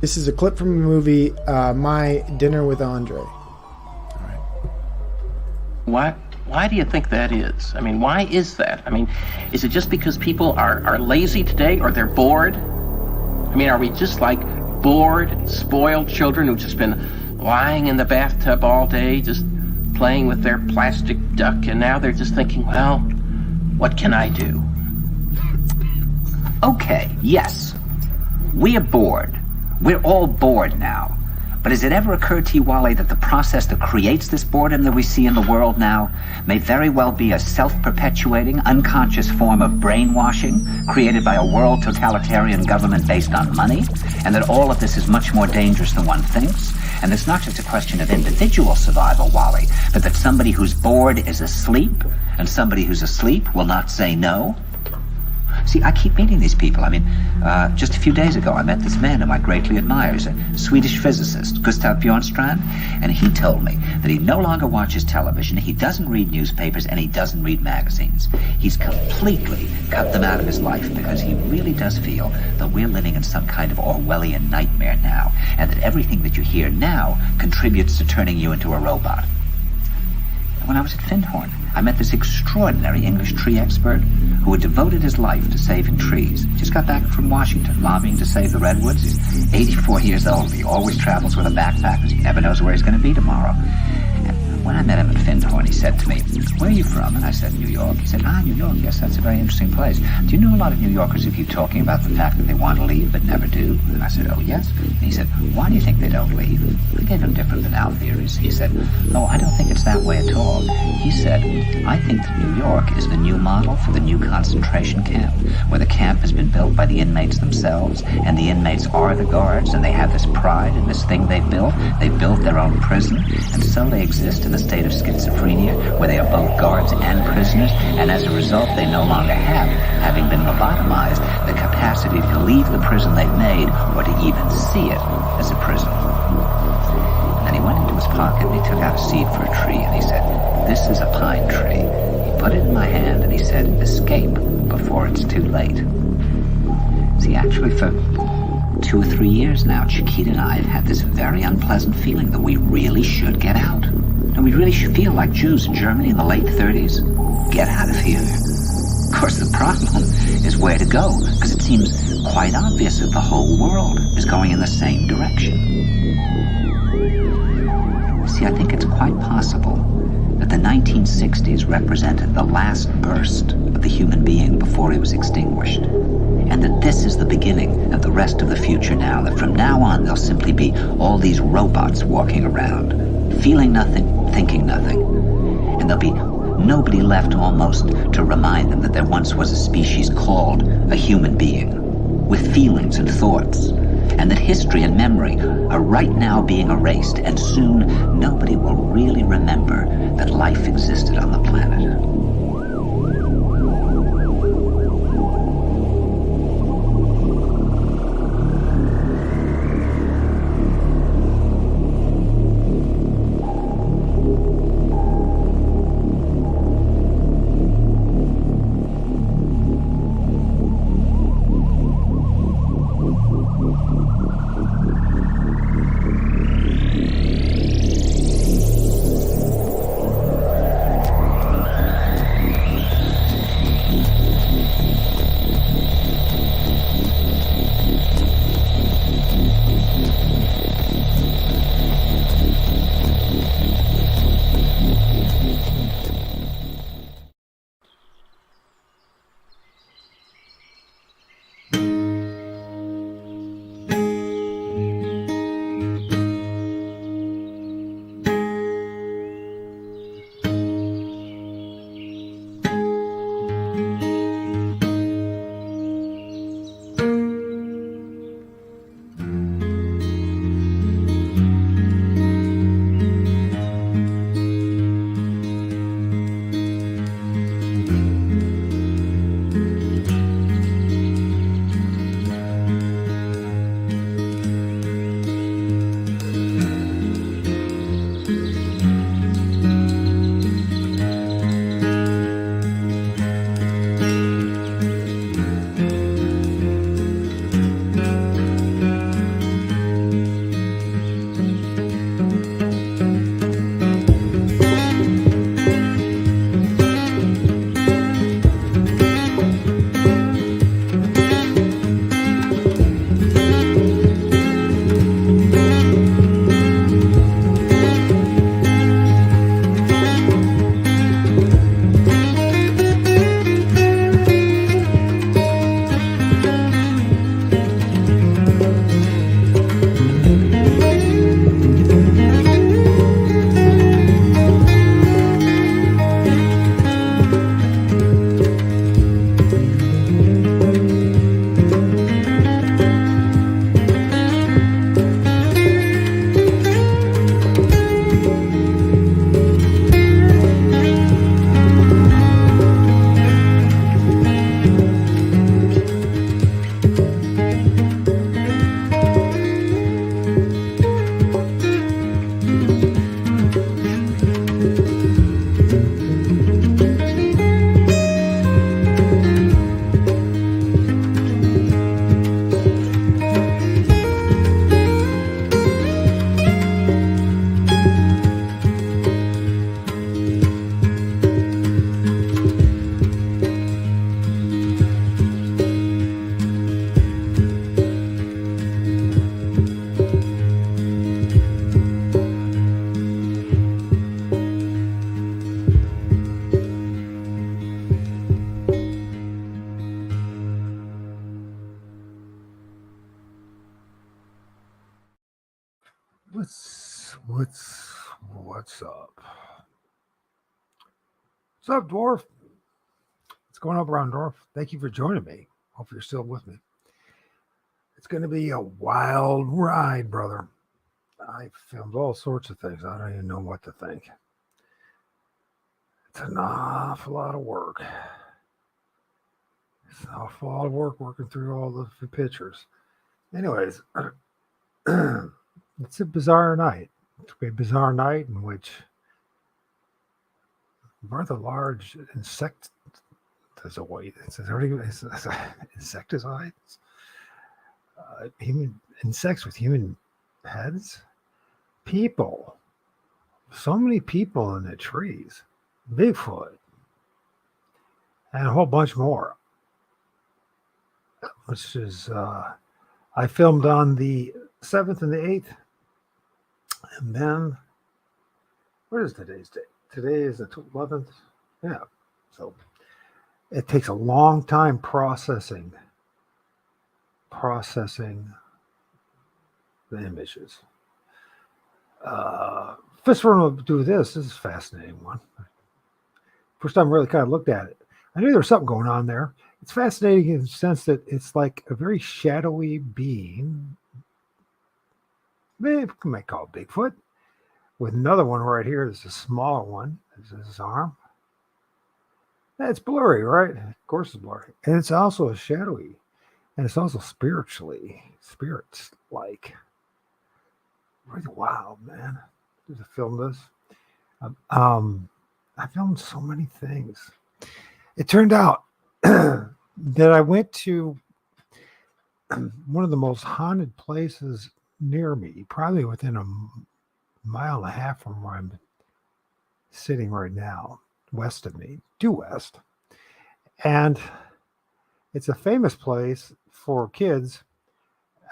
This is a clip from a movie, My Dinner with Andre. All right. Why do you think that is? I mean, why is that? I mean, is it just because people are lazy today, or they're bored? I mean, are we just like bored, spoiled children who've just been lying in the bathtub all day, just playing with their plastic duck, and now they're just thinking, well, what can I do? Okay, yes. We are bored. We're all bored now. But has it ever occurred to you, Wally, that the process that creates this boredom that we see in the world now may very well be a self-perpetuating, unconscious form of brainwashing created by a world totalitarian government based on money, and that all of this is much more dangerous than one thinks? And it's not just a question of individual survival, Wally, but that somebody who's bored is asleep, and somebody who's asleep will not say no? See, I keep meeting these people. I mean, just a few days ago, I met this man whom I greatly admire. He's a Swedish physicist, Gustav Bjornstrand, and he told me that he no longer watches television, he doesn't read newspapers, and he doesn't read magazines. He's completely cut them out of his life because he really does feel that we're living in some kind of Orwellian nightmare now, and that everything that you hear now contributes to turning you into a robot. When I was at Findhorn, I met this extraordinary English tree expert who had devoted his life to saving trees. Just got back from Washington, lobbying to save the redwoods. He's 84 years old. He always travels with a backpack because he never knows where he's going to be tomorrow. And when I met him at Findhorn, he said to me, "Where are you from?" And I said, "New York." He said, "New York, yes, that's a very interesting place. Do you know a lot of New Yorkers who keep talking about the fact that they want to leave but never do?" And I said, "Oh, yes." And he said, "Why do you think they don't leave?" I gave him different than our theories. He said, "Oh, I don't think it's that way at all." He said, "I think that New York is the new model for the new concentration camp, where the camp has been built by the inmates themselves, and the inmates are the guards, and they have this pride in this thing they've built. They've built their own prison, and so they exist in a state of schizophrenia, where they are both guards and prisoners, and as a result, they no longer have, having been lobotomized, the capacity to leave the prison they've made, or to even see it as a prison." And then he went into his pocket and he took out a seed for a tree, and he said, "This is a pine tree." He put it in my hand and he said, "Escape before it's too late." See, actually for 2 or 3 years now, Chiquita and I have had this very unpleasant feeling that we really should get out. And we really should feel like Jews in Germany in the late 30s. Get out of here. Of course, the problem is where to go, because it seems quite obvious that the whole world is going in the same direction. See, I think it's quite possible that the 1960s represented the last burst of the human being before he was extinguished, and that this is the beginning of the rest of the future now, that from now on there'll simply be all these robots walking around, feeling nothing, thinking nothing, and there'll be nobody left almost to remind them that there once was a species called a human being, with feelings and thoughts, and that history and memory are right now being erased, and soon nobody will really remember that life existed on the planet. What's up? What's up, dwarf? What's going on, brown dwarf? Thank you for joining me. Hope you're still with me. It's going to be a wild ride, brother. I filmed all sorts of things. I don't even know what to think. It's an awful lot of work. It's an awful lot of work working through all the pictures. Anyways, it's a bizarre night. It's a bizarre night in which rather large insectoids, human insects with human heads, people, so many people in the trees, Bigfoot, and a whole bunch more. Which is, I filmed on the 7th and the 8th, and then, what is today's date? Today is the 11th. Yeah, so it takes a long time processing the images. First one will do this. This is a fascinating one. First time I really kind of looked at it. I knew there was something going on there. It's fascinating in the sense that it's like a very shadowy being. Maybe we might call it Bigfoot. With another one right here, there's a smaller one. This is his arm. It's blurry, right? Of course it's blurry. And it's also shadowy. And it's also spirits-like. Really wild, man. To film this. I filmed so many things. It turned out that I went to one of the most haunted places near me, probably within a mile and a half from where I'm sitting right now, west of me, due west. And it's a famous place for kids.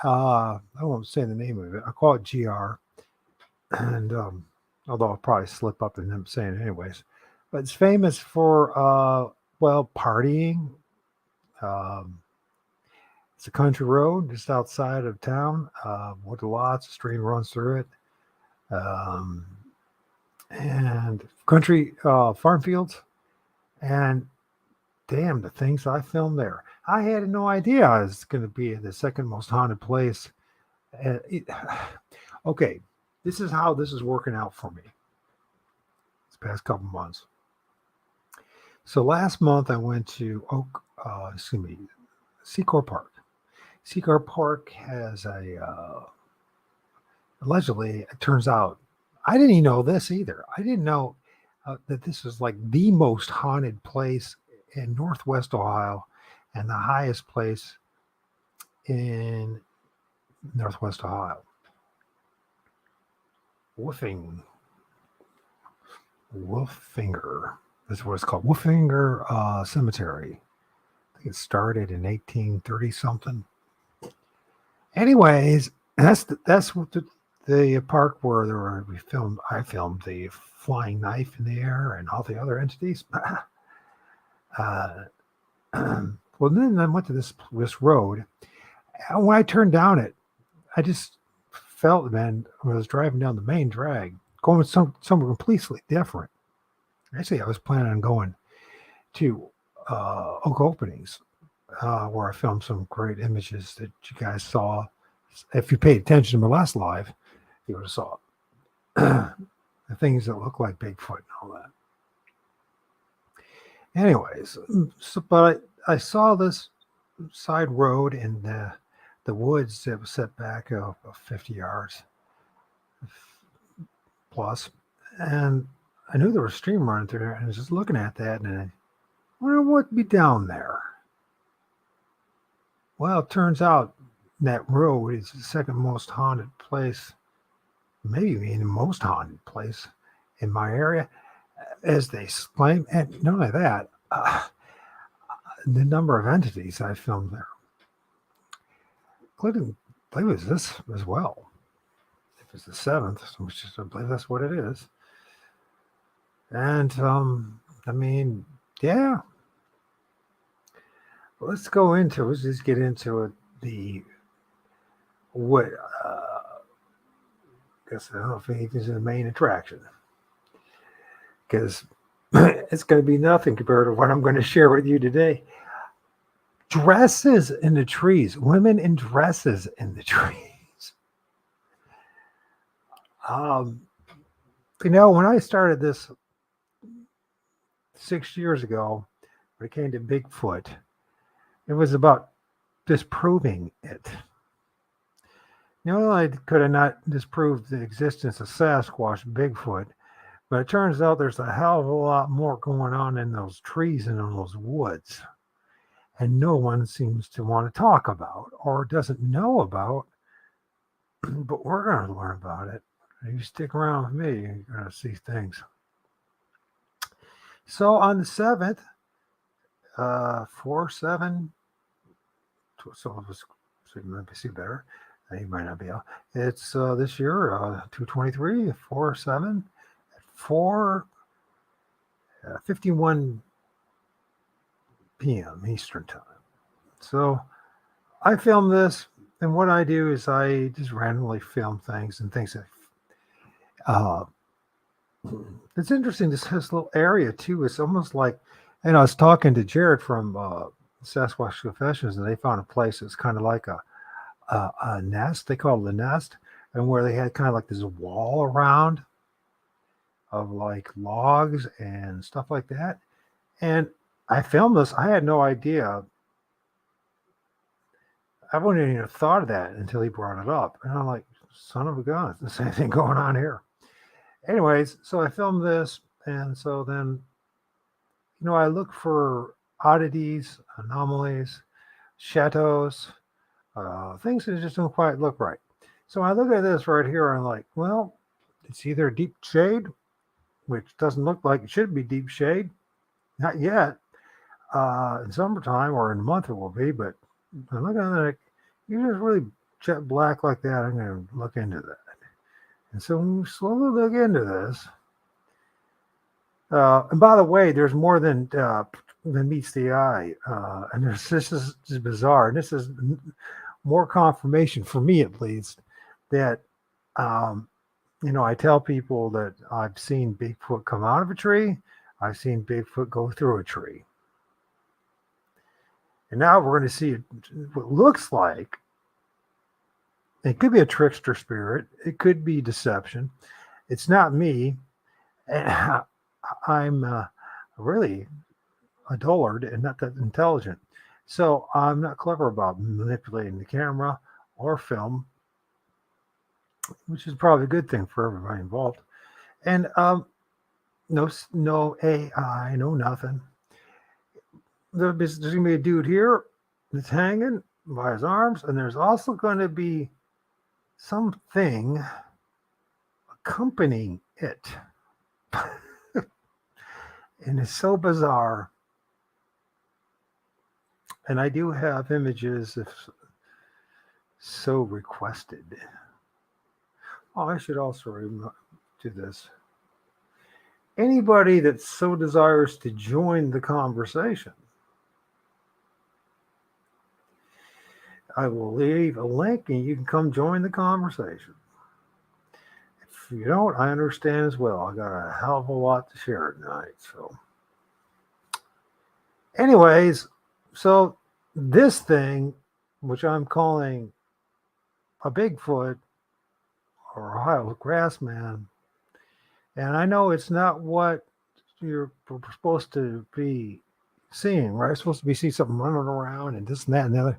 I won't say the name of it. I'll call it GR. And although I'll probably slip up in them saying it anyways. But it's famous for, partying. It's a country road just outside of town with lots of stream runs through it. And country farm fields. And damn, the things I filmed there. I had no idea I was going to be in the second most haunted place. Okay, this is how this is working out for me. This past couple months. So last month I went to Secor Park. Secor Park has allegedly, it turns out, I didn't even know this either. I didn't know that this is like the most haunted place in Northwest Ohio and the highest place in Northwest Ohio. Wolfinger. That's what it's called. Wolfinger Cemetery. I think it started in 1830 something. Anyways, that's what the park where I filmed the flying knife in the air and all the other entities. Well, then I went to this road. And when I turned down it, I just felt, man, when I was driving down the main drag, going somewhere completely different. Actually, I was planning on going to Oak Openings, where I filmed some great images that you guys saw. If you paid attention to my last live, you would have saw the things that look like Bigfoot and all that. Anyways, but I saw this side road in the woods that was set back of 50 yards plus, and I knew there was a stream running through there, and I was just looking at that, and I wonder what would be down there. Well, it turns out that road is the second most haunted place, maybe even the most haunted place in my area, as they claim. And not only that, the number of entities I filmed there, including, I believe it was this as well. If it's the 7th, which is, I believe that's what it is. And I mean, yeah. Let's just get into it. Because I don't know if he's the main attraction. Because it's going to be nothing compared to what I'm going to share with you today. Dresses in the trees. Women in dresses in the trees. When I started this 6 years ago, when it came to Bigfoot, it was about disproving it. I could have not disproved the existence of Sasquatch, Bigfoot, but it turns out there's a hell of a lot more going on in those trees and in those woods. And no one seems to want to talk about or doesn't know about, but we're going to learn about it. If you stick around with me, you're going to see things. So on the 7th, 4/7, so you might see better. You might not be able. It's this year, 2/23, 4/7, at 4:51 p.m. Eastern time. So I film this, and what I do is I just randomly film things and things that it's interesting. This little area too. It's almost like, I was talking to Jared from Sasquatch Confessions, and they found a place that's kind of like a nest. They call it a nest, and where they had kind of like this wall around of like logs and stuff like that. And I filmed this. I had no idea. I wouldn't even have thought of that until he brought it up. And I'm like, son of a gun, it's the same thing going on here. Anyways, so I filmed this. And so then, I look for oddities, anomalies, chateaus, things that just don't quite look right. So I look at this right here, and I'm like, well, it's either deep shade, which doesn't look like it should be deep shade. Not yet. In summertime or in a month it will be, but I look at it, you just really jet black like that, I'm going to look into that. And so we slowly look into this. And by the way, there's more than meets the eye. And this is just bizarre. And this is more confirmation for me, at least, that, I tell people that I've seen Bigfoot come out of a tree. I've seen Bigfoot go through a tree. And now we're going to see what looks like. It could be a trickster spirit. It could be deception. It's not me. I'm really a dullard and not that intelligent. So I'm not clever about manipulating the camera or film, which is probably a good thing for everybody involved. And no AI, no nothing. There's going to be a dude here that's hanging by his arms, and there's also going to be something accompanying it. And it's so bizarre. And I do have images if so requested. Oh, I should also do this. Anybody that so desires to join the conversation, I will leave a link and you can come join the conversation. If you don't, I understand as well. I got a hell of a lot to share tonight. So, anyways, so this thing, which I'm calling a Bigfoot or Ohio Grassman, and I know it's not what you're supposed to be seeing, right? You're supposed to be seeing something running around and this and that and the other.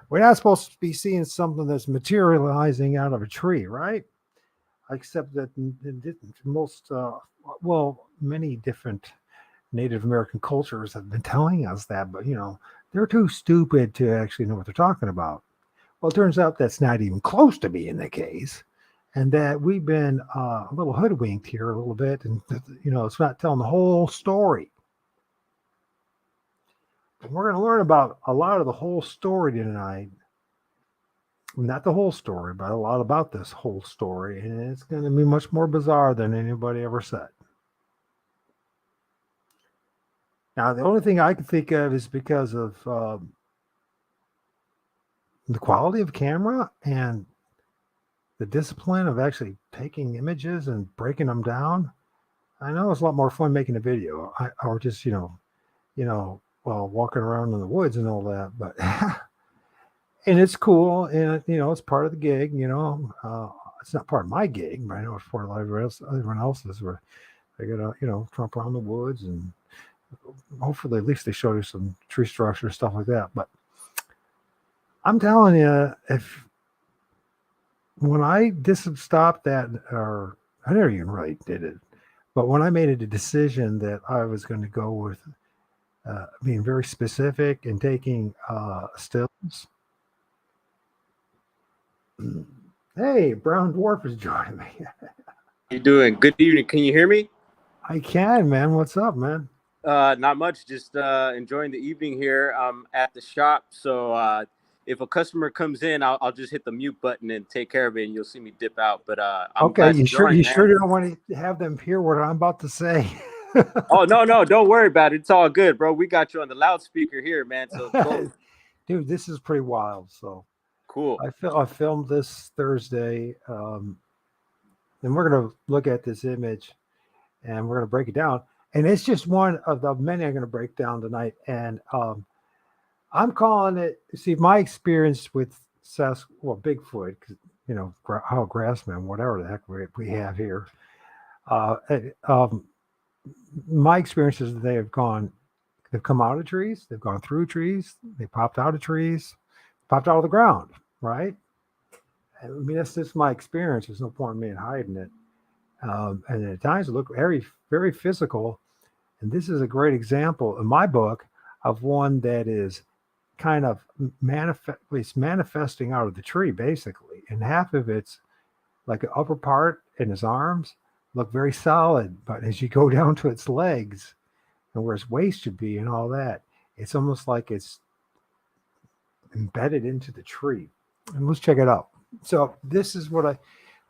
We're not supposed to be seeing something that's materializing out of a tree, right? Except that most, many different Native American cultures have been telling us that, but, they're too stupid to actually know what they're talking about. Well, it turns out that's not even close to being the case, and that we've been a little hoodwinked here a little bit, and, it's not telling the whole story. We're going to learn about a lot of the whole story tonight. Not the whole story, but a lot about this whole story. And it's going to be much more bizarre than anybody ever said. Now, the only thing I can think of is because of the quality of camera and the discipline of actually taking images and breaking them down. I know it's a lot more fun making a video, or just well, walking around in the woods and all that. But and it's cool, and it's part of the gig. It's not part of my gig, but I know it's part of everyone else's. Where they gotta trump around the woods, and hopefully at least they show you some tree structure, stuff like that. But I'm telling you, when I stopped that, or I never even really did it, but when I made a decision that I was going to go with being very specific and taking stills. Hey, Brown Dwarf is joining me. How you doing? Good evening. Can you hear me? I can, man. What's up, man? Not much. Just enjoying the evening here. I'm at the shop, so if a customer comes in, I'll just hit the mute button and take care of it, and you'll see me dip out. But I'm okay. You sure man. don't want to have them hear what I'm about to say? Oh no, don't worry about it. It's all good, bro. We got you on the loudspeaker here, man. So cool. Dude, this is pretty wild. So cool. I filmed this Thursday, and we're gonna look at this image, and we're gonna break it down. And it's just one of the many I'm gonna break down tonight. And I'm calling it. See, my experience with Bigfoot, how grassman, whatever the heck we have here. My experience is that they've come out of trees, they've gone through trees, they popped out of trees, popped out of the ground, right? I mean, that's just my experience. There's no point in me hiding it. And at times it look very, very physical. And this is a great example in my book of one that is kind of manifesting out of the tree, basically. And half of it's like an upper part in his arms look very solid, but as you go down to its legs and where its waist should be and all that, it's almost like it's embedded into the tree. And let's check it out. So this is what I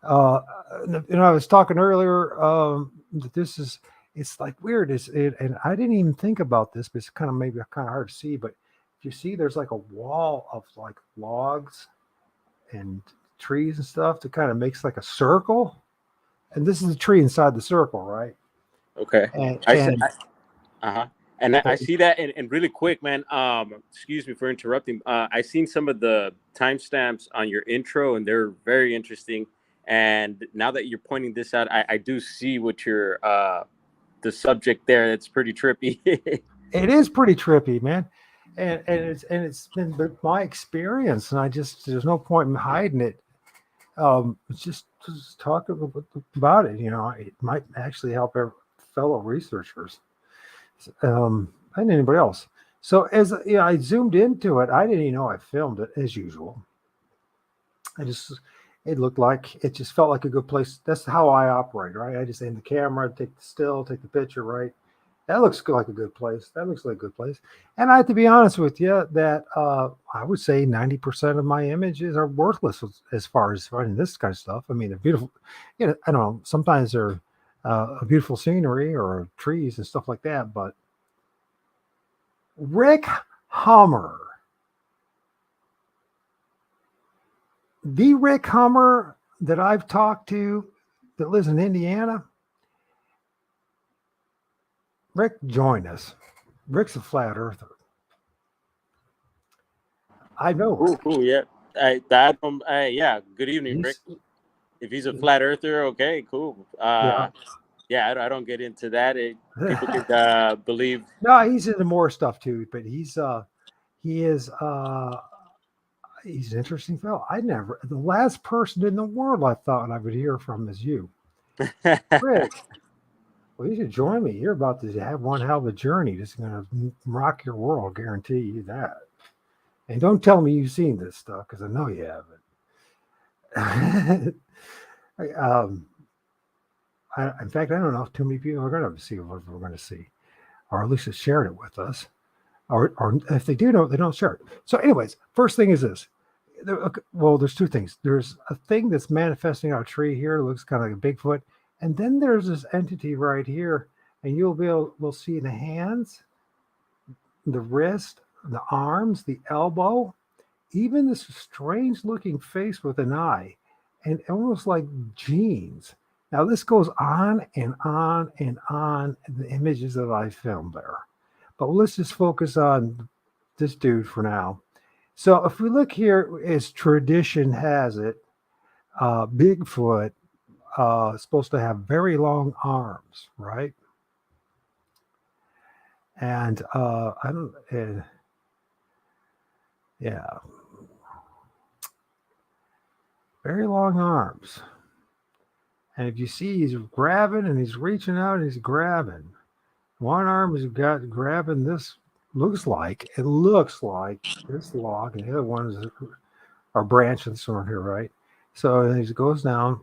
was talking earlier that it's like weird. And I didn't even think about this, but it's kind of hard to see. But if you see, there's like a wall of like logs and trees and stuff that kind of makes like a circle. And this is a tree inside the circle, right? Okay. I see that. And really quick, man, excuse me for interrupting. I seen some of the timestamps on your intro, and they're very interesting. And now that you're pointing this out, I do see what you're the subject there. That's pretty trippy. It is pretty trippy, man. And it's been my experience, and there's no point in hiding it. It's just talk about it. It might actually help our fellow researchers and anybody else. So as I zoomed into it, I didn't even know I filmed it as usual. It just felt like a good place. That's how I operate, right? I just aim the camera, take the picture, right? That looks like a good place. That looks like a good place. And I have to be honest with you that I would say 90% of my images are worthless as far as finding this kind of stuff. I mean, they're beautiful. I don't know. Sometimes they're a beautiful scenery or trees and stuff like that. But Rick Hummer, the Rick Hummer that I've talked to that lives in Indiana, Rick joined us. Rick's a flat earther. I know. Cool. Yeah. Yeah. Good evening, Rick. If he's a flat earther, okay, cool. Yeah, I don't get into that. People could believe. No, he's into more stuff too. But he's an interesting fellow. The last person in the world I thought I would hear from is you, Rick. Well, you should join me. You're about to have one hell of a journey. It's going to rock your world. Guarantee you that. And don't tell me you've seen this stuff, because I know you haven't. In fact, I don't know if too many people are going to see what we're going to see, or at least have shared it with us. Or if they do know, they don't share it. So anyways, first thing is this. Well, there's two things. There's a thing that's manifesting out a tree here. It looks kind of like a Bigfoot. And then there's this entity right here, and we'll see the hands, the wrist, the arms, the elbow, even this strange looking face with an eye. and almost like genes. Now this goes on and on and on, the images that I filmed there. But let's just focus on this dude for now. So if we look here, as tradition has it, Bigfoot is supposed to have very long arms, right? And I don't, yeah, very long arms. And if you see, he's grabbing and he's reaching out and he's grabbing. One arm is grabbing this. Looks like this log, and the other one is a branch and so on here, right? So he goes down,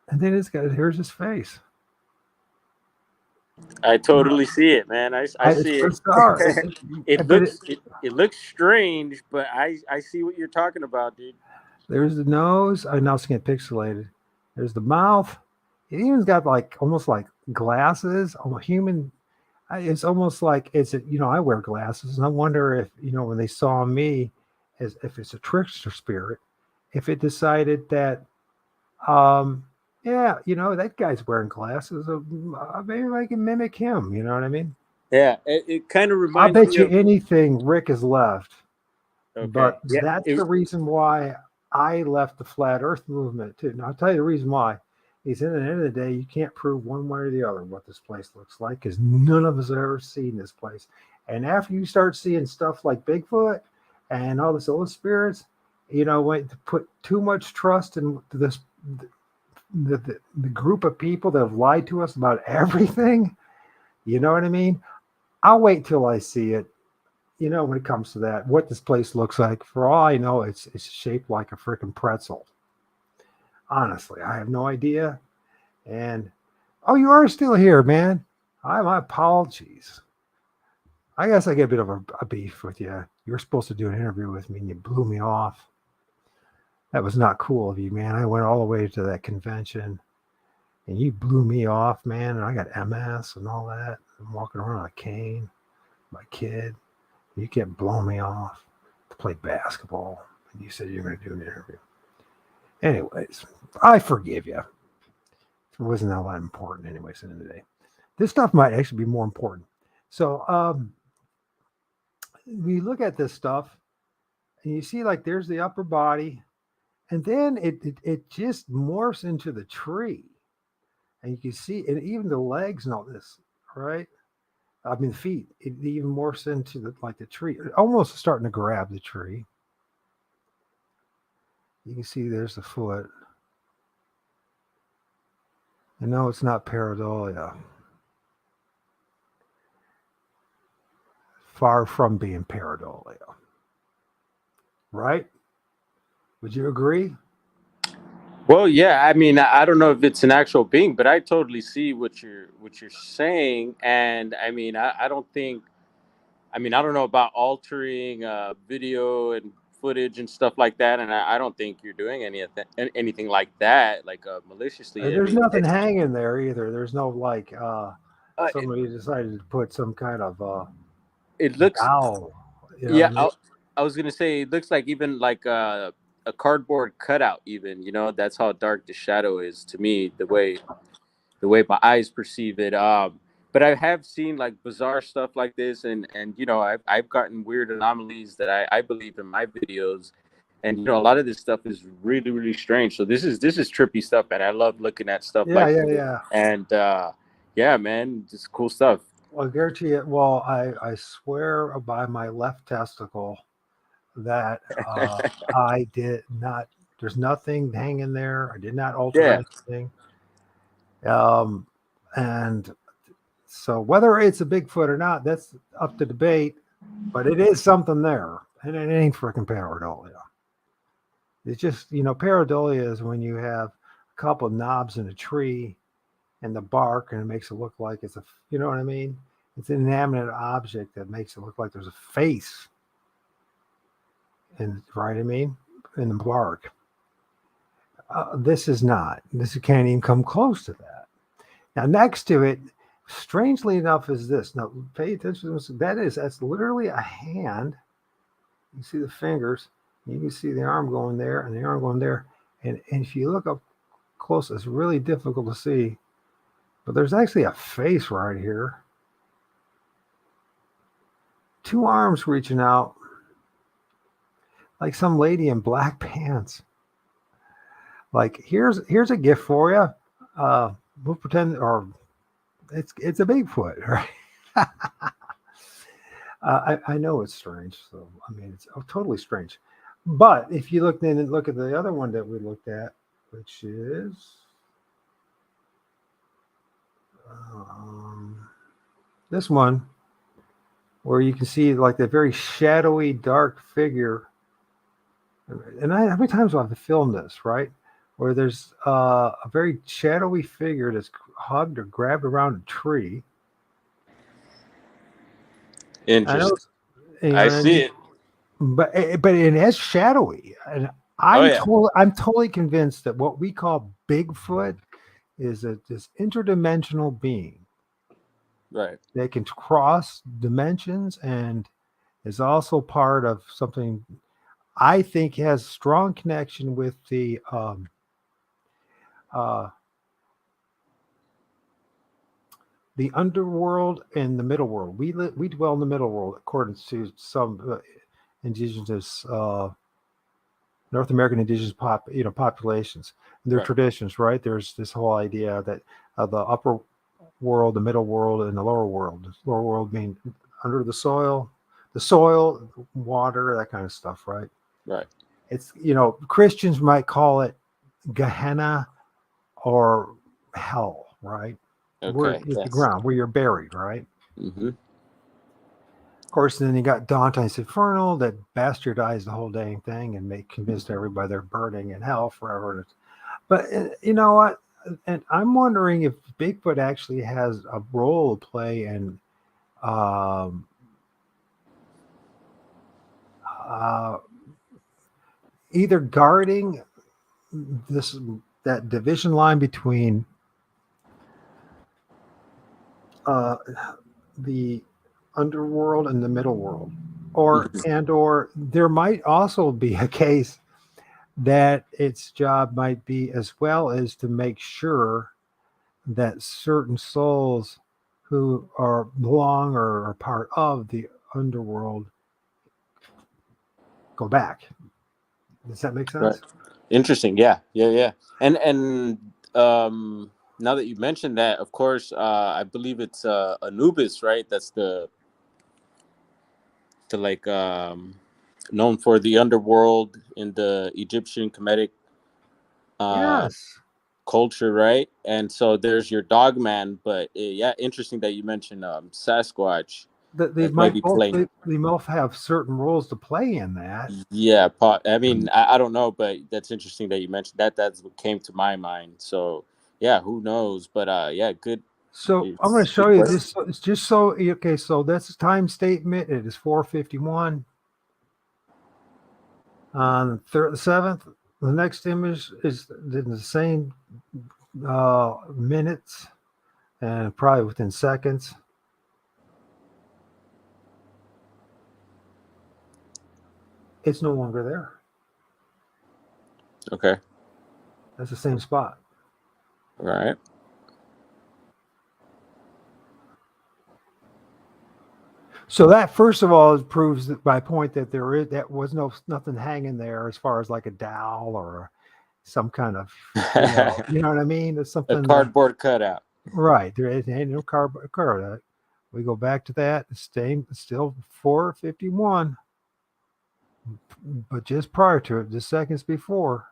and then here's his face. I totally see it, man. I see It's it. bizarre. It looks strange, but I see what you're talking about, dude. There's the nose. I now it's getting pixelated. There's the mouth. It even's got like almost like glasses. A human. It's almost like I wear glasses, and I wonder if when they saw me, as if it's a trickster spirit, if it decided that, yeah, that guy's wearing glasses. Maybe I can mimic him. You know what I mean? Yeah, it kind of I'll reminds bet me you of. anything Rick has left. Okay. But Yeah, that's the reason why I left the flat earth movement too. Now I'll tell you the reason why. Is at the end of the day, you can't prove one way or the other what this place looks like because none of us have ever seen this place. And after you start seeing stuff like Bigfoot and all this other spirits, when to put too much trust in this the group of people that have lied to us about everything, you know what I mean? I'll wait till I see it. When it comes to that, what this place looks like, for all I know, it's shaped like a freaking pretzel. Honestly, I have no idea. And you are still here, man. My apologies. I guess I get a bit of a beef with you. You were supposed to do an interview with me and you blew me off. That was not cool of you, man. I went all the way to that convention and you blew me off, man. And I got MS and all that. I'm walking around on a cane, my kid. You kept blowing me off to play basketball. And you said you're going to do an interview. Anyways, I forgive you. It wasn't all that important anyways at the end of the day. This stuff might actually be more important. So we look at this stuff and you see like there's the upper body and then it just morphs into the tree. And you can see, and even the legs and all this, right? I mean, the feet, it even morphs into the tree. Almost starting to grab the tree. You can see there's the foot. And no, it's not pareidolia. Far from being pareidolia. Right? Would you agree? Well, yeah. I mean, I don't know if it's an actual being, but I totally see what you're saying. And I mean, I don't think. I mean, I don't know about altering video and footage and stuff like that, and I don't think you're doing anything like that, like maliciously. I There's mean, nothing hanging there either. There's no somebody it, decided to put some kind of it looks. owl. Yeah, What I mean? I was gonna say it looks like even like a cardboard cutout. Even that's how dark the shadow is to me. The way my eyes perceive it. But I have seen like bizarre stuff like this, and I've gotten weird anomalies that I believe in my videos, and a lot of this stuff is really really strange. So this is trippy stuff, and I love looking at stuff like this. Yeah. And yeah, man, just cool stuff. Well, I guarantee it. Well, I swear by my left testicle that I did not. There's nothing hanging there. I did not alter Yeah. anything. And so whether it's a Bigfoot or not, that's up to debate. But it is something there, and it ain't freaking pareidolia. It's just pareidolia is when you have a couple of knobs in a tree, and the bark, and it makes it look like it's you know what I mean? It's an inanimate object that makes it look like there's a face. And right, I mean, in the bark. This is not. This can't even come close to that. Now, next to it, strangely enough, is this. Now, pay attention to this. That's literally a hand. You see the fingers. You can see the arm going there and the arm going there. And if you look up close, it's really difficult to see. But there's actually a face right here. 2 arms reaching out, like some lady in black pants. Like here's a gift for you. We'll pretend, or it's a Bigfoot, right? I know it's strange. So I mean, it's totally strange. But if you look then and look at the other one that we looked at, which is this one, where you can see like the very shadowy, dark figure. And how many times do I have to film this, right? Where there's a very shadowy figure that's hugged or grabbed around a tree. Interesting. I know, I see it. but it has shadowy, and I'm totally convinced that what we call Bigfoot is this interdimensional being. Right. They can cross dimensions and is also part of something I think has strong connection with the underworld and the middle world. We dwell in the middle world, according to some indigenous North American indigenous populations and their traditions. Right, there's this whole idea that the upper world, the middle world, and the lower world. The lower world being under the soil, water, that kind of stuff. Right. Right. It's Christians might call it Gehenna or hell. Right. Where Okay. is the ground where you're buried, right? Mm-hmm. Of course, then you got Dante's Inferno that bastardized the whole dang thing and convinced everybody they're burning in hell forever. But you know what? And I'm wondering if Bigfoot actually has a role to play in either guarding that division line between the underworld and the middle world, or there might also be a case that its job might be as well as to make sure that certain souls who belong or are part of the underworld go back. Does that make sense? Right. Interesting. Yeah. And now that you mentioned that, of course, I believe it's Anubis, right? That's known for the underworld in the Egyptian Kemetic Yes. culture, right? And so there's your dog man, but yeah, interesting that you mentioned Sasquatch. They both have certain roles to play in that. Yeah, I mean, I don't know, but that's interesting that you mentioned that. That's what came to my mind. So yeah, who knows? But yeah, good. So I'm going to show you this. It's just so okay. So that's a time statement. It is 4:51 on the 7th. The next image is in the same minutes and probably within seconds. It's no longer there. Okay. That's the same spot. All right. So that, first of all, proves that my point that that was nothing hanging there as far as like a dowel or some kind of, you know what I mean? It's something a cardboard cutout. Right. There ain't no cardboard cutout. We go back to that. It's still 4:51, but just prior to it, just seconds before.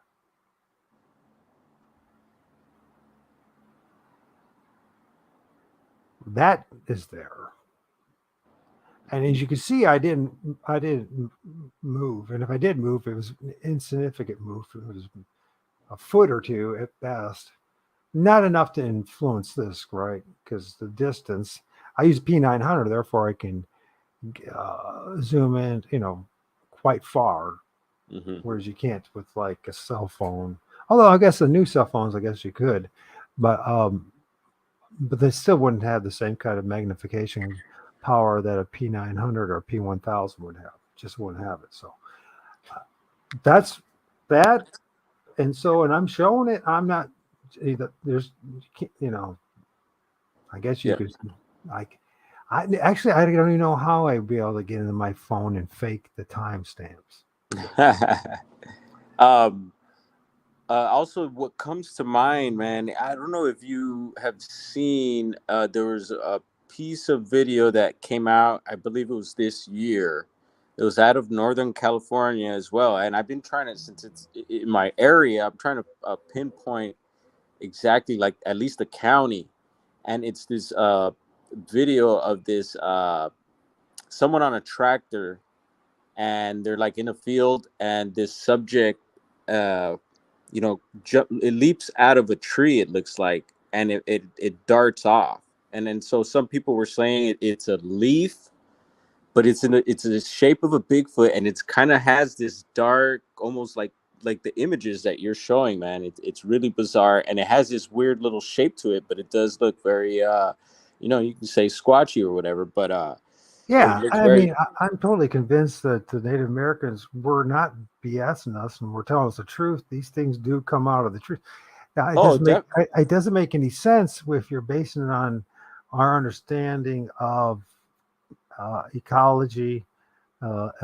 That is there. And as you can see, I didn't move. And if I did move, it was an insignificant move. It was a foot or two at best. Not enough to influence this, right? Because the distance, I use P900, therefore I can zoom in, quite far, whereas you can't with like a cell phone. Although I guess the new cell phones, I guess you could, but they still wouldn't have the same kind of magnification power that a P900 or a P1000 would have. Just wouldn't have it. So that's that. and I'm showing it. I'm not. There's, you know, I guess you Yeah. could, like, I actually I don't even know how I'd be able to get into my phone and fake the timestamps. um, also, what comes to mind, man, I don't know if you have seen, there was a piece of video that came out, I believe it was this year. It was out of Northern California as well. And I've been trying to, since it's in my area, I'm trying to pinpoint exactly, like, at least the county. And it's this video of this someone on a tractor, and they're like in a field, and this subject, uh, it leaps out of a tree, it looks like, and it darts off. And then so some people were saying it's a leaf, but it's the shape of a Bigfoot, and it's kind of has this dark, almost like the images that you're showing, man. It's really bizarre, and it has this weird little shape to it, but it does look very you can say squatchy or whatever, but it Yeah, looks I very. mean, I'm totally convinced that the Native Americans were not BSing us and were telling us the truth. These things do come out of the truth. Now, Oh, it doesn't make any sense if you're basing it on our understanding of ecology,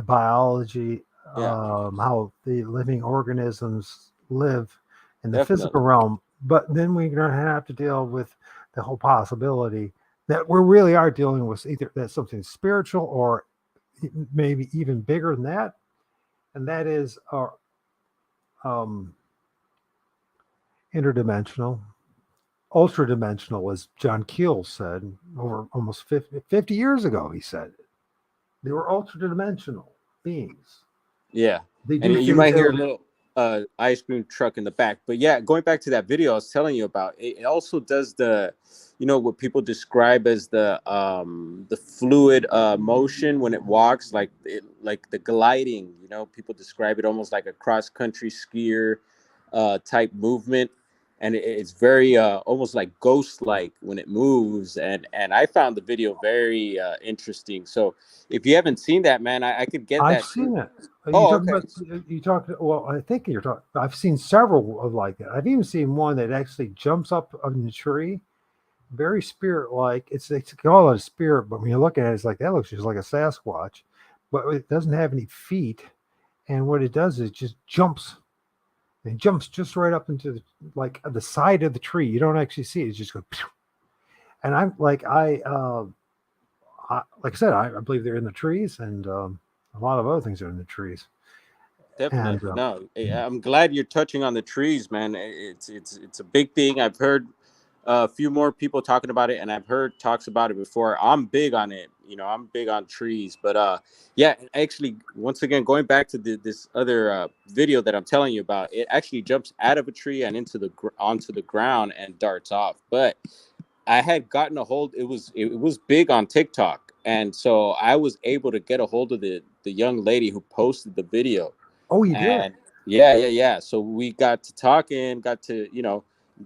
biology, yeah, how the living organisms live in the physical definitely. realm. But then we're going to have to deal with the whole possibility that we really are dealing with either that's something spiritual or maybe even bigger than that, and that is our um, interdimensional, ultra dimensional, as John Keel said over almost 50 years ago. He said they were ultra dimensional beings. Yeah, They and do you things might that hear a little ice cream truck in the back. But yeah, going back to that video I was telling you about, it also does the, what people describe as the fluid motion when it walks, like the gliding. People describe it almost like a cross country skier type movement, and it's very almost like ghost like when it moves. And I found the video very interesting. So if you haven't seen that, man, I could get I've that too. seen it. You Oh, talk okay. about you talk. Well, I think you're talking. I've seen several of like that. I've even seen one that actually jumps up on the tree, very spirit like. They call it a spirit, but when you look at it, it's like that looks just like a Sasquatch, but it doesn't have any feet. And what it does is it just jumps. It jumps just right up into the side of the tree. You don't actually see it. It just goes. And I'm like like I said, I believe they're in the trees, and a lot of other things are in the trees. And Definitely. No, I'm glad you're touching on the trees, man. It's a big thing. I've heard a few more people talking about it, and I've heard talks about it before. I'm big on it. I'm big on trees. But yeah, actually, once again, going back to this other video that I'm telling you about, it actually jumps out of a tree and onto the ground and darts off. But I had gotten a hold. It was big on TikTok, and so I was able to get a hold of the young lady who posted the video. oh, you did. And yeah. So we got to talking, got to,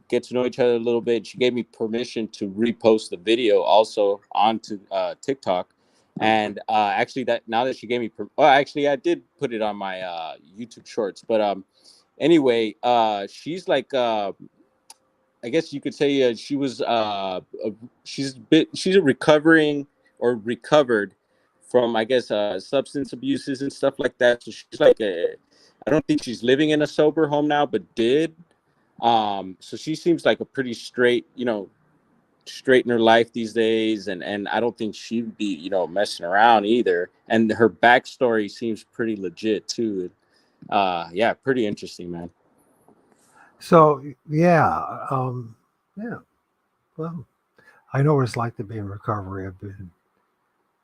get to know each other a little bit. She gave me permission to repost the video also onto TikTok. And actually, that now that she gave me, actually, I did put it on my YouTube Shorts. But anyway, she's like, I guess you could say she was, she's a recovering or recovered from, I guess, substance abuses and stuff like that. So she's like I don't think she's living in a sober home now, but did. So she seems like a pretty straight in her life these days, and I don't think she'd be, messing around either. And her backstory seems pretty legit too. Yeah, pretty interesting, man. So yeah. Well, I know what it's like to be in recovery. I've been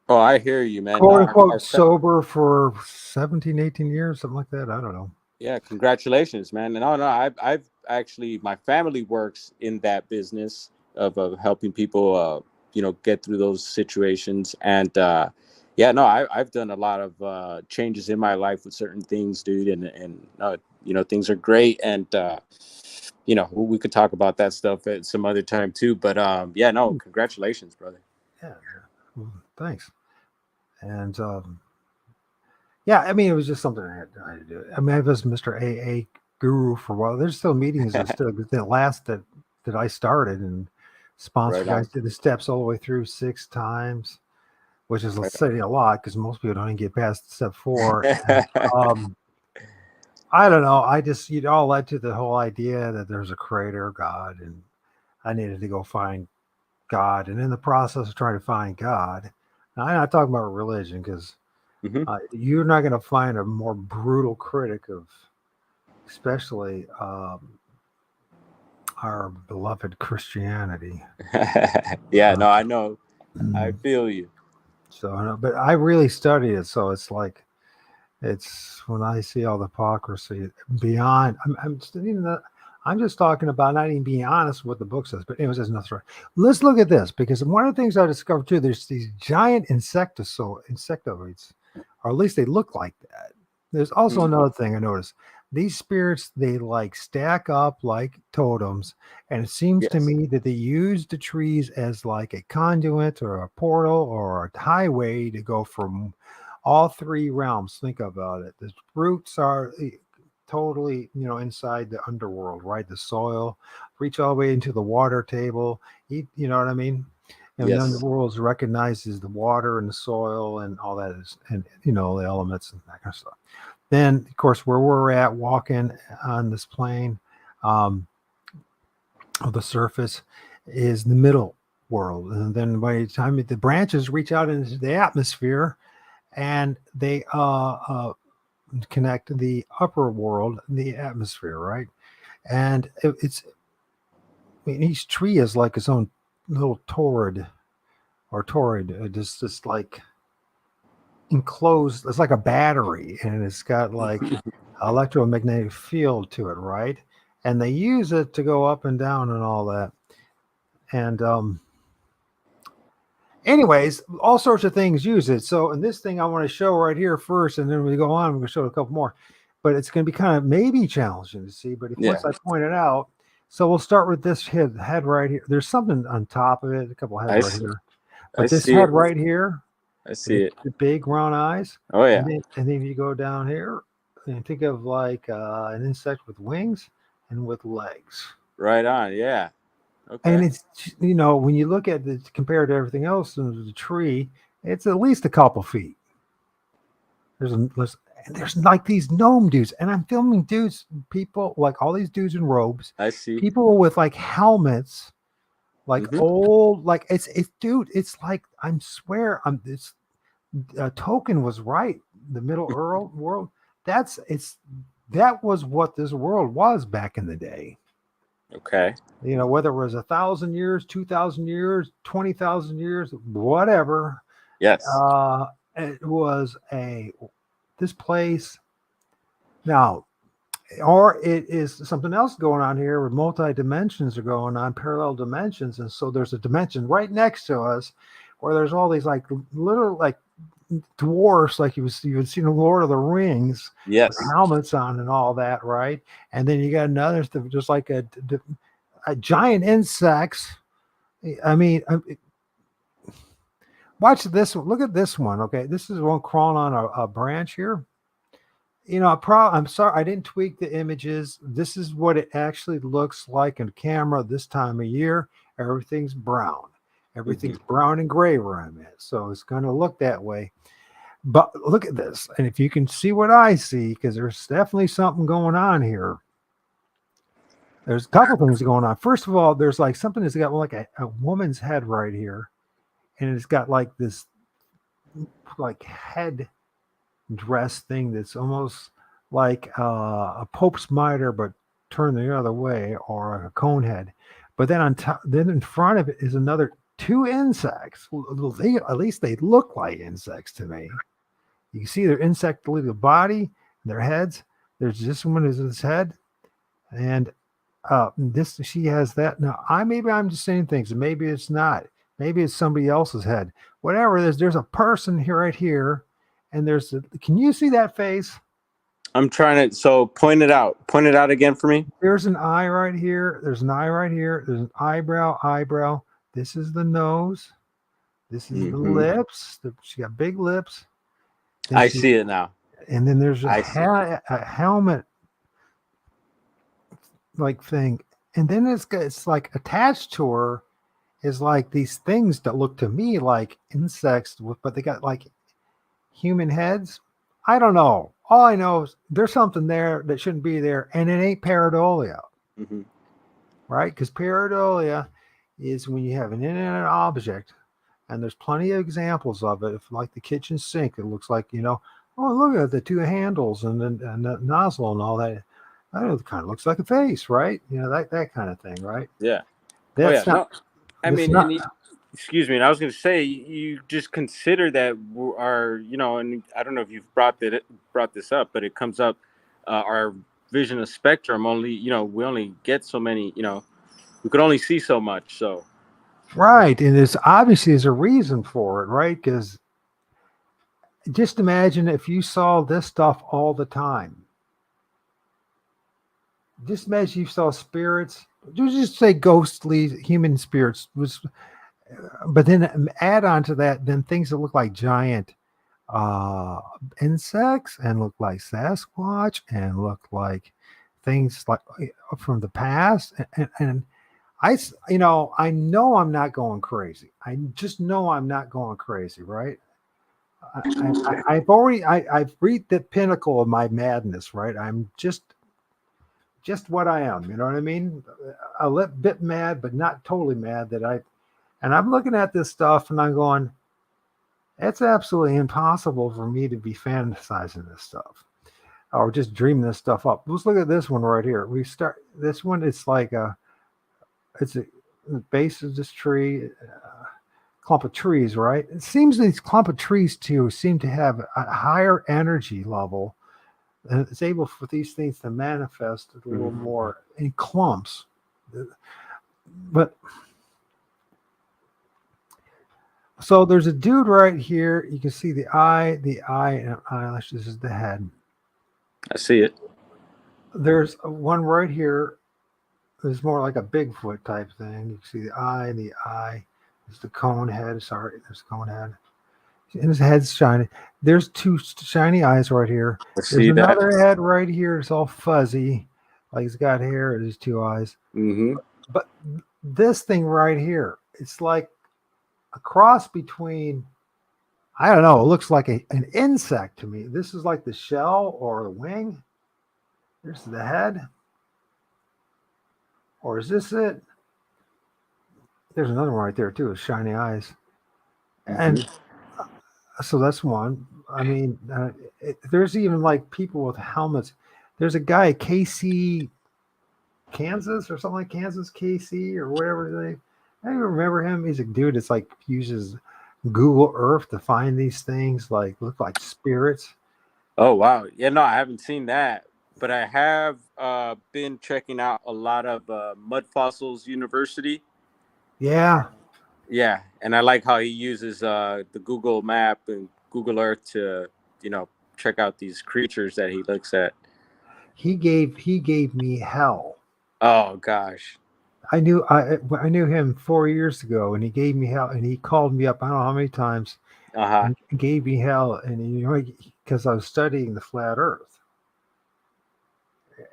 Oh, I hear you, man. quote No, unquote sober for 17, 18 years, something like that. I don't know. yeah, congratulations, man. And no, I've actually, my family works in that business of helping people, get through those situations. And yeah, no, I've done a lot of changes in my life with certain things, dude. And things are great. And we could talk about that stuff at some other time too. But yeah, no, congratulations, brother. Yeah. Well, thanks. And yeah, I mean, it was just something I had to do. I mean, I was Mr. AA guru for a while. There's still meetings that still that last that I started and sponsored. Right I on. did the steps all the way through 6 times, which is Right saying a lot because most people don't even get past step 4. And, I don't know. I just it all led to the whole idea that there's a creator, God, and I needed to go find God. And in the process of trying to find God, now, I'm not talking about religion because Mhm. you're not going to find a more brutal critic of, especially our beloved Christianity. Yeah, no, I know. I feel you. So, but I really studied it. So it's like, it's when I see all the hypocrisy beyond, I'm just talking about not even being honest with what the book says. But anyways, that's another story. Let's look at this because one of the things I discovered too, there's these giant insectoids, or at least they look like that. There's also another thing I noticed. These spirits, they like stack up like totems, and it seems to Yes. me that they use the trees as like a conduit or a portal or a highway to go from all 3 realms. Think about it. The roots are totally, inside the underworld, right? The soil, reach all the way into the water table. You know what I mean? And the Yes. underworld recognizes the water and the soil and all that is, and the elements and that kind of stuff. Then, of course, where we're at, walking on this plane of the surface, is the middle world. And then by the time the branches reach out into the atmosphere, and they connect the upper world, the atmosphere, right? And each tree is like its own little torrid, just like enclosed. It's like a battery, and it's got like electromagnetic field to it, right? And they use it to go up and down and all that. And anyways, all sorts of things use it. So in this thing, I want to show right here first, and then we go on. I'm going to show a couple more, but it's going to be kind of maybe challenging to see. But once I point it out, so we'll start with this head right here. There's something on top of it, a couple of heads right here. But this head right here, I see it. the big round eyes. Oh yeah. And then you go down here and think of like an insect with wings and with legs. Right on. Yeah. Okay. And it's, when you look at it compared to everything else in the tree, it's at least a couple feet. There's like these gnome dudes, and I'm filming people like all these dudes in robes. I see. People with like helmets, like old, like it's dude. It's like this Token was right. The Middle world. That was what this world was back in the day. Okay. Whether it was 1,000 years, 2,000 years, 20,000 years, whatever. Yes. It was this place. Now, or it is something else going on here where multi-dimensions are going on, parallel dimensions. And so there's a dimension right next to us where there's all these like little like dwarfs, like you would see in the Lord of the Rings. Yes. With helmets on and all that, right? And then you got another just like a giant insects. I mean, watch this one. Look at this one. Okay, this is one crawling on a branch here. I'm sorry I didn't tweak the images. This is what it actually looks like in camera this time of year. Everything's brown. Everything's brown and gray where I'm at. So it's going to look that way. But look at this. And if you can see what I see, because there's definitely something going on here. There's a couple things going on. First of all, there's like something that's got like a woman's head right here. And it's got like this like head dress thing that's almost like a Pope's mitre, but turned the other way, or a cone head. But then on top, then in front of it is another 2 insects. At least they look like insects to me. You can see their insect-related body, their heads. There's this one is his head, and she has that. Now maybe I'm just saying things, and maybe it's not. Maybe it's somebody else's head. Whatever it is, there's a person here right here, and can you see that face? I'm trying to. So point it out. Point it out again for me. There's an eye right here. There's an eye right here. There's an eyebrow. This is the nose. This is the lips. She got big lips. I see it now. And then there's a helmet like thing, and then it's like attached to her is like these things that look to me like insects, but they got like human heads. I don't know. All I know is there's something there that shouldn't be there, and it ain't pareidolia, Mhm. right? Because pareidolia is when you have an inanimate object, and there's plenty of examples of it. If like the kitchen sink, it looks like, oh, look at the two handles and the nozzle and all that. That kind of looks like a face, right? That kind of thing, right? Yeah. Oh yeah. That's not. No. I That's mean, not. excuse me. And I was going to say, you just consider that our, and I don't know if you've brought this up, but it comes up. Our vision of spectrum only, we only get so many. We could only see so much. So. Right, and there's obviously there's a reason for it, right? Because just imagine if you saw this stuff all the time. Just imagine you saw spirits. Just say ghostly human spirits but then add on to that then things that look like giant insects and look like Sasquatch and look like things like from the past, and I know I'm not going crazy. I just know I'm not going crazy, right? I've reached the pinnacle of my madness, right? I'm just what I am. You know what I mean? A little bit mad, but not totally mad. And I'm looking at this stuff and I'm going, it's absolutely impossible for me to be fantasizing this stuff or just dreaming this stuff up. Let's look at this one right here. This one. It's like it's a the base of this tree. Clump of trees, right? It seems these clump of trees too seem to have a higher energy level, and it's able for these things to manifest a little more in clumps. But so there's a dude right here. You can see the eye, and eyelash. This is the head. I see it. There's one right here. There's more like a Bigfoot type thing. You can see the eye and the eye. There's the cone head. Sorry, there's the cone head. And his head's shiny. There's two shiny eyes right here. I There's see another that. head right here. It's all fuzzy, like he's got hair. There's two eyes. Mm-hmm. But this thing right here, it's like a cross between, I don't know, it looks like an insect to me. This is like the shell or the wing. There's the head. Or is this it? There's another one right there too, with shiny eyes. And so that's one. I mean, there's even like people with helmets. There's a guy, KC, Kansas or something like Kansas, KC or whatever. I don't even remember him. He's a dude that's like uses Google Earth to find these things, like look like spirits. Oh wow. Yeah, no, I haven't seen that. But I have been checking out a lot of Mud Fossils University. Yeah. Yeah, and I like how he uses the Google Map and Google Earth to, check out these creatures that he looks at. He gave me hell. Oh gosh. I knew him 4 years ago, and he gave me hell, and he called me up. I don't know how many times, and gave me hell, and because I was studying the flat Earth,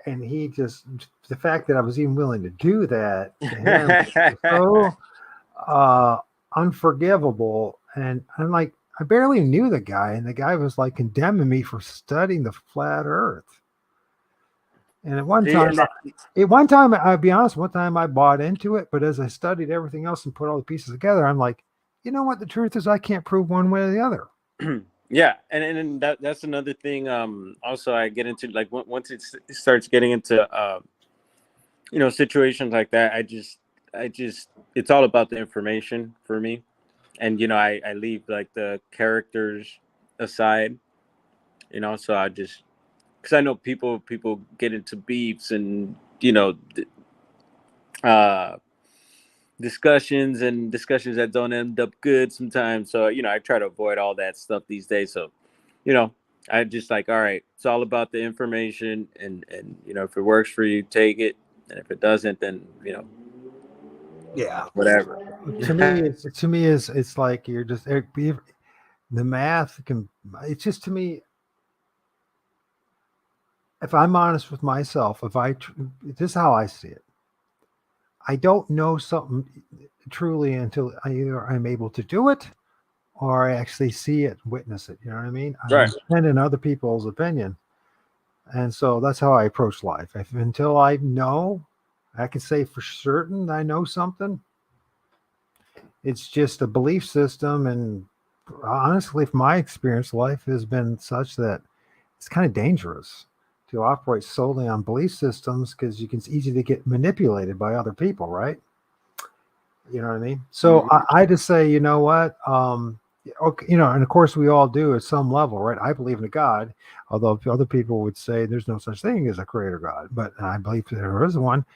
and the fact that I was even willing to do that to him was so unforgivable, and I'm like, I barely knew the guy, and the guy was like condemning me for studying the flat Earth. And at one time, I'll be honest, one time I bought into it, but as I studied everything else and put all the pieces together, I'm like, you know what? The truth is I can't prove one way or the other. Yeah. And that's another thing. Also I get into, like, once it starts getting into, situations like that, I just, it's all about the information for me. And, I leave like the characters aside, so I just, because I know people get into beefs and discussions that don't end up good sometimes. So I try to avoid all that stuff these days. So I just like, all right, it's all about the information, and if it works for you, take it, and if it doesn't, then yeah, whatever. To me it's like you're just the math can. It's just, to me, if I'm honest with myself, this is how I see it. I don't know something truly until either I'm able to do it or I actually see it, witness it. You know what I mean? I'm Right. dependent on other people's opinion. And so that's how I approach life. Until I know, I can say for certain I know something. It's just a belief system. And honestly, from my experience, life has been such that it's kind of dangerous to operate solely on belief systems because it's easy to get manipulated by other people, right? You know what I mean? So I just say, you know what? Okay, and of course we all do at some level, right? I believe in a God, although other people would say there's no such thing as a creator God, but I believe there is one.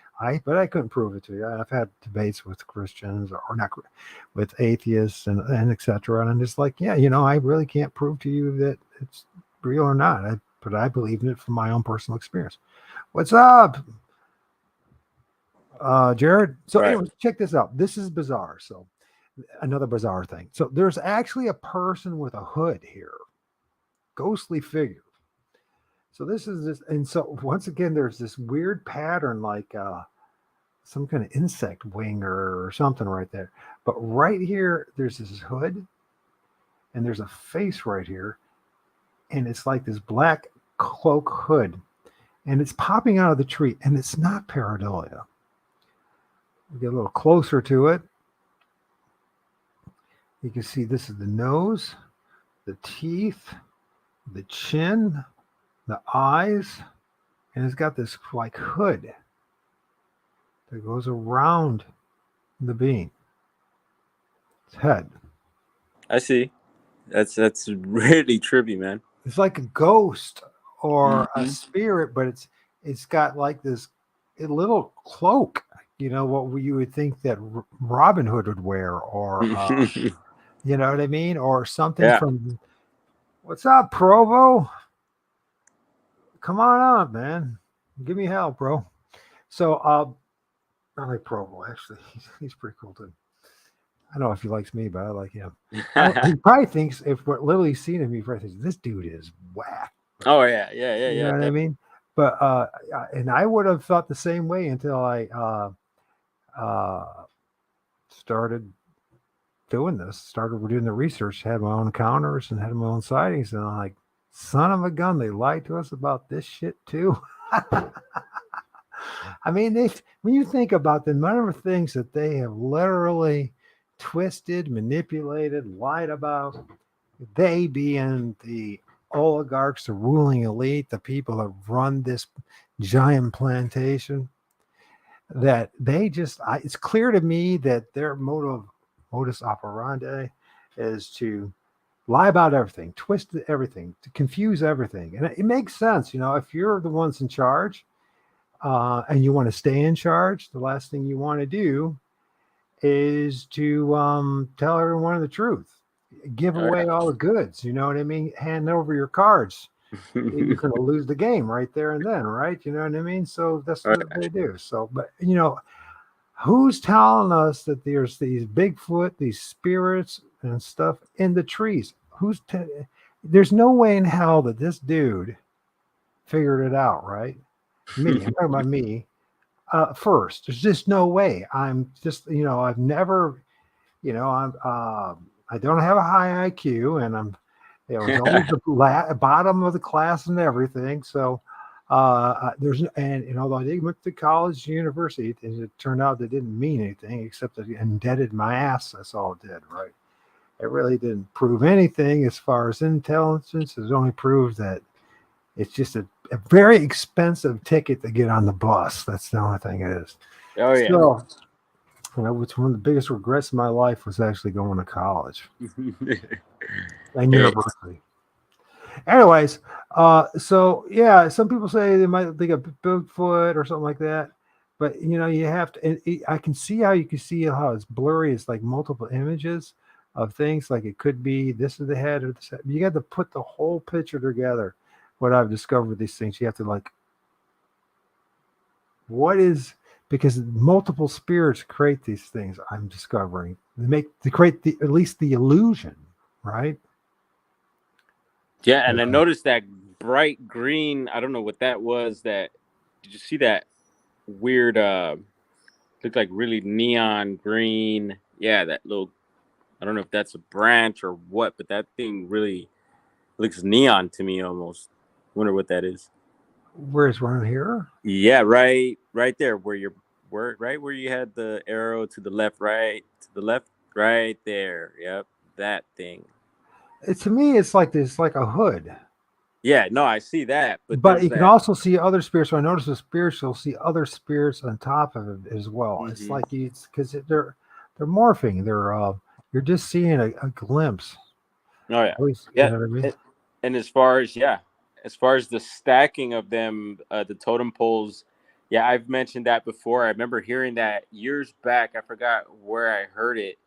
But I couldn't prove it to you. I've had debates with Christians or not with atheists and etc. And I'm just like, yeah, I really can't prove to you that it's real or not. But I believe in it from my own personal experience. What's up, Jared? So Right. anyway, check this out. This is bizarre. So another bizarre thing. So there's actually a person with a hood here, ghostly figure. So this is this, and so once again, there's this weird pattern, like some kind of insect wing or something right there. But right here, there's this hood, and there's a face right here, and it's like this black cloak hood, and it's popping out of the tree, and it's not pareidolia. We get a little closer to it. You can see this is the nose, the teeth, the chin, the eyes, and it's got this like hood that goes around the being. Its head. I see. That's really trippy, man. It's like a ghost or a spirit, but it's got like this little cloak. What you would think that Robin Hood would wear, or you know what I mean, or something from. What's up, Provo? Come on up, man. Give me help, bro. So, I like Provo, actually. He's pretty cool, too. I don't know if he likes me, but I like him. He probably thinks, if we're literally seeing him, he probably thinks, this dude is whack. Oh, yeah. You know what I mean? But, and I would have thought the same way until I started doing this, started doing the research, had my own encounters and had my own sightings. And I'm like, son of a gun, they lied to us about this shit too. I mean, when you think about the number of things that they have literally twisted, manipulated, lied about, they being the oligarchs, the ruling elite, the people that run this giant plantation, that they just, it's clear to me that their modus operandi is to lie about everything, twist everything, to confuse everything. And it makes sense. If you're the ones in charge and you want to stay in charge, the last thing you want to do is to tell everyone the truth, give away all the goods. You know what I mean? Hand over your cards. You're going to lose the game right there and then, right? You know what I mean? So that's what they do. So, but who's telling us that there's these Bigfoot, these spirits and stuff in the trees? There's no way in hell that this dude figured it out, right? Me, I'm talking about me. First, there's just no way. I'm just, I've never, I don't have a high IQ, and I'm, it's always the bottom of the class and everything. So and although I did went to college, university, it turned out that didn't mean anything except that it indebted my ass. That's all it did, right? It really didn't prove anything as far as intelligence. It only proved that it's just a very expensive ticket to get on the bus. That's the only thing it is. Oh, yeah. So, it's one of the biggest regrets of my life was actually going to college and university. Anyways, so yeah, some people say they might think of Bigfoot or something like that, but you have to. I can see how you can see how it's blurry. It's like multiple images of things. Like it could be this is the head or this head. You got to put the whole picture together. What I've discovered these things, you have to because multiple spirits create these things. I'm discovering they create at least the illusion, right? Yeah, and I noticed that bright green. I don't know what that was. That did you see that weird? Looked like really neon green. Yeah, that little. I don't know if that's a branch or what, but that thing really looks neon to me almost. Wonder what that is. Where's one here? Yeah, right there where you're right where you had the arrow to the left, right there. Yep, that thing. To me, it's like this, like a hood. Yeah, no, I see that, but But there's you can that. also see other spirits. So I notice the spirits, you'll see other spirits on top of it as well. It's Hmm. like it's because they're morphing. You're just seeing a glimpse. Oh yeah, At least, you yeah. know what I mean? And as far as as far as the stacking of them, the totem poles, yeah, I've mentioned that before. I remember hearing that years back. I forgot where I heard it,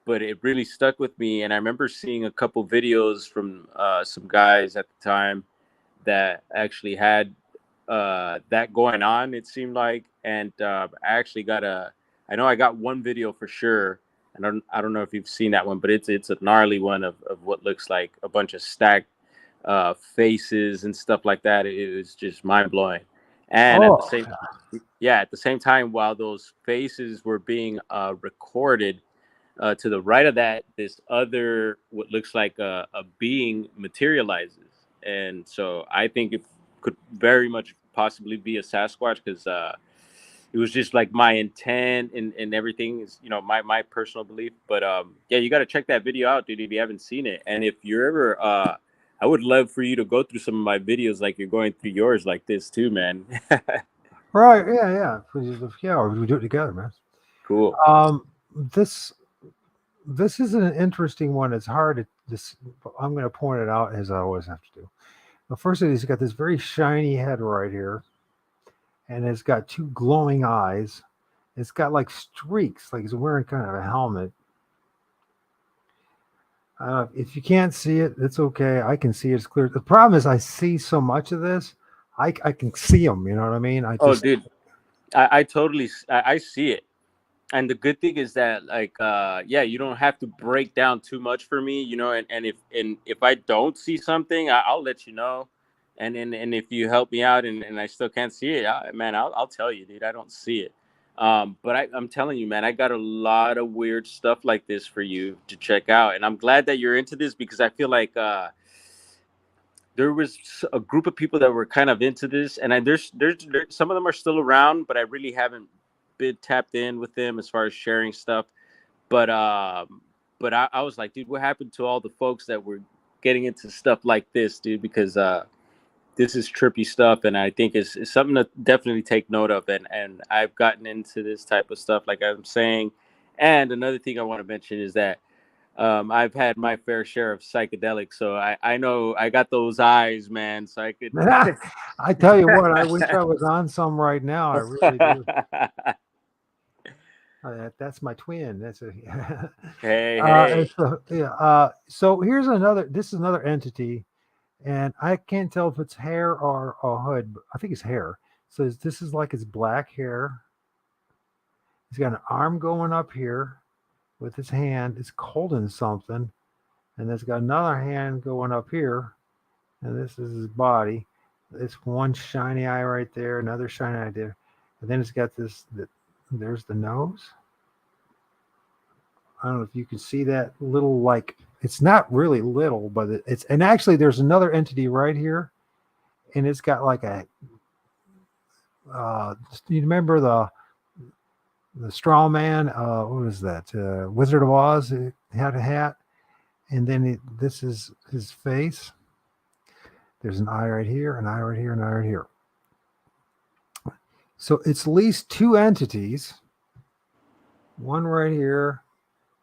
but it really stuck with me. And I remember seeing a couple videos from some guys at the time that actually had that going on. It seemed like, and I actually got I know I got one video for sure. I don't know if you've seen that one, but it's a gnarly one of what looks like a bunch of stacked faces and stuff like that. It was just mind blowing. And at the Oh, same, yeah, at the same time, while those faces were being recorded, to the right of that, this other what looks like a being materializes, and so I think it could very much possibly be a Sasquatch because it was just like my intent and everything is my personal belief. But yeah, you got to check that video out, dude, if you haven't seen it. And if you're ever I would love for you to go through some of my videos like you're going through yours like this too, man. right. Yeah, yeah. Yeah, we do it together, man. Cool. Um, this this is an interesting one. It's hard to this. I'm going to point it out as I always have to do. The first thing is, he's got this very shiny head right here, and it's got two glowing eyes. It's got like streaks, like he's wearing kind of a helmet. If you can't see it, it's okay. I can see it. It's clear. The problem is I see so much of this. I can see them. You know what I mean? I Oh, just dude, I totally I see it. And the good thing is that like yeah, you don't have to break down too much for me, and if I don't see something, I'll let you know. And if you help me out and I still can't see it, man, I'll tell you, dude, I don't see it. But I'm telling you, man, I got a lot of weird stuff like this for you to check out, and I'm glad that you're into this because I feel like there was a group of people that were kind of into this, and there's some of them are still around, but I really haven't been tapped in with them as far as sharing stuff. But I was like, dude, what happened to all the folks that were getting into stuff like this, dude? Because this is trippy stuff, and I think it's something to definitely take note of. And I've gotten into this type of stuff, like I'm saying. And another thing I want to mention is that I've had my fair share of psychedelics, so I know I got those eyes, man. So I could. I tell you what, I wish I was on some right now. I really do. That's my twin. That's a Hey, hey. yeah. So here's another. This is another entity, and I can't tell if it's hair or a hood. But I think it's hair. So this is like his black hair. He's got an arm going up here with his hand. It's holding something, and it's got another hand going up here, and this is his body. It's one shiny eye right there, another shiny eye there, and then it's got this. There's the nose. I don't know if you can see that little, like, it's not really little, but it's, and actually there's another entity right here, and it's got like a you remember the straw man, what was that, Wizard of Oz? It had a hat, and then this is his face. There's an eye right here, an eye right here, an eye right here. So it's at least two entities, one right here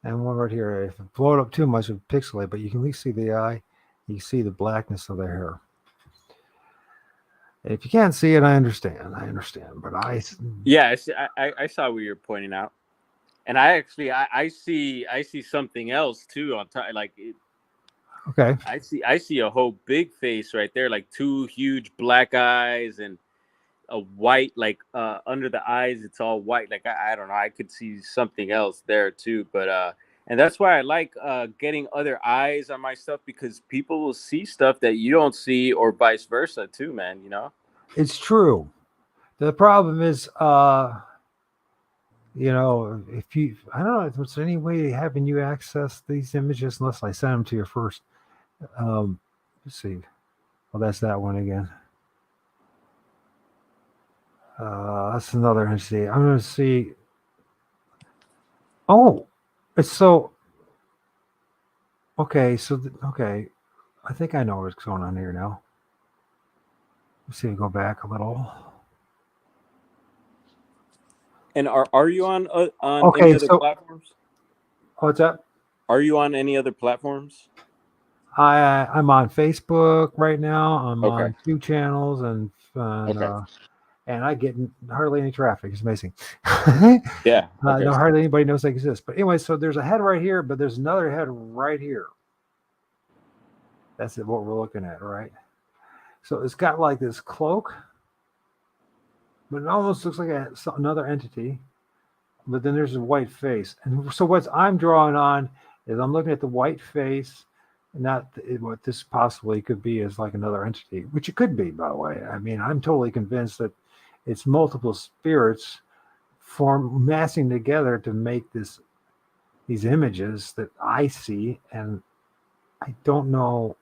and one right here. If I blow it up too much, it pixelate, but you can at least see the eye. You can see the blackness of the hair. If you can't see it, I understand. But Yeah, I saw what you're pointing out, and I see something else too on top. Like okay. I see a whole big face right there, like two huge black eyes and a white, like under the eyes, it's all white. Like I don't know, I could see something else there too. But And that's why I like getting other eyes on my stuff, because people will see stuff that you don't see, or vice versa too, man. You know? It's true. The problem is, if you, I don't know if there's any way having you access these images unless I send them to you first. Let's see. Well, that's that one again. That's another entity. I'm going to see. Oh, it's so. Okay, okay. I think I know what's going on here now. Let's see. Go back a little. And are you on Okay, any other platforms? What's up? Are you on any other platforms? I'm on Facebook right now. I'm Okay. on 2 channels, and I get hardly any traffic. It's amazing. Yeah. Okay. No, hardly anybody knows I exist. But anyway, so there's a head right here, but there's another head right here. That's what we're looking at, right? So it's got like this cloak, but it almost looks like another entity. But then there's a white face. And so what I'm drawing on is I'm looking at the white face, not what this possibly could be is like another entity, which it could be, by the way. I mean, I'm totally convinced that it's multiple spirits massing together to make these images that I see, and I don't know.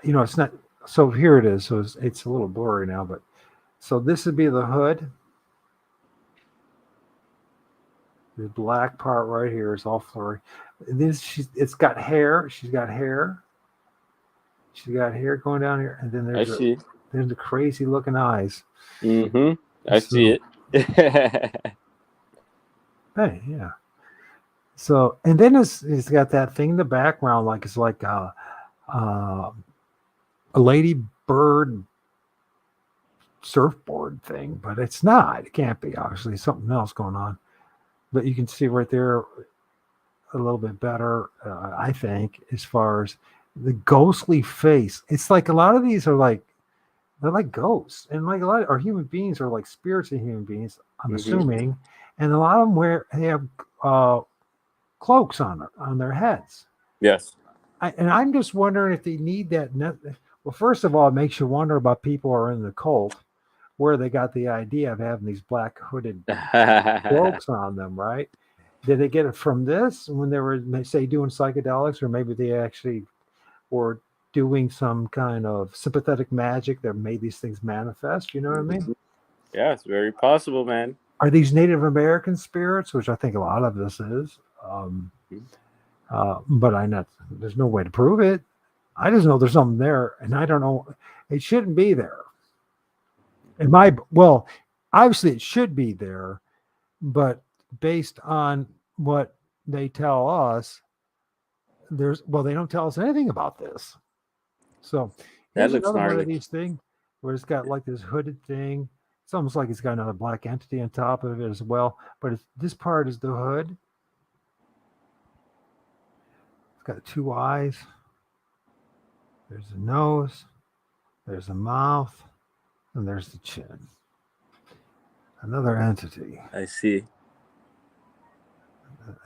It's not. So here it is. So it's a little blurry now, but so this would be the hood. The black part right here is all blurry. It's got hair. She's got hair. She's got hair going down here, and then there's the crazy looking eyes. Mm-hmm. I see it. Hey, yeah. So, and then it's got that thing in the background, like it's like a ladybird surfboard thing, but it's not. It can't be. Obviously, something else going on. But you can see right there a little bit better, I think, as far as the ghostly face. It's like a lot of these are like, they're like ghosts, and like a lot of our human beings are like spirits of human beings, I'm assuming, and a lot of them they have cloaks on their heads. Yes. And I'm just wondering if they need that. Well, first of all, it makes you wonder about people who are in the cult, where they got the idea of having these black hooded cloaks on them, right? Did they get it from this when they were, say, doing psychedelics, or maybe they actually were doing some kind of sympathetic magic that made these things manifest? You know what I mean? Yeah, it's very possible, man. Are these Native American spirits, which I think a lot of this is? But there's no way to prove it. I just know there's something there, and I don't know. It shouldn't be there. Obviously it should be there, but based on what they tell us, they don't tell us anything about this. So That here's looks another gnarly. one of these things where it's got like this hooded thing. It's almost like it's got another black entity on top of it as well. But this part is the hood. It's got 2 eyes. There's a nose. There's a mouth. And there's the chin. Another entity. I see.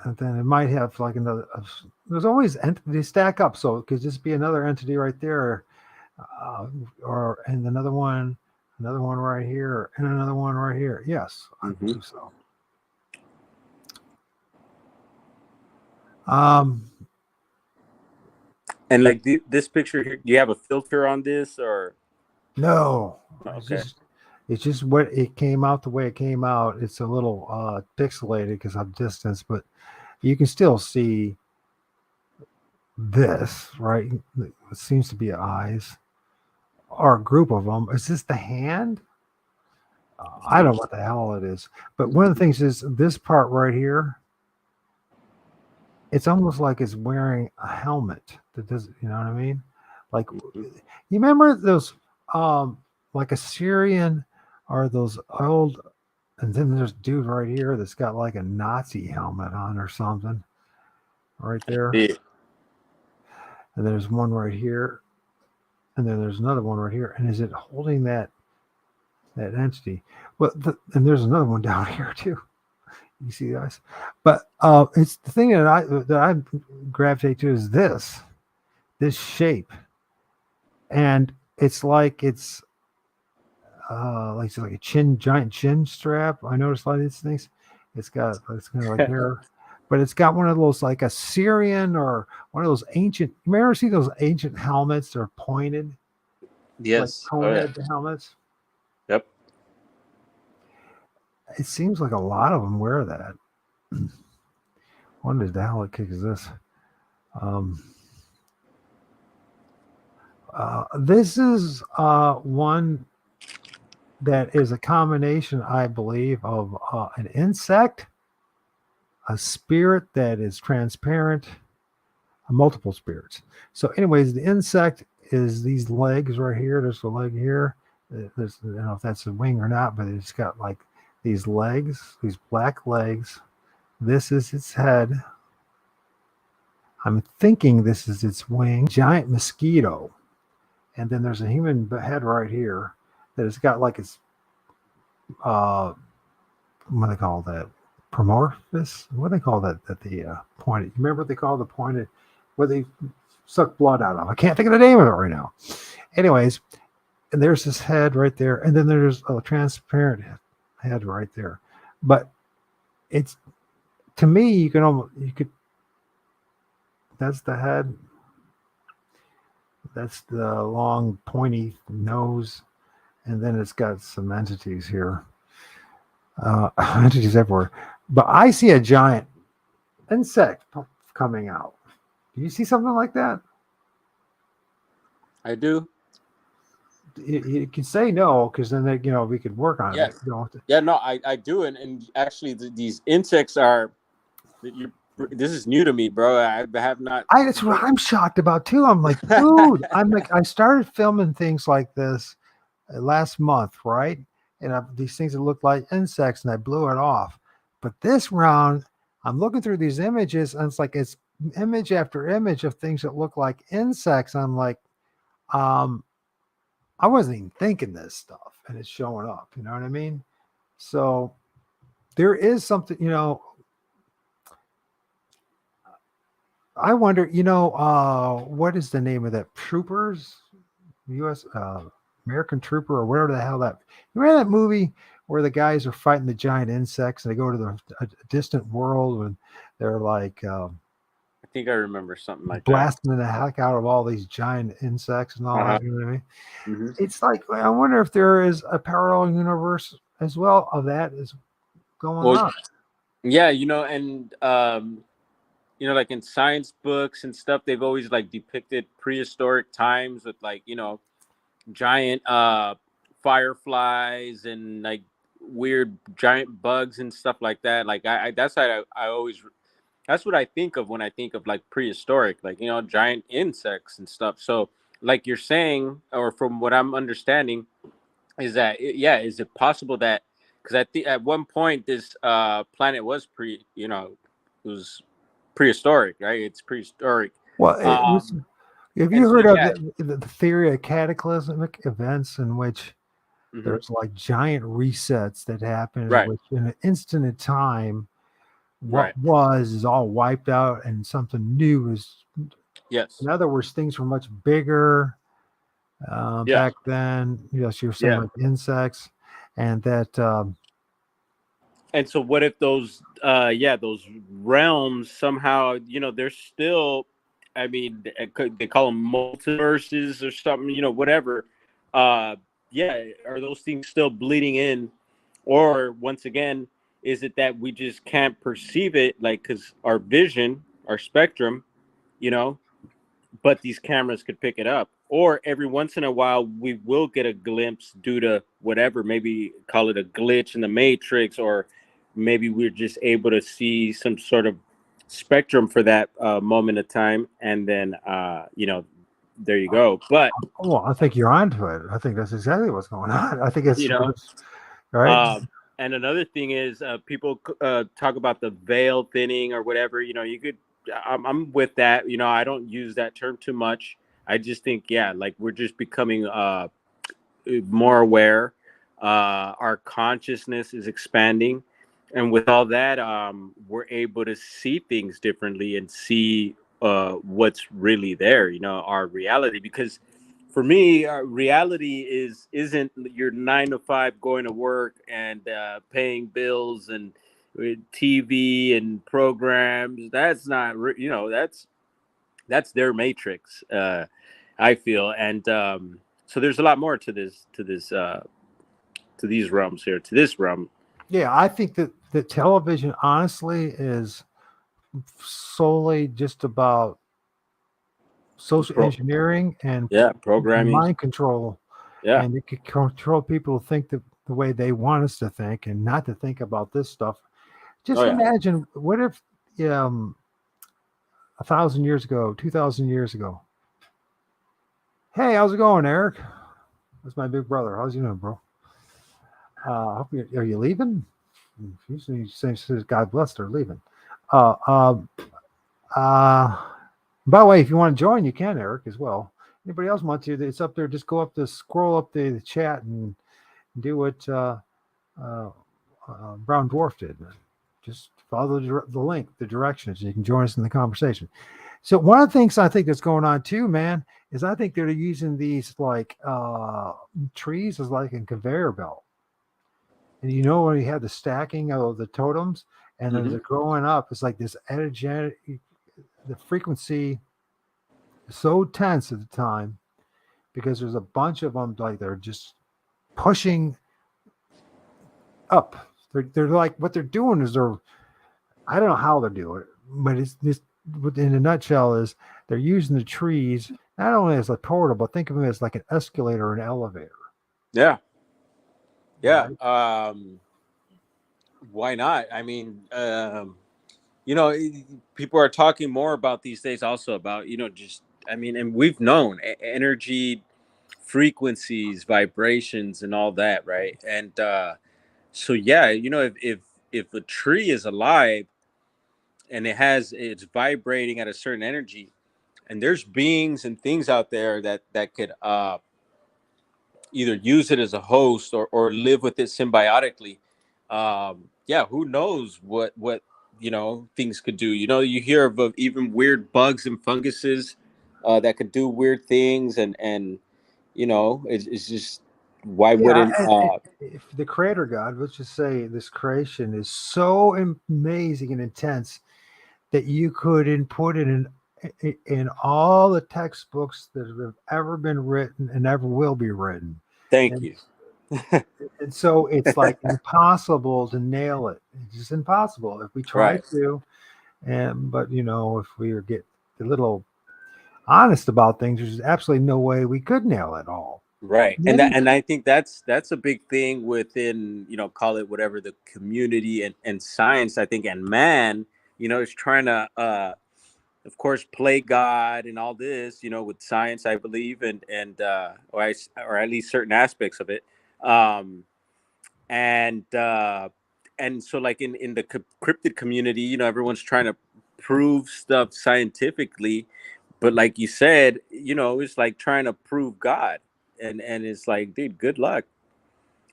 And then it might have like another. There's always entities stack up, so it could just be another entity right there, and another one right here, and another one right here. Yes, I believe so. And like this picture here, do you have a filter on this, or no? Okay. It's just what it came out the way it came out. It's a little pixelated because of distance, but you can still see this, right? It seems to be eyes, or a group of them. Is this the hand? I don't know what the hell it is. But one of the things is this part right here. It's almost like it's wearing a helmet that does, you know what I mean? Like, you remember those, like Assyrian, or those old, and then there's a dude right here that's got like a Nazi helmet on or something right there. Yeah. And there's one right here, and then there's another one right here. And is it holding that entity? Well, and there's another one down here too. You see guys, but it's the thing that I gravitate to is this shape, and it's like like a giant chin strap. I noticed a lot of these things. It's kind of like hair, but it's got one of those like a Syrian or one of those ancient. You ever see those ancient helmets? They're pointed, like Yes. cone Oh, yeah. head helmets. Yep. It seems like a lot of them wear that. What the hell kick is this? This is one that is a combination, I believe, of an insect, a spirit that is transparent, multiple spirits. So, anyways, the insect is these legs right here. There's a leg here. There's, I don't know if that's a wing or not, but it's got like these legs, these black legs. This is its head. I'm thinking this is its wing. Giant mosquito. And then there's a human head right here that has got like its, what do they call that? Promorphous? What do they call that? That the pointed. You remember what they call the pointed, where they suck blood out of? I can't think of the name of it right now. Anyways, and there's this head right there. And then there's a transparent head right there. But it's, to me, you could, that's the head. That's the long pointy nose, and then it's got some entities here, entities everywhere. But I see a giant insect coming out. Do you see something like that? I do. You can say no, because then we could work on it. Yeah, no, I do, and actually these insects are. This is new to me, bro. I have not. That's what I'm shocked about too. I'm like, dude. I started filming things like this last month, right? And these things that look like insects, and I blew it off. But this round, I'm looking through these images, and it's like it's image after image of things that look like insects. I'm like, I wasn't even thinking this stuff, and it's showing up. You know what I mean? So there is something, I wonder, what is the name of that? Troopers, U.S. American Trooper, or whatever the hell that. You remember that movie where the guys are fighting the giant insects and they go to a distant world and they're like, I think I remember something like blasting the heck out of all these giant insects and all that. You know what I mean? Mm-hmm. It's like, I wonder if there is a parallel universe as well of that is going on. Yeah, and like in science books and stuff, they've always like depicted prehistoric times with like, giant fireflies and like weird giant bugs and stuff like that. Like that's how I always, that's what I think of when I think of like prehistoric, like, giant insects and stuff. So like you're saying, or from what I'm understanding, is that, is it possible that, because I think at one point this planet was was prehistoric, right? It's prehistoric. Well, have you heard of the theory of cataclysmic events in which there's like giant resets that happen, in which in an instant of time, what was is all wiped out and something new is. Yes. In other words, things were much bigger back then. Yes, you're saying like insects, and that. And so, what if those realms somehow, they're still, I mean, they call them multiverses or something, whatever. Are those things still bleeding in, or once again, is it that we just can't perceive it, like because our vision, our spectrum, but these cameras could pick it up, or every once in a while we will get a glimpse due to whatever, maybe call it a glitch in the matrix, or maybe we're just able to see some sort of spectrum for that moment of time, and then there you go. But I think you're onto it. I think that's exactly what's going on. I think it's right. And another thing is people talk about the veil thinning or whatever. You could. I'm with that. I don't use that term too much. I just think, like we're just becoming more aware. Our consciousness is expanding. And with all that, we're able to see things differently and see what's really there, our reality. Because for me, reality isn't your 9 to 5 going to work and paying bills and with TV and programs. That's not that's their matrix, I feel. And so there's a lot more to these realms here, to this realm. Yeah, I think that the television honestly is solely just about social engineering and Programming. mind control. Yeah. And it can control people to think the way they want us to think and not to think about this stuff. Just imagine, what if 1,000 years ago, 2,000 years ago, hey, how's it going, Eric? That's my big brother. How's you doing, bro? Are you leaving? Usually says God bless, they're leaving. By the way, if you want to join, you can, Eric, as well. Anybody else want to? It's up there. Just go up scroll up the chat and do what Brown Dwarf did. Just follow the link, the directions. You can join us in the conversation. So one of the things I think that's going on too, man, is I think they're using these like trees as like a conveyor belt. And when you have the stacking of the totems and then they're growing up, it's like this energetic, the frequency is so tense at the time because there's a bunch of them like they're just pushing up. They're like, what they're doing is I don't know how they're doing it, but it's this, in a nutshell, is they're using the trees not only as a portal, but think of them as like an escalator or an elevator. Yeah. Yeah. Right? Why not? I mean, people are talking more about these days also about, and we've known energy, frequencies, vibrations, and all that, right? And so, yeah, if a tree is alive and it's vibrating at a certain energy, and there's beings and things out there that could either use it as a host or live with it symbiotically. Who knows what things could do. You hear of even weird bugs and funguses that could do weird things, and it's just, why wouldn't if the creator God, let's just say this creation is so amazing and intense that you could input it in all the textbooks that have ever been written and ever will be written. Thank you. And so it's like impossible to nail it. It's just impossible if we try to. But if we get a little honest about things, there's absolutely no way we could nail it all. Right. And I think that's a big thing within, call it whatever, the community and science, I think, and man, is trying to of course play God and all this, with science, I believe, and or at least certain aspects of it. And so like in the cryptid community, everyone's trying to prove stuff scientifically, but like you said, it's like trying to prove God. And it's like, dude, good luck.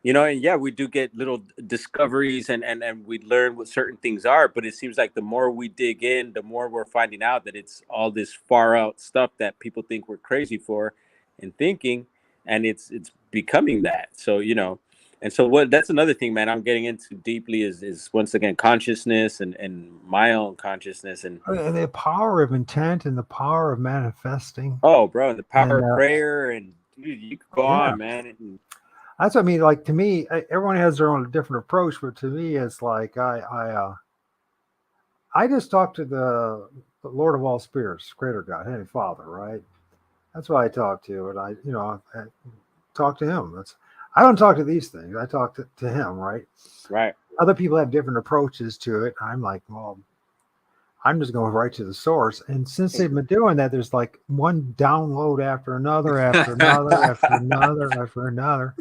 And yeah, we do get little discoveries and we learn what certain things are, but it seems like the more we dig in, the more we're finding out that it's all this far out stuff that people think we're crazy for and thinking, and it's becoming that. So, and so that's another thing, man, I'm getting into deeply is once again, consciousness and my own consciousness and the power of intent and the power of manifesting. Oh, bro, the power of prayer, and dude, you could go on, man. That's what I mean. Like, to me, everyone has their own different approach, but to me, it's like I just talk to the Lord of all spirits, Creator God, Heavenly Father, right? That's what I talk to, and I talk to Him. I don't talk to these things. I talk to Him, right? Right. Other people have different approaches to it. I'm like, well, I'm just going right to the source. And since they've been doing that, there's like one download after another, after another, after another, after another.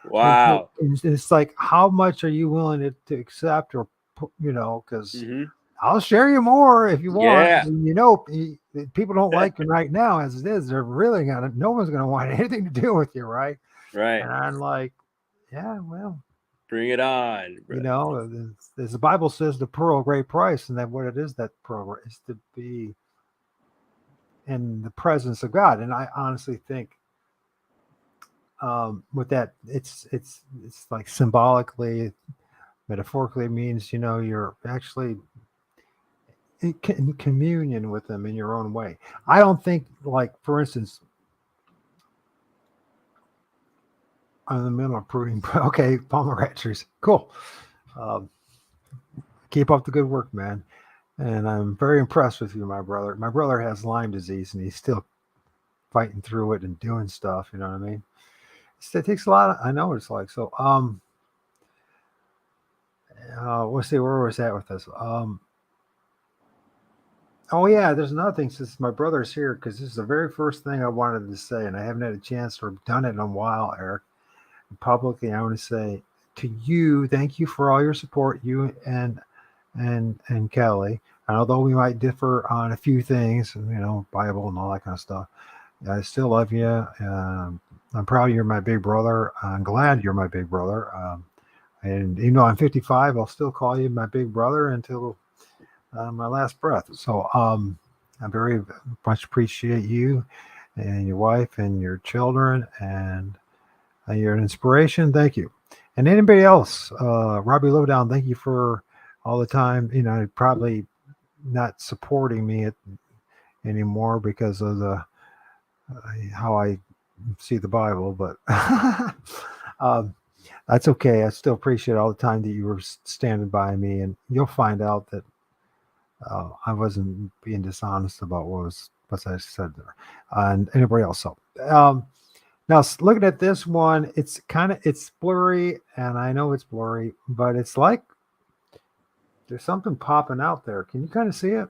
Wow. And it's like, how much are you willing to accept, or, because I'll share you more if you want. Yeah. People don't like you right now as it is. They're really no one's going to want anything to do with you, right? Right. And I'm like, yeah, well, Bring it on, bro. You know, as the Bible says, the pearl of great price, and that what it is, that pearl is to be in the presence of God. And I honestly think with that, it's like symbolically, metaphorically means, you know, you're actually in communion with them in your own way. I don't think, like, for instance, I'm in the middle of pruning. Okay, Palmer Ranchers, cool. Keep up the good work, man. And I'm very impressed with you, my brother. My brother has Lyme disease, and he's still fighting through it and doing stuff. You know what I mean? It takes a lot. I know what it's like. So, let's see, where was that with this? Oh yeah, there's another thing. Since my brother's here, because this is the very first thing I wanted to say, and I haven't had a chance or done it in a while, Eric. Publicly, I want to say to you, thank you for all your support, you and Kelly. And although we might differ on a few things, you know, Bible and all that kind of stuff, I still love you. I'm proud you're my big brother. I'm glad you're my big brother. And even though I'm 55, I'll still call you my big brother until my last breath. So I very much appreciate you and your wife and your children, and you're an inspiration. Thank you. And anybody else, Robbie Lowdown, thank you for all the time. You know, probably not supporting me anymore because of the how I see the Bible, but that's okay. I still appreciate all the time that you were standing by me, and you'll find out that I wasn't being dishonest about what I said there, and anybody else. So now looking at this one, it's blurry, and I know it's blurry, but it's like there's something popping out there. Can you kind of see it?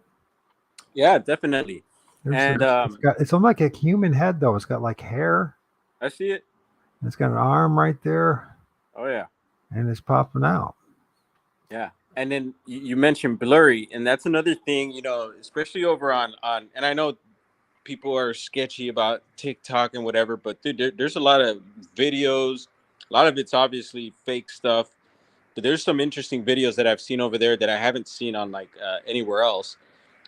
Yeah, definitely. It's almost like a human head, though. It's got like hair. I see it. It's got an arm right there. Oh yeah. And it's popping out. Yeah. And then you mentioned blurry, and that's another thing, you know, especially over on and I know people are sketchy about TikTok and whatever, but dude, there's a lot of videos. A lot of it's obviously fake stuff, but there's some interesting videos that I've seen over there that I haven't seen on like anywhere else.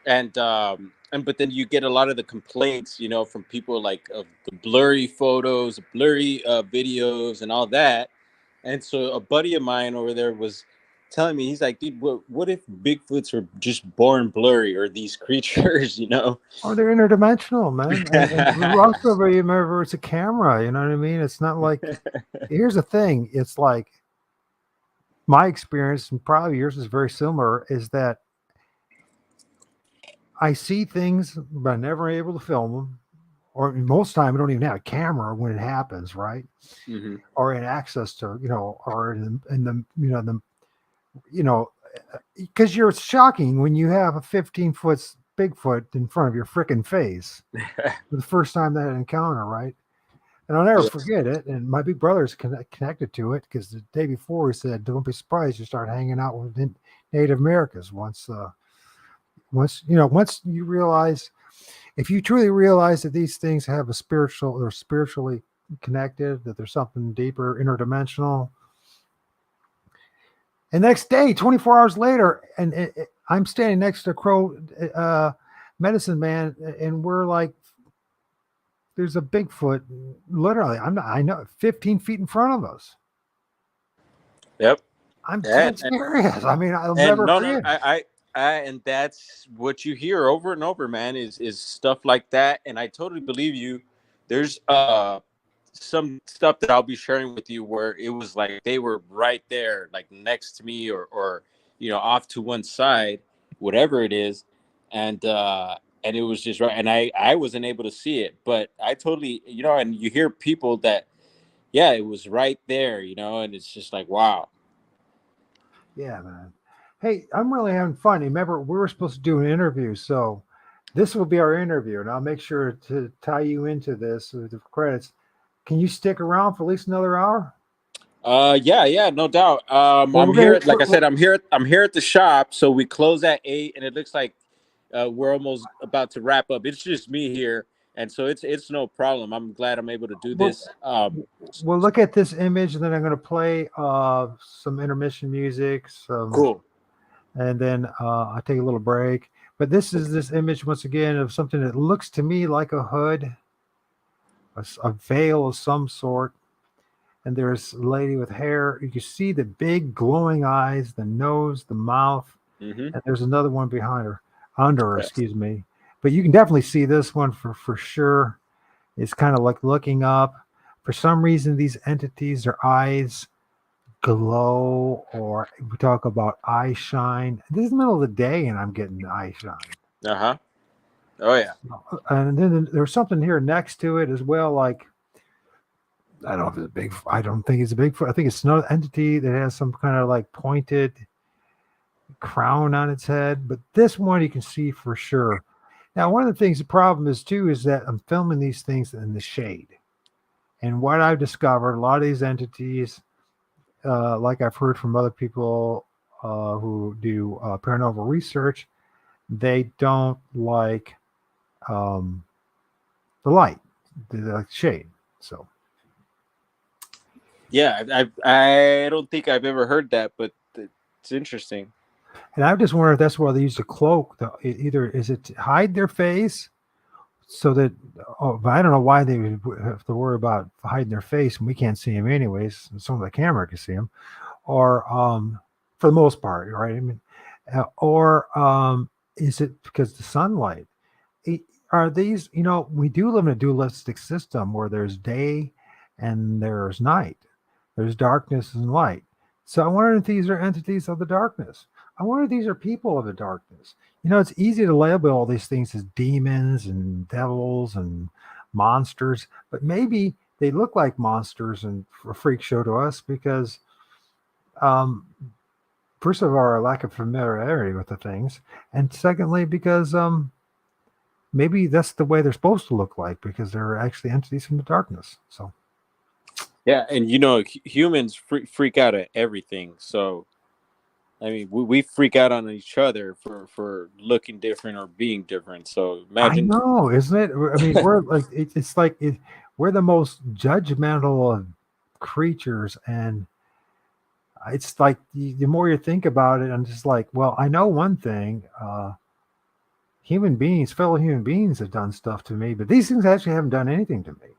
And but then you get a lot of the complaints, you know, from people like of the blurry photos, blurry videos, and all that. And so a buddy of mine over there was telling me, he's like, dude, what if Bigfoots were just born blurry, or these creatures, you know? Oh, they're interdimensional, man. And also, remember, it's a camera. You know what I mean? It's not like. Here's the thing. It's like my experience, and probably yours is very similar, is that I see things, but I'm never able to film them. Or most time, I don't even have a camera when it happens, right? Mm-hmm. Or in access to, you know, or in the because you're shocking when you have a 15-foot Bigfoot in front of your freaking face for the first time that encounter, right? And I'll never forget it. And my big brother's connected to it because the day before he said, "Don't be surprised you start hanging out with Native Americans once you realize." If you truly realize that these things have a they're spiritually connected, that there's something deeper, interdimensional. And next day, 24 hours later, and I'm standing next to Crow Medicine Man, and we're like, there's a Bigfoot, literally, I know, 15 feet in front of us. Yep. I'm serious. I mean, I'll never forget. And that's what you hear over and over, man, is stuff like that. And I totally believe you. There's some stuff that I'll be sharing with you where it was like they were right there, like next to me, or you know, off to one side, whatever it is, and it was just right. And I wasn't able to see it, but I totally, you know, and you hear people that, yeah, it was right there, you know, and it's just like, wow. Yeah, man. Hey, I'm really having fun. Remember, we were supposed to do an interview, so this will be our interview, and I'll make sure to tie you into this with the credits. Can you stick around for at least another hour? Yeah, no doubt. I'm here. Like I said, I'm here at the shop. So we close at 8, and it looks like we're almost about to wrap up. It's just me here, and so it's no problem. I'm glad I'm able to do Well- this. Well, look at this image, and then I'm going to play some intermission music. Cool. And then I'll take a little break. But this is this image once again of something that looks to me like a hood, a veil of some sort. And there's a lady with hair. You can see the big glowing eyes, the nose, the mouth, Mm-hmm. and there's another one behind her, under her, Yes. excuse me. But you can definitely see this one for sure. It's kind of like looking up. For some reason, these entities, their eyes glow, or we talk about eye shine. This is the middle of the day, and I'm getting eye shine. Uh-huh. Oh yeah. And then there's something here next to it as well. Like, I don't know if it's a big. I don't think it's a Bigfoot. I think it's another entity that has some kind of like pointed crown on its head. But this one you can see for sure. Now, one of the things, the problem is too, is that I'm filming these things in the shade. And what I've discovered, a lot of these entities, like I've heard from other people who do paranormal research, they don't like the light, they like shade. So, Yeah, I don't think I've ever heard that, but it's interesting. and I just wonder if that's why they use the cloak. Either is it to hide their face, so that but I don't know why they would have to worry about hiding their face, and we can't see them anyways. Some of the camera can see them, or for the most part, right? I mean, or is it because the sunlight? Are these? You know, we do live in a dualistic system where there's day and there's night, there's darkness and light. So I wonder if these are entities of the darkness. I wonder if these are people of the darkness. You know, it's easy to label all these things as demons and devils and monsters, but maybe they look like monsters and a freak show to us because, first of all, our lack of familiarity with the things, and secondly, because maybe that's the way they're supposed to look like because they're actually entities from the darkness. So, Yeah, and you know, humans freak out at everything. So, I mean, we freak out on each other for looking different or being different. So imagine. I know, isn't it? I mean, we're like it's like we're the most judgmental of creatures, and it's like the more you think about it, I'm just like, well, I know one thing: human beings, fellow human beings, have done stuff to me, but these things actually haven't done anything to me.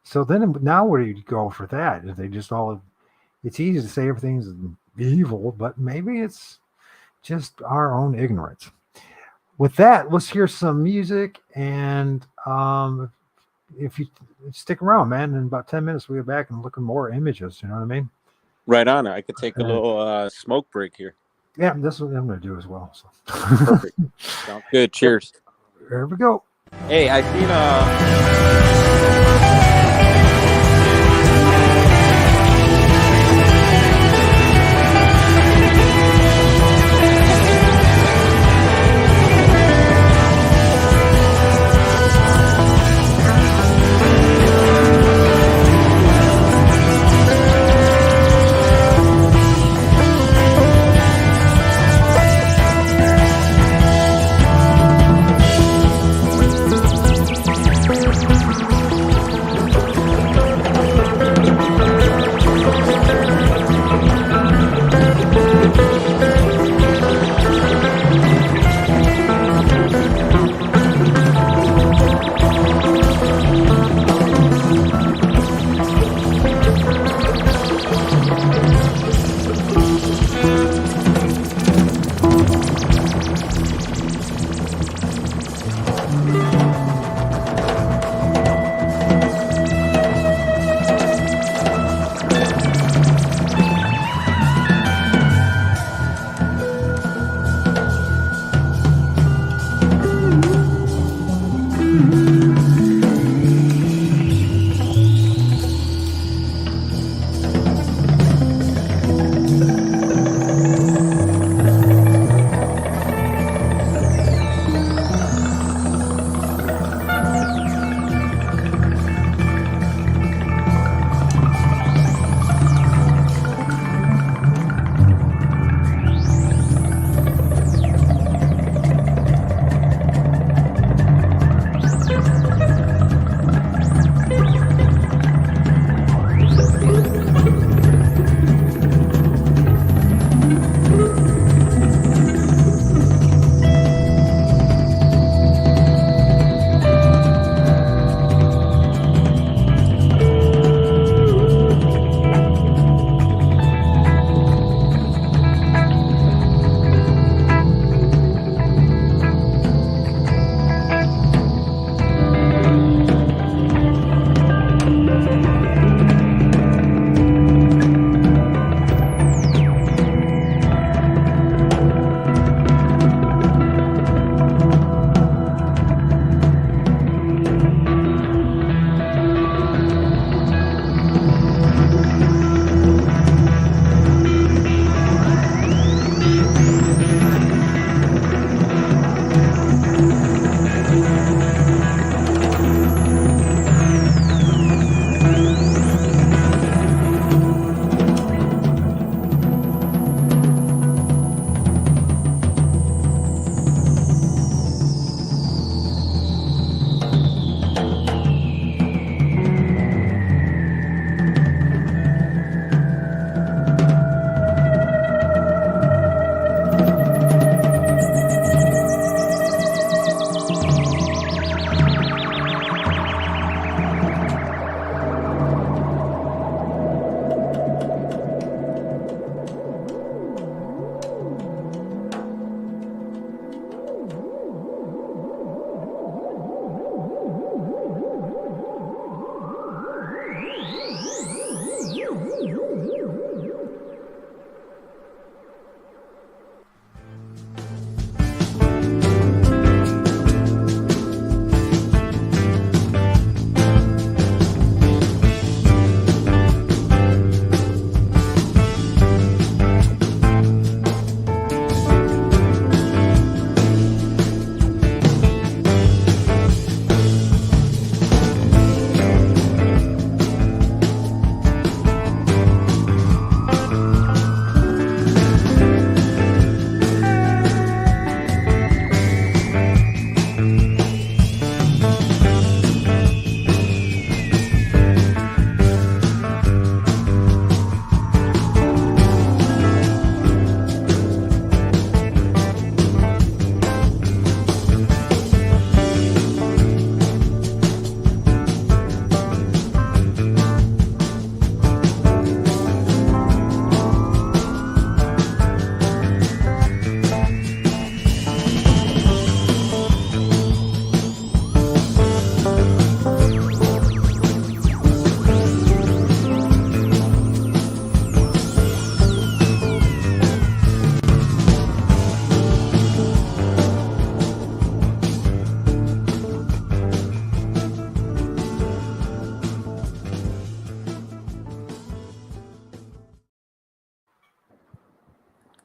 So then, now where do you go for that? If they just all, it's easy to say everything's evil, but maybe it's just our own ignorance. With that, let's hear some music, and if you stick around, man, in about 10 minutes we'll be back and look at more images. You know what I mean? Right on. I could take a little smoke break here. Yeah, this is what I'm going to do as well. So. Perfect. Sounds good. Cheers. There we go. Hey, I seen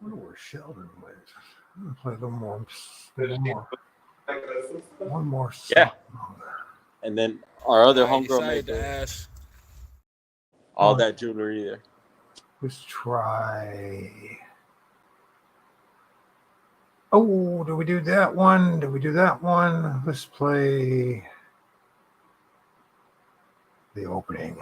wonder where Sheldon went. I'm gonna play a little more. One more song. Yeah. And then our other homegirl decided made to ask. all that jewelry there. Let's try. Oh, did we do that one? Let's play the opening.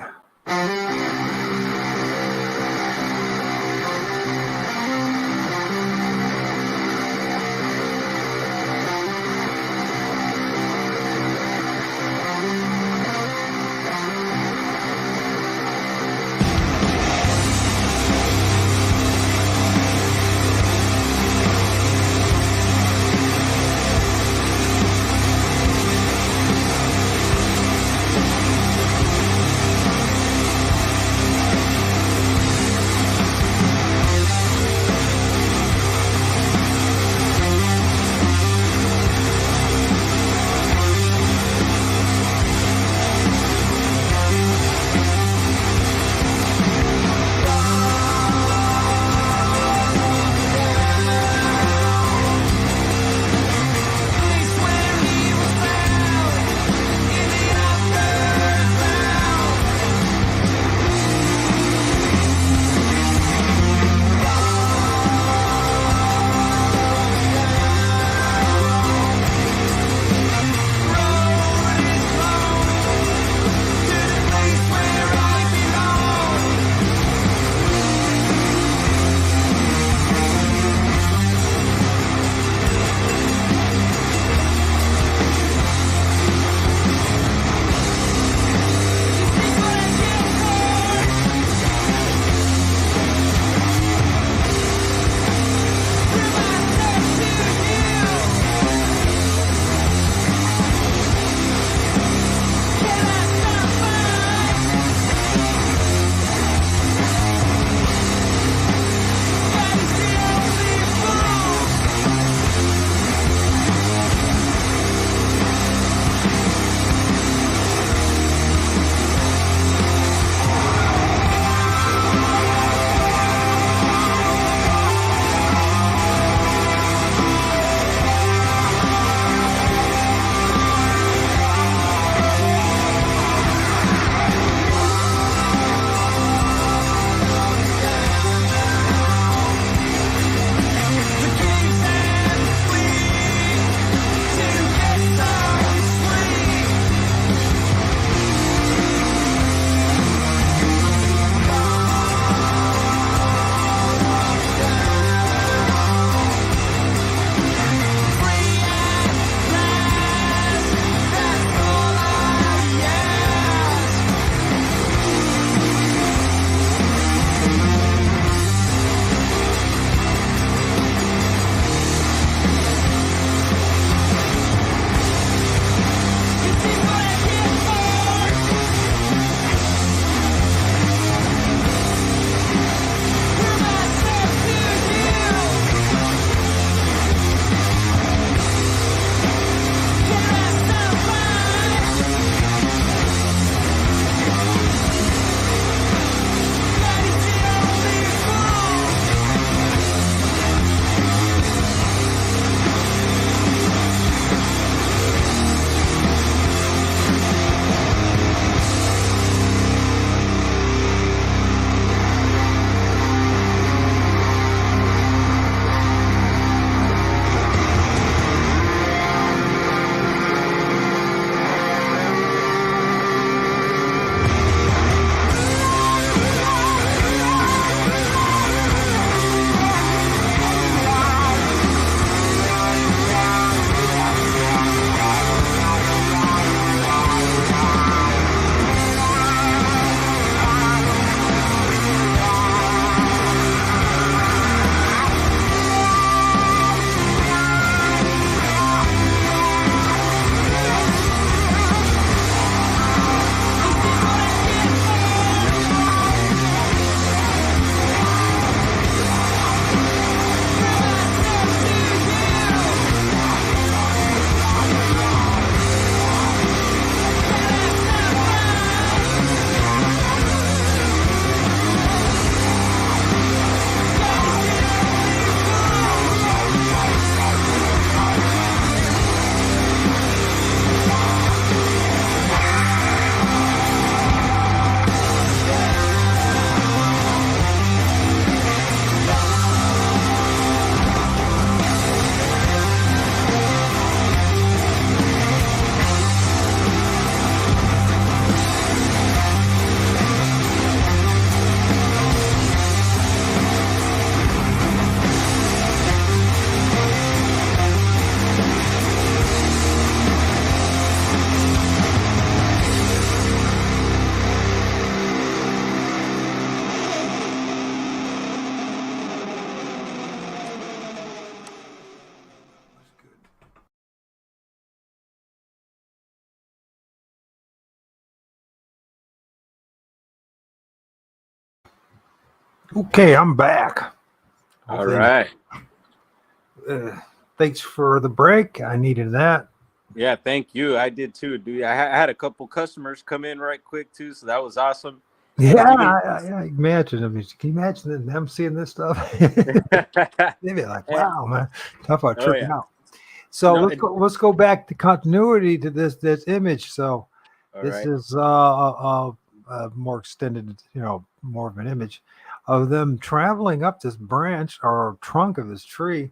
Okay, I'm back. All right. Thanks for the break. I needed that. Yeah, thank you. I did too, dude. I had a couple customers come in right quick too, so that was awesome. And Yeah, if you can, I imagine. I mean, can you imagine them seeing this stuff? They'd be like, and, "Wow, man, tough about oh tripping yeah, out." So no, let's go back to continuity to this image. So all this right. is a more extended, more of an image of them traveling up this branch or trunk of this tree.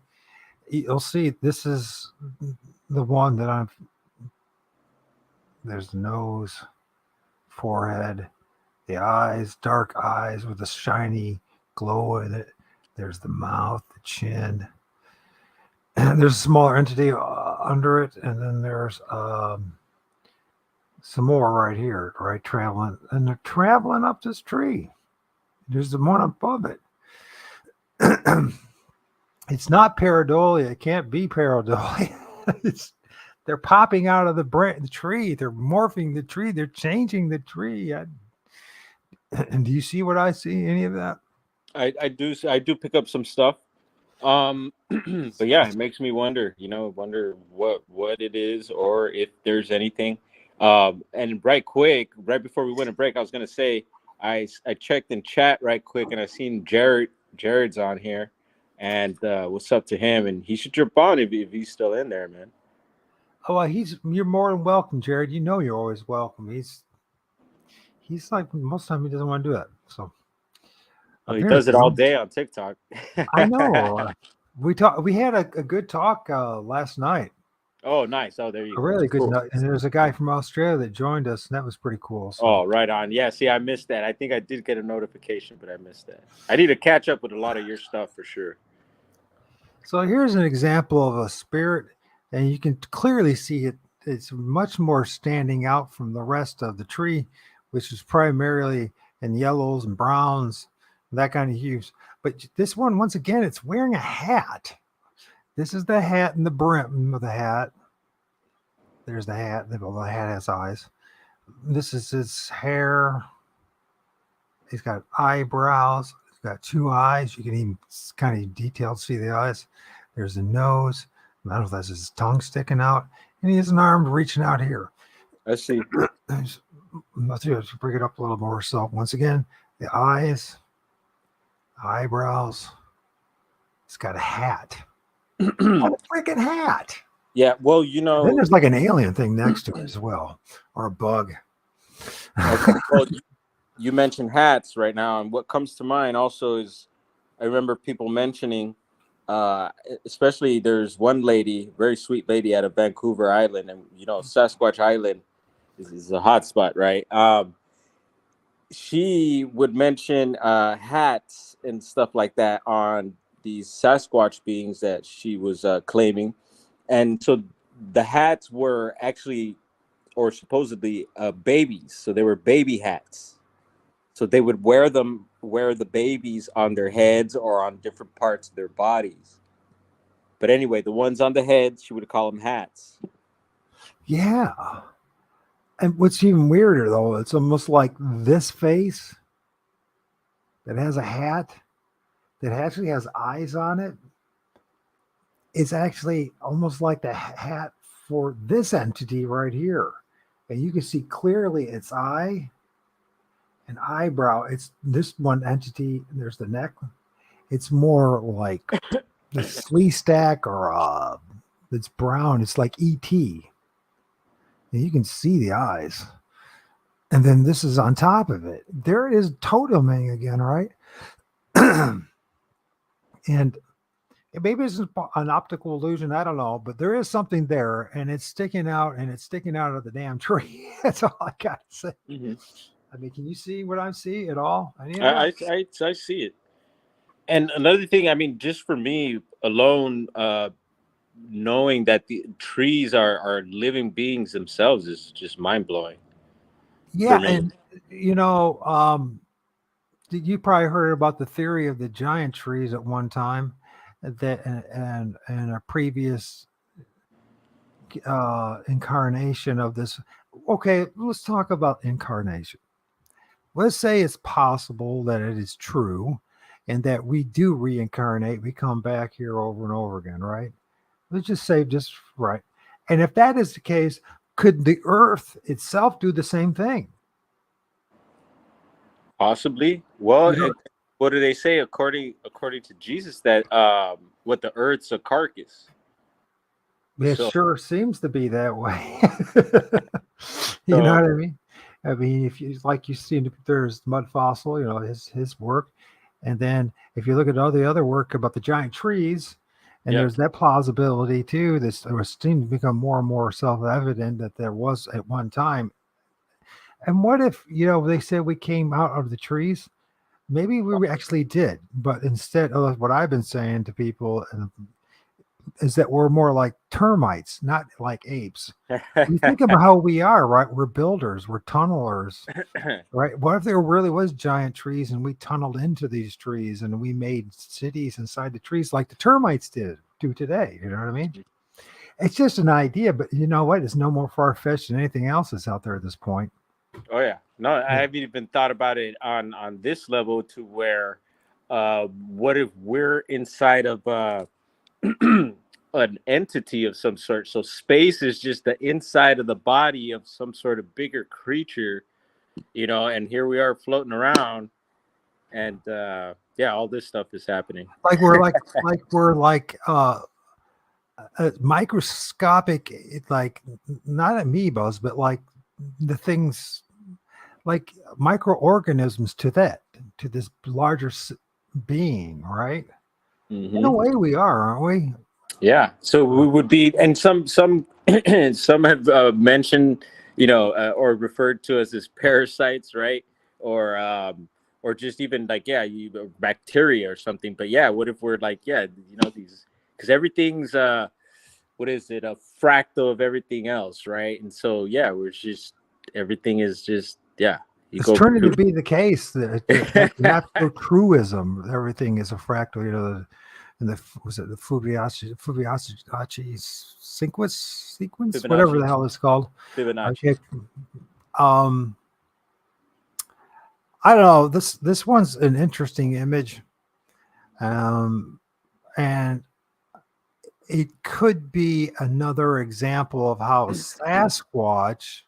You'll see this is the one that I'm. There's the nose, forehead, the eyes, dark eyes with a shiny glow in it. There's the mouth, the chin, and there's a smaller entity under it, and then there's some more right here, right, traveling, and they're traveling up this tree. There's the one above it. It's not pareidolia. It can't be pareidolia. They're popping out of the tree. They're morphing the tree. They're changing the tree. And do you see what I see? Any of that? I do pick up some stuff. But yeah, it makes me wonder. Wonder what it is or if there's anything. And right before we went to break, I was gonna say I checked in chat right quick and I seen Jared's on here, and what's up to him? And he should jump on if he's still in there, man. Oh, well, you're more than welcome, Jared. You know you're always welcome. He's like most of the time he doesn't want to do that. So Well, he does it all day on TikTok. I know. We had a good talk last night. Oh, nice. Oh, there you go. A really good Cool. night. And there's a guy from Australia that joined us, and that was pretty cool. So. Oh, right on. Yeah, see, I missed that. I think I did get a notification, but I missed that. I need to catch up with a lot of your stuff for sure. So here's an example of a spirit, and you can clearly see it. It's much more standing out from the rest of the tree, which is primarily in yellows and browns, that kind of hues. But this one, once again, it's wearing a hat. This is the hat and the brim of the hat. There's the hat. The hat has eyes. This is his hair. He's got eyebrows. He's got 2 eyes. You can even kind of detailed see the eyes. There's the nose. I don't know if that's his tongue sticking out. And he has an arm reaching out here. I see. Let's bring it up a little more. So once again, the eyes, eyebrows. He's got a hat. A freaking hat. Yeah, well, And then there's like an alien thing next to it as well, or a bug. Okay. Well, you mentioned hats right now, and what comes to mind also is I remember people mentioning, especially there's one lady, very sweet lady out of Vancouver Island, and Sasquatch Island is a hot spot, right? She would mention hats and stuff like that on these Sasquatch beings that she was claiming. And so the hats were actually, or supposedly, babies. So they were baby hats. So they would wear the babies on their heads or on different parts of their bodies. But anyway, the ones on the heads, she would call them hats. Yeah. And what's even weirder, though, it's almost like this face that has a hat that actually has eyes on it. It's actually almost like the hat for this entity right here. And you can see clearly its eye and eyebrow. It's this one entity. There's the neck. It's more like the Sleestack or it's brown. It's like E.T. And you can see the eyes. And then this is on top of it. There it is toteming again, right? And maybe it's an optical illusion. I don't know, but there is something there, and it's sticking out, of the damn tree. That's all I got to say. Mm-hmm. I mean, can you see what I see at all? I see it. And another thing, I mean, just for me alone, knowing that the trees are living beings themselves is just mind blowing. Yeah, and you probably heard about the theory of the giant trees at one time, that and a previous incarnation of this. Okay, let's talk about incarnation. Let's say it's possible that it is true, and that we do reincarnate. We come back here over and over again, right? Let's just say just right. And if that is the case, could the earth itself do the same thing? Possibly. Well, You know, what do they say according to Jesus that what the earth's a carcass? it So sure seems to be that way. You know so what I mean? I mean, if you like you see there's mud fossil, you know, his work. And then if you look at all the other work about the giant trees, and yeah. there's that plausibility too, this was seemed to become more and more self-evident that there was at one time. And what if, you know, they said we came out of the trees? Maybe we actually did, but instead of what I've been saying to people is that we're more like termites, not like apes. You think about how we are, right? We're builders, we're tunnelers, right? What if there really was giant trees and we tunneled into these trees and we made cities inside the trees like the termites do today? You know what I mean? It's just an idea, but you know what? It's no more far-fetched than anything else that's out there at this point. Oh yeah. No, I Yeah. haven't even thought about it on this level to where what if we're inside of an entity of some sort? So space is just the inside of the body of some sort of bigger creature, you know, and here we are floating around and yeah, all this stuff is happening. Like we're like microscopic, like not amoebas, but like the things like microorganisms to this larger being, right? In a Hmm. way, we are, aren't we? Yeah, so we would be, and some some have mentioned, you know, or referred to us as parasites, right? Or just even like, yeah, bacteria or something. But yeah, what if we're like, yeah, you know, these, because everything's what is it, a fractal of everything else, right? And so yeah, we're just, everything is just, yeah, you It's go. turning to be the case that the absolute truism. Everything is a fractal. You know, and was it the Fibonacci sequence, whatever Fibonacci, the hell it's called. Fibonacci. Okay. Um, I don't know. This one's an interesting image, and it could be another example of how Sasquatch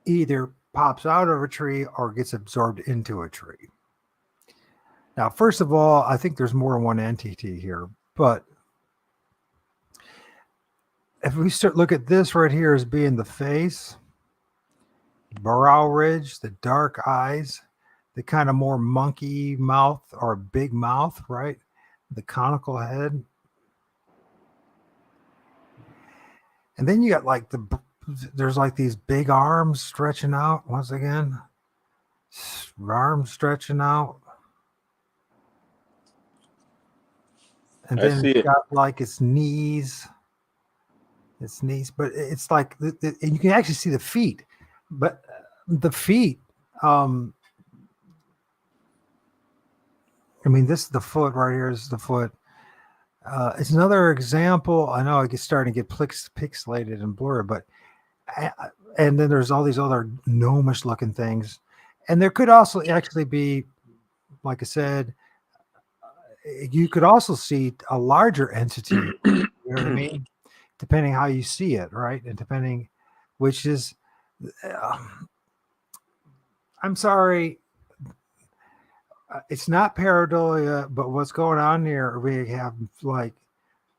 either pops out of a tree or gets absorbed into a tree. Now, first of all, I think there's more than one entity here, but if we start look at this right here as being the face, brow ridge, the dark eyes, the kind of more monkey mouth or big mouth, right? The conical head. And then you got like there's like these big arms stretching out once again, arms stretching out. And I then see it's it. got like its knees, but it's like, and you can actually see the feet, but the feet, I mean, this is the foot right here. Is the foot. It's another example. I know it's starting to get pixelated and blurred, but and then there's all these other gnomish looking things, and there could also actually be, like I said, you could also see a larger entity. You know what I mean? Depending how you see it, right? And depending, which is, I'm sorry, it's not pareidolia, but what's going on there? We have like,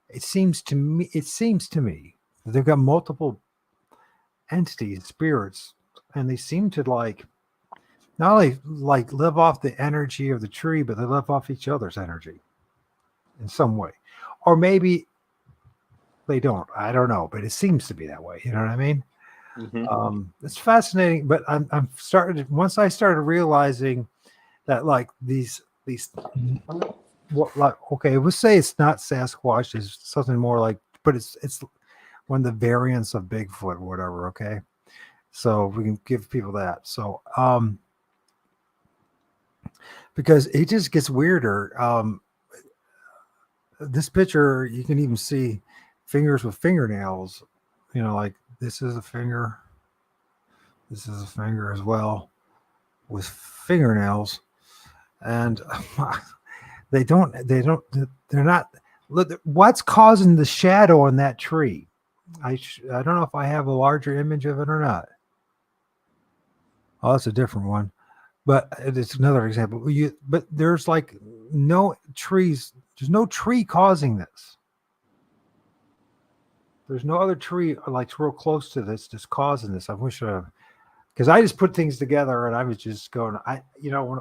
it seems to me that they've got multiple entities, spirits, and they seem to like not only like live off the energy of the tree, but they live off each other's energy in some way, or maybe they don't. I don't know, but it seems to be that way. You know what I mean? Mm-hmm. It's fascinating, but I'm started once I started realizing that like these what, like, okay, we'll say it's not Sasquatch, it's something more like, but it's one of the variants of Bigfoot or whatever. Okay, so we can give people that. So because it just gets weirder. This picture you can even see fingers with fingernails. You know, like this is a finger. This is a finger as well with fingernails. and they're not. Look, what's causing the shadow on that tree? I don't know if I have a larger image of it or not. Oh, that's a different one, but it's another example. But there's like no trees. There's no tree causing this. There's no other tree like real close to this just causing this. I wish because I just put things together and I was just going.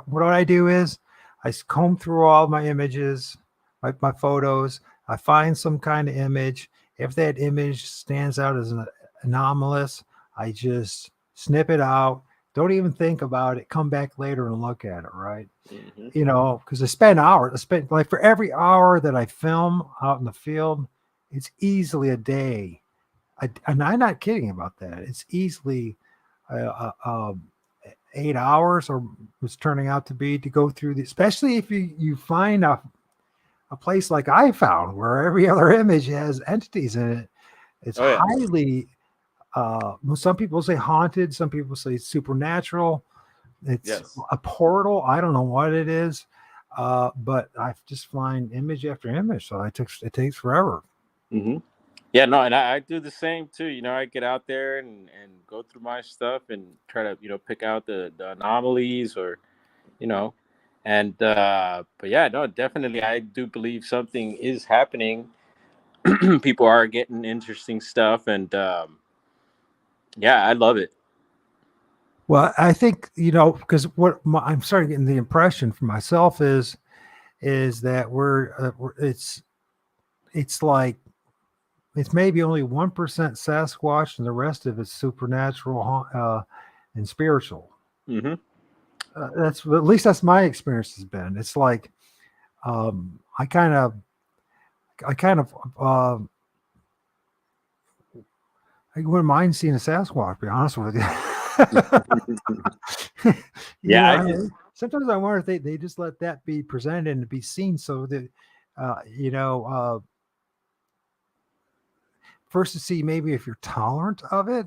What I do is I comb through all my images, my photos. I find some kind of image. If that image stands out as an anomalous, I just snip it out. Don't even think about it. Come back later and look at it, right? Mm-hmm. Because I spend hours. I spend like for every hour that I film out in the field, it's easily a day. And I'm not kidding about that. It's easily 8 hours, or was turning out to be, to go through the. Especially if you find a place like I found where every other image has entities in it. It's Oh yeah. highly. Some people say haunted. Some people say supernatural. It's Yes. a portal. I don't know what it is, but I just find image after image. So it takes forever. Mm-hmm. Yeah, no, and I do the same too. I get out there and go through my stuff and try to pick out the anomalies, or you know, and but yeah, no, definitely, I do believe something is happening. People are getting interesting stuff, and yeah, I love it. Well, I think because I'm starting getting the impression for myself is that it's like it's maybe only 1% Sasquatch and the rest of it's supernatural and spiritual. Hmm. That's at least that's my experience has been. It's like um, I kind of I kind of I wouldn't mind seeing a Sasquatch. To be honest with you. Yeah, I just Sometimes I wonder if they just let that be presented and be seen, so that uh, you know uh, first to see maybe if you're tolerant of it,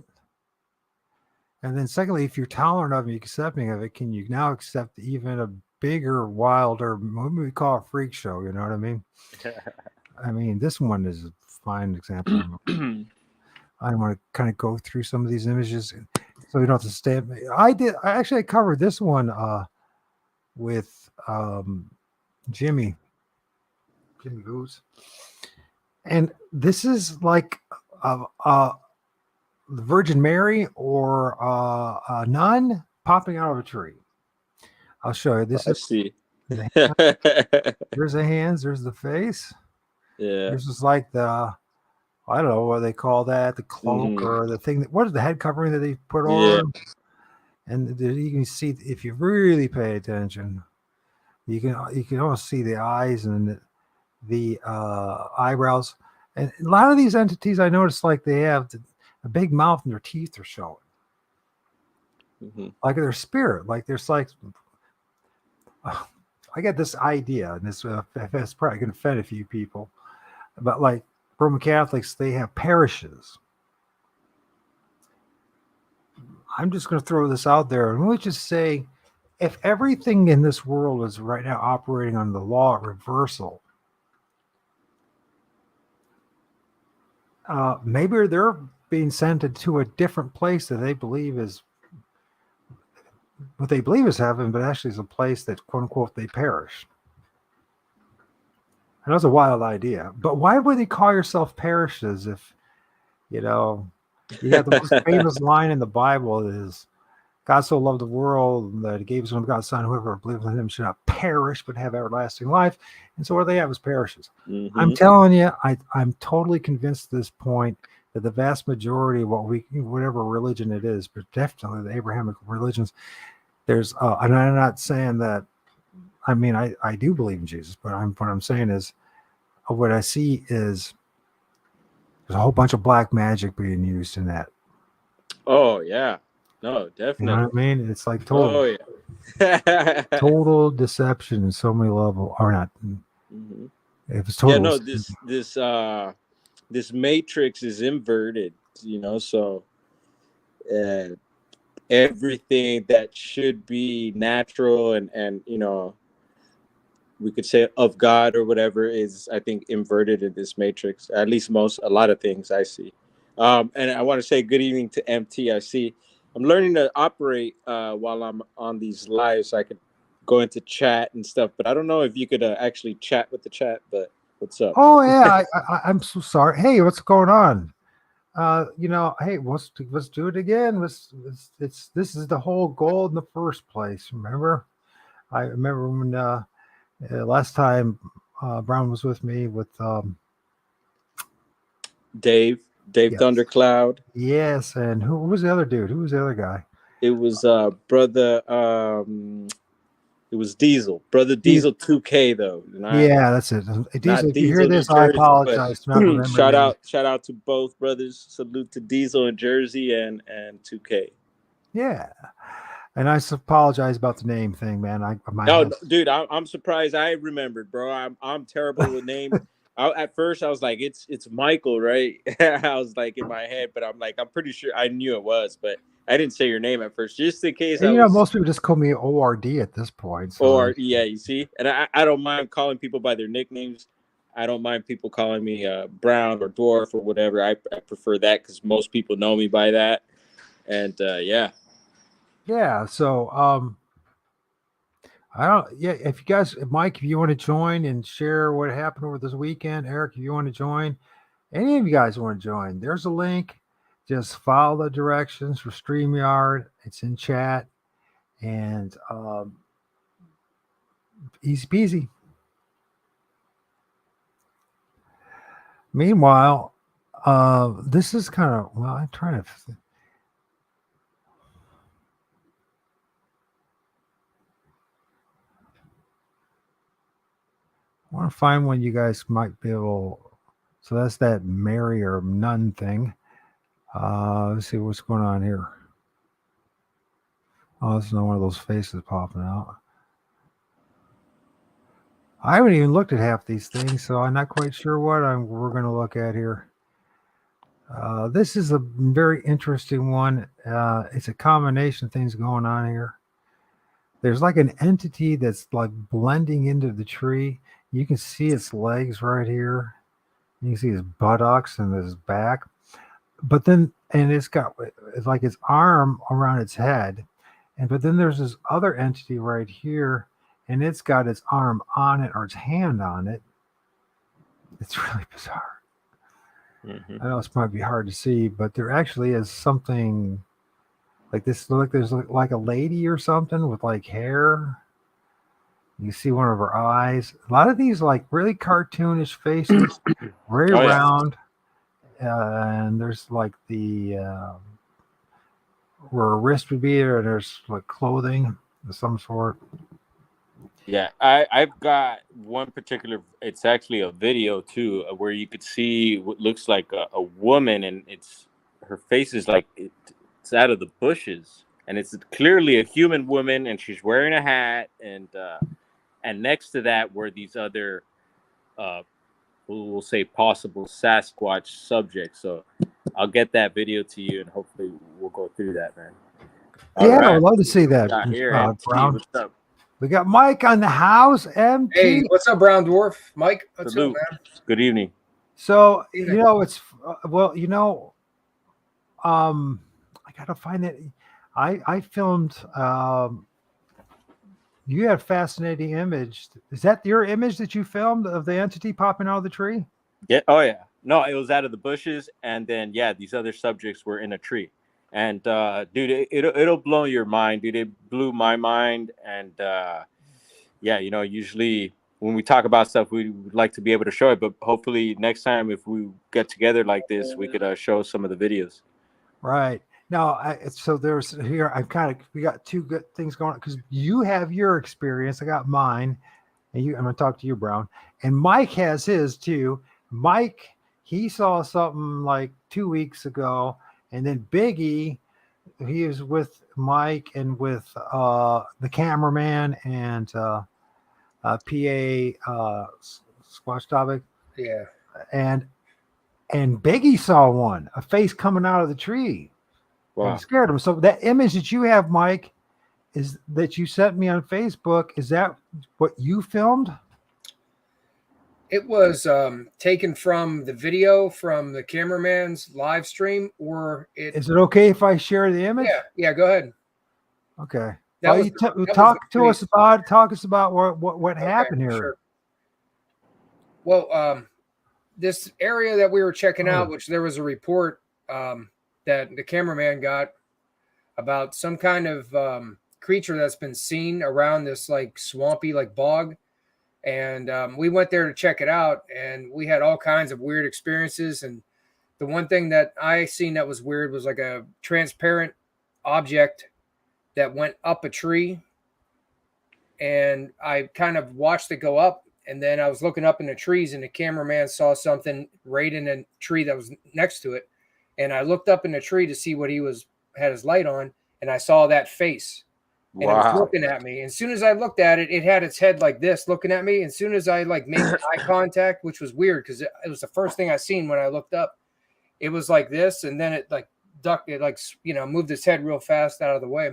and then secondly, if you're tolerant of it, accepting of it, can you now accept even a bigger, wilder, what we call a freak show? You know what I mean? I mean, this one is a fine example. I want to kind of go through some of these images, so we don't have to stay. I covered this one with Jimmy Boots, and this is like the Virgin Mary or a nun popping out of a tree. I'll show you. This I is see. the Yeah. there's the hands, there's the face. This is like I don't know what they call that, the cloak Hmm. or the thing what is the head covering that they put over Yeah. him? And you can see if you really pay attention, you can almost see the eyes and the eyebrows. And a lot of these entities, I noticed, like they have a big mouth and their teeth are showing, Hmm. like their spirit, like there's like. I get this idea, and this that's probably going to offend a few people, but like Roman Catholics, they have parishes. I'm just going to throw this out there, and we'll just say, if everything in this world is right now operating on the law of reversal, maybe they're being sent to a different place that they believe is what they believe is heaven, but actually is a place that, quote unquote, they perish. And that's a wild idea. But why would they call yourself parishes if, you know, you got the most famous line in the Bible is, God so loved the world that he gave his one God's son, whoever believes in him should not perish, but have everlasting life. And so what they have is parishes. I'm Hmm. telling you, I'm totally convinced at this point that the vast majority of whatever religion it is, but definitely the Abrahamic religions, there's, and I'm not saying that, I mean, I do believe in Jesus, but what I'm saying is what I see is there's a whole bunch of black magic being used in that. Oh yeah. No, You know what definitely. I mean? It's like Oh yeah. total deception in so many levels, or not. Hmm. It was Yeah, total. no, this matrix is inverted, so everything that should be natural and we could say of God or whatever is, I think, inverted in this matrix. At least a lot of things I see. And I want to say good evening to MT. I see I'm learning to operate while I'm on these lives, so I could go into chat and stuff. But I don't know if you could actually chat with the chat. But what's up? Oh yeah, I'm so sorry. Hey, what's going on? Hey, let's do it again. This is the whole goal in the first place. Remember, I remember when last time Brown was with me with Dave yes. Thundercloud. Yes, and who was the other dude? Who was the other guy? It was brother. It was Diesel, brother Diesel 2K though. Yeah, that's it. Diesel, if you hear this, I apologize. Shout out to both brothers. Salute to Diesel in Jersey and 2K. Yeah, and I apologize about the name thing, man. Dude, I'm surprised I remembered, bro. I'm terrible with names. At first I was like, it's Michael, right? I was like in my head, but I'm pretty sure I knew it was, but I didn't say your name at first, just in case. And, most people just call me O.R.D. at this point. So. Or yeah, you see, and I don't mind calling people by their nicknames. I don't mind people calling me Brown or Dwarf or whatever. I prefer that because most people know me by that. And yeah. So if you guys, Mike, if you want to join and share what happened over this weekend, Eric, if you want to join, any of you guys want to join, there's a link. Just follow the directions for StreamYard. It's in chat, and easy peasy. Meanwhile, this is kind of, well, I'm trying to. I want to find one you guys might be able. So that's that Mary or none thing. Let's see what's going on here. Oh, this is not one of those faces popping out. I haven't even looked at half these things, so I'm not quite sure what we're going to look at here. This is a very interesting one. It's a combination of things going on here. There's like an entity that's like blending into the tree. You can see its legs right here. You can see his buttocks and his back. But then, and it's like its arm around its head. But then there's this other entity right here, and it's got its arm on it or its hand on it. It's really bizarre. Mm-hmm. I know this might be hard to see, but there actually is something like this. There's like a lady or something with like hair. You see one of her eyes. A lot of these like really cartoonish faces, very round. And there's like the where a wrist would be there, and there's like clothing of some sort. Yeah, I've got one particular. It's actually a video too, where you could see what looks like a woman, and her face is like it's out of the bushes, and it's clearly a human woman, and she's wearing a hat, and next to that were these other we'll say possible Sasquatch subjects. So I'll get that video to you, and hopefully we'll go through that, man. I'd love to see that. Brown. What's up? We got Mike on the house. MT. Hey, what's up, Brown Dwarf? Mike, what's up, man? Good evening. So it's I gotta find it. I filmed. You had a fascinating image. Is that your image that you filmed of the entity popping out of the tree? Yeah. Oh, yeah. No, it was out of the bushes. And then, these other subjects were in a tree. And, dude, it'll blow your mind, dude. It blew my mind. And, usually when we talk about stuff, we would like to be able to show it. But hopefully next time, if we get together like this, we could show some of the videos. Right. Now, we got two good things going on because you have your experience. I got mine, and I'm going to talk to you, Brown. And Mike has his too. Mike, he saw something like 2 weeks ago, and then Biggie, he was with Mike and with the cameraman and PA Squash Topic. Yeah. And Biggie saw a face coming out of the tree. Wow. It scared him. So that image that you have, Mike, is that you sent me on Facebook. Is that what you filmed? It was taken from the video from the cameraman's live stream, or it. Is it okay if I share the image? Yeah. Go ahead. Okay. That Well, was you that was the talk to us priest. about what Okay, happened here. sure. Well, this area that we were checking out, which there was a report that the cameraman got about some kind of creature that's been seen around this like swampy like bog. And we went there to check it out, and we had all kinds of weird experiences. And the one thing that I seen that was weird was like a transparent object that went up a tree. And I kind of watched it go up, and then I was looking up in the trees, and the cameraman saw something right in a tree that was next to it. And I looked up in the tree to see what he had his light on, and I saw that face. And it was looking at me. As soon as I looked at it, it had its head like this, looking at me. As soon as I like made eye contact, which was weird because it was the first thing I seen when I looked up. It was like this, and then it like ducked. It like moved its head real fast out of the way.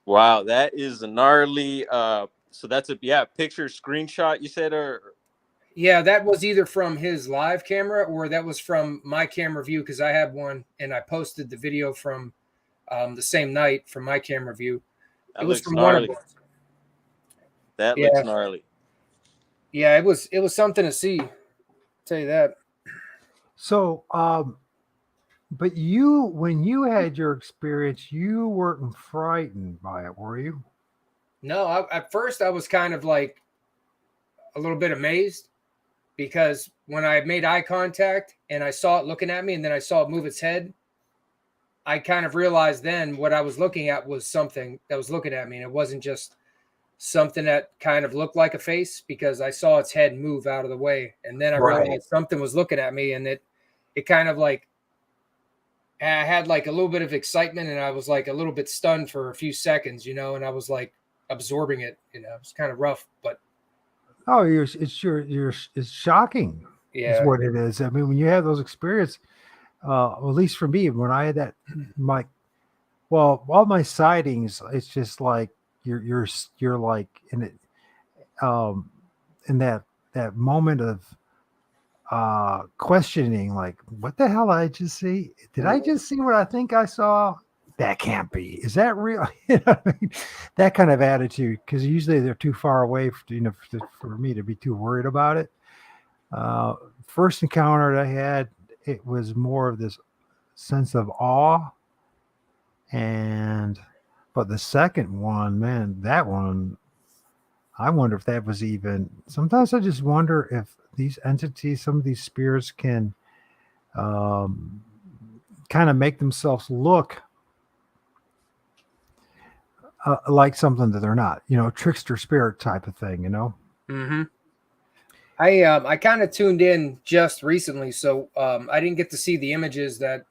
Wow, that is a gnarly. So that's a picture screenshot you said, or yeah, that was either from his live camera or that was from my camera view because I had one and I posted the video from the same night from my camera view. It was from gnarly. one of them. That looks gnarly. Yeah, it was something to see. I'll tell you that. So, but when you had your experience, you weren't frightened by it, were you? No, at first I was kind of like a little bit amazed because when I made eye contact and I saw it looking at me and then I saw it move its head, I kind of realized then what I was looking at was something that was looking at me. And it wasn't just something that kind of looked like a face because I saw its head move out of the way. And then I realized something was looking at me, and it kind of like, I had like a little bit of excitement and I was like a little bit stunned for a few seconds, and I was like absorbing it, it was kind of rough, but. Oh, it's shocking. Yeah. Is what it is. I mean, when you have those experiences, at least for me, when I had that, all my sightings, it's just like you're like in it, in that moment of questioning, like, what the hell did I just see? Did I just see what I think I saw? That can't be. Is that real? That kind of attitude, because usually they're too far away for me to be too worried about it. First encounter that I had, it was more of this sense of awe. But the second one, man, that one, I wonder if that was even, sometimes I just wonder if these entities, some of these spirits can kind of make themselves look like something that they're not, trickster spirit type of thing, Mm-hmm. I kind of tuned in just recently, so I didn't get to see the images that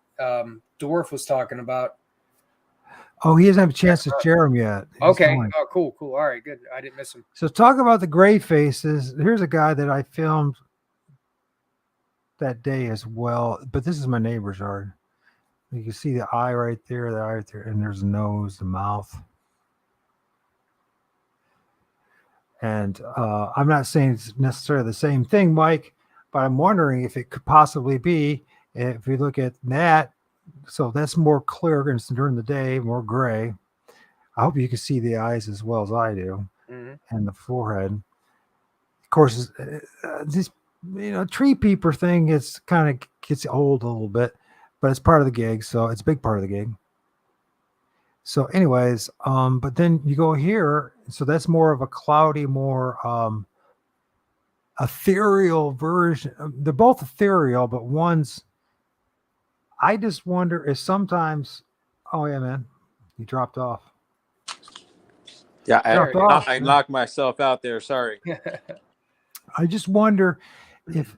Dwarf was talking about. Oh, he doesn't have a chance to share them yet. Okay. Oh, cool. All right, good. I didn't miss him. So talk about the gray faces. Here's a guy that I filmed that day as well, but this is my neighbor's yard. You can see the eye right there, and there's the nose, the mouth. And I'm not saying it's necessarily the same thing, Mike, but I'm wondering if it could possibly be, if we look at that, so that's more clear during the day, more gray. I hope you can see the eyes as well as I do, and the forehead. Of course, this tree peeper thing is kind of gets old a little bit, but it's part of the gig, so it's a big part of the gig. So anyways, but then you go here, so that's more of a cloudy, more ethereal version. They're both ethereal, but one's, I just wonder if sometimes, oh yeah, man, he dropped off. Yeah, I knocked myself out there. Sorry. I just wonder if,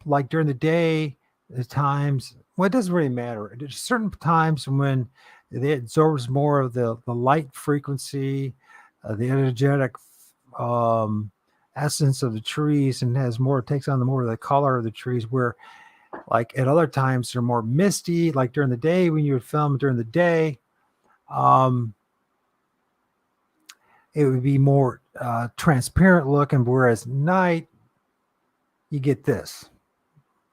like during the day, the times, well, it doesn't really matter. There's certain times when it absorbs more of the light frequency, the energetic essence of the trees, and takes on the more of the color of the trees, where like at other times they're more misty, like during the day when you would film during the day, it would be more transparent looking, whereas night you get this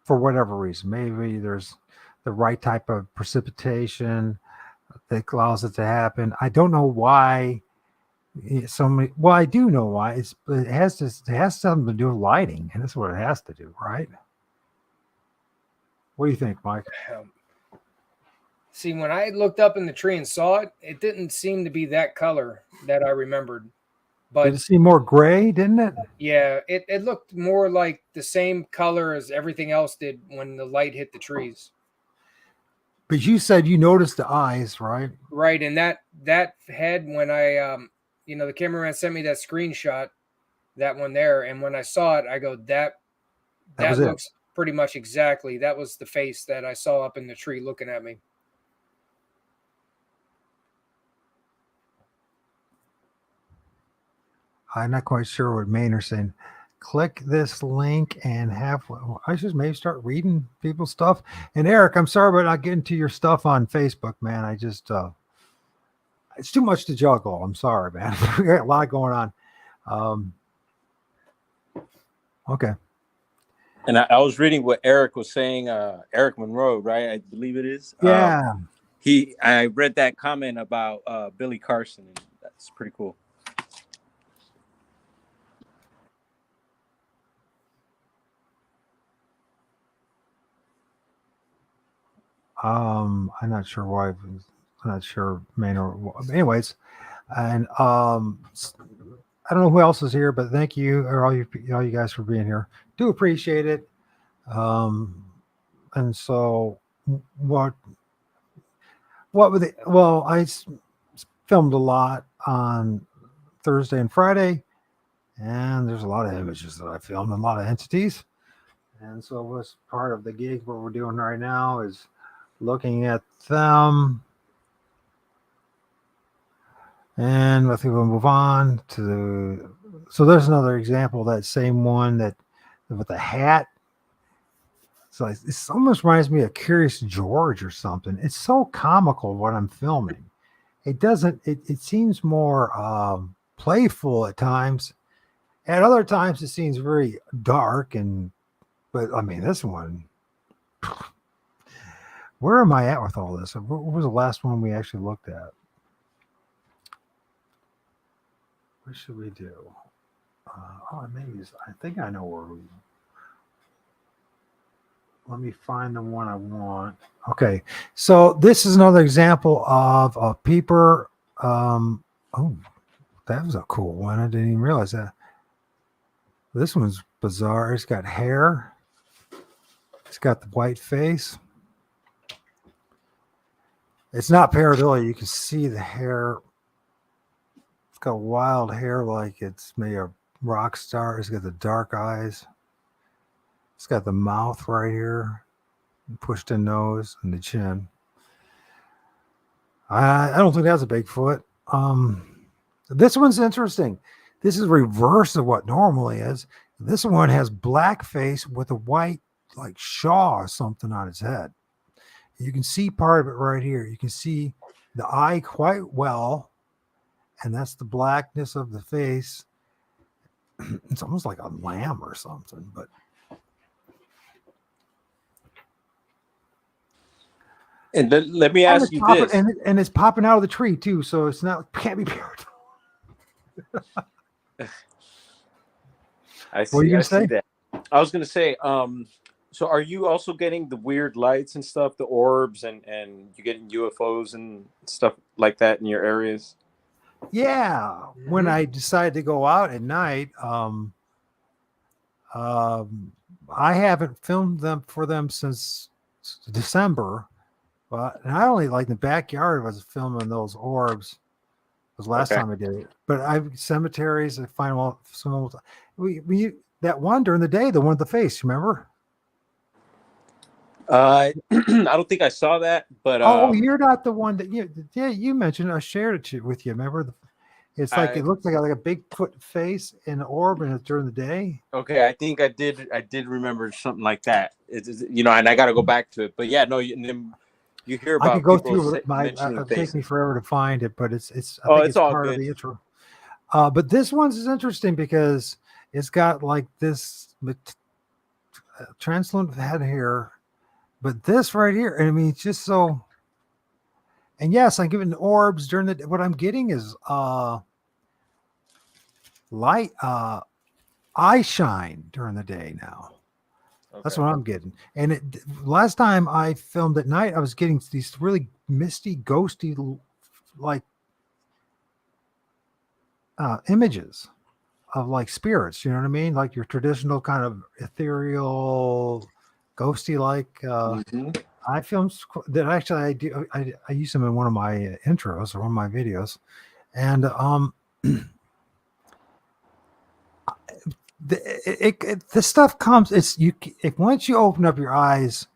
for whatever reason. Maybe there's the right type of precipitation that allows it to happen. I don't know why so many. Well, I do know why. It has something to do with lighting, and that's what it has to do, right? What do you think, Mike? See, when I looked up in the tree and saw it, it didn't seem to be that color that I remembered. But Did it seem more gray, didn't it? yeah, it looked more like the same color as everything else did when the light hit the trees. But you said you noticed the eyes, right? Right, and that head when I the cameraman sent me that screenshot, that one there, and when I saw it, I go that looks pretty much exactly. That was the face that I saw up in the tree looking at me. I'm not quite sure what Maynard's saying. Click this link and I should maybe start reading people's stuff. And Eric, I'm sorry about not getting to your stuff on Facebook, man. I just it's too much to juggle. I'm sorry, man. We got a lot going on. Okay. And I was reading what Eric was saying, Eric Monroe, right? I believe it is. Yeah. I read that comment about Billy Carson, and that's pretty cool. I'm not sure why. I'm not sure, Maynard. Anyways, and I don't know who else is here, but thank you, or all you guys for being here. Do appreciate it. And so what with it? Well, I filmed a lot on Thursday and Friday, and there's a lot of images that I filmed, and a lot of entities. And so what's part of the gig, what we're doing right now is looking at them. And I think we'll move on to so there's another example, that same one that with the hat. So it almost reminds me of Curious George or something. It's so comical what I'm filming. It seems more playful at times. At other times it seems very dark but I mean this one, where am I at with all this? What was the last one we actually looked at? What should we do? I think I know where let me find the one I want. Okay, so this is another example of a peeper. Oh, that was a cool one. I didn't even realize that. This one's bizarre. It's got hair. It's got the white face. It's not pareidolia. You can see the hair. It's got wild hair like it's maybe a rock star. It's got the dark eyes. It's got the mouth right here, pushed in nose, and the chin. I don't think that's a Bigfoot. This one's interesting. This is reverse of what normally is. This one has black face with a white like shaw or something on its head. You can see part of it right here. You can see the eye quite well, and that's the blackness of the face. It's almost like a lamb or something, but and then let me ask you this, and it's popping out of the tree too, so it's not can't be pure. I see. What are you gonna say? See that. I was gonna say, so are you also getting the weird lights and stuff, the orbs, and you getting UFOs and stuff like that in your areas? Yeah. When I decided to go out at night, I haven't filmed them for them since December. But not only like in the backyard was filming those orbs. Was last time I did it. But I've cemeteries. I find some. We that one during the day, the one with the face. Remember? I don't think I saw that, but you're not the one that you mentioned. I shared it with you. Remember? It's like it looks like a Bigfoot face in an orb, and it's during the day. Okay, I think I did remember something like that. It's and I got to go back to it. But yeah, no, you hear about. I could go through my. It'll take me forever to find it, but it's. I think it's all part of the intro. But this one's is interesting because it's got like this translucent head hair, but this right here, I mean, it's just so. And yes, I'm giving orbs during the. What I'm getting is light, eye shine during the day now. That's what I'm getting. And last time I filmed at night, I was getting these really misty, ghosty, like images of like spirits. You know what I mean? Like your traditional kind of ethereal, ghosty like. I filmed that actually. I do. I use them in one of my intros or one of my videos, and this stuff comes. It's you. If once you open up your eyes,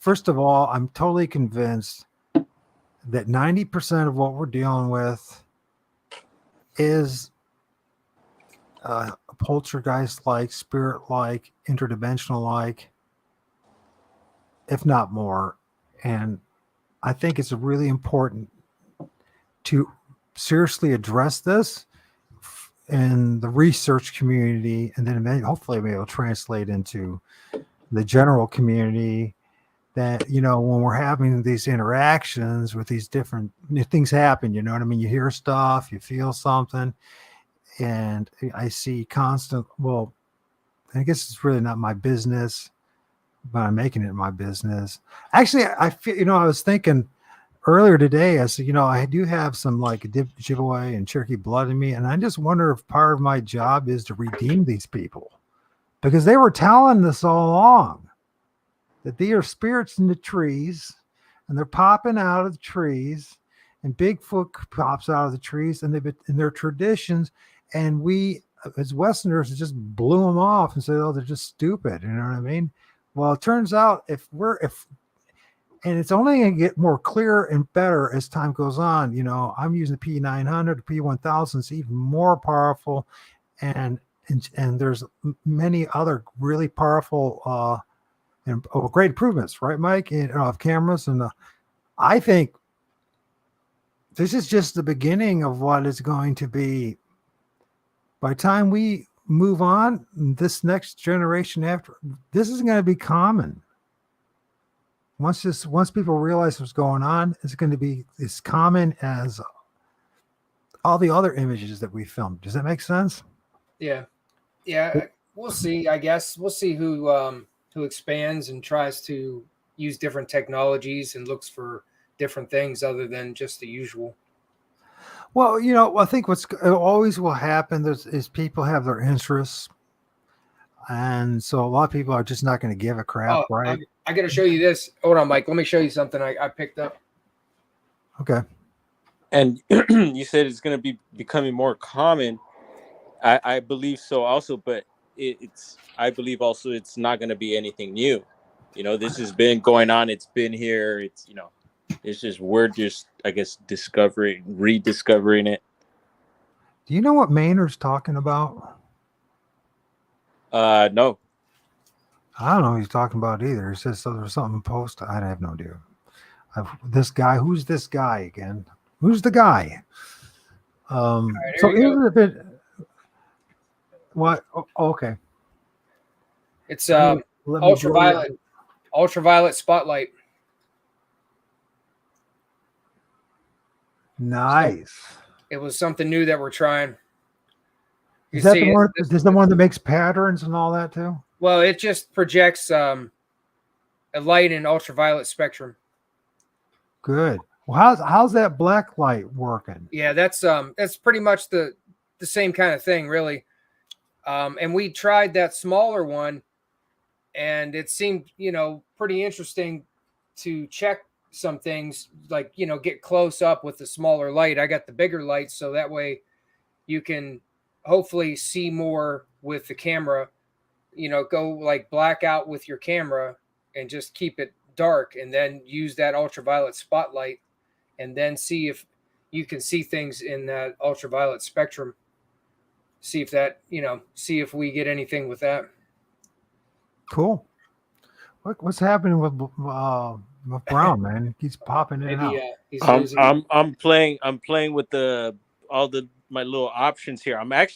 first of all, I'm totally convinced that 90% of what we're dealing with is poltergeist-like, spirit-like, interdimensional-like, if not more. And I think it's really important to seriously address this in the research community, and then hopefully maybe it'll translate into the general community. That, you know, when we're having these interactions with these different things happen, you know what I mean? You hear stuff, you feel something, and I see constant, well, I guess it's really not my business, but I'm making it my business. Actually, I feel, you know, I was thinking earlier today, I said, you know, I do have some like Ojibwe and Cherokee blood in me, and I just wonder if part of my job is to redeem these people, because they were telling us all along that they are spirits in the trees, and they're popping out of the trees, and Bigfoot pops out of the trees, and in their traditions, and we as Westerners just blew them off and said, "Oh, they're just stupid." You know what I mean? Well, it turns out and it's only going to get more clear and better as time goes on. You know, I'm using the P900, the P1000 is even more powerful, and there's many other really powerful and great improvements, right, Mike? Of cameras, and I think this is just the beginning of what is going to be. By the time we move on, this next generation after, this is going to be common. Once people realize what's going on, it's going to be as common as all the other images that we filmed. Does that make sense? Yeah. We'll see. I guess we'll see who expands and tries to use different technologies and looks for different things other than just the usual. Well, you know, I think what's always will happen is people have their interests, and so a lot of people are just not going to give a crap, right? I got to show you this. Hold on, Mike. Let me show you something I picked up. Okay. And you said it's going to be becoming more common. I believe so also, but I believe also it's not going to be anything new. You know, this has been going on. It's been here. It's, you know, it's just, we're just, I guess, rediscovering it. Do you know what Maynard's talking about? No. I don't know what he's talking about either. He says so there's something posted. I have no idea. This guy, who's this guy again? Who's the guy? So is it a bit what? Oh, okay. It's ultraviolet spotlight. Nice. So it was something new that we're trying. Is that the one? Is this the one that makes patterns and all that too? Well, it just projects a light in ultraviolet spectrum. Good. Well, how's that black light working? Yeah, that's pretty much the same kind of thing, really. And we tried that smaller one, and it seemed, you know, pretty interesting to check some things, like, you know, get close up with the smaller light. I got the bigger light, so that way you can hopefully see more with the camera. You know, go like black out with your camera and just keep it dark, and then use that ultraviolet spotlight, and then see if you can see things in that ultraviolet spectrum. See if that, you know, see if we get anything with that. Cool. What's happening with Brown, man? He's popping in and out. I'm playing with the all my little options here. I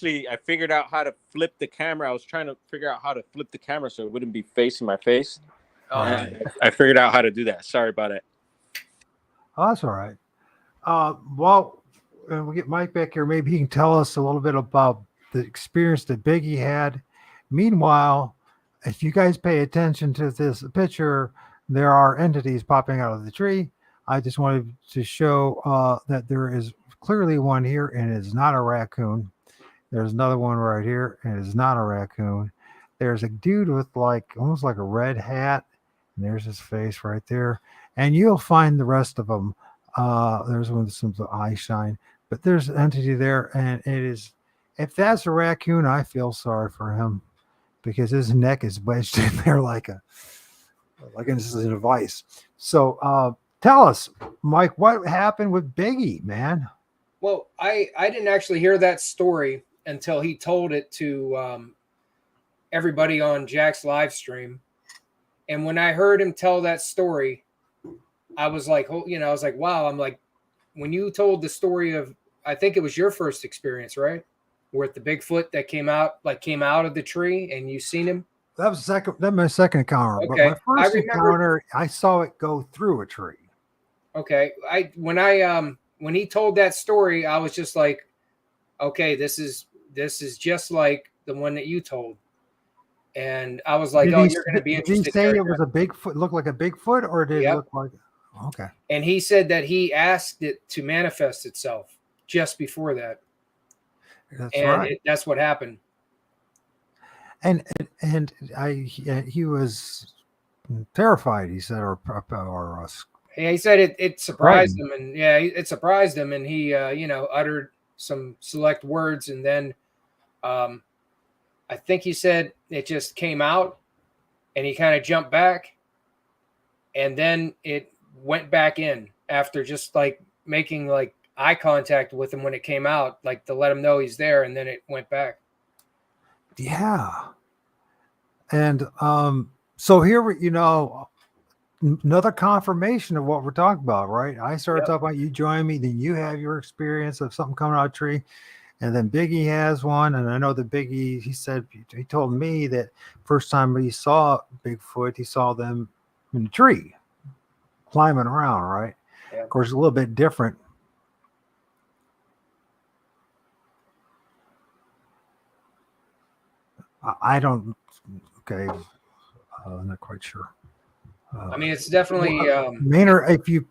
figured out how to flip the camera. I was trying to figure out how to flip the camera so it wouldn't be facing my face. And I figured out how to do that. Sorry about it. Oh, that's all right. Well, we get Mike back here. Maybe he can tell us a little bit about the experience that Biggie had. Meanwhile, if you guys pay attention to this picture, there are entities popping out of the tree. I just wanted to show that there is clearly one here, and it is not a raccoon. There's another one right here, and it is not a raccoon. There's a dude with almost like a red hat, and there's his face right there. And you'll find the rest of them. There's one with some eye shine, but there's an entity there, and it is. If that's a raccoon, I feel sorry for him because his neck is wedged in there like this is a device. So tell us, Mike, what happened with Biggie, man? Well, I didn't actually hear that story until he told it to everybody on Jack's live stream. And when I heard him tell that story, I was like, I was like, wow. I'm like, when you told the story of, I think it was your first experience, right? With the Bigfoot that came out of the tree and you seen him. That was my second encounter. Okay. But my first encounter, I saw it go through a tree. Okay. When he told that story, I was just like, okay, this is just like the one that you told. And I was like, you're going to be interested. Did he say it was a Bigfoot, looked like a Bigfoot, or did it look like? Okay. And he said that he asked it to manifest itself just before that. That's right. That's what happened. And he was terrified. He said, or he said it surprised him, and it surprised him, and he uttered some select words, and then I think he said it just came out, and he kind of jumped back, and then it went back in after just like making like eye contact with him when it came out, like to let him know he's there, and then it went back. Yeah. And so here another confirmation of what we're talking about, right? I started talking about, you join me, then you have your experience of something coming out of a tree, and then Biggie has one. And I know that Biggie, he told me that first time he saw Bigfoot, he saw them in the tree climbing around, right? Yeah. Of course, a little bit different. I don't. Okay, I'm not quite sure. I mean, it's definitely Maynard. If you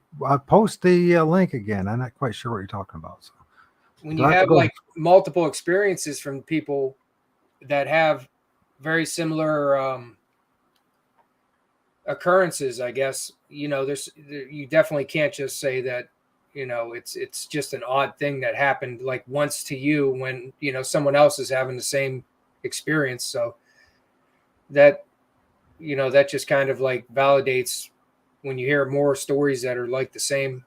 post the link again, I'm not quite sure what you're talking about. So. When you have like multiple experiences from people that have very similar occurrences, I guess you definitely can't just say that it's just an odd thing that happened like once to you when someone else is having the same experience. So that that just kind of like validates when you hear more stories that are like the same.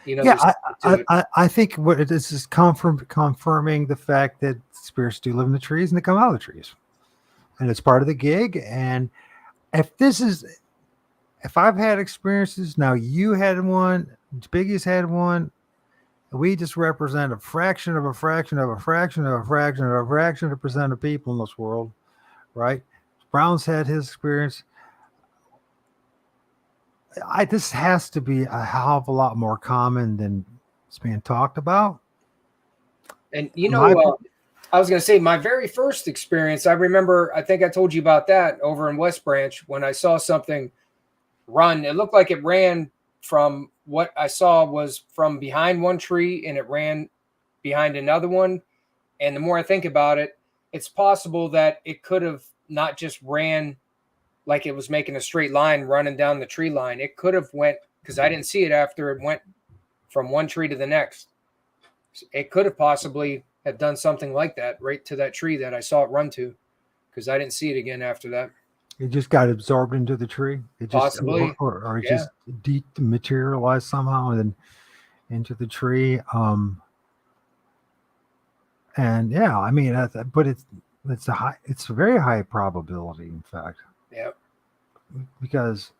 I think what it is confirming the fact that spirits do live in the trees and they come out of the trees, and it's part of the gig. And if I've had experiences, now you had one, Biggie's had one. We just represent a fraction of a fraction of a fraction of a fraction of a fraction of a percent of people in this world, right? Brown's had his experience. This has to be a hell of a lot more common than it's being talked about. And I was going to say my very first experience, I remember, I think I told you about that over in West Branch when I saw something run. It looked like it ran from what I saw was from behind one tree and it ran behind another one. And the more I think about it, it's possible that it could have not just ran like it was making a straight line running down the tree line. It could have went, because I didn't see it after it went from one tree to the next. It could have possibly have done something like that right to that tree that I saw it run to, because I didn't see it again after that. It just got absorbed into the tree. It just, possibly, or it just dematerialized somehow and then into the tree. And yeah, I mean, but it's a very high probability, in fact. Yeah. Because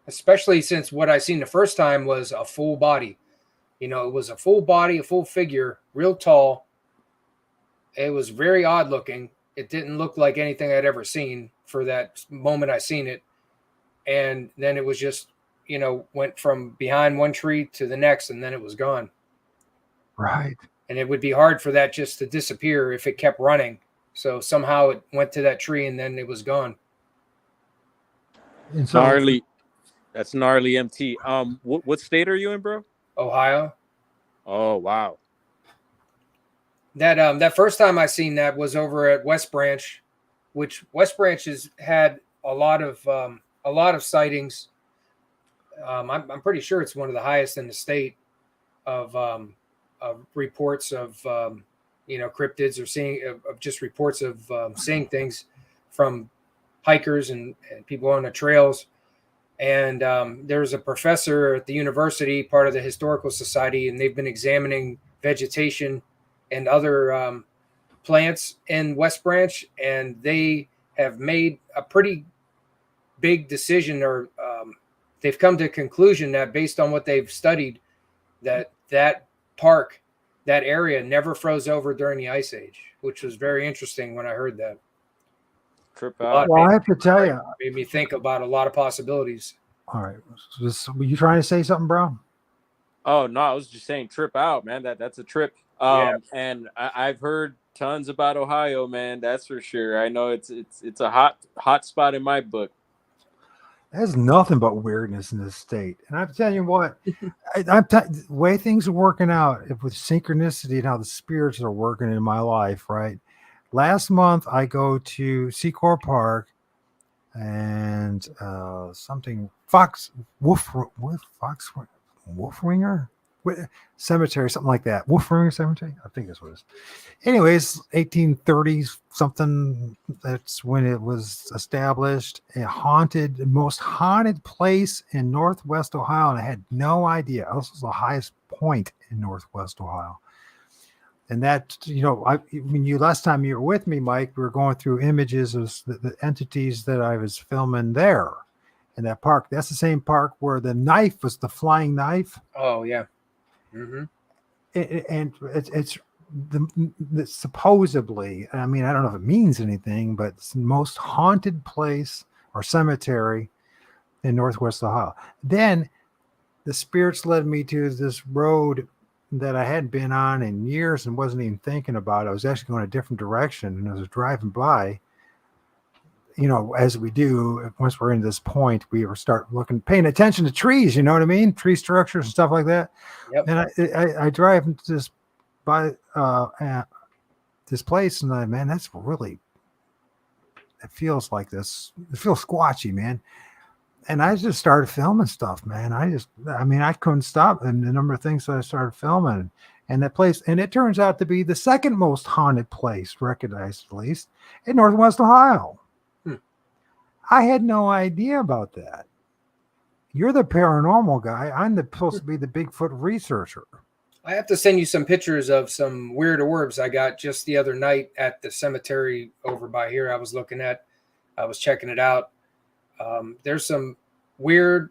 especially since what I seen the first time was a full body. You know, it was a full body, a full figure, real tall. It was very odd looking. It didn't look like anything I'd ever seen for that moment I seen it. And then it was just, you know, went from behind one tree to the next, and then it was gone. Right. And it would be hard for that just to disappear if it kept running. So somehow it went to that tree and then it was gone. And so, Gnarly. That's gnarly, MT. What state are you in, bro? Ohio. Oh, wow. That first time I seen that was over at West Branch, which West Branch has had a lot of sightings. I'm pretty sure it's one of the highest in the state of reports of cryptids, or seeing of just reports of seeing things from hikers and people on the trails. And there's a professor at the university, part of the historical society, and they've been examining vegetation and other plants in West Branch, and they have made a pretty big decision, or they've come to a conclusion that, based on what they've studied, that park, that area never froze over during the Ice Age, which was very interesting when I heard that. Trip out. well, I have to tell you. Made me think about a lot of possibilities. All right. Were you trying to say something, bro? Oh no, I was just saying trip out, man. That's a trip. Yeah. And I've heard tons about Ohio, man. That's for sure. I know it's a hot spot in my book. There's nothing but weirdness in this state. And I'm telling you what, the way things are working out with synchronicity and how the spirits are working in my life, right? Last month, I go to Secor Park and Wolfringer Cemetery, something like that. Wolfringer Cemetery, I think that's what it is. Anyways, 1830s something. That's when it was established. Most haunted place in Northwest Ohio, and I had no idea. This was the highest point in Northwest Ohio. And that, last time you were with me, Mike, we were going through images of the entities that I was filming there in that park. That's the same park where the knife was the flying knife. Oh yeah. Mm-hmm. And it's the supposedly, I mean, I don't know if it means anything, but it's the most haunted place or cemetery in Northwest Ohio. Then the spirits led me to this road that I hadn't been on in years and wasn't even thinking about. I was actually going a different direction, and I was driving by, as we do, once we're in this point, we start paying attention to trees, you know what I mean? Tree structures and stuff like that. Yep. And I drive into this this place, and that's really, it feels like this. It feels squatchy, man. And I just started filming stuff, man. I couldn't stop. And the number of things that I started filming, and that place, and it turns out to be the second most haunted place, recognized at least, in Northwest Ohio. I had no idea about that. You're the paranormal guy. I'm supposed to be the Bigfoot researcher. I have to send you some pictures of some weird orbs I got just the other night at the cemetery over by here. I was checking it out. There's some weird,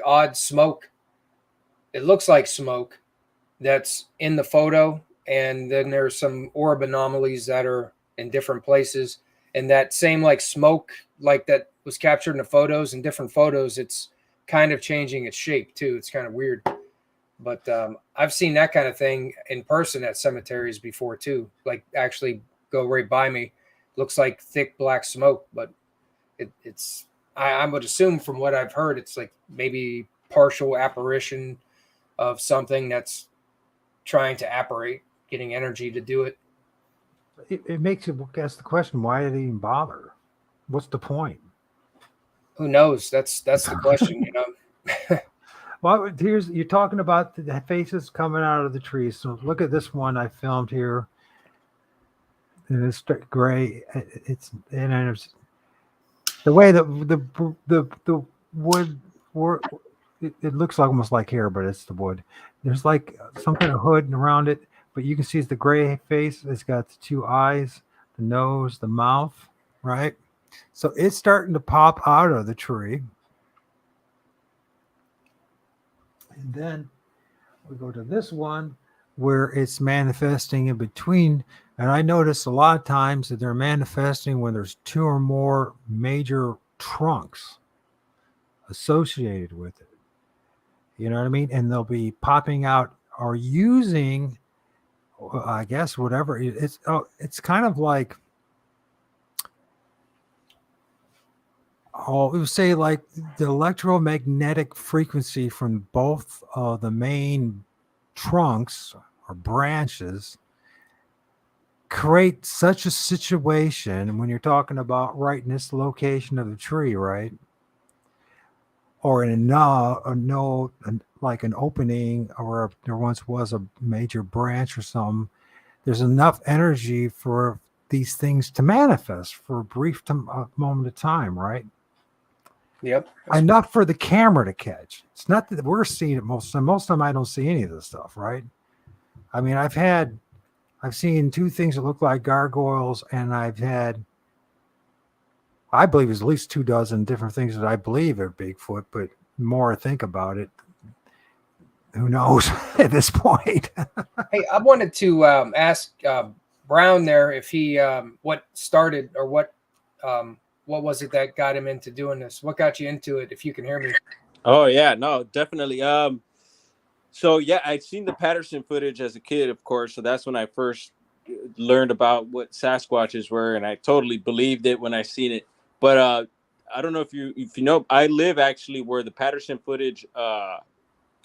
odd smoke. It looks like smoke that's in the photo. And then there's some orb anomalies that are in different places. And that same smoke, that was captured in the photos, in different photos, it's kind of changing its shape too. It's kind of weird. But I've seen that kind of thing in person at cemeteries before too. Actually go right by me. Looks like thick black smoke, but it's I would assume, from what I've heard, it's maybe partial apparition of something that's trying to apparate, getting energy to do it. It makes you ask the question, why did he even bother? What's the point? Who knows? That's the question, Well, you're talking about the faces coming out of the trees. So look at this one I filmed here. And it's gray. It's the way the wood, it looks almost like hair, but it's the wood. There's some kind of hood around it, but you can see it's the gray face. It's got the two eyes, the nose, the mouth, right? So it's starting to pop out of the tree. And then we go to this one where it's manifesting in between. And I notice a lot of times that they're manifesting when there's two or more major trunks associated with it. You know what I mean? And they'll be popping out or using, I guess, whatever. It's kind of like, it would say like the electromagnetic frequency from both the main trunks or branches create such a situation when you're talking about right in this location of the tree, right? Or in a node, like an opening, or there once was a major branch or something. There's enough energy for these things to manifest for a brief moment of time, right? Yep. Enough for the camera to catch. It's not that we're seeing it most of the time. Most of the time I don't see any of this stuff, right? I mean, I've seen two things that look like gargoyles, and I believe there's at least 24 different things that I believe are Bigfoot, but the more I think about it, who knows at this point. Hey, I wanted to ask Brown there if he what started or what was it that got him into doing this? What got you into it? If you can hear me. Oh yeah, no, definitely. So yeah, I'd seen the Patterson footage as a kid, of course. So that's when I first learned about what Sasquatches were, and I totally believed it when I seen it. But I don't know if you know, I live actually where the Patterson footage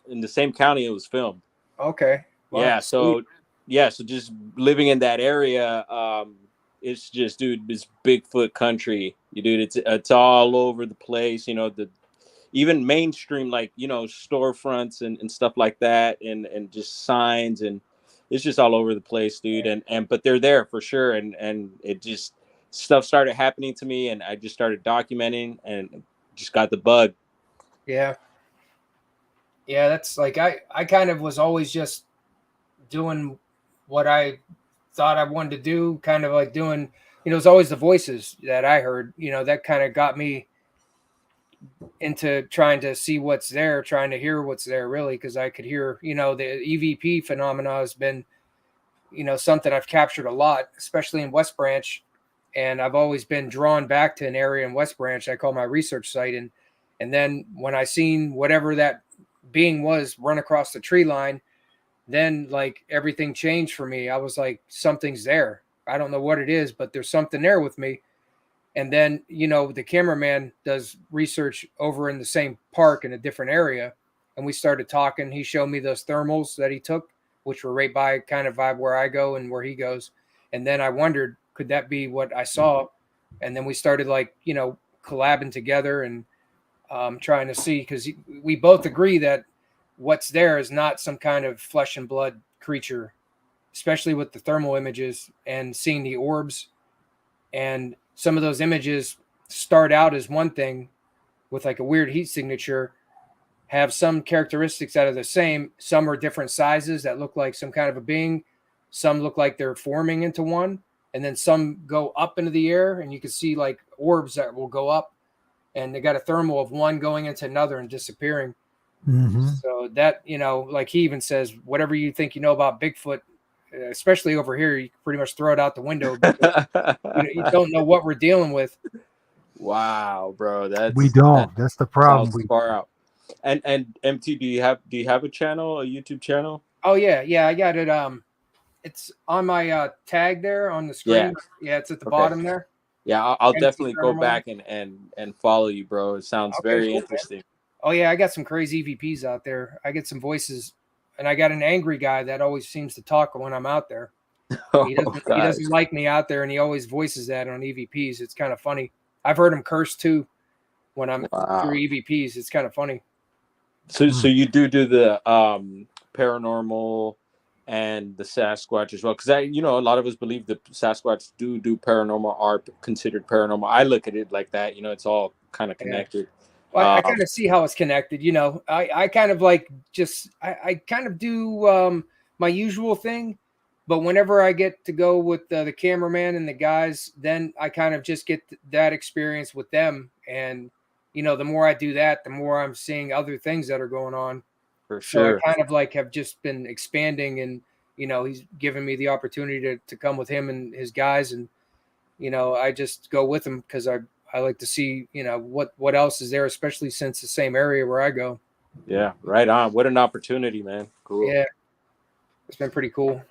in the same county it was filmed. Okay. Wow. So just living in that area, it's just, dude, this Bigfoot country, dude. It's all over the place. You know, even mainstream, like, you know, storefronts and stuff like that, and just signs, and it's just all over the place, dude. And but they're there for sure, and it just, stuff started happening to me, and I just started documenting and just got the bug. Yeah, that's like I kind of was always just doing what I thought I wanted to do, kind of like doing, you know, it's always the voices that I heard, you know, that kind of got me into trying to see what's there, trying to hear what's there, really, because I could hear, you know, the EVP phenomena has been, you know, something I've captured a lot, especially in West Branch. And I've always been drawn back to an area in West Branch I call my research site. And then when I seen whatever that being was run across the tree line, then like everything changed for me. I was like, something's there. I don't know what it is, but there's something there with me. And then, you know, the cameraman does research over in the same park in a different area. And we started talking. He showed me those thermals that he took, which were right by kind of vibe where I go and where he goes. And then I wondered, could that be what I saw? And then we started like, you know, collabing together and trying to see, because we both agree that what's there is not some kind of flesh and blood creature, especially with the thermal images and seeing the orbs. And some of those images start out as one thing with like a weird heat signature, have some characteristics that are the same. Some are different sizes that look like some kind of a being. Some look like they're forming into one. And then some go up into the air, and you can see like orbs that will go up, and they got a thermal of one going into another and disappearing. Mm-hmm. So that, you know, like he even says, whatever you think you know about Bigfoot, especially over here, you can pretty much throw it out the window. You don't know what we're dealing with. Wow, bro, That's the problem. Sounds far out. And MT, do you have a channel, a YouTube channel? Oh yeah, I got it. It's on my tag there on the screen. Yeah, it's at the bottom there. Yeah, I'll definitely go back and follow you, bro. It sounds very interesting. Man. Oh yeah, I got some crazy EVPs out there. I get some voices, and I got an angry guy that always seems to talk when I'm out there. He doesn't like me out there, and he always voices that on EVPs. It's kind of funny. I've heard him curse too when I'm through EVPs. It's kind of funny. So you do the paranormal and the Sasquatch as well, because a lot of us believe that Sasquatch do paranormal, are considered paranormal. I look at it like that. You know, it's all kind of connected. Well, I kind of see how it's connected. You know, I kind of like I kind of do my usual thing, but whenever I get to go with the cameraman and the guys, then I kind of just get that experience with them. And, you know, the more I do that, the more I'm seeing other things that are going on. For So I sure. kind of like have just been expanding, and he's given me the opportunity to come with him and his guys, and I just go with him because I like to see what else is there, especially since the same area where I go. Yeah, right on. What an opportunity, man. Cool. Yeah, it's been pretty cool.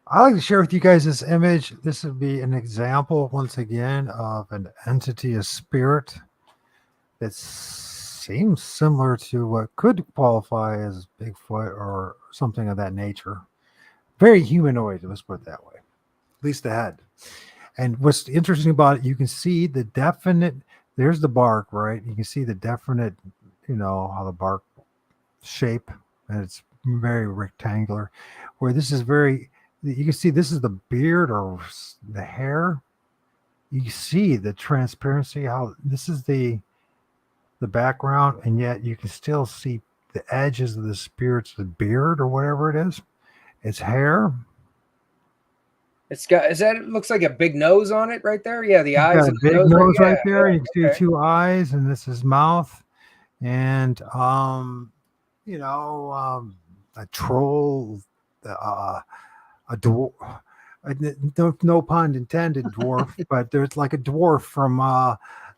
I'd like to share with you guys this image. This would be an example, once again, of an entity, a spirit that seems similar to what could qualify as Bigfoot or something of that nature. Very humanoid, let's put it that way. At least the head. And what's interesting about it, you can see the definite, there's the bark, right? You can see the definite, how the bark shape, and it's very rectangular. Where this is you can see this is the beard or the hair. You see the transparency, how this is the background, and yet you can still see the edges of the spirit's beard or whatever it is. It's hair. It looks like a big nose on it right there. Yeah, the It's eyes got a and the big nose. nose Yeah, right there, yeah, and you can see 2 eyes, and this is mouth, and a troll, a dwarf. No pun intended, dwarf, but there's like a dwarf from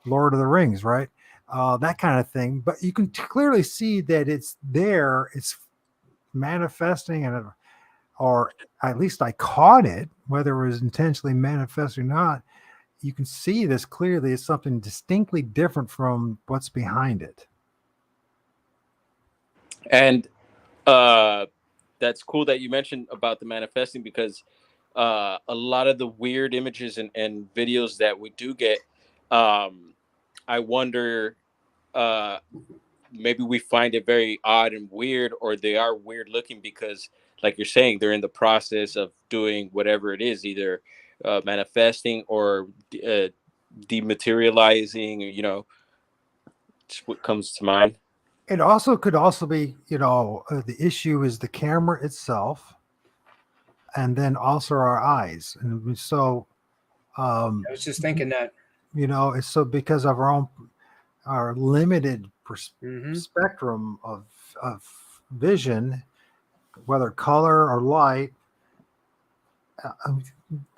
Lord of the Rings, right? That kind of thing. But you can clearly see that it's there. It's manifesting, or at least I caught it, whether it was intentionally manifest or not. You can see this clearly as something distinctly different from what's behind it. And that's cool that you mentioned about the manifesting, because a lot of the weird images and videos that we do get, I wonder, maybe we find it very odd and weird, or they are weird looking because, like you're saying, they're in the process of doing whatever it is, either manifesting or dematerializing, just what comes to mind. It could also be, the issue is the camera itself, and then also our eyes. And so, I was just thinking that. it's so because of our limited Mm-hmm. spectrum of vision, whether color or light,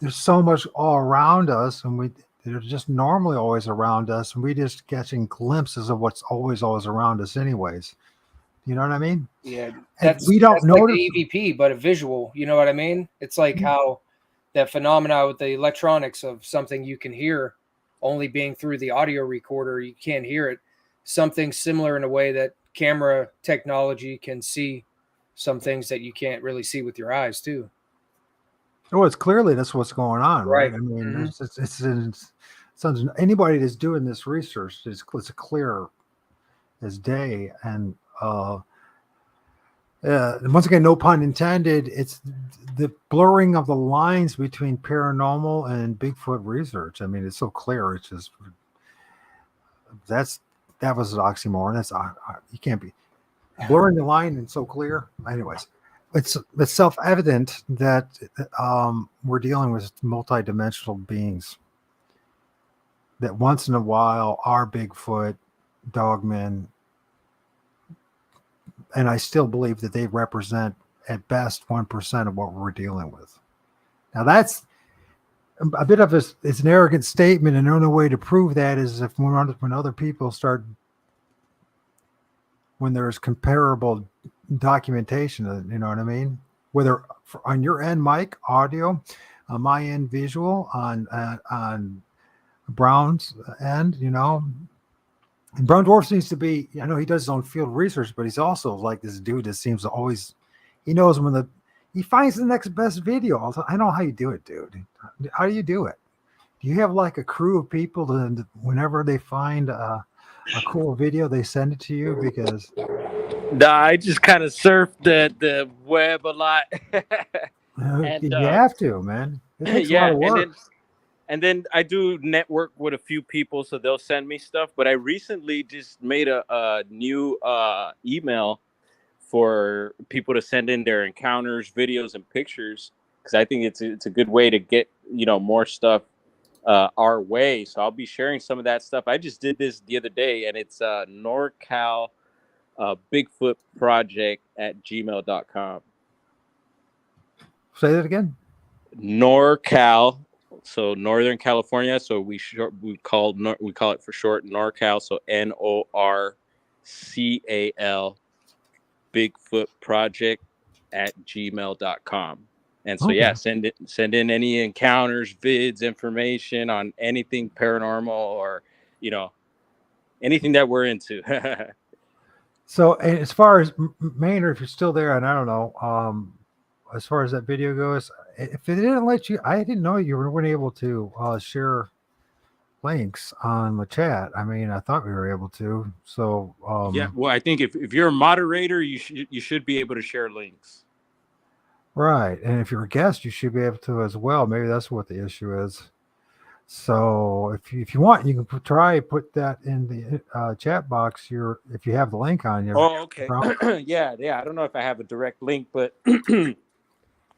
there's so much all around us, and they're just normally always around us, and we just catching glimpses of what's always around us anyways. You know what I mean? Yeah, We don't that's know like the EVP, but a visual. You know what I mean? It's like how that phenomena with the electronics of something you can hear only being through the audio recorder, you can't hear it. Something similar in a way that camera technology can see some things that you can't really see with your eyes too. Oh, it's clearly that's what's going on, right? I mean, Mm-hmm. it's anybody that's doing this research it's clear as day, and once again, no pun intended. It's the blurring of the lines between paranormal and Bigfoot research. I mean, it's so clear. It's just that was an oxymoron. That's you can't be blurring the line and so clear. Anyways, it's self-evident that we're dealing with multi-dimensional beings that once in a while are Bigfoot, dogmen, and I still believe that they represent at best 1% of what we're dealing with. Now that's a bit of it's an arrogant statement, and the only way to prove that is if when other people start, when there's comparable documentation, you know what I mean? Whether on your end, Mike, audio, on my end, visual, on Brown's end, And Brown Dwarf seems to be, I know he does his own field research, but he's also like this dude that seems to always, he knows he finds the next best video. I know how you do it, dude. How do you do it? Do you have like a crew of people that whenever they find a cool video, they send it to you? Because Nah, I just kind of surf the web a lot. And you have to, man. It takes a lot of work. And then I do network with a few people, so they'll send me stuff. But I recently just made a new email for people to send in their encounters, videos, and pictures, because I think it's a good way to get more stuff our way. So I'll be sharing some of that stuff. I just did this the other day, and it's NorCal Bigfoot Project at gmail.com. Say that again. NorCal, so Northern California. So we call it for short NorCal. So NORCAL, Bigfoot Project at gmail.com. And so yeah, send in any encounters, vids, information on anything paranormal or anything that we're into. So, and as far as Maynard, if you're still there, and I don't know, as far as that video goes, if it didn't let you, I didn't know you weren't able to share links on the chat. I mean, I thought we were able to. So, yeah, well, I think if you're a moderator, you should be able to share links. Right, and if you're a guest, you should be able to as well. Maybe that's what the issue is. So if you want, you can put that in the chat box. If you have the link on you. Oh, okay. yeah. I don't know if I have a direct link, but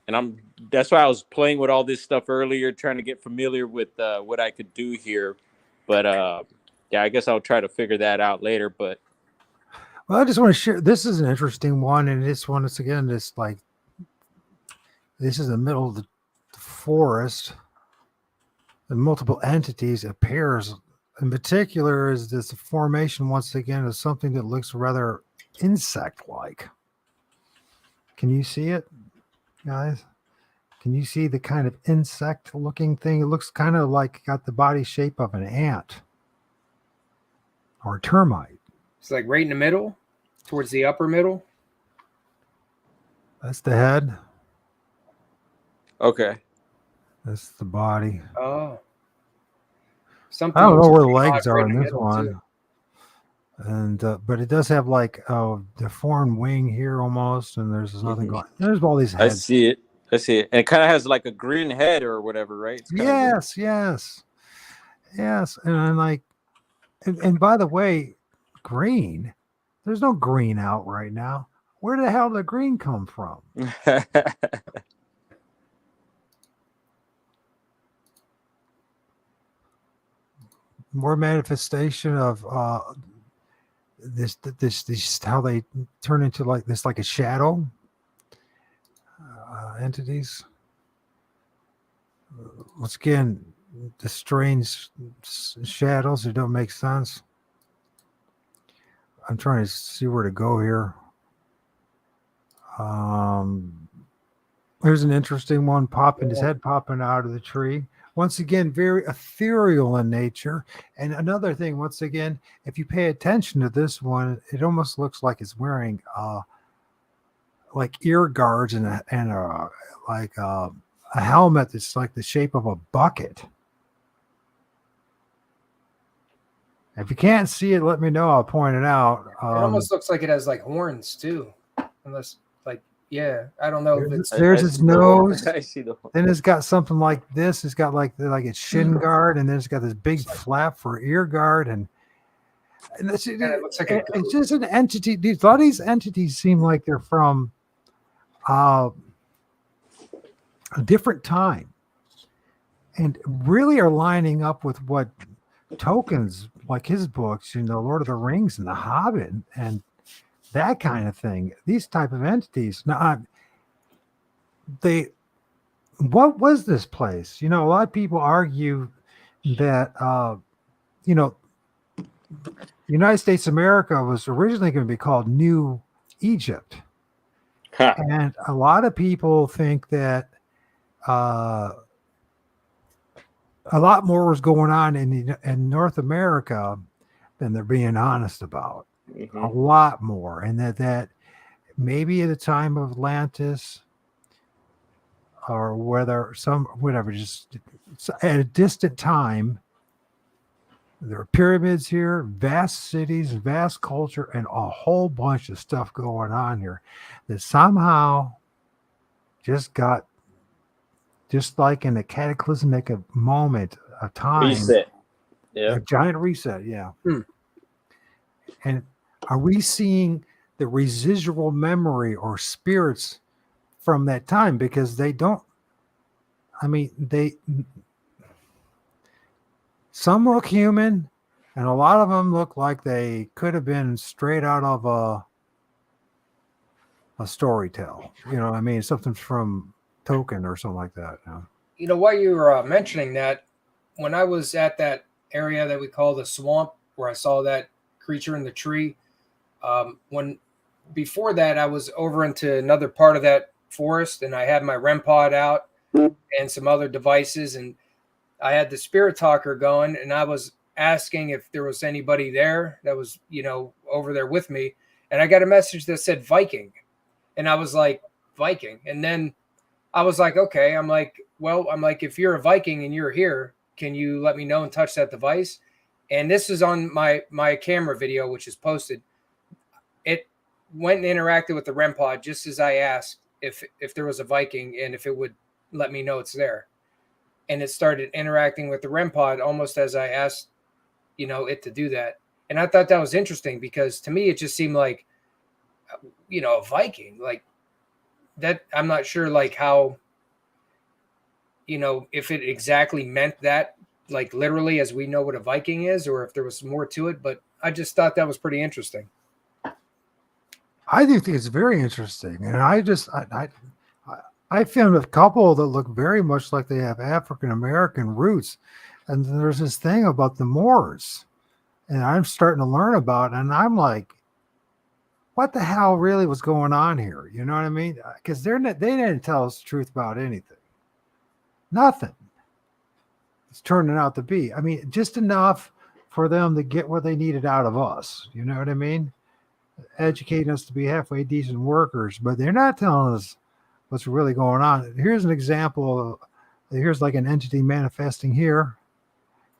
and that's why I was playing with all this stuff earlier, trying to get familiar with what I could do here. But yeah, I guess I'll try to figure that out later. But well, I just want to share. This is an interesting one, and this one is again this is the middle of the forest. And multiple entities appears. In particular, is this formation once again of something that looks rather insect-like. Can you see it, guys? Can you see the kind of insect-looking thing? It looks kind of like got the body shape of an ant or a termite. It's like right in the middle, towards the upper middle. That's the head. okay. That's the body. Oh. Something I don't know where the pretty legs odd are right on in the this middle, one. too. And but it does have like the foreign wing here almost, and there's nothing going. There's all these heads. I see it. And it kind of has like a green head or whatever, right? It's Yes. And I'm like, and by the way, green. There's no green out right now. Where the hell did the green come from? More manifestation of this how they turn into like this, like a shadow entities. Once again, the strange shadows that don't make sense. I'm trying to see where to go here. There's an interesting one his head popping out of the tree. Once again, very ethereal in nature. And another thing, once again, if you pay attention to this one, it almost looks like it's wearing like ear guards and a helmet that's like the shape of a bucket. If you can't see it, let me know. I'll point it out. It almost looks like it has like horns too, unless I don't know if it's. There's its nose. I see the one. Then it's got something like this. It's got like its shin guard, and then it's got this big flap for ear guard, and it looks like it's just an entity. A lot of these entities seem like they're from a different time, and really are lining up with what Tolkien's, like his books, Lord of the Rings and The Hobbit, and that kind of thing. These type of entities. Now, what was this place? A lot of people argue that the United States of America was originally going to be called New Egypt. Huh. And a lot of people think that a lot more was going on in North America than they're being honest about. Mm-hmm. A lot more. And that maybe at the time of Atlantis, or just at a distant time, there are pyramids here, vast cities, vast culture, and a whole bunch of stuff going on here that somehow just like in a cataclysmic moment of time. Reset. Yeah. A giant reset, yeah. And are we seeing the residual memory or spirits from that time? Because some look human, and a lot of them look like they could have been straight out of a story tale. You know what I mean? Something from Token or something like that. You know? You know, while you were mentioning that, when I was at that area that we call the swamp, where I saw that creature in the tree, when before that I was over into another part of that forest, and I had my REM pod out and some other devices, and I had the spirit talker going, and I was asking if there was anybody there that was, you know, over there with me, and I got a message that said Viking, and I was like, Viking, and then I was like, okay, I'm like, if you're a Viking and you're here, can you let me know and touch that device? And this is on my camera video, which is posted. It went and interacted with the REM pod just as I asked if there was a Viking and if it would let me know it's there. And it started interacting with the REM pod almost as I asked, you know, it to do that. And I thought that was interesting because to me, it just seemed like, you know, a Viking, like that. I'm not sure like how, you know, if it exactly meant that, like literally as we know what a Viking is, or if there was more to it, but I just thought that was pretty interesting. I do think it's very interesting. And I found a couple that look very much like they have African-American roots. And there's this thing about the Moors, and I'm starting to learn about it, and I'm like, what the hell really was going on here? You know what I mean? Because they didn't tell us the truth about anything. Nothing. It's turning out to be. I mean, just enough for them to get what they needed out of us. You know what I mean? Educating us to be halfway decent workers, but they're not telling us what's really going on. Here's an example. Here's like an entity manifesting here.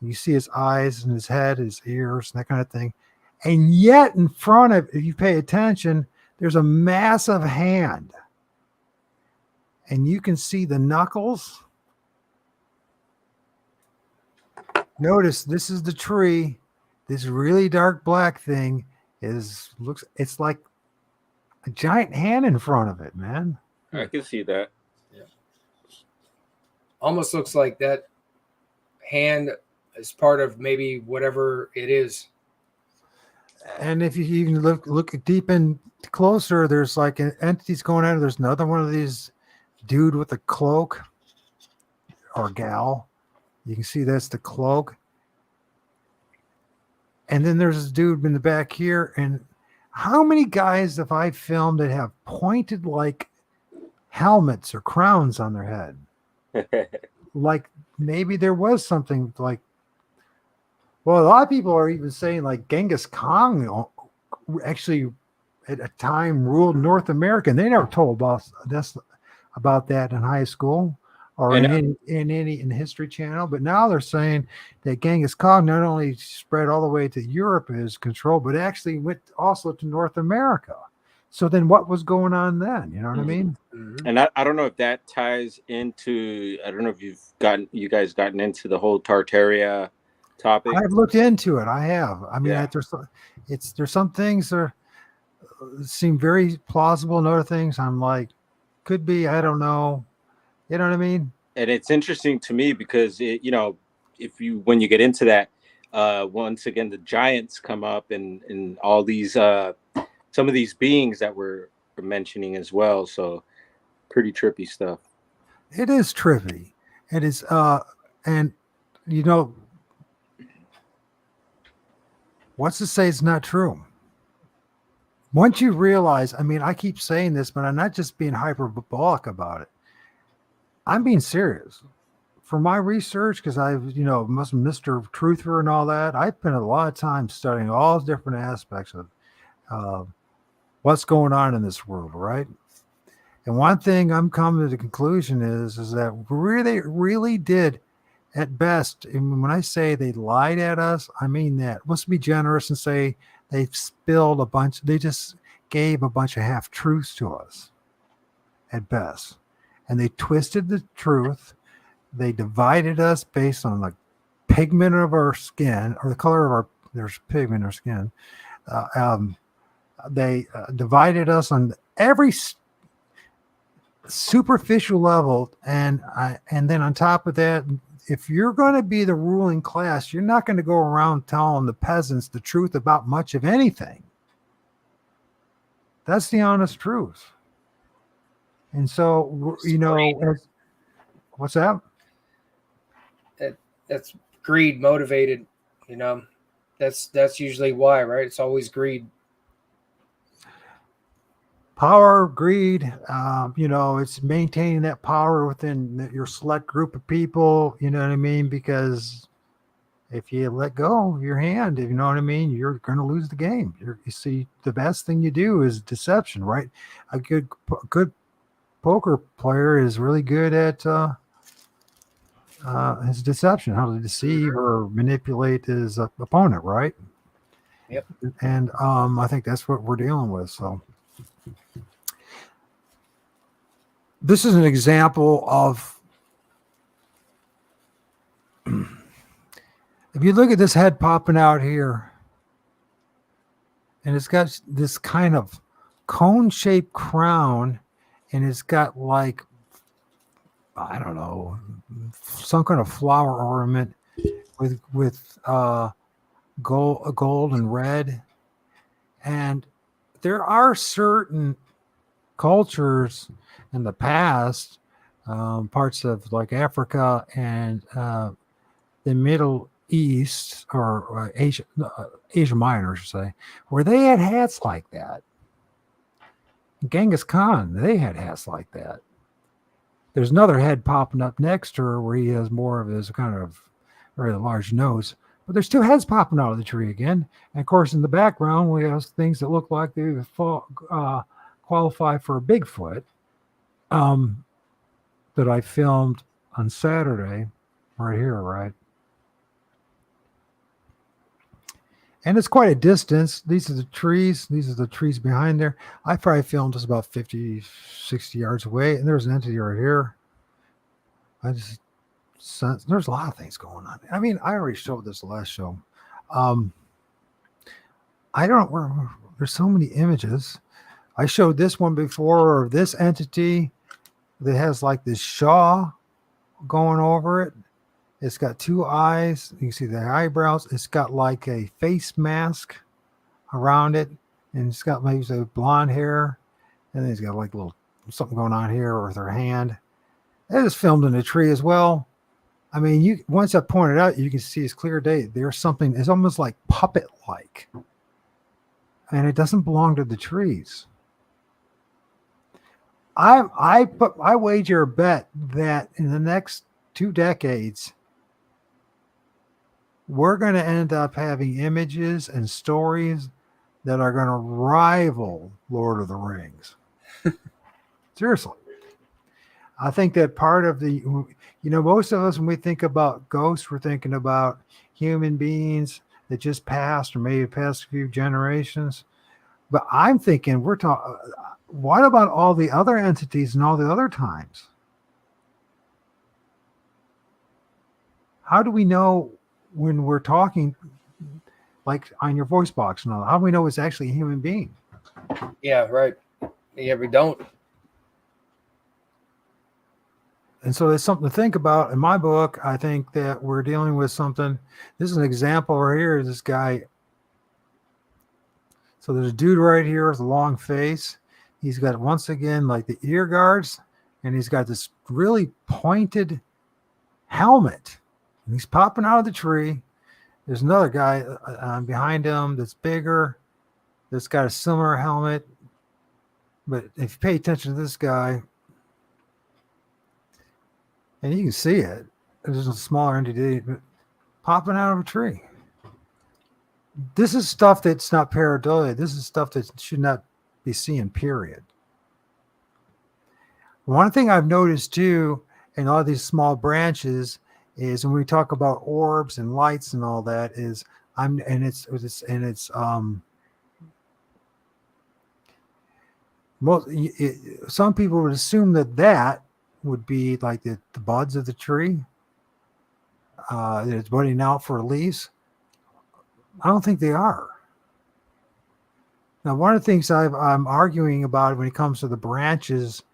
You see his eyes and his head, his ears, and that kind of thing. And yet in front of, if you pay attention, there's a massive hand. And you can see the knuckles. Notice this is the tree. This really dark black thing it's like a giant hand in front of it, man. I can see that. Yeah. Almost looks like that hand is part of maybe whatever it is. And if you even look deep in closer, there's like entities going on. There's another one of these dude with a cloak or gal. You can see that's the cloak. And then there's this dude in the back here. And how many guys have I filmed that have pointed like helmets or crowns on their head? Like maybe there was something like, well, a lot of people are even saying like Genghis Khan actually at a time ruled North America. And they never told us about that in high school or in History Channel. But now they're saying that Genghis Khan not only spread all the way to Europe as control, but actually went also to North America. So then what was going on then? You know what I mean? And I don't know if that ties into, I don't know if you guys gotten into the whole Tartaria topic. I've looked into it. I have. I mean, Yeah. there's some things that seem very plausible, and other things I'm like, could be, I don't know. You know what I mean? And it's interesting to me because when you get into that, once again the giants come up and all these some of these beings that we're mentioning as well. So pretty trippy stuff. It is trippy. It is and what's to say it's not true? Once you realize, I mean, I keep saying this, but I'm not just being hyperbolic about it. I'm being serious. For my research, because I've, Mr. Truther and all that, I spent a lot of time studying all different aspects of what's going on in this world, right? And one thing I'm coming to the conclusion is that really, really did, at best, and when I say they lied at us, I mean that. Let's be generous and say they just gave a bunch of half-truths to us, at best. And they twisted the truth. They divided us based on the pigment of our skin or the color of there's pigment in our skin. They divided us on every superficial level. And then on top of that, if you're going to be the ruling class, you're not going to go around telling the peasants the truth about much of anything. That's the honest truth. And so, what's that? That's greed motivated, that's usually why, right? It's always greed. Power, greed, it's maintaining that power within your select group of people, you know what I mean? Because if you let go of your hand, you know what I mean, you're going to lose the game. You see, the best thing you do is deception, right? A good poker player is really good at his deception, how to deceive or manipulate his opponent, right? Yep. And I think that's what we're dealing with. So this is an example of, if you look at this head popping out here, and it's got this kind of cone-shaped crown, and it's got like, I don't know, some kind of flower ornament with gold and red. And there are certain cultures in the past, parts of like Africa and the Middle East, or Asia Minor, I should say, where they had hats like that. Genghis Khan, they had hats like that. There's another head popping up next to her where he has more of his kind of very large nose. But there's two heads popping out of the tree again. And of course, in the background, we have things that look like they qualify for a Bigfoot that I filmed on Saturday, right here, right? And it's quite a distance. These are the trees. These are the trees behind there. I probably filmed just about 50, 60 yards away. And there's an entity right here. There's a lot of things going on. I mean, I already showed this last show. There's so many images. I showed this one before, of this entity that has like this shaw going over it. It's got two eyes. You can see the eyebrows. It's got like a face mask around it. And it's got maybe some blonde hair. And then it's got like a little something going on here with her hand. It is filmed in a tree as well. I mean, once I pointed out, you can see it's clear day. There's something, it's almost like puppet-like. And it doesn't belong to the trees. I wager a bet that in the next 2 decades, we're going to end up having images and stories that are going to rival Lord of the Rings. Seriously. I think that part of most of us, when we think about ghosts, we're thinking about human beings that just passed or maybe passed a few generations. But I'm thinking what about all the other entities and all the other times? How do we know when we're talking, like on your voice box and all, how do we know it's actually a human being? Yeah, right. Yeah, we don't. And so it's something to think about. In my book, I think that we're dealing with something. This is an example right here. This guy. So there's a dude right here with a long face. He's got, once again, like the ear guards, and he's got this really pointed helmet. And he's popping out of the tree. There's another guy behind him that's bigger, that's got a similar helmet. But if you pay attention to this guy, and you can see it, there's a smaller entity popping out of a tree. This is stuff that's not pareidolia. This is stuff that should not be seen, period. One thing I've noticed too, in all these small branches, is when we talk about orbs and lights and all that, some people would assume that would be like the buds of the tree. It's budding out for leaves. I don't think they are. Now, one of the things I'm arguing about when it comes to the branches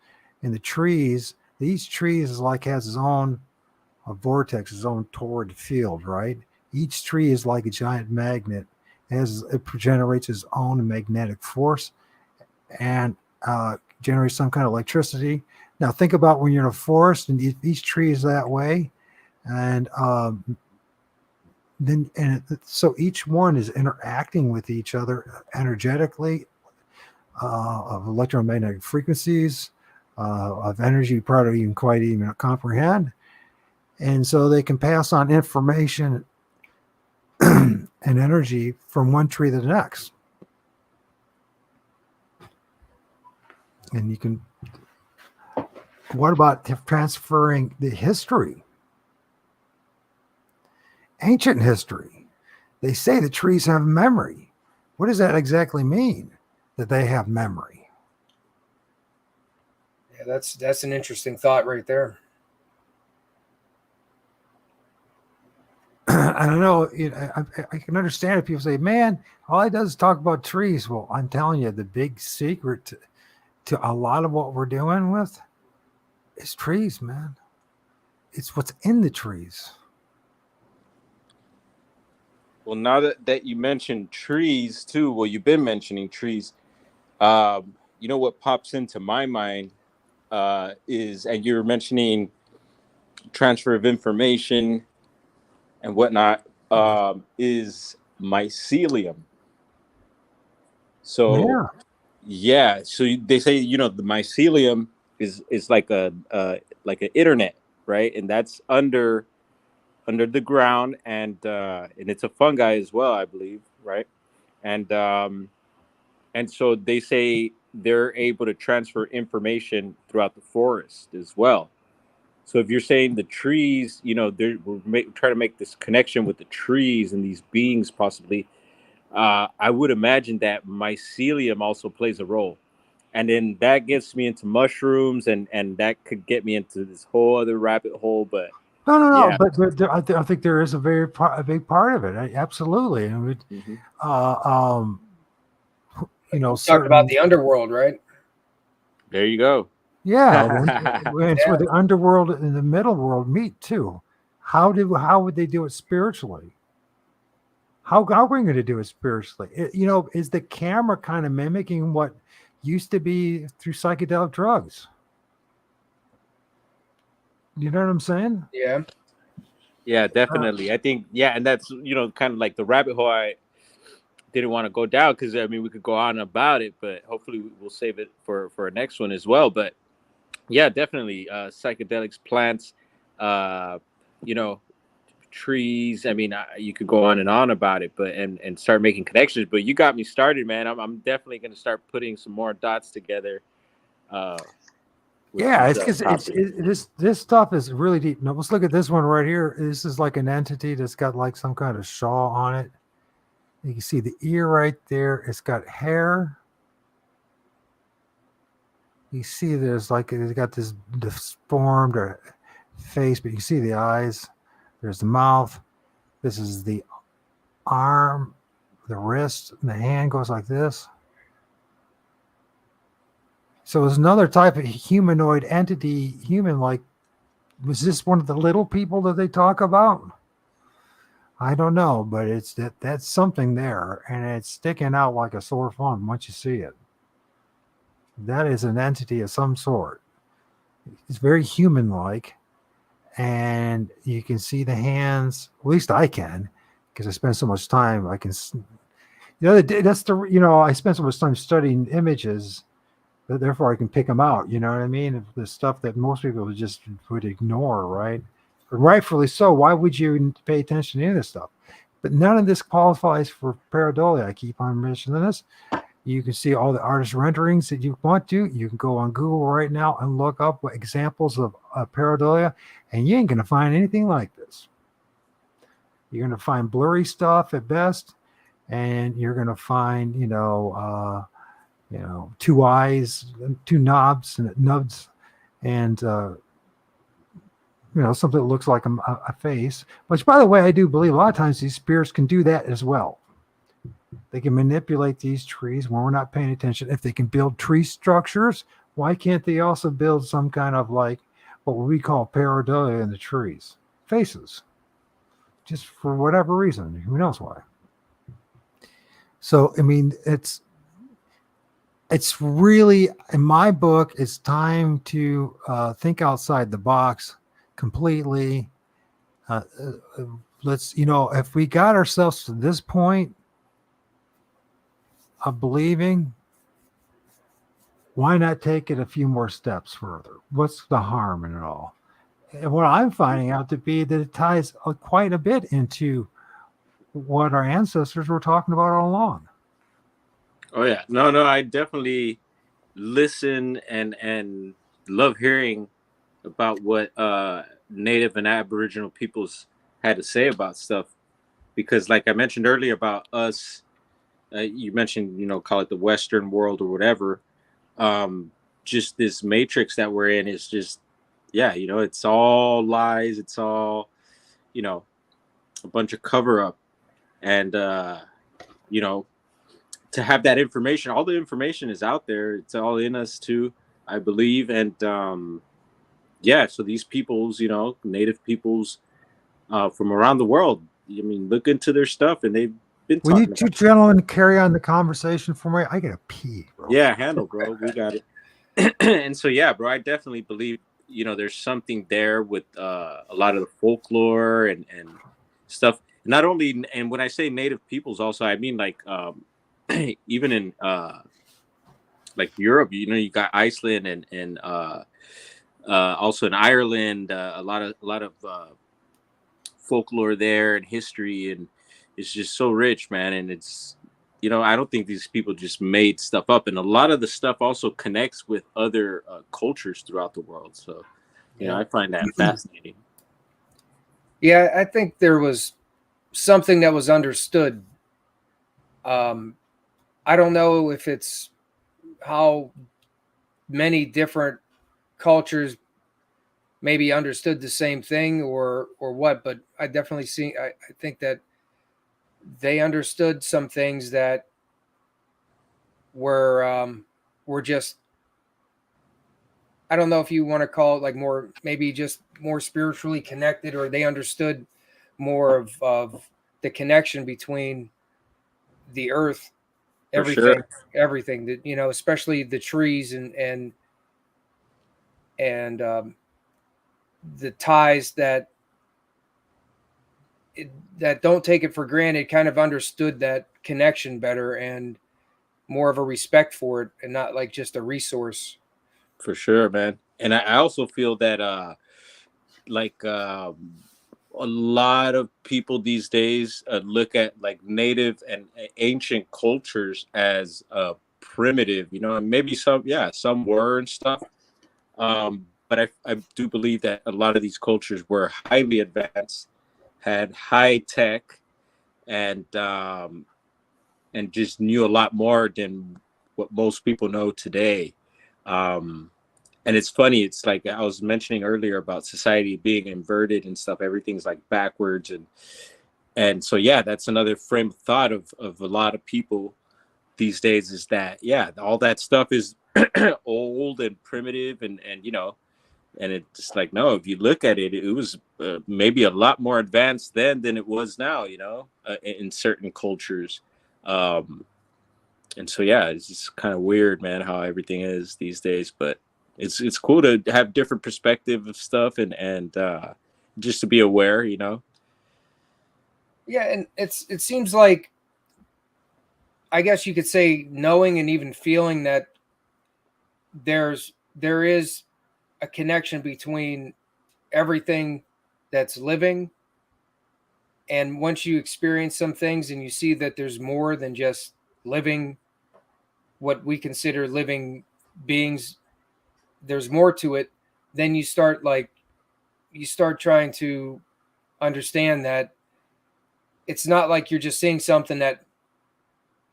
and the trees, each tree is like has its own a vortex, its own toward field, right? Each tree is like a giant magnet. It generates its own magnetic force and generates some kind of electricity. Now think about when you're in a forest and each tree is that way, and so each one is interacting with each other energetically, of electromagnetic frequencies, of energy you probably even quite even comprehend. And so they can pass on information and energy from one tree to the next. And you can, what about transferring the history? Ancient history. They say the trees have memory. What does that exactly mean, that they have memory? Yeah, that's an interesting thought right there. I don't know. I can understand if people say, man, all I does is talk about trees. Well, I'm telling you, the big secret to a lot of what we're dealing with is trees, man. It's what's in the trees. Well, now that you mentioned trees too, well, you've been mentioning trees. You know what pops into my mind is, and you were mentioning transfer of information and whatnot, is mycelium. So so they say, you know, the mycelium is like like an internet, right? And that's under the ground, and it's a fungi as well, I believe, right? And so they say they're able to transfer information throughout the forest as well. So if you're saying the trees, you know, we're trying to make this connection with the trees and these beings possibly, I would imagine that mycelium also plays a role. And then that gets me into mushrooms, and that could get me into this whole other rabbit hole. But No. yeah. But I think there is a big part of it. Absolutely. And you know, Talk about the underworld, right? There you go. Yeah, it's where the underworld and the middle world meet too. How would they do it spiritually? How are we going to do it spiritually? You know, is the camera kind of mimicking what used to be through psychedelic drugs? You know what I'm saying? Yeah. Yeah, definitely. I think, yeah, and that's, you know, kind of like the rabbit hole I didn't want to go down, because I mean we could go on about it, but hopefully we'll save it for our next one as well. But yeah, definitely psychedelics, plants, you know, trees. I mean, you could go on and on about it, but and start making connections. But you got me started, man. I'm definitely going to start putting some more dots together. Yeah, it's because this stuff is really deep. Now let's look at this one right here. This is like an entity that's got like some kind of shawl on it. You can see the ear right there. It's got hair. You see there's like, it's got this deformed or face, but you see the eyes. There's the mouth. This is the arm, the wrist, and the hand goes like this. So it's another type of humanoid entity, human-like. Was this one of the little people that they talk about? I don't know, but it's that's something there, and it's sticking out like a sore thumb once you see it. That is an entity of some sort. It's very human-like, and you can see the hands. At least I can, because I spend so much time. I can. That's the, you know, I spend so much time studying images, that therefore I can pick them out. You know what I mean? The stuff that most people would ignore, right? Rightfully so. Why would you pay attention to any of this stuff? But none of this qualifies for pareidolia. I keep on mentioning this. You can see all the artist renderings that you want to. You can go on Google right now and look up examples of pareidolia, and you ain't going to find anything like this. You're going to find blurry stuff at best, and you're going to find, two eyes, two knobs, and something that looks like a face. Which, by the way, I do believe a lot of times these spirits can do that as well. They can manipulate these trees when we're not paying attention. If they can build tree structures, why can't they also build some kind of like what we call pareidolia in the trees? faces, just for whatever reason. Who knows why? So, I mean, it's really, in my book, it's time to think outside the box completely. Let's, if we got ourselves to this point of believing, why not take it a few more steps further? What's the harm in it all? And what I'm finding out to be that it ties quite a bit into what our ancestors were talking about all along. Oh yeah, no, I definitely listen and love hearing about what Native and Aboriginal peoples had to say about stuff, because like I mentioned earlier about us, you mentioned, call it the Western world or whatever. Just this matrix that we're in is just, yeah, it's all lies. It's all, a bunch of cover up. And, to have that information, all the information is out there. It's all in us too, I believe. And, yeah, so these peoples, Native peoples from around the world, I mean, look into their stuff, and they've been Will you talking two about gentlemen carry on the convection for me? I gotta pee, bro. Yeah, handle, bro. We got it. And so, yeah, bro, I definitely believe, there's something there with a lot of the folklore and stuff. Not only, and when I say Native peoples, also, I mean like even in like Europe, you got Iceland and also in Ireland, a lot of folklore there and history, and it's just so rich, man. And it's, I don't think these people just made stuff up, and a lot of the stuff also connects with other cultures throughout the world. So, I find that fascinating. Yeah, I think there was something that was understood. I don't know if it's how many different cultures maybe understood the same thing or what, but I definitely see. I think that they understood some things that were just, I don't know if you want to call it like more, maybe just more spiritually connected, or they understood more of the connection between the earth, For sure. everything that, especially the trees and the ties that don't take it for granted, kind of understood that connection better and more of a respect for it, and not like just a resource. For sure, man. And I also feel that like a lot of people these days look at like native and ancient cultures as primitive, and maybe some were and stuff. But I do believe that a lot of these cultures were highly advanced, had high tech, and just knew a lot more than what most people know today. And it's funny, it's like I was mentioning earlier about society being inverted and stuff. Everything's like backwards, and so yeah, that's another frame of thought of a lot of people these days, is that all that stuff is old and primitive, and it's just like, no, if you look at it, it was maybe a lot more advanced then than it was now, in certain cultures. And so yeah, it's just kind of weird, man, how everything is these days. But it's cool to have different perspective of stuff, and just to be aware, Yeah, and it seems like, I guess you could say, knowing and even feeling that there is a connection between everything that's living. And once you experience some things and you see that there's more than just living, what we consider living beings, there's more to it, then you start trying to understand that it's not like you're just seeing something that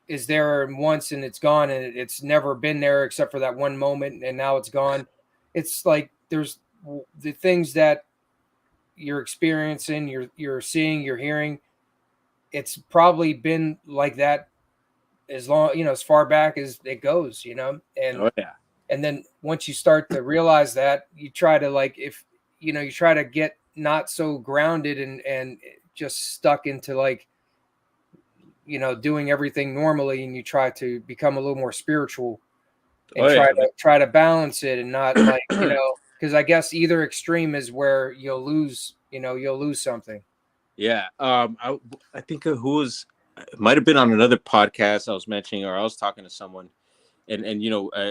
is there once and it's gone, and it's never been there except for that one moment, and now it's gone. It's like there's the things that you're experiencing, you're seeing, you're hearing. It's probably been like that as long, as far back as it goes, and oh yeah, and then once you start to realize that, you try to, like, if you try to get not so grounded and just stuck into like, doing everything normally, and you try to become a little more spiritual and try to balance it and not like, because I guess either extreme is where you'll lose something. Yeah. I think it might have been on another podcast I was mentioning, or I was talking to someone, and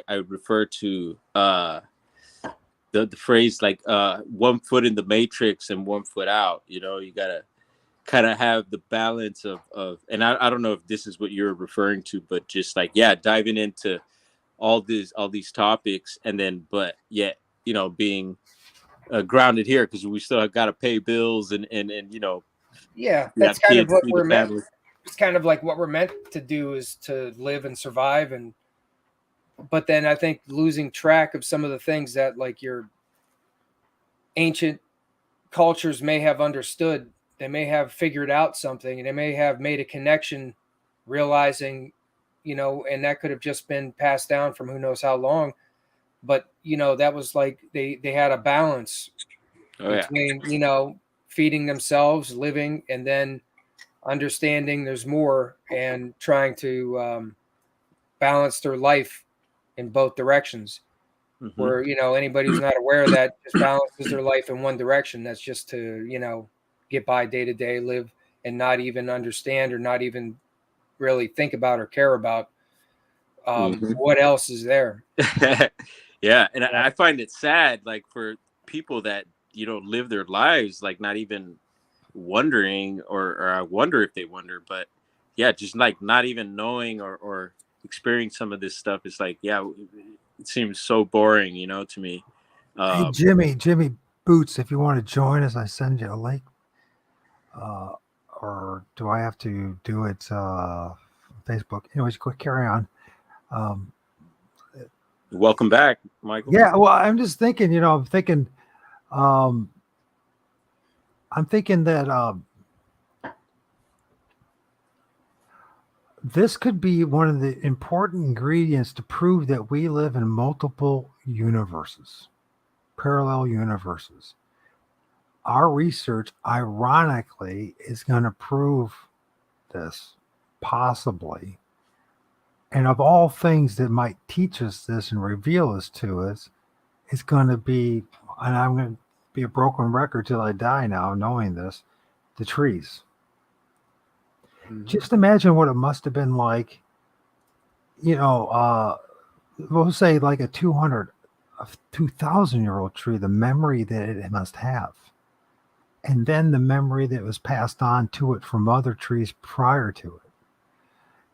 I refer to the phrase like 1 foot in the matrix and 1 foot out. You gotta kind of have the balance of and I don't know if this is what you're referring to, but just like, yeah, diving into all these topics, and then being grounded here, because we still have got to pay bills and yeah, that's kind of what we're meant. Family. It's kind of like what we're meant to do, is to live and survive, but then I think losing track of some of the things that like your ancient cultures may have understood. They may have figured out something, and they may have made a connection, realizing, and that could have just been passed down from who knows how long. But, that was like they had a balance between, feeding themselves, living, and then understanding there's more, and trying to balance their life in both directions. Mm-hmm. Where, anybody who's not aware of that just balances their life in one direction. That's just to, get by day to day, live, and not even understand or not even really think about or care about what else is there. Yeah. And I find it sad, like, for people that, live their lives, like, not even wondering, or I wonder if they wonder, but yeah, just like not even knowing or experiencing some of this stuff. It's like, yeah, it seems so boring, to me. Hey, Jimmy Boots, if you want to join us, I send you a link. Or do I have to do it Facebook? Anyways, quick, carry on. Welcome back, Michael. Yeah, well, I'm just thinking, I'm thinking that this could be one of the important ingredients to prove that we live in multiple universes, parallel universes. Our research, ironically, is going to prove this, possibly. And of all things that might teach us this and reveal this to us, it's going to be, and I'm going to be a broken record till I die now, knowing this, the trees. Mm-hmm. Just imagine what it must have been like, we'll say like a 2,000-year-old tree, the memory that it must have. And then the memory that was passed on to it from other trees prior to it,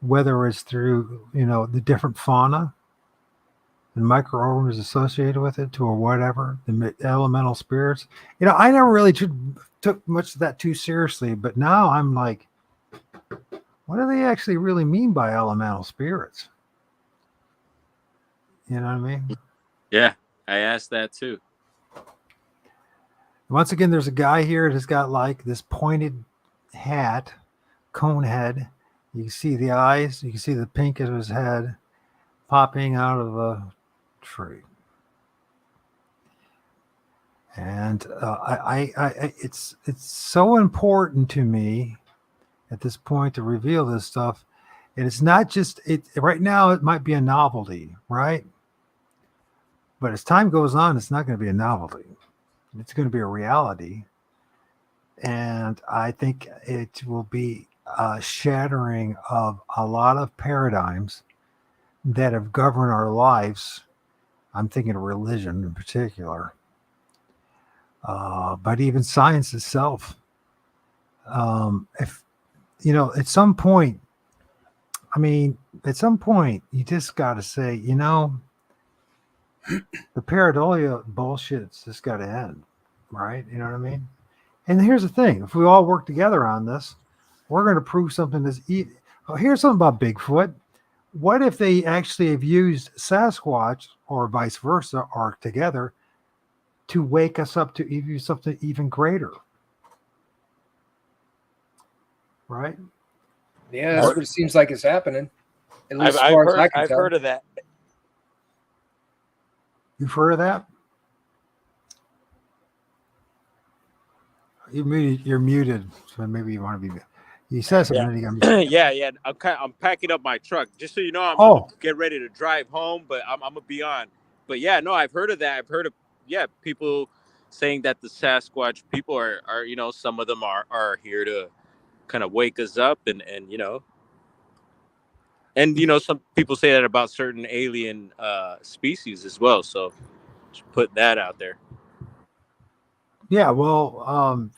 whether it's through, the different fauna and microorganisms associated with it, or whatever, the elemental spirits. I never really took much of that too seriously, but now I'm like, what do they actually really mean by elemental spirits? You know what I mean? Yeah, I asked that too. Once again, there's a guy here that's got like this pointed hat, cone head. You can see the eyes. You can see the pink of his head popping out of a tree. And it's so important to me at this point to reveal this stuff. And it's not just right now. It might be a novelty, right? But as time goes on, it's not going to be a novelty. It's going to be a reality. And I think it will be a shattering of a lot of paradigms that have governed our lives. I'm thinking of religion in particular, but even science itself. If at some point, you just got to say, the pareidolia bullshit's just got to end, right? You know what I mean? And here's the thing: if we all work together on this, we're going to prove something that's. Here's something about Bigfoot. What if they actually have used Sasquatch, or vice versa, or together, to wake us up to even something even greater? Right? Yeah, that's what it seems like is happening. At least I've heard of that. You've heard of that? You're muted, so maybe you want to be. He says Yeah, something. yeah. I'm packing up my truck. Just so you know, I'm gonna Oh, get ready to drive home, but I'm gonna be on. But yeah, no, I've heard of that. I've heard of people saying that the Sasquatch people are some of them are here to kind of wake us up and some people say that about certain alien species as well. So just put that out there. yeah. Well,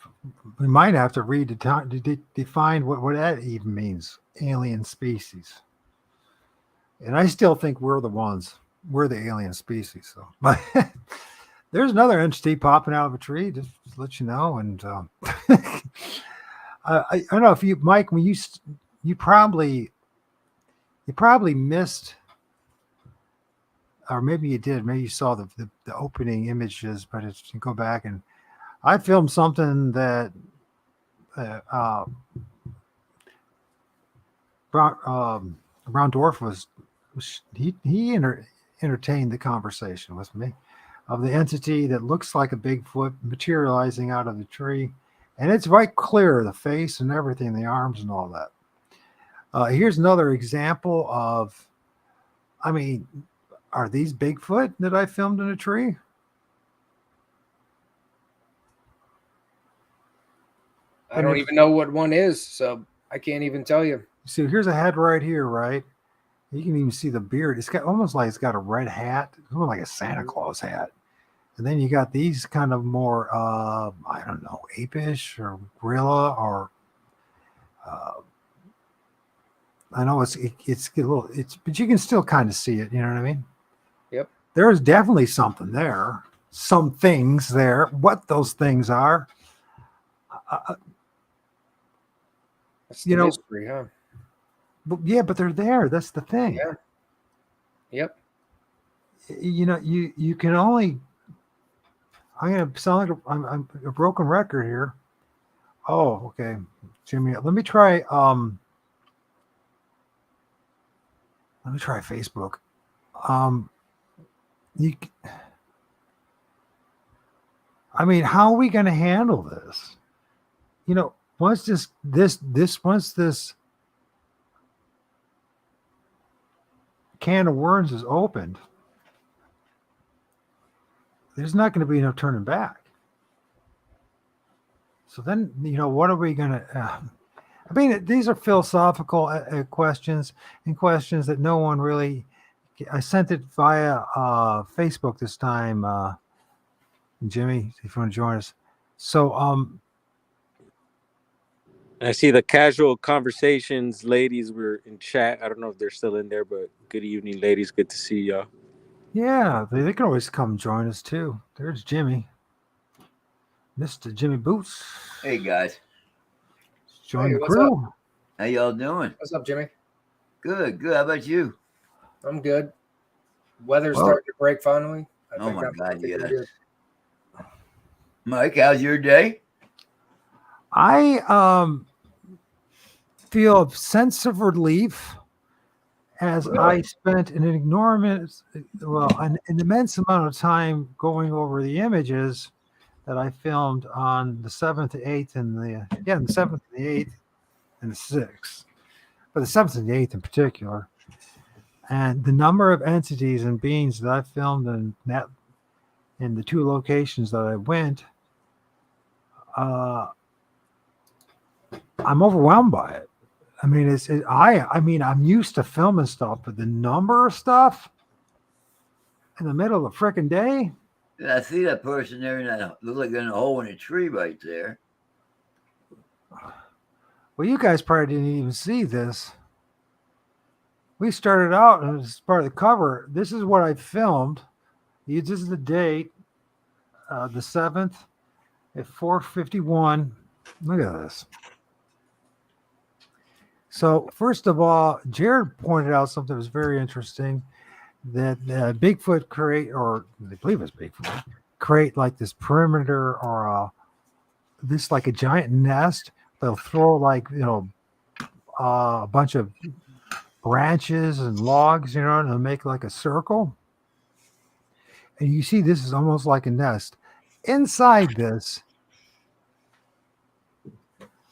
we might have to define what that even means. Alien species, and I still think we're the ones. We're the alien species. So, but there's another entity popping out of a tree. Just to let you know, and I don't know if you, Mike, when you probably missed, or maybe you did. Maybe you saw the opening images, but it's, you go back and I filmed something that Brown Dwarf was entertained the conversation with me of the entity that looks like a Bigfoot materializing out of the tree, and it's right clear, the face and everything, the arms and all that. Here's another example of, I mean, are these Bigfoot that I filmed in a tree? I don't even know what one is, so I can't even tell you. See, here's a head right here, right? You can even see the beard. It's got almost like it's got a red hat, almost like a Santa Claus hat. And then you got these kind of more, I don't know, apish or gorilla, or I know it's a little, but you can still kind of see it. You know what I mean? Yep. There's definitely something there, some things there. What those things are, That's the mystery, huh? But yeah, but they're there. That's the thing. Yeah. Yep. You can only. I'm gonna sound like I'm a broken record here. Oh, okay, Jimmy. Let me try. Let me try Facebook. I mean, how are we going to handle this? Once this can of worms is opened, there's not going to be no turning back. So then, what are we going to? I mean, these are philosophical questions, and questions that no one really. I sent it via Facebook this time, Jimmy, if you want to join us. So, I see the casual conversations, ladies were in chat. I don't know if they're still in there, but good evening, ladies. Good to see y'all. Yeah, they can always come join us too. There's Jimmy, Mr. Jimmy Boots. Hey guys, join the crew. Up? How y'all doing? What's up, Jimmy? Good. How about you? I'm good. Weather's starting to break finally. Oh my God, yes. Mike, how's your day? I feel a sense of relief as I spent an immense amount of time going over the images that I filmed on the 7th, 8th, and the 7th, and the 8th, and the 6th, but the 7th and the 8th in particular, and the number of entities and beings that I filmed in the two locations that I went. I'm overwhelmed by it. I mean, I'm used to filming stuff, but the number of stuff in the middle of the freaking day. I see that person there in that look like in a hole in a tree right there. Well, you guys probably didn't even see this. We started out, and as part of the cover, this is what I filmed. This is the date, the 7th at 4:51. Look at this. So first of all, Jared pointed out something that was very interesting, that Bigfoot they believe it's Bigfoot, create like this perimeter or this like a giant nest. They'll throw like, a bunch of branches and logs, and they'll make like a circle. And you see this is almost like a nest. Inside this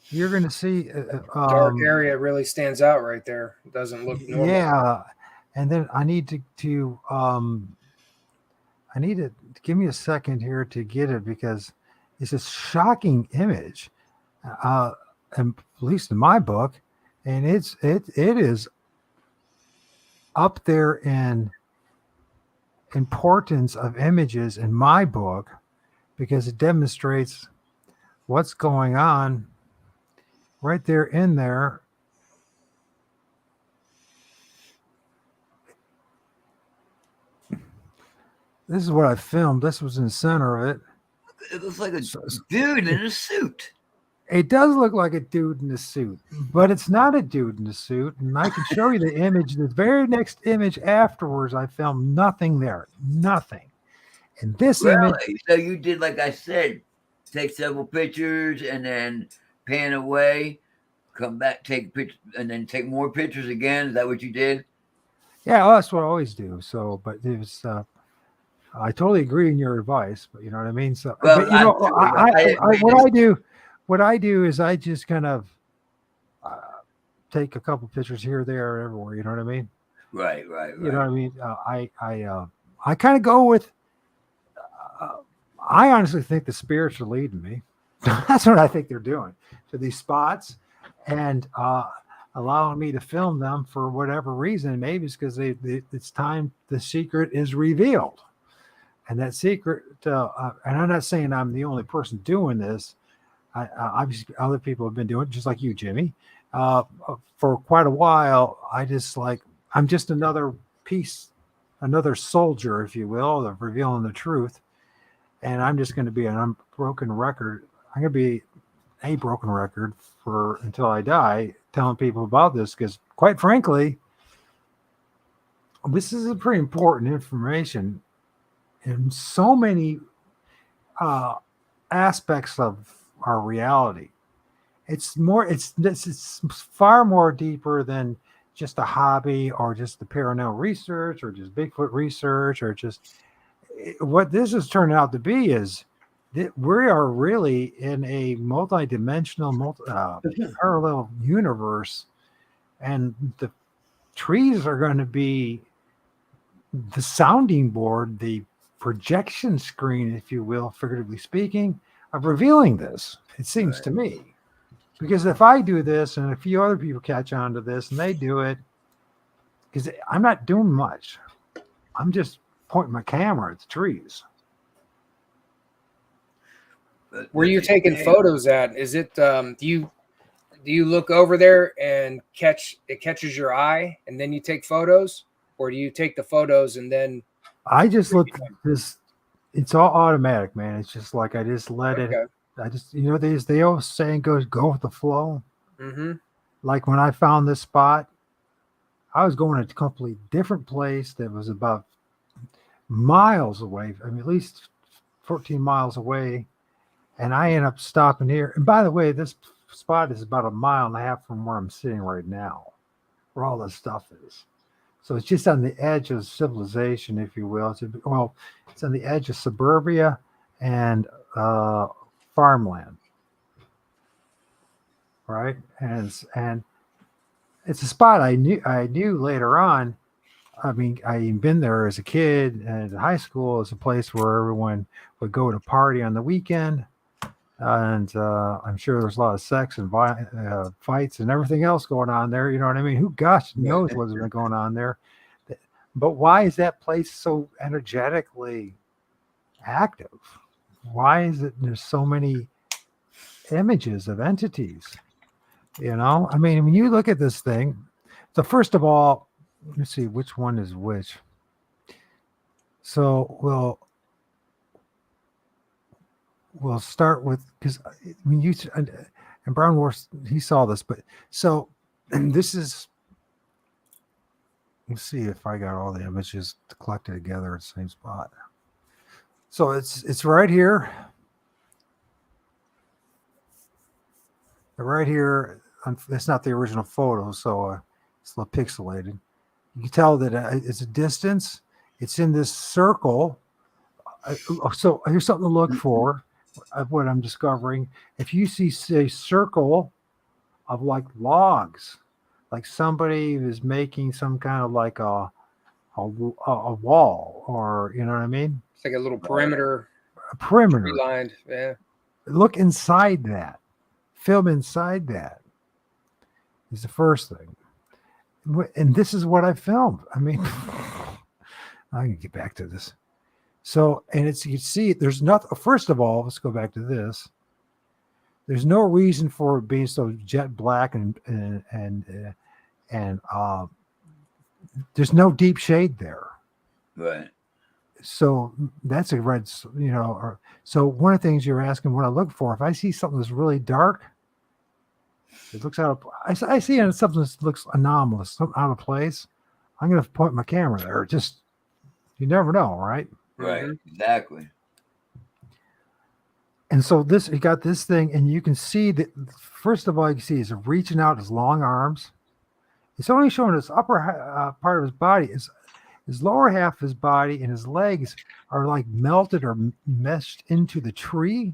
you're going to see Dark area really stands out right there. It doesn't look normal. yeah, and then I need to give me a second here to get it because it's a shocking image, and at least in my book, and it is up there in importance of images in my book because it demonstrates what's going on right there in there. This is what I filmed. This was in the center of it. It looks like a dude in a suit. It does look like a dude in a suit, but it's not a dude in a suit. And I can show you the image. The very next image afterwards, I filmed nothing there. Nothing. And this image. So you did, like I said, take several pictures and then pan away, come back, take pictures, and then take more pictures again. Is that what you did? Yeah, well, that's what I always do. So, but it was, I totally agree in your advice, but you know what I mean? So, Well, but, you know, what I do is I just kind of take a couple pictures here, there, everywhere. You know what I mean? Right. You know what I mean? I kind of go with. I honestly think the spirits are leading me. That's what I think they're doing to these spots, and allowing me to film them for whatever reason. Maybe it's because it's time the secret is revealed, and that secret. And I'm not saying I'm the only person doing this. Obviously, other people have been doing it, just like you, Jimmy, for quite a while. I'm just another piece, another soldier, if you will, of revealing the truth. And I'm just going to be an unbroken record. I'm going to be a broken record for until I die, telling people about this, because quite frankly, this is a pretty important information in so many aspects of our reality. It's far more deeper than just a hobby or just the paranormal research or just Bigfoot research or just what this has turned out to be is that we are really in a multi-dimensional, parallel universe, and the trees are going to be the sounding board, the projection screen, if you will, figuratively speaking, of revealing this. It seems to me, because if I do this and a few other people catch on to this and they do it, because I'm not doing much, I'm just pointing my camera at the trees. Where you're taking photos at, is it do you look over there and catches your eye and then you take photos, or do you take the photos and then I just look this? It's all automatic, man. It's just like I just let it. I just, you know, they always saying go with the flow. Mm-hmm. Like when I found this spot, I was going to a completely different place that was about miles away. I mean, at least 14 miles away. And I ended up stopping here. And by the way, this spot is about 1.5 miles from where I'm sitting right now, where all this stuff is. So it's just on the edge of civilization, if you will. It's on the edge of suburbia and farmland, right? And it's a spot I knew later on. I mean, I even been there as a kid, and high school is a place where everyone would go to party on the weekend. And I'm sure there's a lot of sex and fights and everything else going on there. You know what I mean? Who gosh knows what's been going on there. But why is that place so energetically active? Why is it there's so many images of entities? You know, I mean, when you look at this thing, so first of all, let's see which one is which. So we'll start with, because when you and Brown Wars, he saw this, but so, and this is, let's see if I got all the images collected together at the same spot. So it's right here. Right here. It's not the original photo, so it's a little pixelated. You can tell that it's a distance. It's in this circle. So here's something to look for of what I'm discovering. If you see, say, circle of like logs, like somebody is making some kind of like a wall, or you know what I mean? It's like a little perimeter, A perimeter. tree lined. Yeah. Look inside that. Film inside that is the first thing. And this is what I filmed. I mean, I can get back to this. So, and it's, you can see there's nothing. First of all, let's go back to this. There's no reason for it being so jet black and there's no deep shade there. Right. So that's a red, you know. So one of the things you're asking what I look for, if I see something that's really dark, it looks out of, I see something that looks anomalous, something out of place, I'm going to point my camera there. Just, you never know, right? Right. Exactly. And so this, you got this thing, and you can see that, first of all, you can see he's reaching out his long arms. It's only showing his upper part of his body. His lower half of his body and his legs are like melted or meshed into the tree.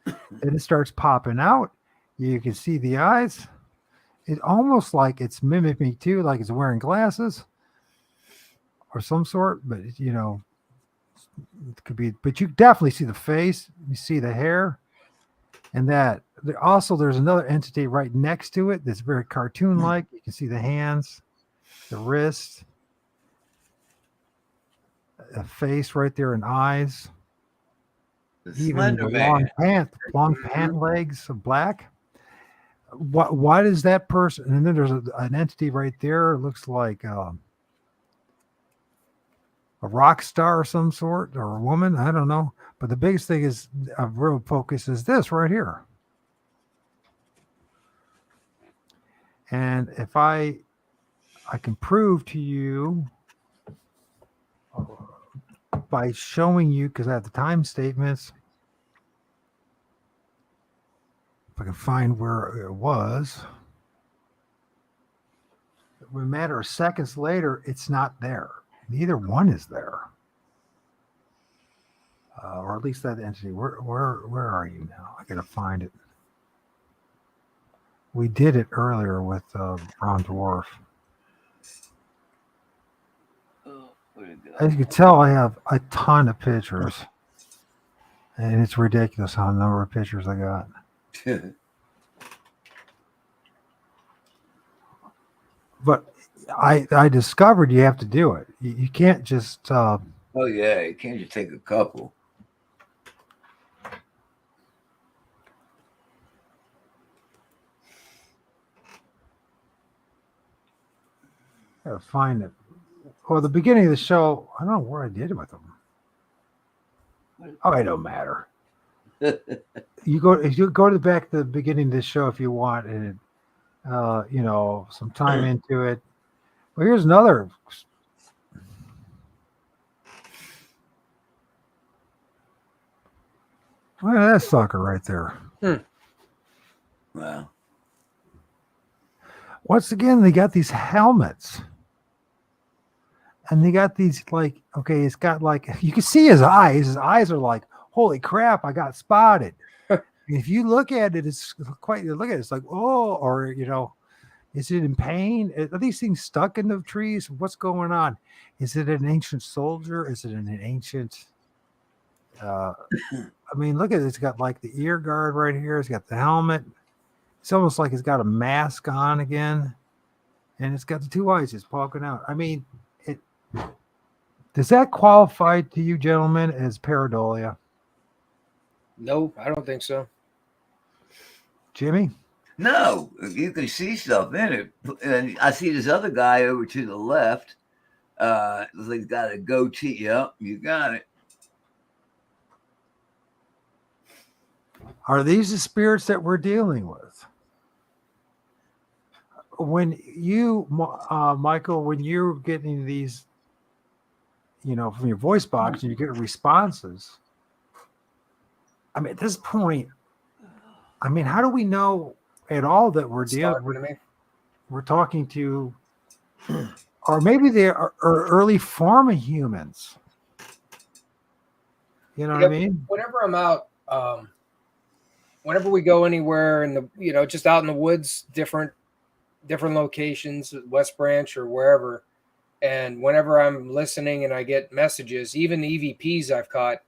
And it starts popping out. You can see the eyes. It's almost like it's mimicking too, like it's wearing glasses or some sort, but you know, it could be, but you definitely see the face, you see the hair, and that also there's another entity right next to it that's very cartoon-like. You can see the hands, the wrist, a face right there, and eyes. Even the long pant legs of black. Why does that person? And then there's an entity right there. It looks like a rock star of some sort, or a woman. I don't know. But the biggest thing is of real focus is this right here. And if I can prove to you by showing you, because I have the time statements. If I can find where it was. A matter of seconds later, it's not there. Neither one is there. Or at least that entity. Where are you now? I gotta find it. We did it earlier with Brown Dwarf. As you can tell, I have a ton of pictures. And it's ridiculous how number of pictures I got. But I discovered you have to do it. You can't just oh yeah, you can't just take a couple. I gotta find it. Well, the beginning of the show, I don't know where I did it with them. Oh, it don't matter. You go to the back to the beginning of this show if you want, and you know, some time into it. Well, here's another. Look at that sucker right there. Wow. Once again, they got these helmets. And they got these, like, okay, it's got like, you can see his eyes. His eyes are like, holy crap, I got spotted. If you look at it, it's quite, look at it, it's like, oh, or, you know, is it in pain? Are these things stuck in the trees? What's going on? Is it an ancient soldier? Is it an ancient, I mean, look at it. It's got like the ear guard right here. It's got the helmet. It's almost like it's got a mask on again. And it's got the two eyes just poking out. I mean, does that qualify to you gentlemen as pareidolia? No, I don't think so. Jimmy? No, you can see stuff in it. And I see this other guy over to the left. Looks like he's got a goatee. Yep, you got it. Are these the spirits that we're dealing with? When you, Michael, when you're getting these, you know, from your voice box and you get responses, I mean, at this point, I mean, how do we know at all that we're dealing with? We're talking to, or maybe they are early form of humans. You know what I mean? Whenever I'm out whenever we go anywhere in the, just out in the woods, different locations, West Branch or wherever, and whenever I'm listening and I get messages, even the EVPs I've caught,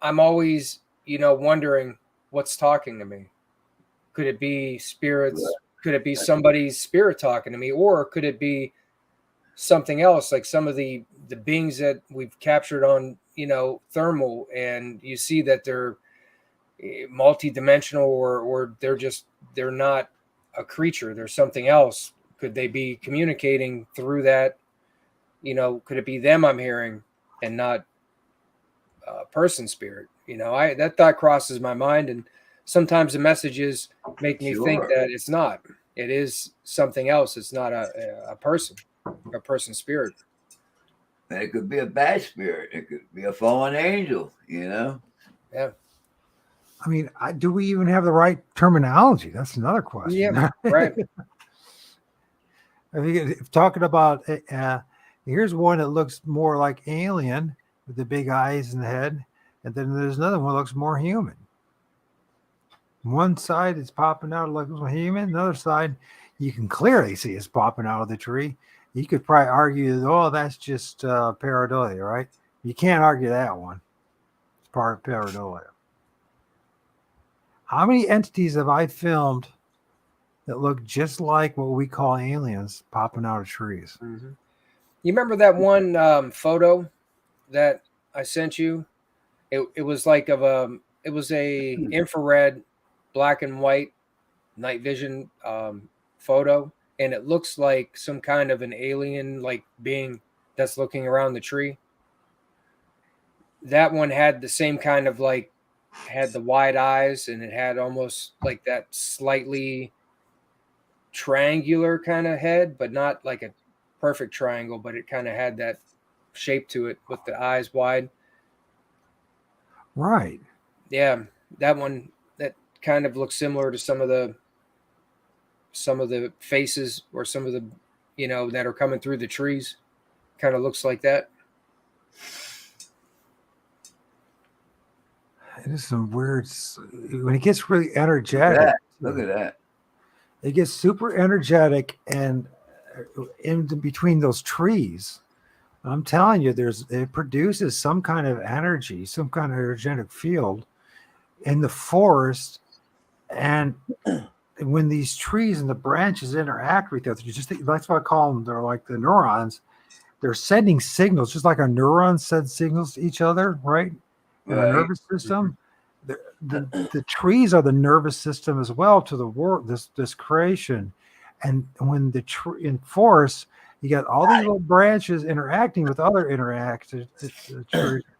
I'm always, wondering what's talking to me. Could it be spirits? Could it be somebody's spirit talking to me? Or could it be something else, like some of the beings that we've captured on, thermal, and you see that they're multi-dimensional, or they're not a creature, they're something else. Could they be communicating through that? Could it be them I'm hearing and not a person spirit? That thought crosses my mind, and sometimes the messages make me think that it's not. It is something else. It's not a person spirit. It could be a bad spirit. It could be a fallen angel, Yeah. I mean, do we even have the right terminology? That's another question. Yeah, right. I think if talking about, here's one that looks more like alien with the big eyes and the head, and then there's another one that looks more human. One side is popping out like a human, another side you can clearly see it's popping out of the tree. You could probably argue that, oh, that's just pareidolia, right? You can't argue that one. It's part of pareidolia. How many entities have I filmed that look just like what we call aliens popping out of trees? Mm-hmm. You remember that one photo that I sent you? It was like it was a infrared, black and white, night vision photo, and it looks like some kind of an alien like being that's looking around the tree. That one had the same kind of had the wide eyes, and it had almost like that slightly triangular kind of head, but not like a perfect triangle, but it kind of had that shape to it with the eyes wide. Right. Yeah, that one, that kind of looks similar to some of the faces, or some of the, that are coming through the trees. Kind of looks like that. It is some weird, when it gets really energetic. Look at that. It gets super energetic, and in between those trees, I'm telling you, it produces some kind of energy, some kind of energetic field in the forest. And when these trees and the branches interact with each other, that's what I call them. They're like the neurons. They're sending signals, just like our neurons send signals to each other, right? In our nervous system. The trees are the nervous system as well to the world, this creation. And when in forest, you got all these little branches interacting with other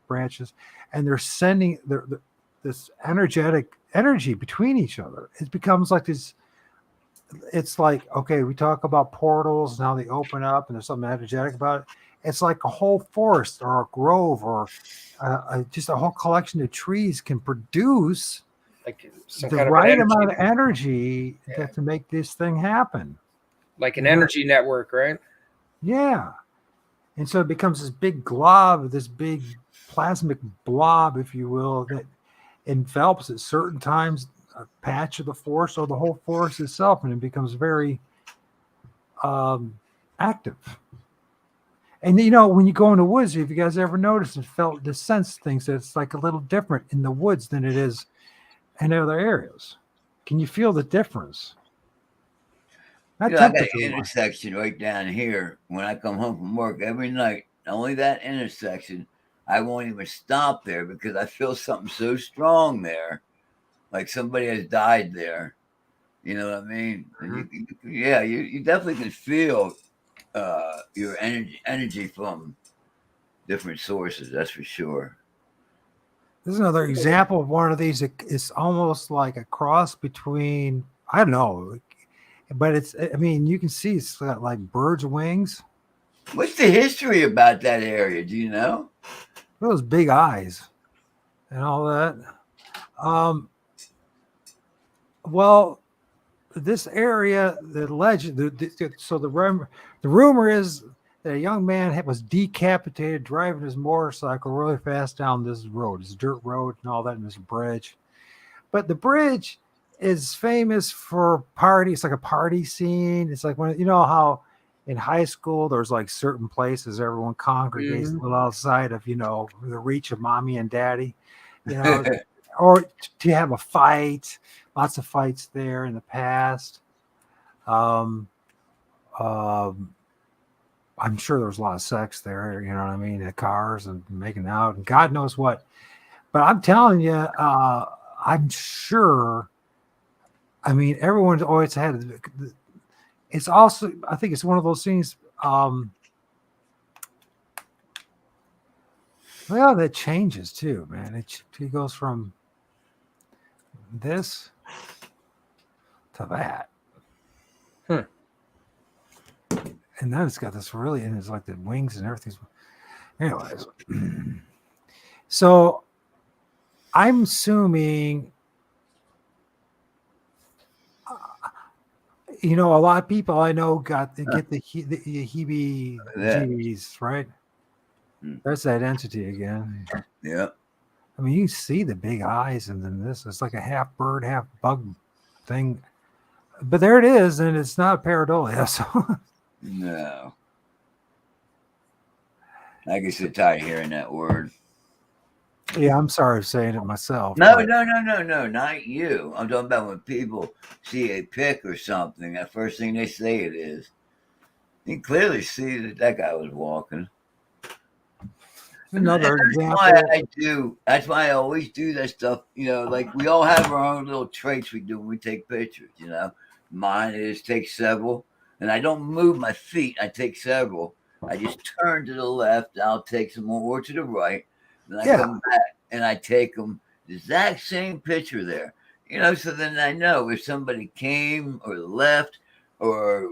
branches, and they're sending this energetic energy between each other. It becomes like this. It's like, okay, we talk about portals and how they open up, and there's something energetic about it. It's like a whole forest or a grove or just a whole collection of trees can produce like some the kind right of amount of energy to make this thing happen. Like an energy network, right? Yeah. And so it becomes this big glob, this big plasmic blob, if you will, that envelops at certain times a patch of the forest or the whole forest itself, and it becomes very active. And when you go in the woods, if you guys ever noticed and felt the sense things, that it's like a little different in the woods than it is in other areas. Can you feel the difference? I got an intersection right down here. When I come home from work every night, only that intersection, I won't even stop there because I feel something so strong there, like somebody has died there. You know what I mean? Mm-hmm. You definitely can feel your energy from different sources. That's for sure. This is another example of one of these. It's almost like a cross between, I don't know, but you can see it's got like birds' wings. What's the history about that area? Do you know? Those big eyes and all that. Well, this area, the legend, the rumor is that a young man was decapitated driving his motorcycle really fast down this road, this dirt road and all that, and this bridge. But the bridge is famous for party. It's like a party scene. It's like when you know how in high school there's like certain places everyone congregates a little outside of the reach of mommy and daddy, or to have a fight. Lots of fights there in the past. I'm sure there was a lot of sex there. You know what I mean? The cars and making out and God knows what. But I'm telling you, I'm sure. I mean, everyone's always had. It's also, I think it's one of those things. Well, that changes too, man. It goes from this to that. And then it's got this really, and it's like the wings and everything's. Anyways, so I'm assuming, a lot of people I know get the heebie-jeebies, right? There's that entity again. Yeah. I mean, you see the big eyes, and then it's like a half bird, half bug thing. But there it is, and it's not a pareidolia. So. No. I get so tired of hearing that word. Yeah, I'm sorry for saying it myself. No, not you. I'm talking about when people see a pic or something, that first thing they say it is. You can clearly see that guy was walking. Another example. That's why I always do that stuff. Like we all have our own little traits we do when we take pictures. Mine is take several, and I don't move my feet. I take several. I just turn to the left. I'll take some more, or to the right. Then I come back and I take them the exact same picture there. So then I know if somebody came or left or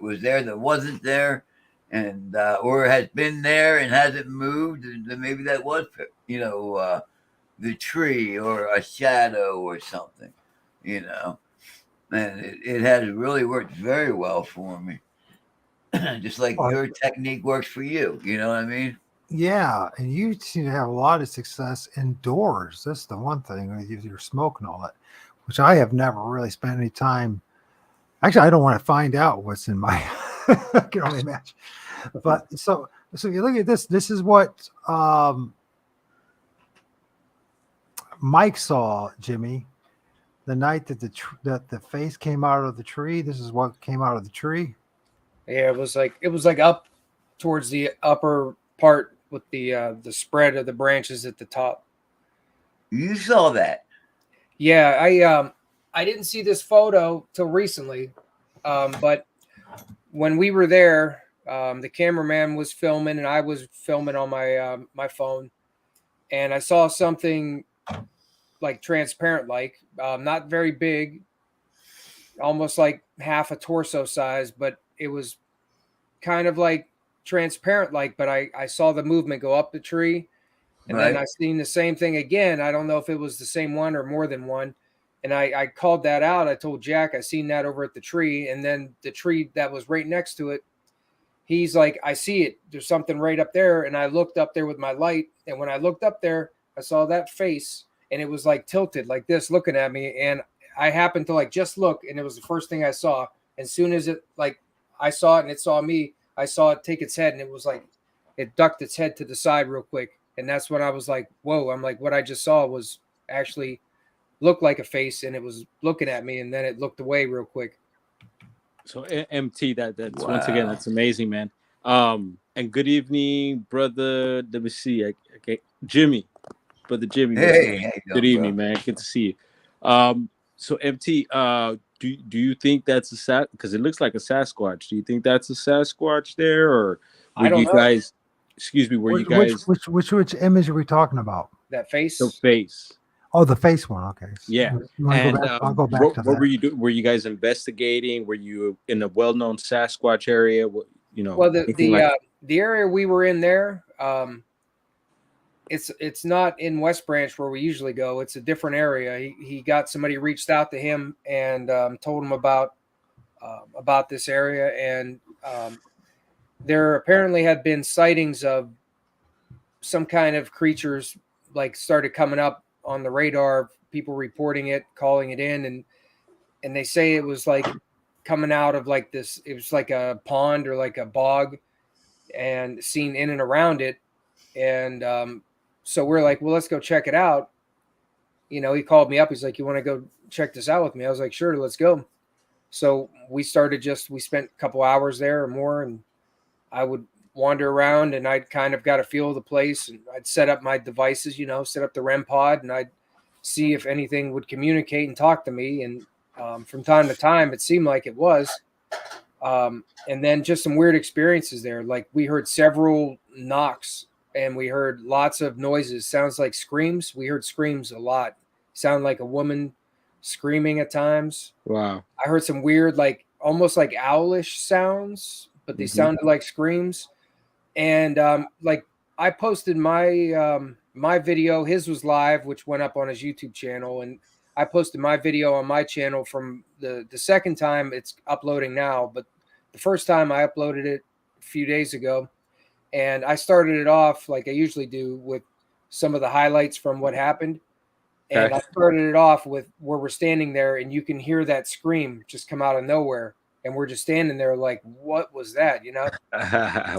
was there that wasn't there, and or has been there and hasn't moved, then maybe that was the tree or a shadow or something. And it has really worked very well for me. Just like your technique works for you. You know what I mean? Yeah, and you seem to have a lot of success indoors. That's the one thing. You're smoking all that, which I have never really spent any time. Actually, I don't want to find out what's in my. I can only imagine. But so you look at this. This is what Mike saw, Jimmy, the night that the face came out of the tree. This is what came out of the tree. Yeah, it was like up towards the upper part with the spread of the branches at the top. You saw that? Yeah, I didn't see this photo till recently, but when we were there, the cameraman was filming and I was filming on my my phone, and I saw something like transparent, like not very big, almost like half a torso size, but it was kind of like transparent, like, but I saw the movement go up the tree, and then I seen the same thing again. I don't know if it was the same one or more than one. And I called that out. I told Jack I seen that over at the tree, and then the tree that was right next to it, he's like, I see it. There's something right up there. And I looked up there with my light, and when I looked up there, I saw that face, and it was like tilted like this, looking at me. And I happened to like just look, and it was the first thing I saw. As soon as it like I saw it and it saw me, I saw it take its head, and it was like it ducked its head to the side real quick. And that's when I was like, whoa, I'm like, what I just saw was actually looked like a face, and it was looking at me, and then it looked away real quick. So MT, that's wow. Once again, that's amazing, man. And good evening, brother. Let me see. Okay, Jimmy, brother Jimmy. Hey, good evening, man. Good to see you. So MT, do you think that's a because it looks like a Sasquatch? Do you think that's a Sasquatch there, or were you guys? Excuse me, were you guys? Which image are we talking about? That face. The face. Oh, the face one. Okay. Yeah. And I'll go back to what were you doing? Were you guys investigating? Were you in a well-known Sasquatch area? Well, the area we were in there, it's not in West Branch where we usually go. It's a different area. He got somebody reached out to him and told him about this area, and there apparently had been sightings of some kind of creatures like started coming up on the radar. people reporting it, calling it in, and they say it was like coming out of like this. It was like a pond or like a bog, and seen in and around it. And so we're like, well, let's go check it out. You know, he called me up. He's like, you want to go check this out with me? I was like, sure, let's go. So we spent a couple hours there or more, and I would wander around and I'd kind of got a feel of the place, and I'd set up my devices, set up the REM pod, and I'd see if anything would communicate and talk to me. And from time to time, it seemed like it was. And then just some weird experiences there. Like we heard several knocks and we heard lots of noises. Sounds like screams. We heard screams a lot. Sound like a woman screaming at times. Wow. I heard some weird, like almost like owlish sounds, but they sounded like screams. And like I posted my my video. His was live, which went up on his YouTube channel, and I posted my video on my channel from the second time. It's uploading now, but the first time I uploaded it a few days ago, and I started it off like I usually do with some of the highlights from what happened. And I started it off with where we're standing there and you can hear that scream just come out of nowhere. And we're just standing there like, what was that?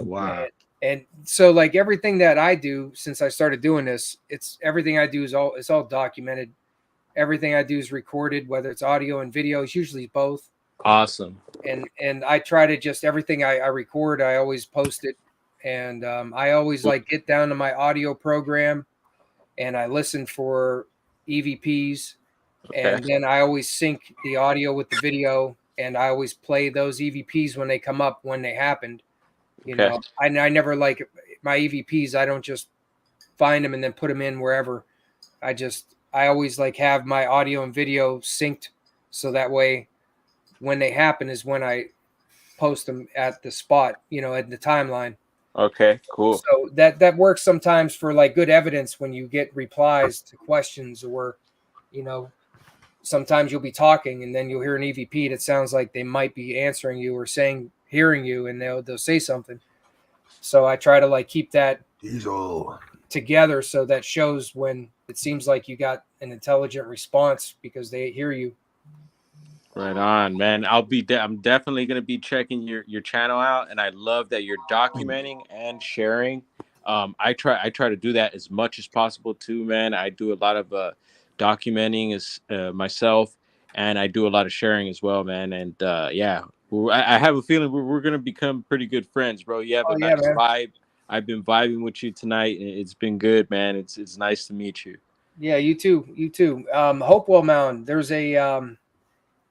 Wow. And so like everything that I do since I started doing this, everything I do is all documented. Everything I do is recorded, whether it's audio and video. It's usually both. Awesome. And I try to just everything I record, I always post it. And I always like get down to my audio program and I listen for EVPs, and then I always sync the audio with the video, and I always play those EVPs when they come up, when they happened. I never like my EVPs. I don't just find them and then put them in wherever. I always like have my audio and video synced, so that way when they happen is when I post them at the spot, at the timeline. Okay, cool. So that works sometimes for like good evidence when you get replies to questions, or, sometimes you'll be talking and then you'll hear an EVP that sounds like they might be answering you or hearing you, and they'll say something. So I try to like keep that together so that shows when it seems like you got an intelligent response because they hear you. Right on, man. I'm definitely going to be checking your channel out, and I love that you're documenting and sharing. I try to do that as much as possible too, man. I do a lot of documenting as myself, and I do a lot of sharing as well, man. And I have a feeling we're going to become pretty good friends, bro. You have a nice vibe. I've been vibing with you tonight, and it's been good, man. It's nice to meet you. Yeah, you too. Hopewell Mound.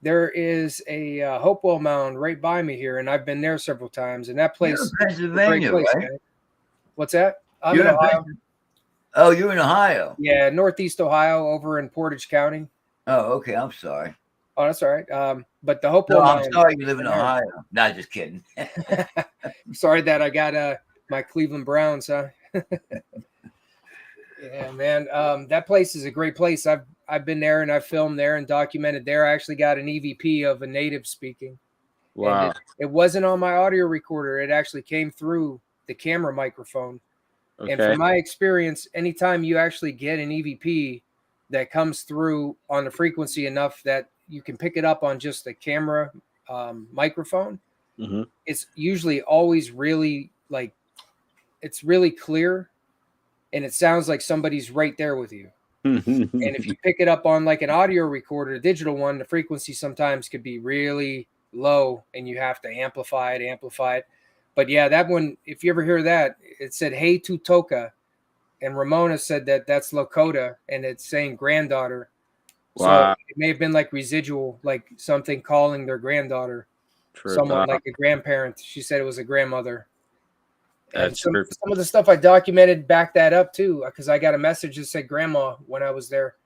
There is a Hopewell Mound right by me here, and I've been there several times. And that place, you're in Pennsylvania, right? Man. What's that? I'm in Ohio. Oh, you're in Ohio? Yeah, Northeast Ohio, over in Portage County. Oh, okay. I'm sorry. Oh, that's all right. But the Hopewell Mound. I'm sorry you live in Ohio. No, just kidding. Sorry that I got my Cleveland Browns, huh? Yeah, man. That place is a great place. I've been there and I've filmed there and documented there. I actually got an EVP of a native speaking. Wow. It wasn't on my audio recorder. It actually came through the camera microphone. Okay. And from my experience, anytime you actually get an EVP that comes through on the frequency enough that you can pick it up on just the camera microphone, it's usually always really it's really clear. And it sounds like somebody's right there with you. And if you pick it up on like an audio recorder, a digital one, the frequency sometimes could be really low and you have to amplify it. But yeah, that one, if you ever hear that, it said, "Hey Tutoka." And Ramona said that's Lakota and it's saying granddaughter. Wow. So it may have been like residual, like something calling their granddaughter. Someone like a grandparent. She said it was a grandmother. And some of the stuff I documented backed that up too, because I got a message that said grandma when I was there.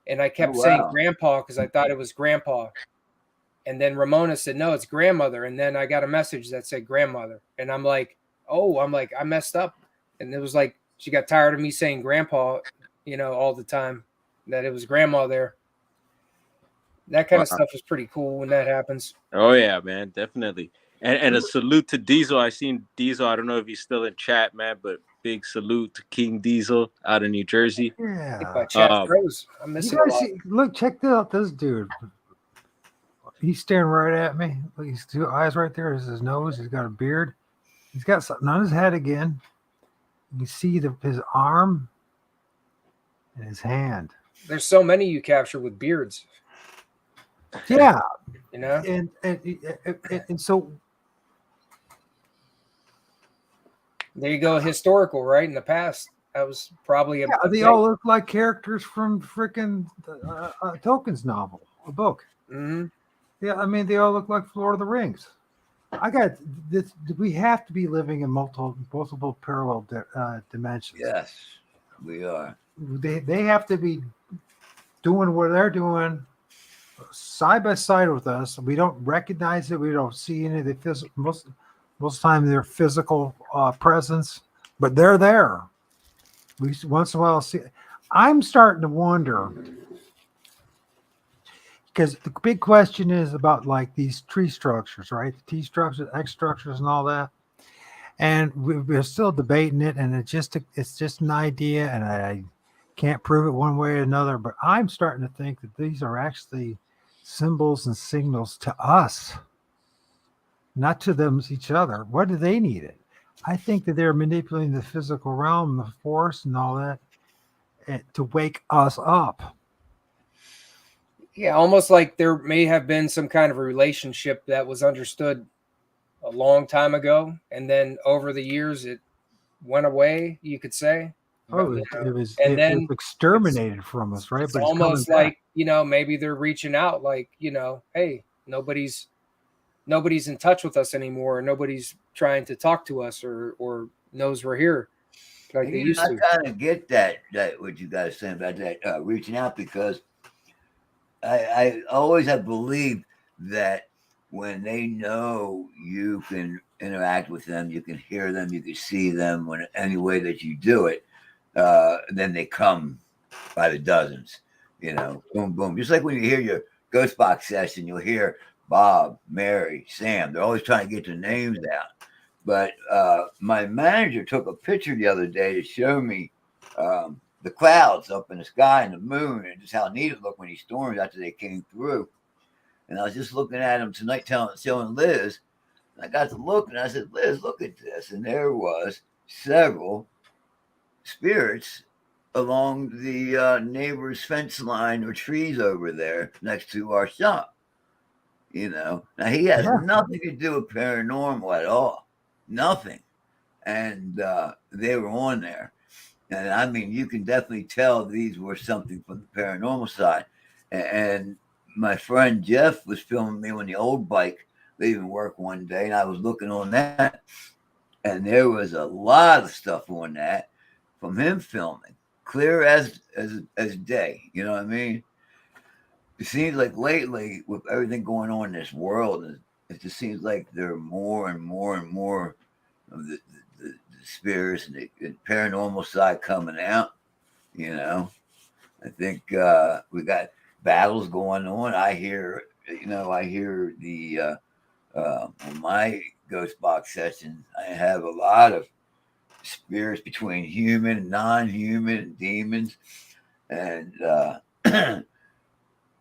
And I kept saying grandpa because I thought it was grandpa. And then Ramona said, no, it's grandmother. And then I got a message that said grandmother. And I'm like, I messed up. And it was like she got tired of me saying grandpa, all the time, that it was grandma there. That kind of stuff is pretty cool when that happens. Oh, yeah, man, definitely. And a salute to Diesel. I seen Diesel. I don't know if he's still in chat, man, but big salute to King Diesel out of New Jersey. Yeah. Chat froze. I'm You missing a guys lot. see, look, check out this dude. He's staring right at me. Look, his two eyes right there is his nose. He's got a beard. He's got something on his head again. You can see his arm and his hand. There's so many you capture with beards. Yeah. You know? And so there you go, historical, right? In the past, that was probably they all look like characters from freaking Tolkien's novel, a book. Mm-hmm. Yeah, I mean, they all look like Lord of the Rings. I got this. We have to be living in multiple parallel dimensions. Yes, we are. They have to be doing what they're doing side by side with us. We don't recognize it. We don't see any of the physical. Most of the time, their physical presence, but they're there. We once in a while see. I'm starting to wonder. Because the big question is about like these tree structures, right? The T structures, X structures, and all that. And we're still debating it, and it's just an idea, and I can't prove it one way or another. But I'm starting to think that these are actually symbols and signals to us, not to them, each other. What do they need it? I think that they're manipulating the physical realm, the force, and all that, to wake us up. Yeah, almost like there may have been some kind of a relationship that was understood a long time ago, and then over the years it went away, you could say. Oh, it was exterminated from us, right? It's almost like, maybe they're reaching out like, hey, nobody's in touch with us anymore. Nobody's trying to talk to us or knows we're here like they used to. I kind of get that what you guys saying about that reaching out, because I always have believed that when they know you can interact with them, you can hear them, you can see them in any way that you do it, then they come by the dozens, boom, boom. Just like when you hear your ghost box session, you'll hear Bob, Mary, Sam. They're always trying to get their names out. But my manager took a picture the other day to show me the clouds up in the sky and the moon, and just how neat it looked when he stormed after they came through. And I was just looking at him tonight, showing Liz. And I got to look, and I said, Liz, look at this. And there was several spirits along the neighbor's fence line or trees over there next to our shop. Now he has nothing to do with paranormal at all. Nothing. And they were on there. And I mean, you can definitely tell these were something from the paranormal side. And my friend Jeff was filming me on the old bike leaving work one day, and I was looking on that, and there was a lot of stuff on that from him filming, clear as day. You know what I mean? It seems like lately, with everything going on in this world, it just seems like there are more and more and more of the spirits and the paranormal side coming out. I think we got battles going on. I hear the on my ghost box session, I have a lot of spirits between human and non-human and demons, and they're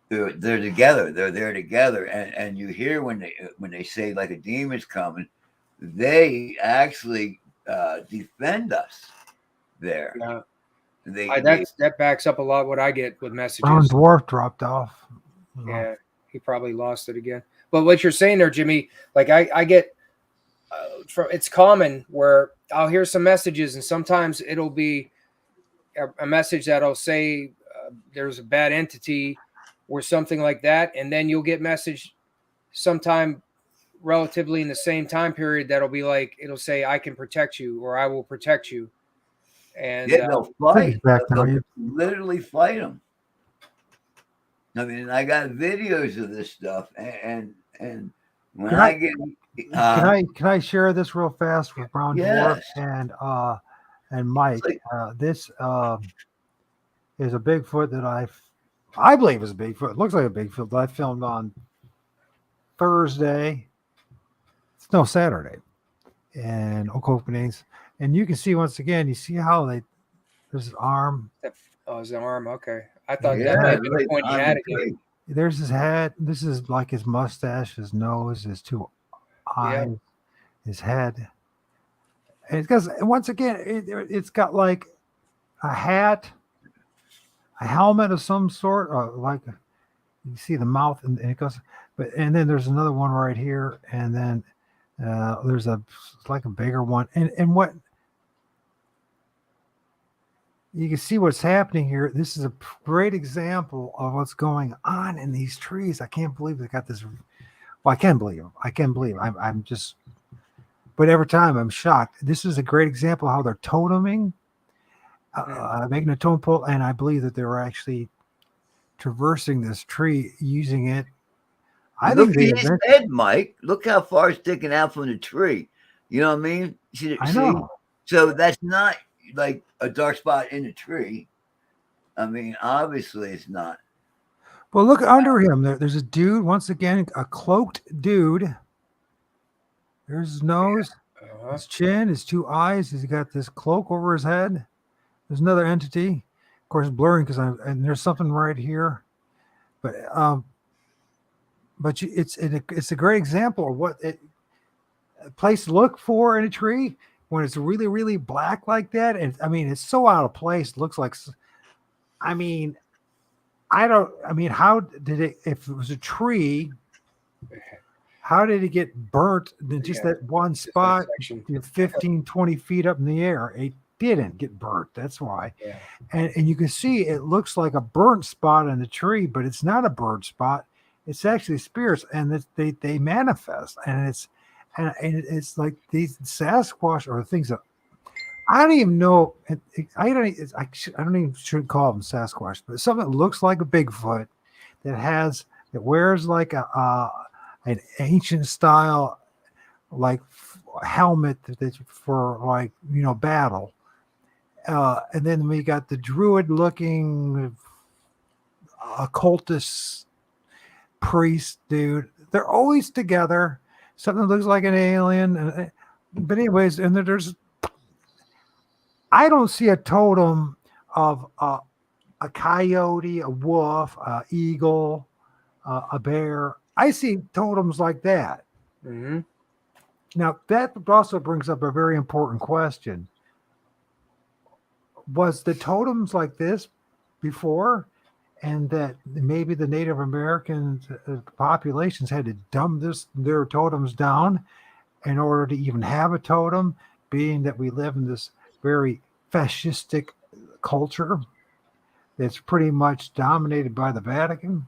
together. They're there together, and you hear when they say like a demon's coming, they actually defend us there. Yeah. That backs up a lot what I get with messages. Brown Dwarf dropped off. Yeah, he probably lost it again. But what you're saying there, Jimmy, like I get it's common where I'll hear some messages, and sometimes it'll be a message that'll say there's a bad entity or something like that, and then you'll get message sometime relatively in the same time period that'll be like, it'll say, I can protect you, or I will protect you. And they'll fight. They'll literally fight them. I mean, I got videos of this stuff, and when can I share this real fast with Brown Dwarf and Mike? This is a Bigfoot that I believe is a Bigfoot. It looks like a Bigfoot that I filmed on Saturday, and Oak Openings, And you can see once again, you see how there's his arm. Oh, his arm. Okay. I thought Yeah, that might have been right the point he on had the again. tree. There's his head. This is like his mustache, his nose, his two eyes, his head. And because once again, it's got like a hat, a helmet of some sort, or like you see the mouth, and it goes. And then there's another one right here, and then there's it's like a bigger one, and what you can see what's happening here. This is a great example of what's going on in these trees. I can't believe they got this. Well, I can believe. I can believe. I'm just. But every time I'm shocked. This is a great example of how they're toteming, making a totem pole, and I believe that they're actually traversing this tree using it. I Look think at his head, Mike. Look how far it's sticking out from the tree. You know what I mean? I know. So that's not like a dark spot in the tree. I mean, obviously it's not. Well, look under him. There's a dude, once again, a cloaked dude. There's his nose, his chin, his two eyes. He's got this cloak over his head. There's another entity. Of course, blurring and there's something right here. But it's a great example of what a place to look for in a tree when it's really, really black like that. And I mean, it's so out of place. It looks like, I mean, how did it, if it was a tree, how did it get burnt in just that one spot, 15, 20 feet up in the air? It didn't get burnt. That's why. Yeah. And you can see it looks like a burnt spot on the tree, but it's not a burnt spot. It's actually spirits, and they manifest, and it's like these Sasquatch or things that I don't even know. I don't even should call them Sasquatch, but something that looks like a Bigfoot that wears like an ancient style like helmet that for like battle. And then we got the druid looking occultist priest dude. They're always together. Something that looks like an alien. But anyways, and I don't see a totem of a coyote, a wolf, a eagle, a bear. I see totems like that. Mm-hmm. Now, that also brings up a very important question. Was the totems like this before, and that maybe the Native American populations had to dumb their totems down in order to even have a totem, being that we live in this very fascistic culture that's pretty much dominated by the Vatican,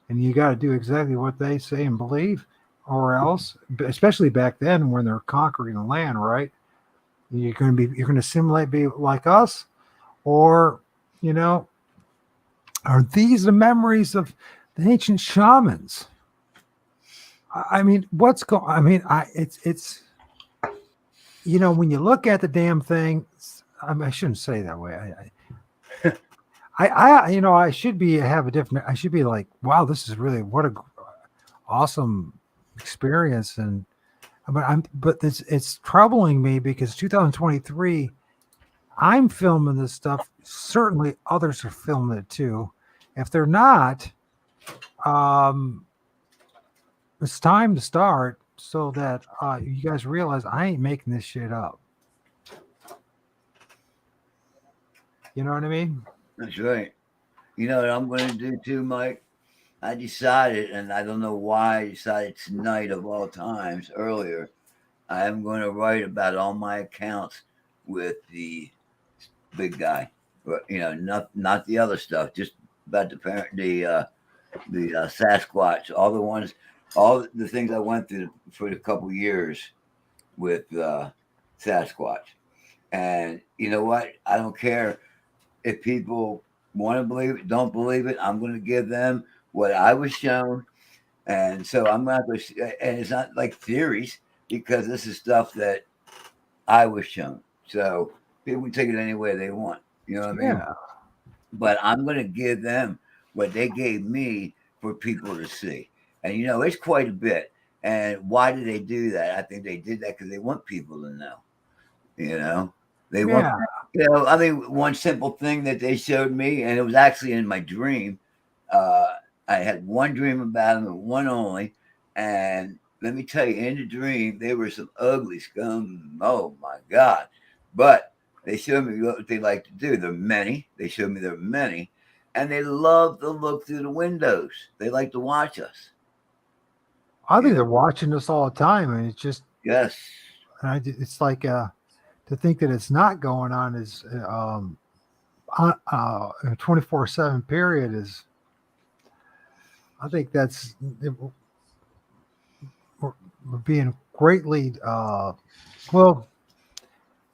and you got to do exactly what they say and believe, or else, especially back then when they're conquering the land, right? You're going to assimilate, be like us, or are these the memories of the ancient shamans? I mean, it's when you look at the damn thing, I shouldn't say that way. I should I should be like, wow, this is really what a awesome experience. But it's troubling me because 2023, I'm filming this stuff. Certainly others are filming it too. If they're not, it's time to start so that you guys realize I ain't making this shit up. You know what I mean? That's right. You know what I'm going to do too, Mike? I decided, and I don't know why I decided tonight of all times earlier, I am going to write about all my accounts with the big guy. Not the other stuff, just about the Sasquatch, all the things I went through for a couple years with Sasquatch. And you know what? I don't care if people want to believe it, don't believe it. I'm going to give them what I was shown. And so I'm not going to, and it's not like theories, because this is stuff that I was shown. So people can take it any way they want. You know what I mean? Yeah. But I'm going to give them what they gave me for people to see. And, it's quite a bit. And why did they do that? I think they did that because they want people to know. You know, they Yeah. want. You know, I think one simple thing that they showed me, and it was actually in my dream. I had one dream about them, and one only. And let me tell you, in the dream, they were some ugly scum. Oh my God! But they showed me what they like to do. There are many. They showed me there are many, and they love to look through the windows. They like to watch us. I think they're watching us all the time, and it's just Yes. it's like to think that it's not going on is a 24/7 period is. I think that's we're being greatly well.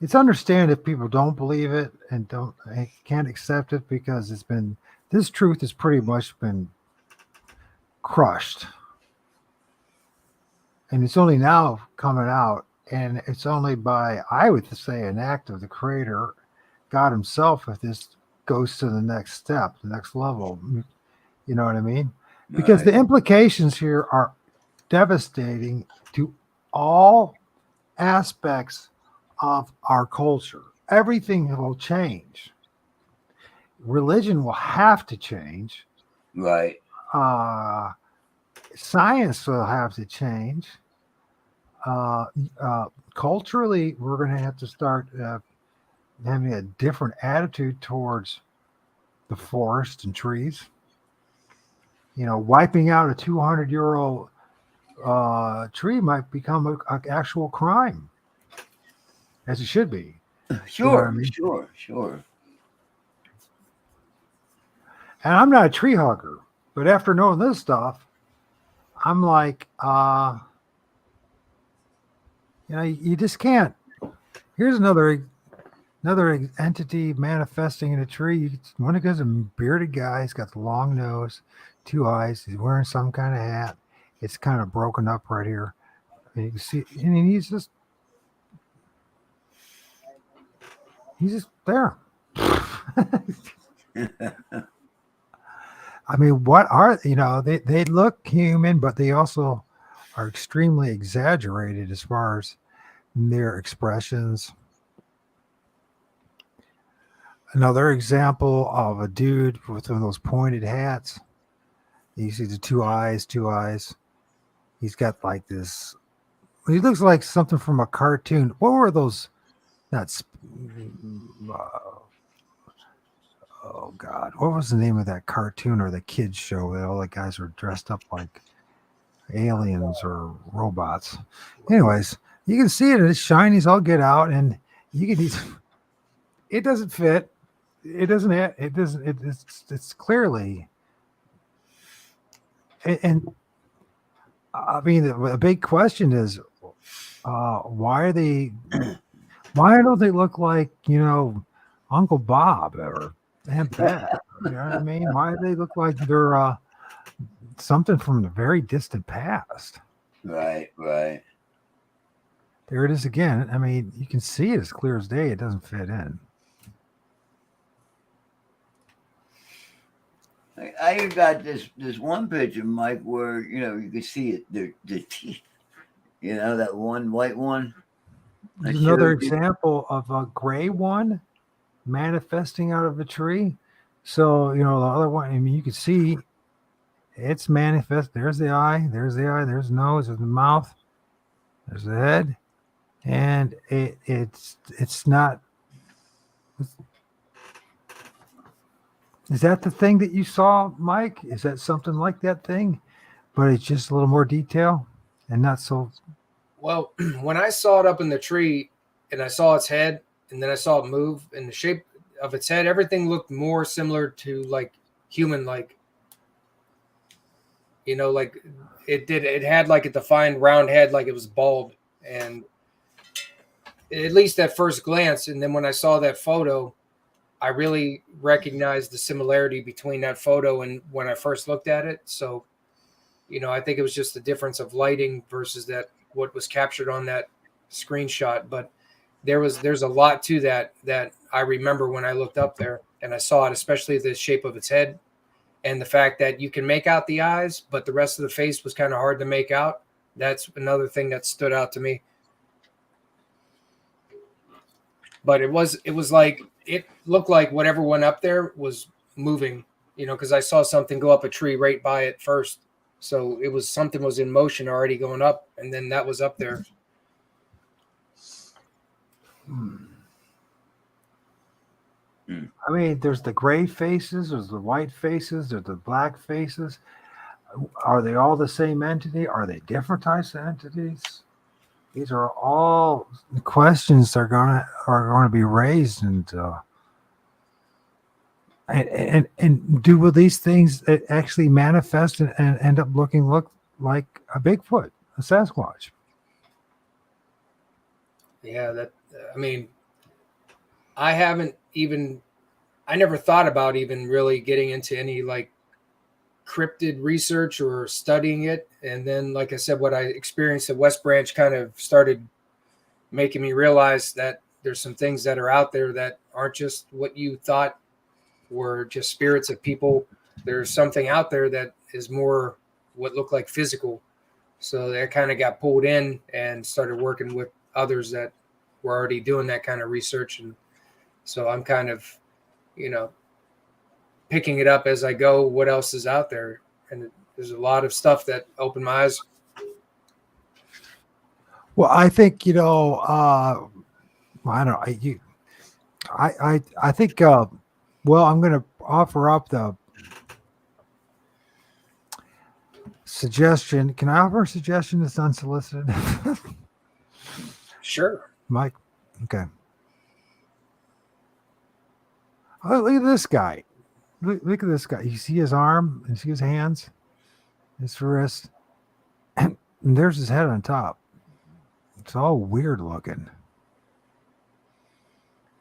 It's understand if people don't believe it and can't accept it because this truth has pretty much been crushed, and it's only now coming out, and it's only by, I would say, an act of the Creator, God Himself, if this goes to the next step, the next level. You know what I mean? Because the implications here are devastating to all aspects of our culture. Everything will change. Religion will have to change. Right. Science will have to change. Culturally, we're going to have to start having a different attitude towards the forest and trees. You know, wiping out a 200-year-old tree might become an actual crime, as it should be. Sure, you know what I mean? Sure. And I'm not a tree hugger, but after knowing this stuff, I'm like, you just can't. Here's another entity manifesting in a tree. One of those, a bearded guy. He's got the long nose, 2 eyes. He's wearing some kind of hat. It's kind of broken up right here. And you can see, and he's just there. I mean, what are, they look human, but they also are extremely exaggerated as far as their expressions. Another example of a dude with one of those pointed hats. You see the 2 eyes. He's got like this. He looks like something from a cartoon. What were those? Oh God, what was the name of that cartoon or the kids show that all the guys were dressed up like aliens or robots? Anyways, you can see it. It's shiny as all get out, and you can. It doesn't fit. It doesn't. It's clearly. And I mean, the big question is, why don't they look like, Uncle Bob or Aunt Beth? You know what I mean? Why do they look like they're something from the very distant past? Right. There it is again. I mean, you can see it as clear as day. It doesn't fit in. I even got this one picture, Mike, where you can see it, the teeth. That one white one. There's another example of a gray one manifesting out of a tree. So, the other one, I mean, you can see it's manifest. There's the eye, there's the nose, there's the mouth, there's the head. And it's not. Is that the thing that you saw, Mike? Is that something like that thing? But it's just a little more detail and not so. Well, when I saw it up in the tree and I saw its head and then I saw it move and the shape of its head, everything looked more similar to like human, like, like it had like a defined round head, like it was bald. And at least at first glance. And then when I saw that photo, I really recognized the similarity between that photo and when I first looked at it. So, I think it was just the difference of lighting versus what was captured on that screenshot. But there's a lot to that I remember when I looked up there and I saw it, especially the shape of its head and the fact that you can make out the eyes, but the rest of the face was kind of hard to make out. That's another thing that stood out to me. but it was like, it looked like whatever went up there was moving, because I saw something go up a tree right by it first. So it was something was in motion already going up, and then that was up there. I mean, there's the gray faces, there's the white faces, there's the black faces. Are they all the same entity? Are they different types of entities? These are all questions that are gonna be raised, and will these things actually manifest and end up look like a Bigfoot, a Sasquatch? Yeah, I mean, I never thought about even really getting into any like cryptid research or studying it. And then, like I said, what I experienced at West Branch kind of started making me realize that there's some things that are out there that aren't just what you thought were just spirits of people. There's something out there that is more what looked like physical. So I kind of got pulled in and started working with others that were already doing that kind of research. And so I'm kind of, picking it up as I go, what else is out there. And there's a lot of stuff that opened my eyes. Well, I think, I don't know. I think, well, I'm going to offer up the suggestion. Can I offer a suggestion that's unsolicited? Sure. Mike? Okay. Oh, look at this guy. Look at this guy. You see his arm? You see his hands? His wrist? And there's his head on top. It's all weird looking.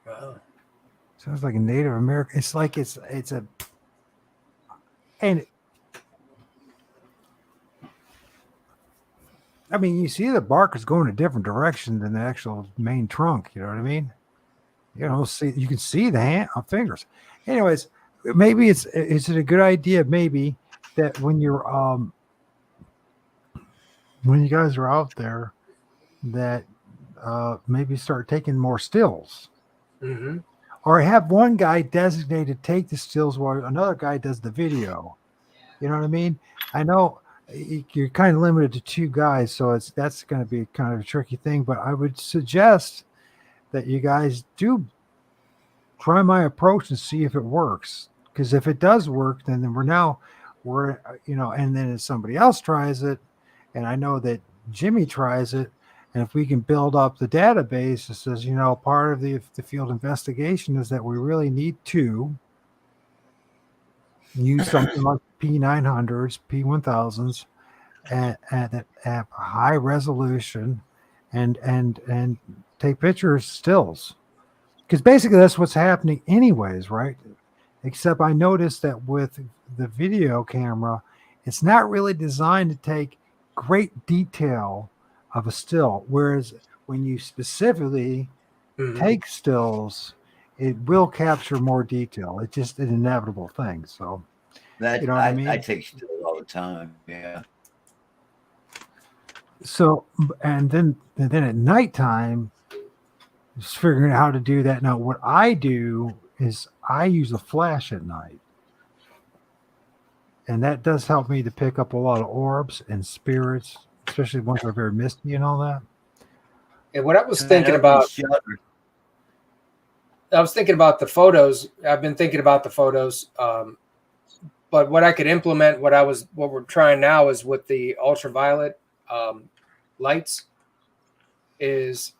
Wow. Sounds like a Native American. It's like it's a, and I mean, you see the bark is going a different direction than the actual main trunk. You know what I mean? You can see the hand fingers. Anyways, maybe is it a good idea? Maybe that when you guys are out there, that maybe start taking more stills. Mm-hmm. Or have one guy designated to take the stills while another guy does the video. You know what I mean? I know you're kind of limited to two guys, so that's going to be kind of a tricky thing. But I would suggest that you guys do try my approach and see if it works. Because if it does work, then we're and then if somebody else tries it, and I know that Jimmy tries it. And if we can build up the database that says, part of the field investigation is that we really need to use something like P900s, P1000s at high resolution and take pictures, stills. Because basically that's what's happening anyways, right? Except I noticed that with the video camera, it's not really designed to take great detail of a still, whereas when you specifically take stills, it will capture more detail. It's just an inevitable thing. So that you know what I mean? I take stills all the time. Yeah. So and then at nighttime, just figuring out how to do that. Now, what I do is I use a flash at night. And that does help me to pick up a lot of orbs and spirits, especially ones that are very misty and all that. And what I was thinking about, the photos. I've been thinking about the photos. But what I could implement, what we're trying now is with the ultraviolet lights, is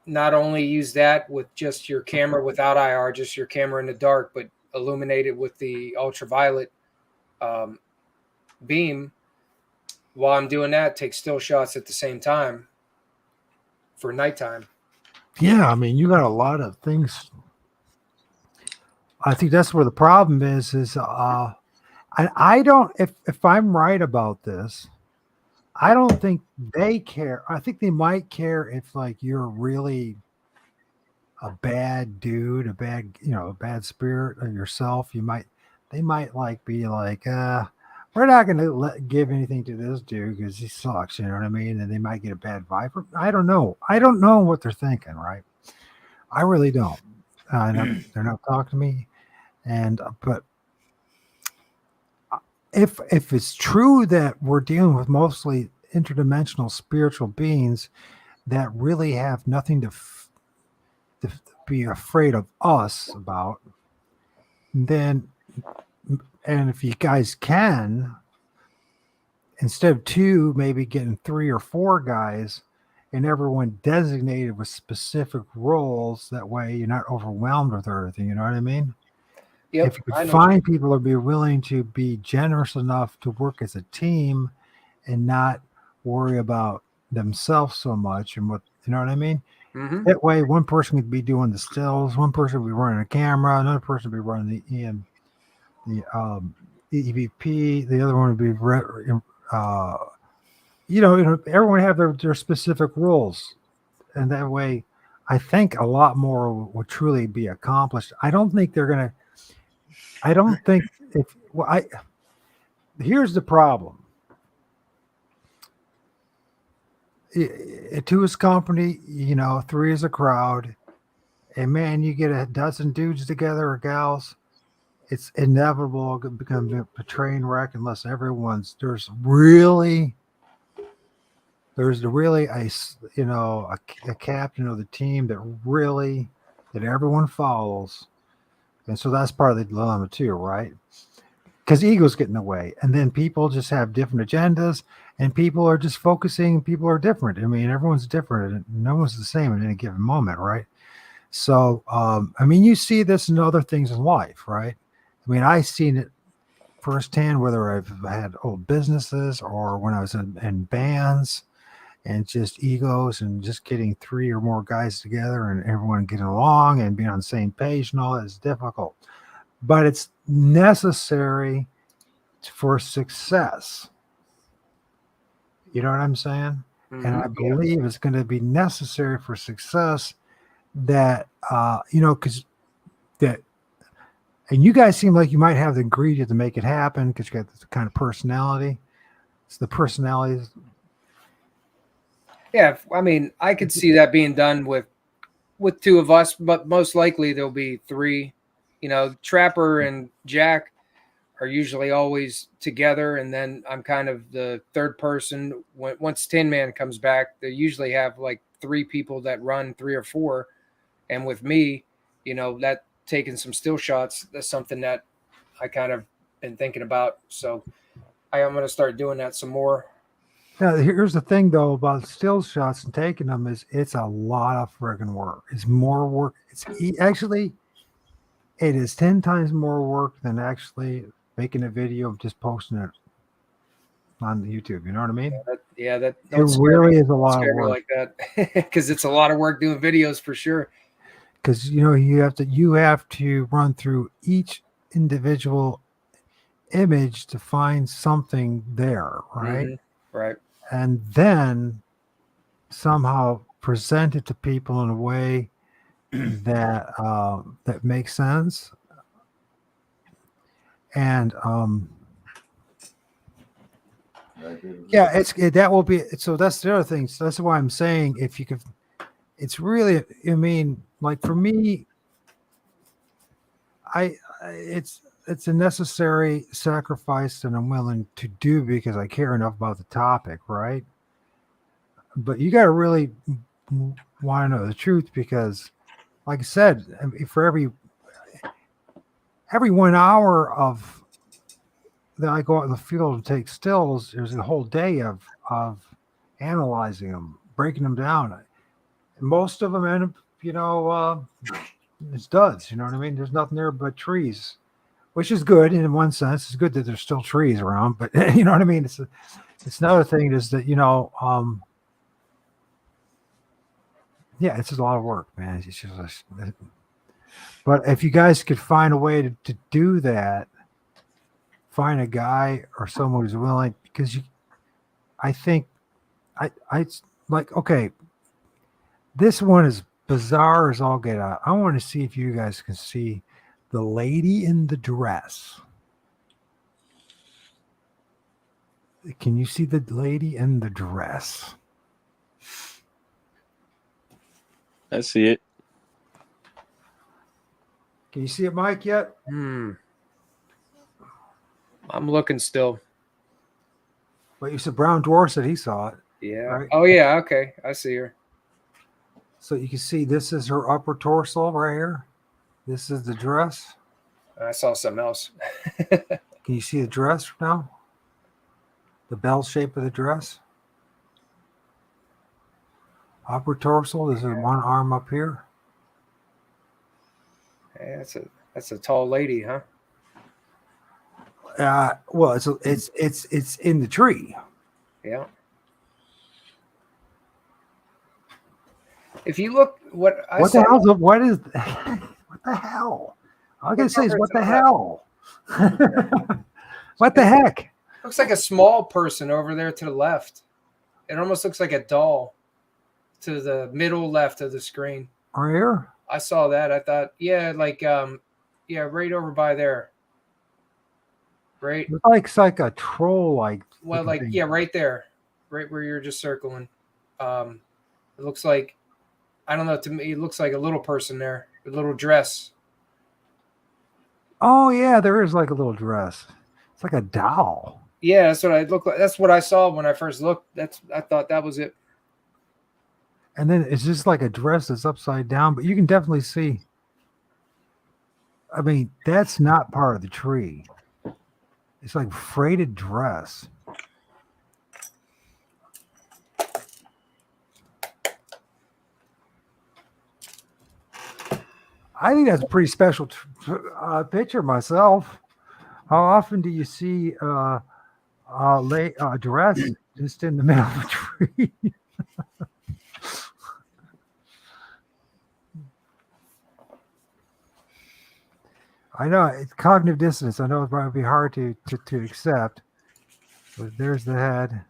not only use that with just your camera without IR, just your camera in the dark, but illuminate it with the ultraviolet beam. While I'm doing that, take still shots at the same time for nighttime. Yeah, I mean, you got a lot of things. I think that's where the problem is I don't, if I'm right about this, I don't think they care. I think they might care if like you're really a bad dude, a bad spirit of yourself. They might like be like, we're not going to give anything to this dude because he sucks. You know what I mean? And they might get a bad vibe. I don't know. I don't know what they're thinking, right? I really don't. They're not talking to me. And but if it's true that we're dealing with mostly interdimensional spiritual beings that really have nothing to be afraid of us about, then, and if you guys can, instead of 2, maybe getting 3 or 4 guys and everyone designated with specific roles, that way you're not overwhelmed with everything, you know what I mean? Yep, if you could find people who be willing to be generous enough to work as a team and not worry about themselves so much, and what, you know what I mean? Mm-hmm. That way, one person could be doing the stills, one person would be running a camera, another person would be running the EVP, the other one would be everyone have their specific roles, and that way I think a lot more will truly be accomplished. I don't think if here's the problem. To his company, 3 is a crowd, and man, you get a dozen dudes together or gals, it's inevitable to become a train wreck unless there's really a captain of the team that everyone follows. And so that's part of the dilemma too, right? Because egos get in the way, and then people just have different agendas, and people are just focusing. People are different. I mean, everyone's different, and no one's the same at any given moment, right? So, you see this in other things in life, right? I mean, I've seen it firsthand, whether I've had old businesses or when I was in bands, and just egos and just getting 3 or more guys together and everyone getting along and being on the same page and all that is difficult. But it's necessary for success. You know what I'm saying? Mm-hmm. And I believe it's going to be necessary for success that, because and you guys seem like you might have the ingredient to make it happen because you got this kind of personality. It's the personalities. Yeah, I mean, I could see that being done with 2 of us, but most likely there'll be 3. Trapper and Jack are usually always together, and then I'm kind of the third person. Once Tin Man comes back, they usually have like 3 people that run 3 or 4, and with me, that taking some still shots, that's something that I kind of been thinking about. So I am going to start doing that some more. Now, here's the thing, though, about still shots and taking them is it's a lot of friggin' work. It's more work. It is 10 times more work than actually making a video of just posting it on YouTube. You know what I mean? That it really is a lot of work like that, because it's a lot of work doing videos for sure. Because you have to run through each individual image to find something there, right? Mm-hmm. Right. And then somehow present it to people in a way that makes sense. And that will be. So that's the other thing. So that's why I'm saying if you could, it's really. I mean, like for me, it's a necessary sacrifice that I'm willing to do because I care enough about the topic, right? But you got to really want to know the truth because, like I said, for every 1 hour of that I go out in the field and take stills, there's a whole day of analyzing them, breaking them down. And most of them end up, it's duds. You know what I mean? There's nothing there but trees, which is good in one sense. It's good that there's still trees around, but you know what I mean? It's another thing is that, it's just a lot of work, man. It's just, but if you guys could find a way to do that, find a guy or someone who's willing, because I think I like, okay, this one is bizarre as all get out. I want to see if you guys can see the lady in the dress. Can you see the lady in the dress? I see it. Can you see it, Mike, yet? I'm looking still. But you said Brown Dwarf said he saw it. Yeah. Right? Oh, yeah. Okay. I see her. So you can see this is her upper torso right here. This is the dress. I saw something else. Can you see the dress now? The bell shape of the dress. Upper torso. This is one arm up here. Yeah, that's a tall lady, huh? Well, it's in the tree. Yeah. If you look, what the hell's up? What is? What the hell? All I can say is what the hell? What the heck? Looks like a small person over there to the left. It almost looks like a doll to the middle left of the screen. Right here? I saw that. I thought, yeah, like, yeah, right over by there. Right. It's like a troll, like. Well, like, yeah, right there, right where you're just circling. It looks like, I don't know. To me, it looks like a little person there, a little dress. Oh yeah, there is like a little dress. It's like a doll. Yeah, that's what I look like. That's what I saw when I first looked. I thought that was it. And then it's just like a dress that's upside down, but you can definitely see. I mean, that's not part of the tree. It's like freighted dress. I think that's a pretty special picture myself. How often do you see a dress just in the middle of a tree? I know it's cognitive dissonance. I know it might be hard to accept, but there's the head.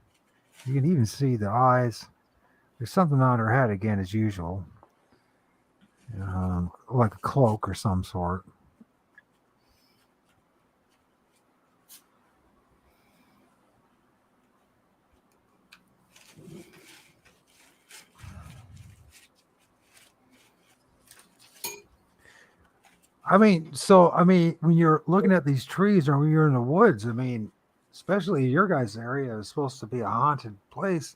You can even see the eyes. There's something on her head again, as usual. Like a cloak or some sort. I mean, when you're looking at these trees or when you're in the woods, I mean, especially your guys' area is supposed to be a haunted place.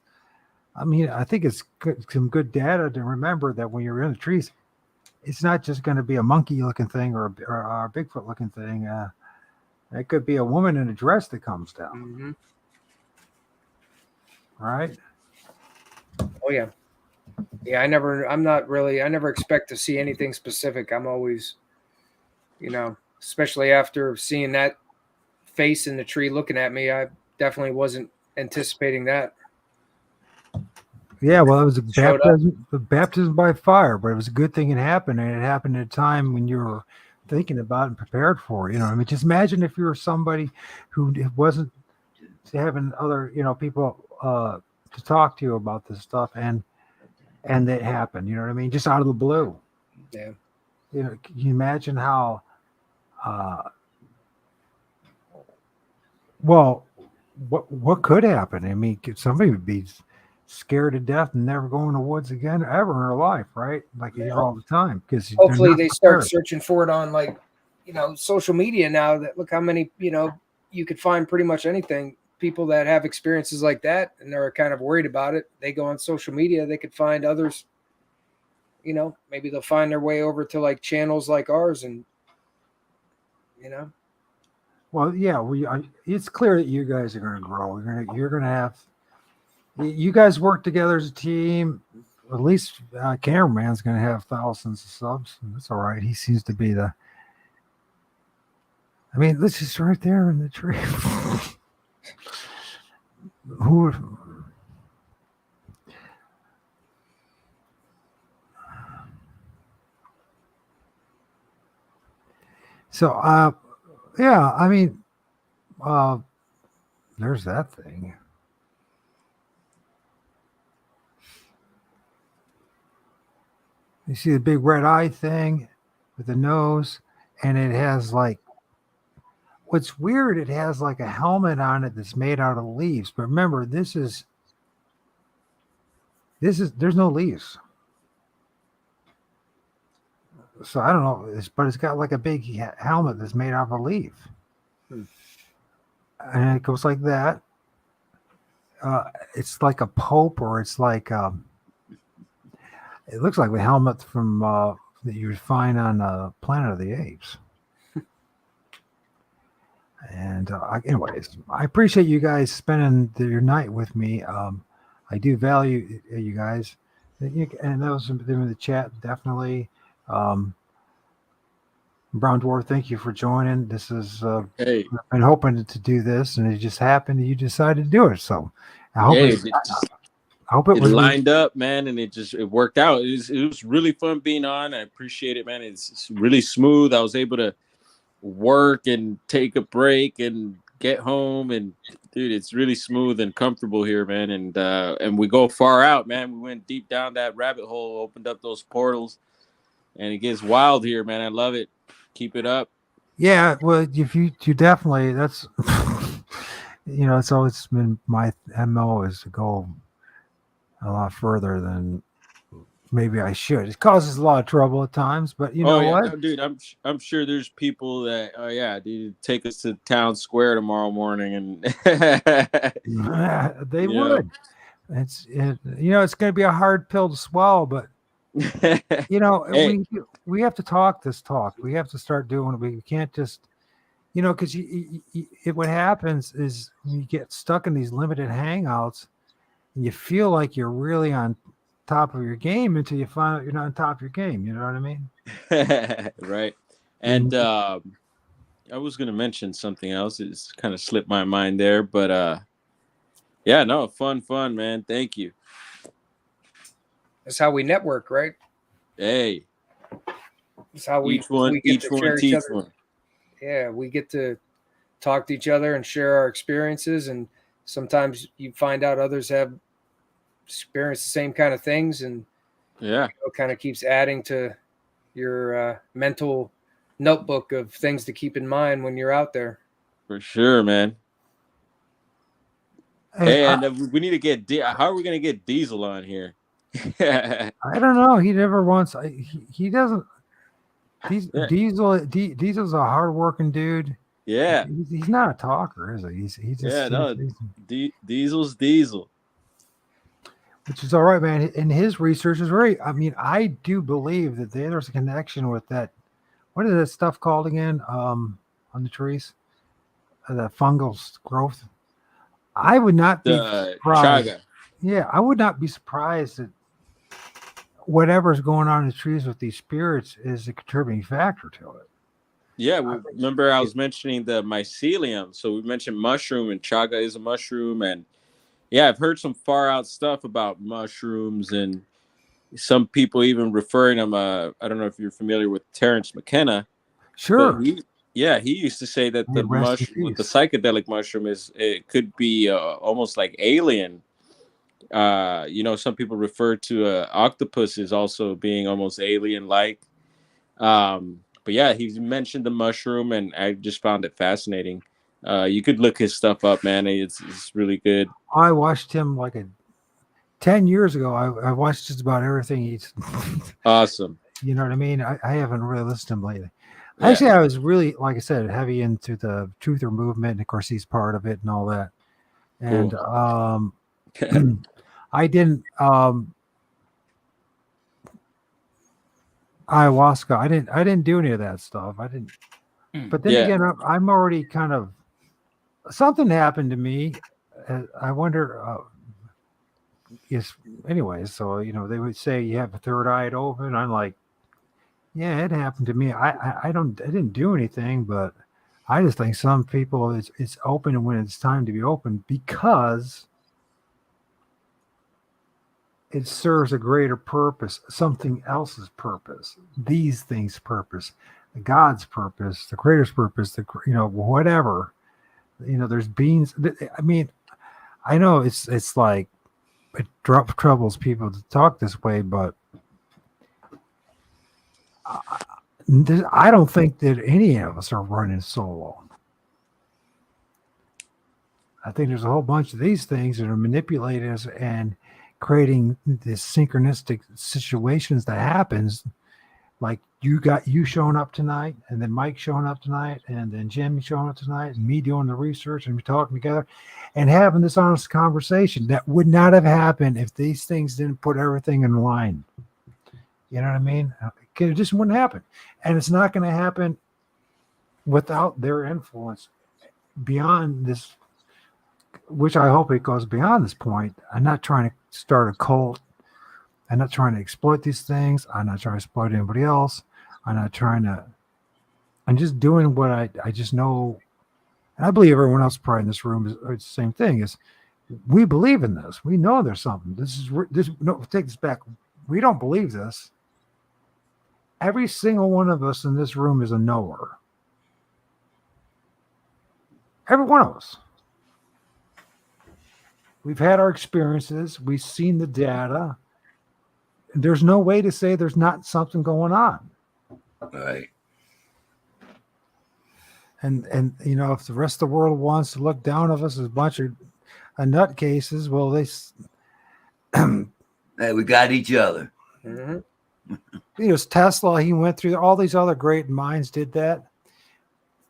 I mean, I think it's some good data to remember that when you're in the trees, it's not just going to be a monkey-looking thing or a Bigfoot-looking thing. It could be a woman in a dress that comes down. Mm-hmm. Right? Oh, yeah. Yeah, I never expect to see anything specific. I'm always, especially after seeing that face in the tree looking at me, I definitely wasn't anticipating that. Yeah, well, it was a baptism by fire, but it was a good thing it happened, and it happened at a time when you were thinking about and prepared for it. I mean, just imagine if you were somebody who wasn't having other, people to talk to you about this stuff, and that happened. You know what I mean? Just out of the blue. Yeah. Can you imagine how? Well, what could happen? I mean, somebody would be scared to death and never go in the woods again ever in her life, right? Like you hear all the time, because hopefully they start searching for it on social media now. That look how many you could find pretty much anything. People that have experiences like that and they're kind of worried about it, they go on social media. They could find others. Maybe they'll find their way over to like channels like ours, and Well, yeah, it's clear that you guys are going to grow. You're going to have. You guys work together as a team. At least Cameraman's going to have thousands of subs. That's all right. He seems to be the. I mean, this is right there in the tree. Who? So, yeah. I mean, there's that thing. You see the big red eye thing with the nose, and it has what's weird, it has like a helmet on it that's made out of leaves. But remember, there's no leaves. So I don't know, but it's got like a big helmet that's made out of a leaf. And it goes like that. It's like a pope, or it's like it looks like the helmet from that you would find on Planet of the Apes. And anyways, I appreciate you guys spending your night with me. I do value you guys, and those in the chat definitely. Brown Dwarf, thank you for joining. This is Hey, I've been hoping to do this, and it just happened. You decided to do it, so I hope I hope it was lined up, man, and it worked out. It was really fun being on. I appreciate it, man. It's really smooth. I was able to work and take a break and get home, and dude, it's really smooth and comfortable here, man. And we go far out, man. We went deep down that rabbit hole, opened up those portals, and it gets wild here, man. I love it. Keep it up. Yeah, well, if you definitely, that's it's always been my MO is to go a lot further than maybe I should. It causes a lot of trouble at times, but you know what, no, dude, I'm sure there's people that dude, take us to town square tomorrow morning, and they would. It's going to be a hard pill to swallow, but hey. we have to talk this talk. We have to start doing it. We can't just, because what happens is you get stuck in these limited hangouts and you feel like you're really on top of your game until you find out you're not on top of your game. You know what I mean? Right. And I was going to mention something else. It's kind of slipped my mind there, but yeah, no, fun, man. Thank you. That's how we network, right? Hey, that's how we each one teach one. Yeah, we get to talk to each other and share our experiences, and sometimes you find out others have experienced the same kind of things, and it kind of keeps adding to your mental notebook of things to keep in mind when you're out there. For sure, man. Hey, and we need to get how are we going to get Diesel on here? I don't know. He never wants. He doesn't. Diesel's a hardworking dude. Yeah, he's not a talker, is he? He's just Diesel's Diesel, which is all right, man. And his research is very. I mean, I do believe that there's a connection with that. What is that stuff called again? On the trees, the fungal growth. I would not be surprised. Chaga. Yeah, I would not be surprised that whatever's going on in the trees with these spirits is a contributing factor to it. Yeah, remember I was mentioning the mycelium. So we mentioned mushroom, and chaga is a mushroom. And yeah, I've heard some far out stuff about mushrooms, and some people even referring them. I don't know if you're familiar with Terrence McKenna. Sure. He used to say that the mushroom, with the psychedelic mushroom, it could be almost like alien. Some people refer to octopus as also being almost alien-like. But yeah, he mentioned the mushroom, and I just found it fascinating. You could look his stuff up, man. It's really good. I watched him 10 years ago. I watched just about everything he's awesome. You know what I mean? I haven't really listened to him lately. Yeah. Actually, I was really, like I said, heavy into the Truther movement, and of course he's part of it and all that. And I didn't ayahuasca. I didn't do any of that stuff. I didn't. But then again, I'm already kind of something happened to me. I wonder. Anyways, so they would say you have a third eye open. I'm like, yeah, it happened to me. I didn't do anything, but I just think some people it's open when it's time to be open because it serves a greater purpose, something else's purpose, these things' purpose, God's purpose, the Creator's purpose, whatever. There's beings. I mean, I know it's like it troubles people to talk this way, but I don't think that any of us are running solo. I think there's a whole bunch of these things that are manipulating us and creating this synchronistic situations that happens Like you showing up tonight, and then Mike showing up tonight, and then Jimmy showing up tonight, and me doing the research, and we talking together and having this honest conversation that would not have happened if these things didn't put everything in line. You know what I mean? It just wouldn't happen. And it's not going to happen without their influence beyond this, which I hope it goes beyond this point. I'm not trying to start a cult. I'm not trying to exploit these things. I'm not trying to exploit anybody else. I'm just doing what I just know. And I believe everyone else probably in this room is the same thing. Is we believe in this. We know there's something. No, take this back. We don't believe this. Every single one of us in this room is a knower. Every one of us. We've had our experiences. We've seen the data. There's no way to say there's not something going on. Right. And if the rest of the world wants to look down on us as a bunch of nutcases, well, Hey, we got each other. Mm-hmm. It's Tesla. He went through all these other great minds did that.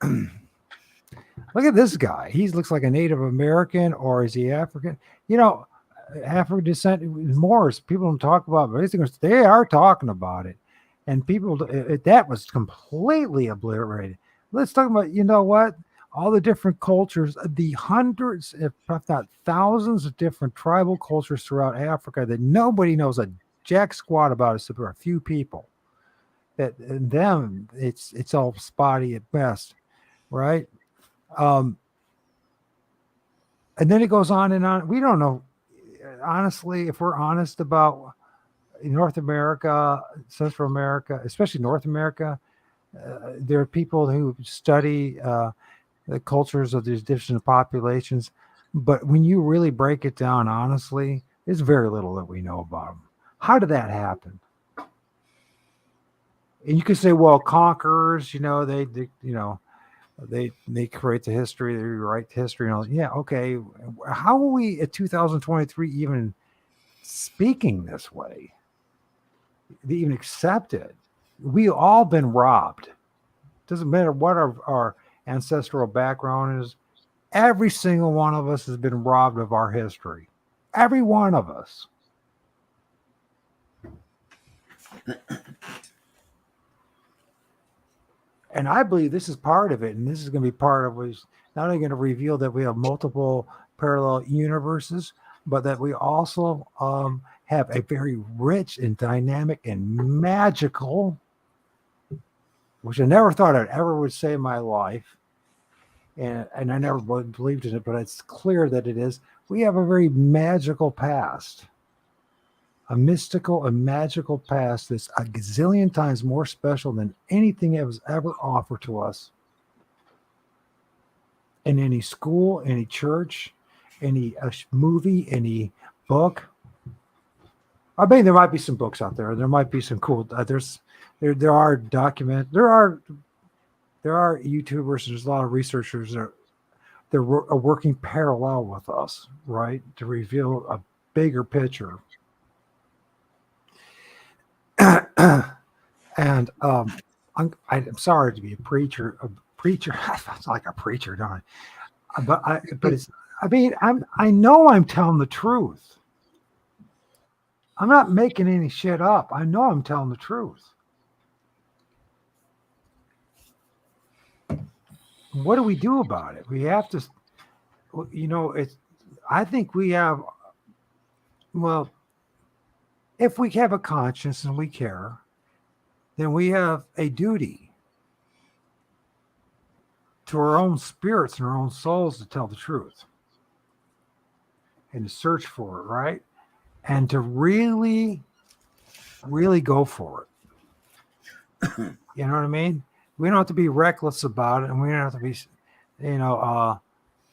Look at this guy. He looks like a Native American, or is he African? African descent, Moors. People don't talk about it, but they are talking about it. And people, that was completely obliterated. Let's talk about, what? All the different cultures, the hundreds, if not thousands of different tribal cultures throughout Africa that nobody knows a jack squat about, except for a few people. That in them, it's all spotty at best, right? And then it goes on and on. We don't know, honestly, if we're honest about North America, Central America, especially North America, there are people who study the cultures of these different populations. But when you really break it down, honestly, there's very little that we know about them. How did that happen? And you could say, well, conquerors, they create the history, they rewrite history, and all. Yeah, okay. How are we at 2023 even speaking this way? They even accept it. We all been robbed. Doesn't matter what our ancestral background is. Every single one of us has been robbed of our history. Every one of us. And I believe this is part of it. And this is going to be part of what's not only going to reveal that we have multiple parallel universes, but that we also have a very rich and dynamic and magical, which I never thought I'd ever would say in my life. And I never believed in it, but it's clear that it is. We have a very magical past. A mystical and magical past that's a gazillion times more special than anything that was ever offered to us in any school, any church, any movie, any book. I mean, there might be some books out there. There might be some cool. There are YouTubers. There's a lot of researchers that are working parallel with us, right, to reveal a bigger picture. And I'm sorry to be a preacher. It's like a preacher, don't I? I know I'm telling the truth. I'm not making any shit up. I know I'm telling the truth. What do we do about it? We have to, I think we have, well, if we have a conscience and we care, then we have a duty to our own spirits and our own souls to tell the truth and to search for it, right? And to really, really go for it. You know what I mean? We don't have to be reckless about it, and we don't have to be,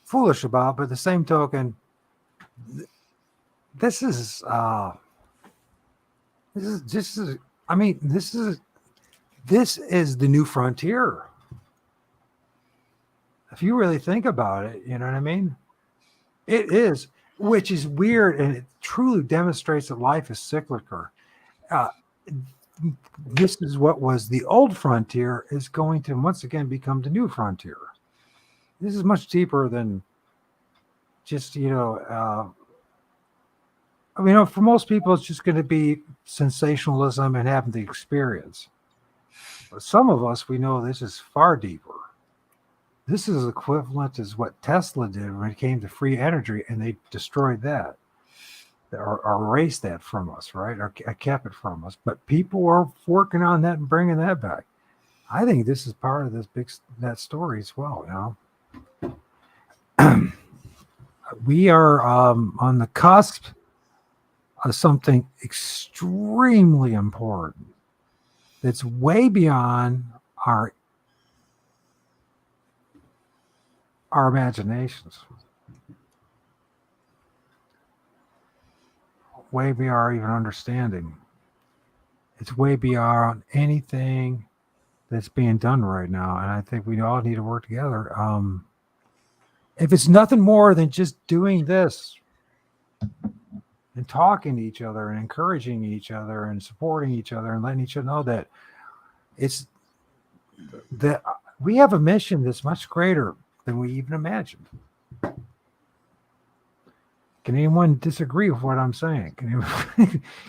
foolish about it. But at the same token, this is the new frontier. If you really think about it, you know what I mean? It is, which is weird, and it truly demonstrates that life is cyclical. this is what was the old frontier is going to once again become the new frontier. This is much deeper than just, for most people, it's just going to be sensationalism and having the experience. But some of us, we know this is far deeper. This is equivalent as what Tesla did when it came to free energy, and they destroyed that. Or erase that from us, right? Or kept it from us. But people are working on that and bringing that back. I think this is part of that story as well. We are on the cusp of something extremely important that's way beyond our imaginations. Way beyond our even understanding. It's way beyond anything that's being done right now, and I think we all need to work together. If it's nothing more than just doing this and talking to each other and encouraging each other and supporting each other and letting each other know that it's that we have a mission that's much greater than we even imagined. Can anyone disagree with what I'm saying? Can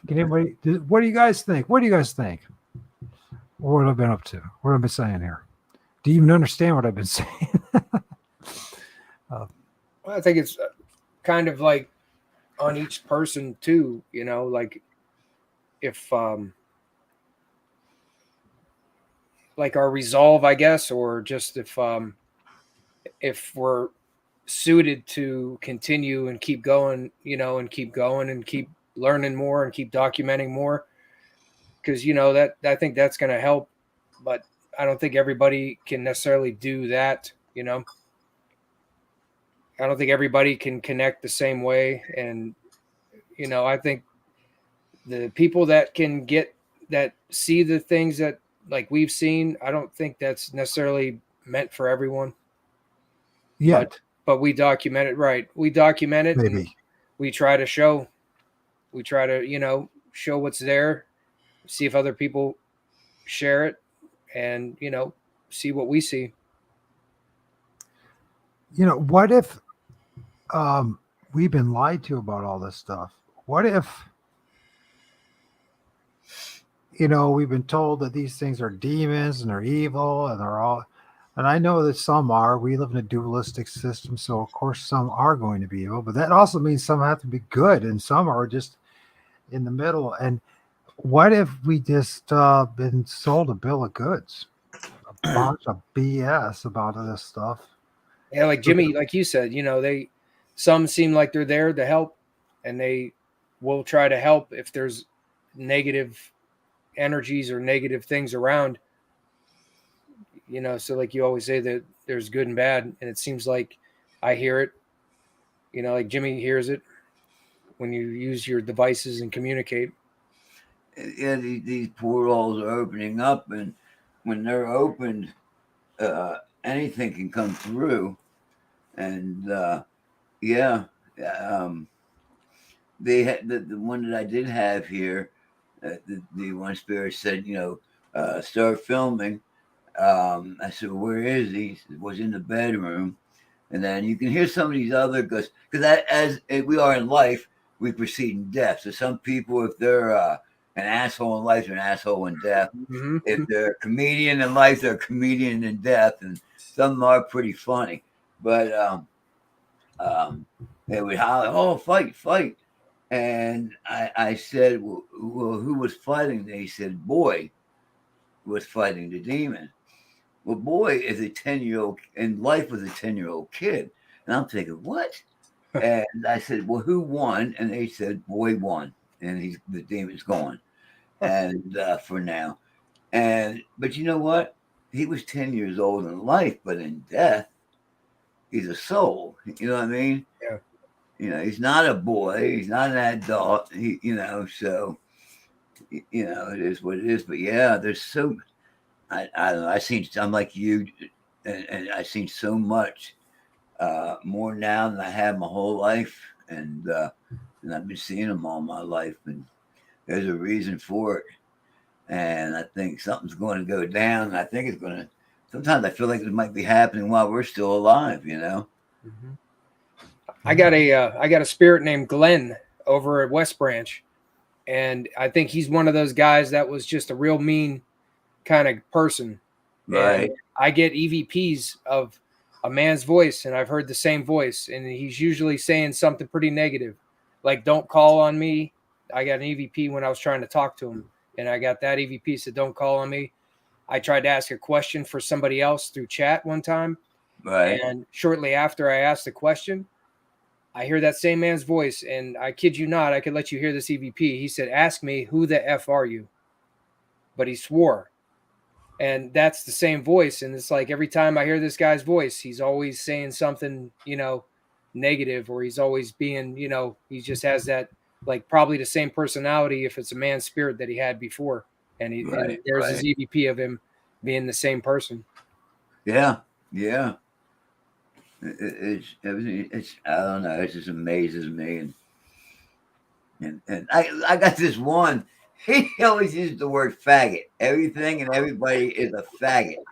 anybody? What do you guys think? What have I been up to? What have I been saying here? Do you even understand what I've been saying? Well, I think it's kind of like on each person too, like if like our resolve, I guess, or just if we're suited to continue and keep going, and keep going and keep learning more and keep documenting more, because that I think that's going to help, but I don't think everybody can necessarily do that. I don't think everybody can connect the same way, and I think the people that can see the things that like we've seen, I don't think that's necessarily meant for everyone Yet. But we document it, right? We document it. Maybe. We try to show what's there, see if other people share it, and, see what we see. What if we've been lied to about all this stuff? What if, we've been told that these things are demons and they're evil and they're all, and I know that some are. We live in a dualistic system, so of course some are going to be evil, but that also means some have to be good and some are just in the middle. And what if we just been sold a bill of goods, a bunch of BS about this stuff? Yeah, like Jimmy, like you said, some seem like they're there to help, and they will try to help if there's negative energies or negative things around. So like you always say that there's good and bad, and it seems like I hear it, like Jimmy hears it when you use your devices and communicate. Yeah, these portals are opening up, and when they're opened, anything can come through. And they had the one that I did have here. The one spirit said, start filming. I said, where is he? He said, was in the bedroom. And then you can hear some of these other, because as we are in life, we proceed in death. So some people, if they're an asshole in life, they're an asshole in death. Mm-hmm. If they're a comedian in life, they're a comedian in death. And some are pretty funny. But they would holler, oh, fight. And I said, well, who was fighting? They said, boy was fighting the demon. Well, boy is a 10-year-old, and life was a 10-year-old kid. And I'm thinking, what? And I said, well, who won? And they said, boy won. And the demon's gone. And for now. But you know what? He was 10 years old in life, but in death, he's a soul. You know what I mean? Yeah. He's not a boy. He's not an adult. So, it is what it is. But yeah, there's so... I don't know. I'm like you, and I've seen so much more now than I have my whole life, and I've been seeing them all my life, and there's a reason for it. and I think something's going to go down. I think it's going to. Sometimes I feel like it might be happening while we're still alive. Mm-hmm. I got a spirit named Glenn over at West Branch, and I think he's one of those guys that was just a real mean kind of person. Right. And I get EVPs of a man's voice, and I've heard the same voice, and he's usually saying something pretty negative, like "Don't call on me." I got an EVP when I was trying to talk to him, and I got that EVP said, "Don't call on me." I tried to ask a question for somebody else through chat one time, Right. and shortly after I asked the question, I hear that same man's voice, and I kid you not, I could let you hear this EVP. He said, "Ask me, who the F are you?" But he swore. And that's the same voice. And it's like every time I hear this guy's voice, he's always saying something, negative, or he's always being, he just has that, like, probably the same personality if it's a man's spirit that he had before. And there's his EVP of him being the same person. Yeah. Yeah. It's I don't know. It just amazes me. And I got this one. He always used the word faggot. Everything and everybody is a faggot.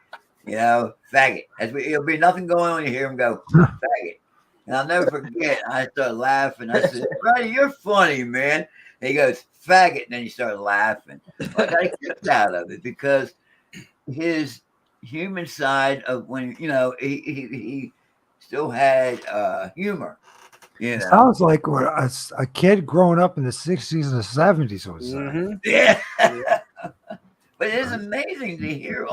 Faggot. It'll be nothing going on. You hear him go, faggot. And I'll never forget. I started laughing. I said, "Freddie, you're funny, man." And he goes, "Faggot." And then he started laughing. I got kicked out of it because his human side of when, he still had humor. It sounds like what a kid growing up in the 60s and the 70s would say. Mm-hmm. Yeah. But it is amazing to hear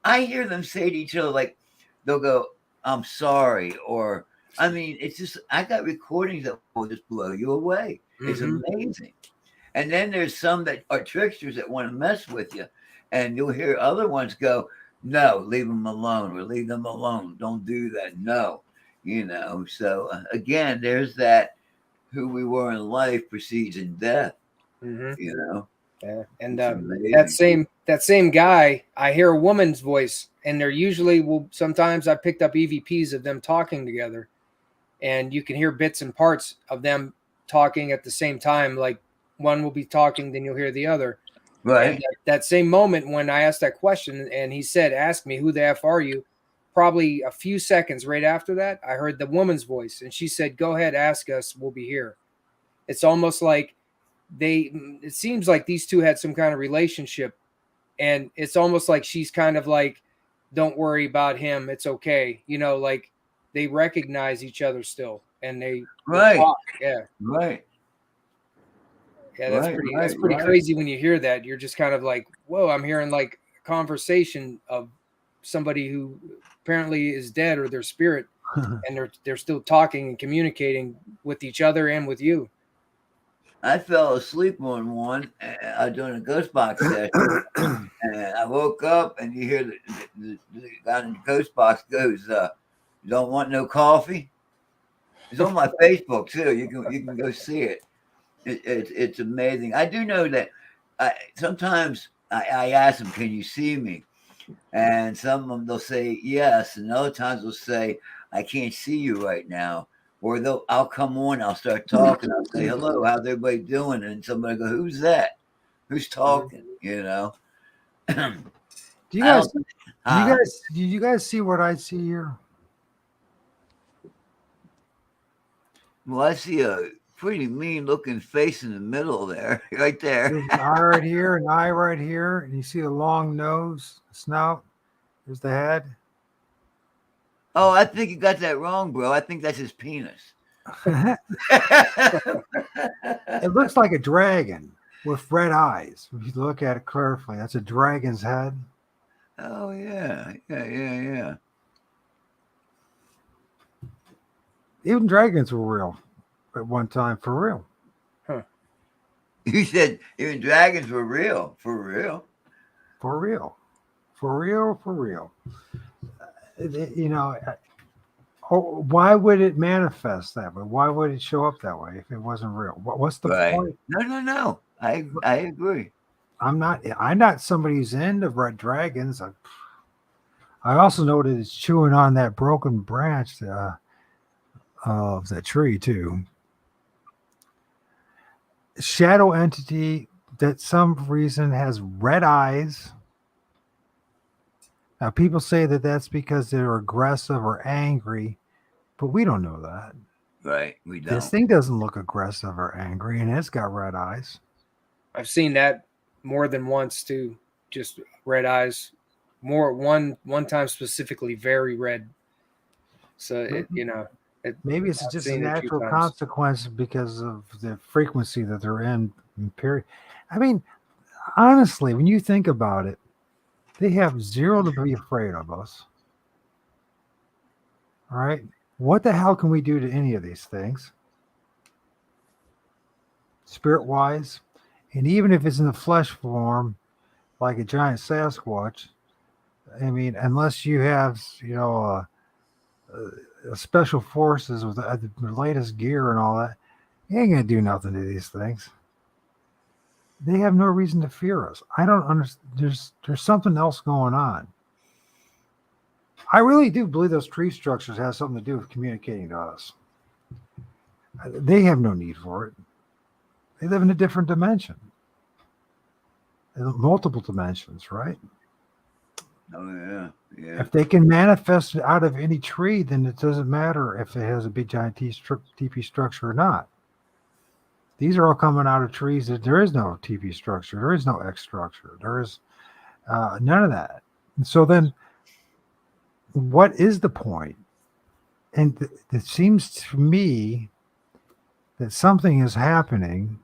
I hear them say to each other, like, they'll go, "I'm sorry," or, I mean, it's just, I got recordings that will just blow you away. Mm-hmm. It's amazing. And then there's some that are tricksters that want to mess with you. And you'll hear other ones go, "No, leave them alone," or "Leave them alone. Don't do that." No. So again, there's that who we were in life precedes in death. Mm-hmm. Yeah. And that same guy, I hear a woman's voice, and they're usually sometimes I picked up EVPs of them talking together, and you can hear bits and parts of them talking at the same time. Like one will be talking, then you'll hear the other. Right. And that same moment when I asked that question and he said, "Ask me, who the F are you?" Probably a few seconds right after that, I heard the woman's voice, and she said, "Go ahead, ask us. We'll be here." It's almost like it seems like these two had some kind of relationship, and it's almost like she's kind of like, "Don't worry about him. It's okay." Like they recognize each other still, and they talk. Yeah. Right. Yeah, that's pretty crazy when you hear that. You're just kind of like, whoa, I'm hearing like a conversation of somebody who apparently is dead, or their spirit, and they're still talking and communicating with each other and with you. I fell asleep on one during a ghost box session, and I woke up, and you hear the guy in the ghost box goes, "You don't want no coffee?" It's on my Facebook too. You can go see it. It's amazing. I do know that sometimes I ask them, "Can you see me?" And some of them, they'll say yes, and other times they'll say, "I can't see you right now." Or I'll come on, I'll start talking, I'll say, "Hello, how's everybody doing?" And somebody go, "Who's that? Who's talking?" Do you guys see what I see here? Well, I see a pretty mean looking face in the middle there, right there. There's an eye right here, an eye right here, and you see a long nose, snout. There's the head. Oh, I think you got that wrong, bro. I think that's his penis. It looks like a dragon with red eyes. If you look at it carefully, that's a dragon's head. Oh, yeah. Even dragons were real at one time, for real. Huh. You said even dragons were real, for real. For real. For real, for real. Why would it manifest that way? Why would it show up that way if it wasn't real? What's the point? No. I agree. I'm not somebody who's into red dragons. I also know that it's chewing on that broken branch of that tree too. Shadow entity that some reason has red eyes. Now, people say that that's because they're aggressive or angry, but we don't know that. Right, we don't. This thing doesn't look aggressive or angry, and it's got red eyes. I've seen that more than once too. Just red eyes. One time specifically, very red. So Maybe it's I've just a seen it a few natural times. consequence because of the frequency that they're in. Period. I mean, honestly, when you think about it, they have zero to be afraid of us. All right. What the hell can we do to any of these things? Spirit wise. And even if it's in the flesh form, like a giant Sasquatch, I mean, unless you have, special forces with the latest gear and all that, you ain't gonna do nothing to these things. They have no reason to fear us. I don't understand. There's something else going on. I really do believe those tree structures have something to do with communicating to us. They have no need for it. They live in a different dimension, multiple dimensions, right? Oh yeah. If they can manifest out of any tree, then it doesn't matter if it has a big giant TP structure or not. These are all coming out of trees that there is no TP structure, there is no X structure, there is none of that. And so then, what is the point? And it seems to me that something is happening.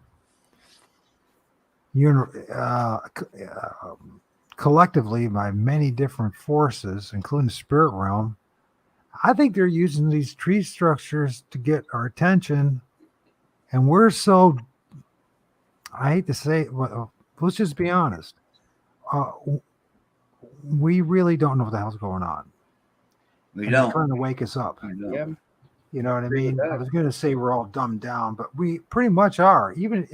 Collectively by many different forces, including the spirit realm. I think they're using these tree structures to get our attention, and we're so, I hate to say it, well, let's just be honest. We really don't know what the hell's going on. We don't. They're trying to wake us up. Yeah. You know what I mean? I was going to say we're all dumbed down, but we pretty much are. Even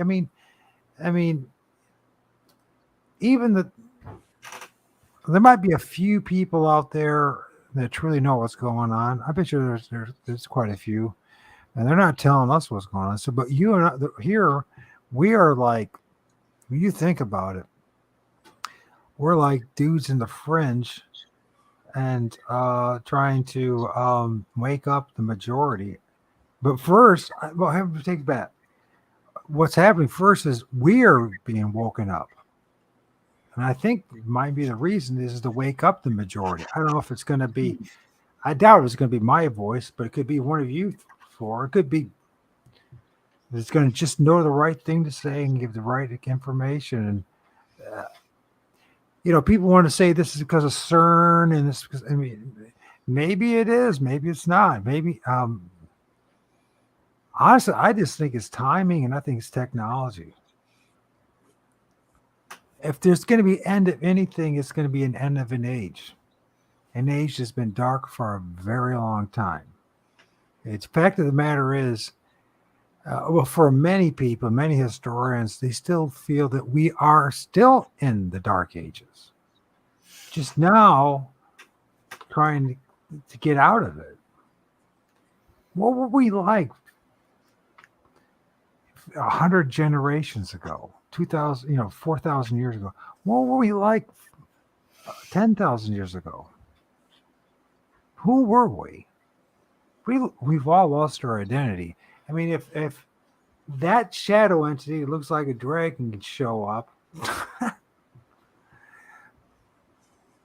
there might be a few people out there that truly know what's going on. I bet you there's quite a few, and they're not telling us what's going on. So, but you and I, here, we are like, when you think about it, we're like dudes in the fringe, and trying to wake up the majority. But first, well, have to take that. What's happening first is we are being woken up. And I think might be the reason is to wake up the majority. I don't know if it's going to be, I doubt it's going to be my voice, but it could be one of you four. It could be, it's going to just know the right thing to say and give the right information. And, people want to say this is because of CERN and this, because, I mean, maybe it is, maybe it's not. Maybe, honestly, I just think it's timing and I think it's technology. If there's going to be end of anything, it's going to be an end of an age. An age that's been dark for a very long time. The fact of the matter is, for many people, many historians, they still feel that we are still in the dark ages. Just now, trying to get out of it. What were we like 100 generations ago? 2,000, 4,000 years ago. What were we like 10,000 years ago? Who were we? We've all lost our identity. I mean, if that shadow entity looks like a dragon can show up,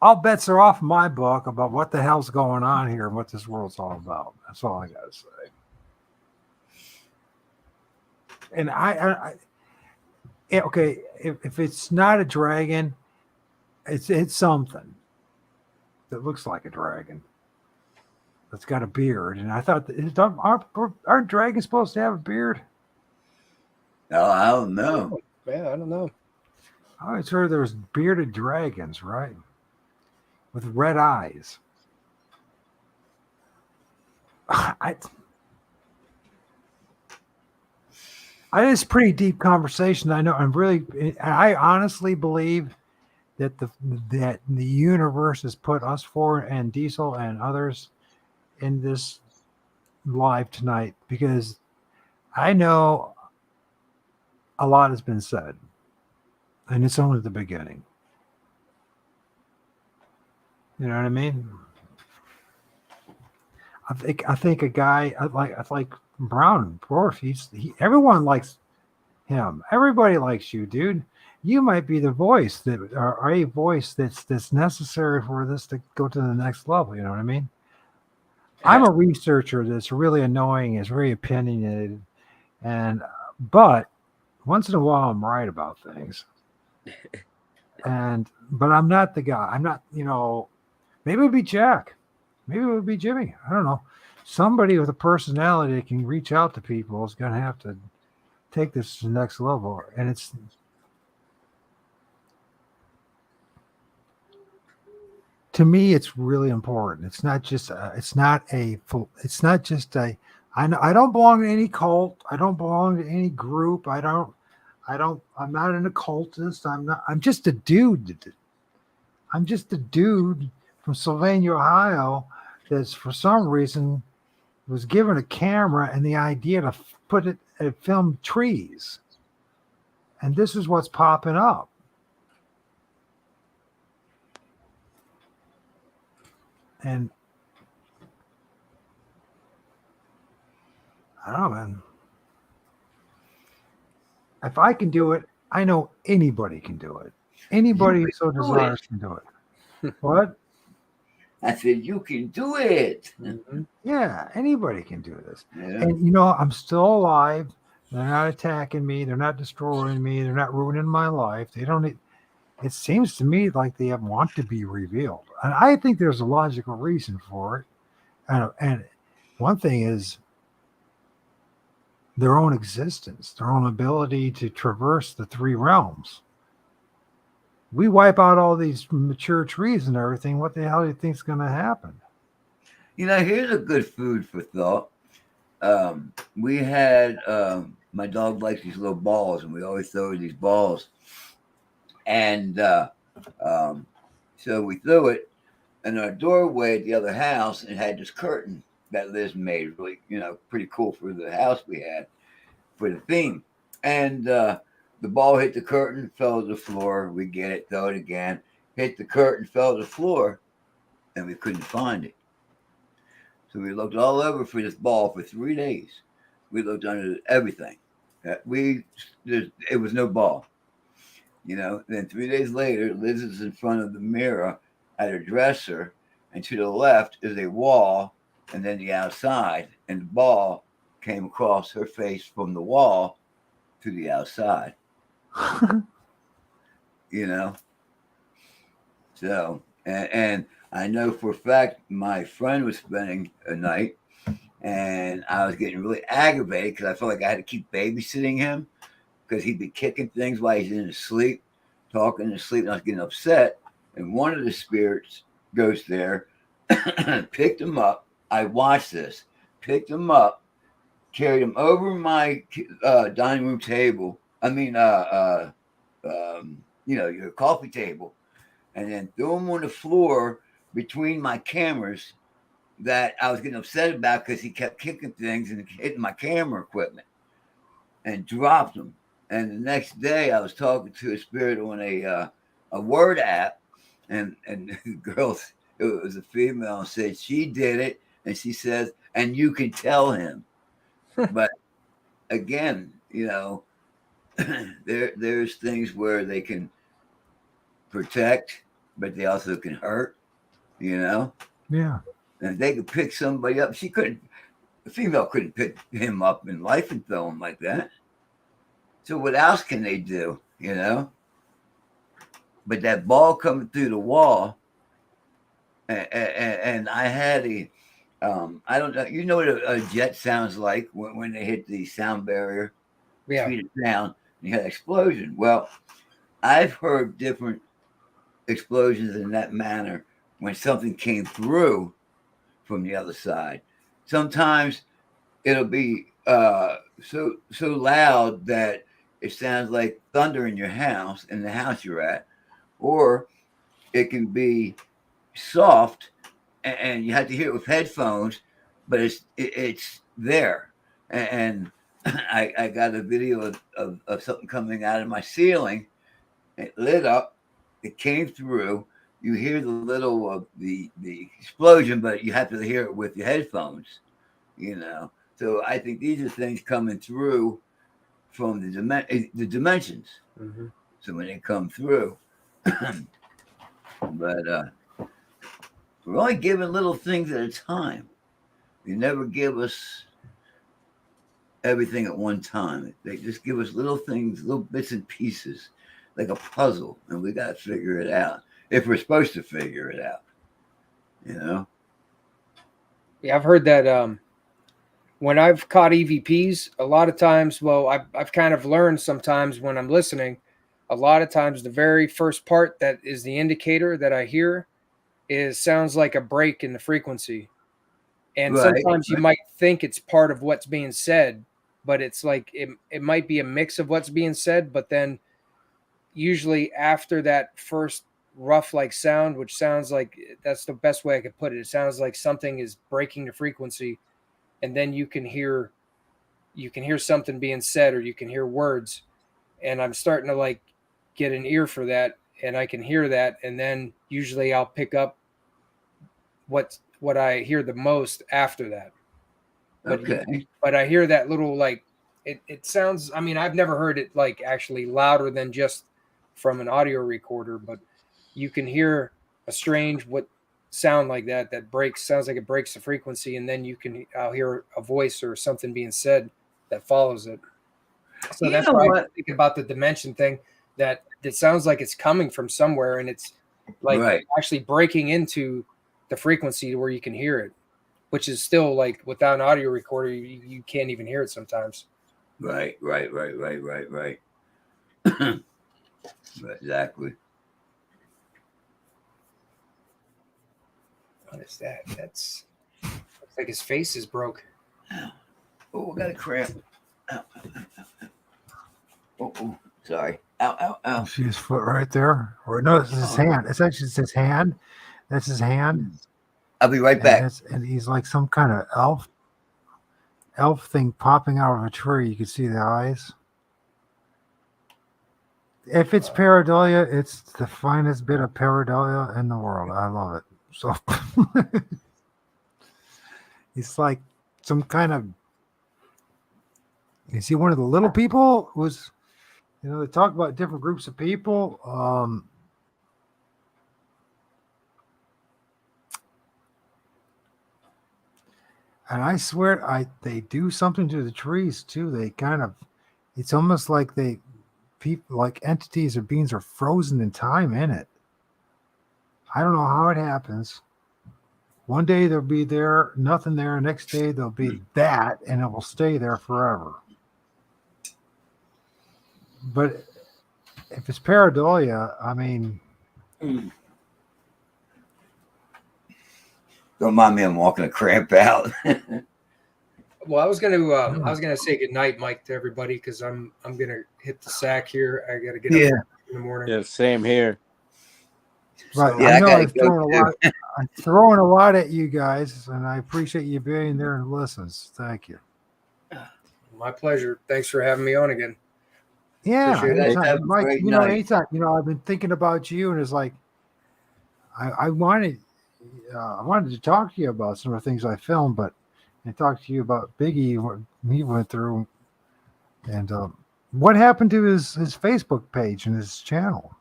all bets are off my book about what the hell's going on here and what this world's all about. That's all I got to say. And okay, if it's not a dragon, it's something that looks like a dragon that's got a beard. And I thought, aren't dragons supposed to have a beard? Oh, I don't know. Yeah, I don't know. I always heard there was bearded dragons, right? With red eyes. It's pretty deep conversation. I know. I honestly believe that the universe has put us four and Diesel and others in this live tonight because I know a lot has been said. and it's only the beginning. You know what I mean? I think a guy I like Brown Dwarf. Everyone likes him. Everybody likes you, dude. You might be the voice that or a voice that's necessary for this to go to the next level. You know what I mean? I'm a researcher that's really annoying, is very opinionated, but once in a while I'm right about things. But I'm not the guy. I'm not, maybe it would be Jack. Maybe it would be Jimmy. I don't know. Somebody with a personality that can reach out to people is going to have to take this to the next level. And to me, it's really important. It's not just I don't belong to any cult. I don't belong to any group. I'm not an occultist. I'm just a dude. I'm just a dude from Sylvania, Ohio, that's for some reason was given a camera and the idea to put it and film trees. And this is what's popping up. And I don't know, man. If I can do it, I know anybody can do it. Anybody who so desires can do it. What? I said, you can do it. Yeah, anybody can do this. Yeah. And, I'm still alive. They're not attacking me. They're not destroying me. They're not ruining my life. They don't need, it seems to me like they want to be revealed. And I think there's a logical reason for it. And one thing is their own existence, their own ability to traverse the three realms. We wipe out all these mature trees and everything. What the hell do you think is going to happen? Here's a good food for thought. We had, my dog likes these little balls, and we always throw these balls. And so we threw it in our doorway at the other house and had this curtain that Liz made, really, pretty cool for the house we had for the theme. And the ball hit the curtain, fell to the floor. We get it, throw it again. Hit the curtain, fell to the floor, and we couldn't find it. So we looked all over for this ball for 3 days. We looked under everything. It was no ball. Then 3 days later, Liz is in front of the mirror at her dresser, and to the left is a wall, and then the outside, and the ball came across her face from the wall to the outside. So, and I know for a fact my friend was spending a night, and I was getting really aggravated because I felt like I had to keep babysitting him because he'd be kicking things while he's in his sleep, talking in his sleep, and I was getting upset. And one of the spirits goes there, picked him up. I watched this, picked him up, carried him over my dining room table. Your coffee table, and then threw him on the floor between my cameras that I was getting upset about because he kept kicking things and hitting my camera equipment, and dropped him. And the next day I was talking to a spirit on a O.R.D app, and the girls, it was a female, and said she did it, and she says, and you can tell him. But again, there's things where they can protect, but they also can hurt, Yeah. And they could pick somebody up. The female couldn't pick him up in life and throw him like that. So what else can they do, But that ball coming through the wall, and I had I don't know, you know what a jet sounds like when they hit the sound barrier, feed it down, and you had an explosion. Well, I've heard different explosions in that manner when something came through from the other side. Sometimes it'll be so loud that it sounds like thunder in your house, in the house you're at, or it can be soft and you have to hear it with headphones, but it's there. And I got a video of something coming out of my ceiling, It lit up. It came through. You hear the little the explosion, but you have to hear it with your headphones. So I think these are things coming through from the dimensions. Mm-hmm. So when they come through, but we're only given little things at a time. They never give us everything at one time. They just give us little things, little bits and pieces, like a puzzle, and we got to figure it out if we're supposed to figure it out. Yeah, I've heard that when I've caught EVPs, a lot of times, I've kind of learned sometimes when I'm listening, a lot of times the very first part that is the indicator that I hear sounds like a break in the frequency. And sometimes you might think it's part of what's being said, but it's like it might be a mix of what's being said, but then usually after that first rough like sound, which sounds like, that's the best way I could put it. It sounds like something is breaking the frequency, and then you can hear something being said, or you can hear words. And I'm starting to like get an ear for that, and I can hear that, and then usually I'll pick up what I hear the most after that. But I hear that little like it sounds, I mean, I've never heard it like actually louder than just from an audio recorder, but you can hear a strange sound like that sounds like it breaks the frequency, and then I'll hear a voice or something being said that follows it. So that's why I'm thinking about the dimension thing, that it sounds like it's coming from somewhere, and it's like actually breaking into the frequency where you can hear it, which is still like without an audio recorder, you can't even hear it sometimes. Right. Exactly. What is that? Looks like his face is broke. Oh, I got a cramp. Ow. Oh, sorry. Ow. See his foot right there? Or no, it's his hand. It's actually his hand. That's his hand. I'll be right back. And he's like some kind of elf thing popping out of a tree. You can see the eyes. If it's pareidolia, it's the finest bit of pareidolia in the world. I love it. So it's like some kind of, you see one of the little people was, they talk about different groups of people. And I swear they do something to the trees too. They kind of, it's almost like people like entities or beings are frozen in time in it. I don't know how it happens. One day they'll be there, nothing there. Next day they'll be that, and it will stay there forever. But if it's pareidolia, I mean, don't mind me. I'm walking a cramp out. Well, I was gonna say good night, Mike, to everybody, because I'm gonna hit the sack here. I gotta get up in the morning. Yeah, same here. Right. So, I know I'm throwing a lot at you guys, and I appreciate you being there and listens. Thank you. My pleasure. Thanks for having me on again. Yeah, anytime. Mike, anytime. I've been thinking about you, and it's like I wanted to talk to you about some of the things I filmed, but I talked to you about Biggie, what he went through, and what happened to his Facebook page and his channel.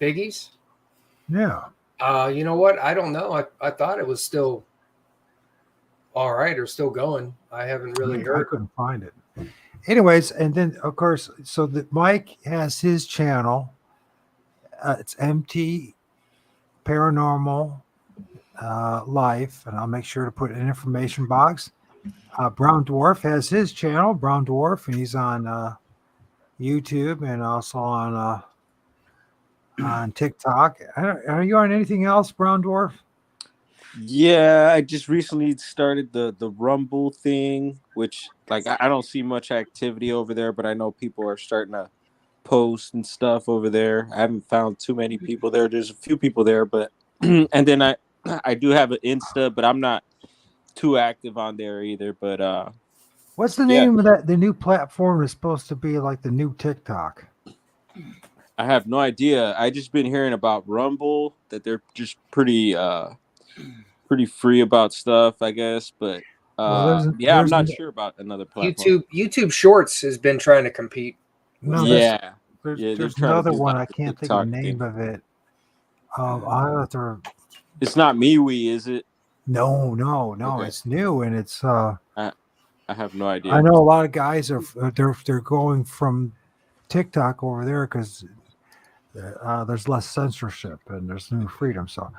Biggie's? Yeah. You know what? I don't know. I thought it was still all right or still going. I haven't really heard. I couldn't find it. Anyways, and then of course, so that Mike has his channel. It's MT Paranormal Life, and I'll make sure to put it in the information box. Brown Dwarf has his channel, Brown Dwarf, and he's on YouTube and also on TikTok. Are you on anything else, Brown Dwarf? Yeah, I just recently started the Rumble thing, which like I don't see much activity over there, but I know people are starting to post and stuff over there. I haven't found too many people there. There's a few people there, but and then I do have an Insta, but I'm not too active on there either. But what's the name of that? The new platform is supposed to be like the new TikTok. I have no idea. I just been hearing about Rumble that they're just pretty free about stuff, I guess. But Well, yeah, I'm not sure about another platform. YouTube Shorts has been trying to compete. no, Yeah, there's they're trying to another do one. like I the can't think of the TikTok name thing. of it. I have to. It's not MeWe, is it? No, Okay. it's new and it's I have no idea. I know a lot of guys are they're going from TikTok over there because there's less censorship and there's new freedom. So,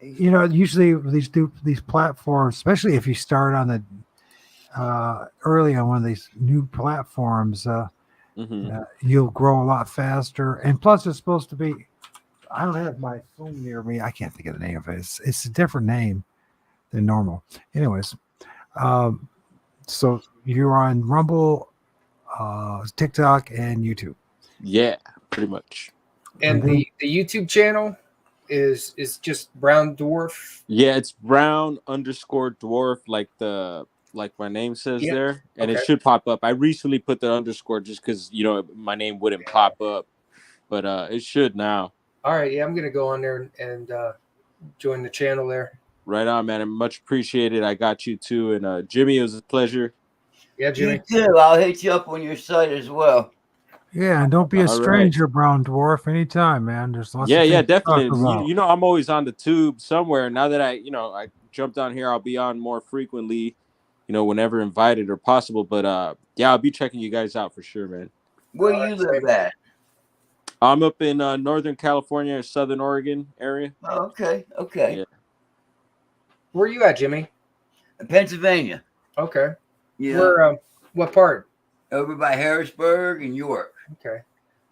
usually these platforms, especially if you start on the early on one of these new platforms, you'll grow a lot faster. And plus, it's supposed to be. I don't have my phone near me. I can't think of the name of it. It's a different name than normal. Anyways, so you're on Rumble, TikTok, and YouTube. Yeah, pretty much. And the YouTube channel is just Brown Dwarf. Yeah, it's brown_dwarf, like my name says there, and it should pop up. I recently put the underscore just because my name wouldn't pop up, but it should now. All right, yeah, I'm gonna go on there and join the channel there. Right on, man. I'm much appreciated. I got you too, and Jimmy, it was a pleasure. Yeah, Jimmy. You too. I'll hit you up on your site as well. Yeah, and don't be a stranger, Brown Dwarf, anytime, man. There's lots of things definitely. I'm always on the tube somewhere. Now that I jumped on here, I'll be on more frequently, whenever invited or possible. But yeah, I'll be checking you guys out for sure, man. Where you live at? I'm up in Northern California, Southern Oregon area. Oh, okay. Yeah. Where are you at, Jimmy? Pennsylvania. Okay. Yeah. Where? What part? Over by Harrisburg and York. Okay.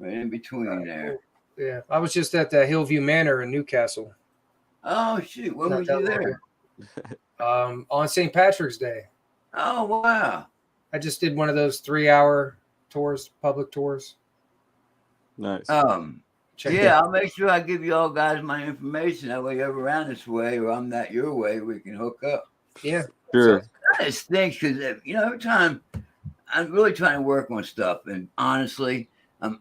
Right in between there. Yeah, I was just at the Hillview Manor in Newcastle. Oh shoot! When were you there? On St. Patrick's Day. Oh wow! I just did one of those 3-hour tours, public tours. Nice. Yeah, I'll make sure I give you all guys my information. That way, you're around this way, or I'm not your way, we can hook up. Yeah, sure. It stinks because every time I'm really trying to work on stuff, and honestly, I'm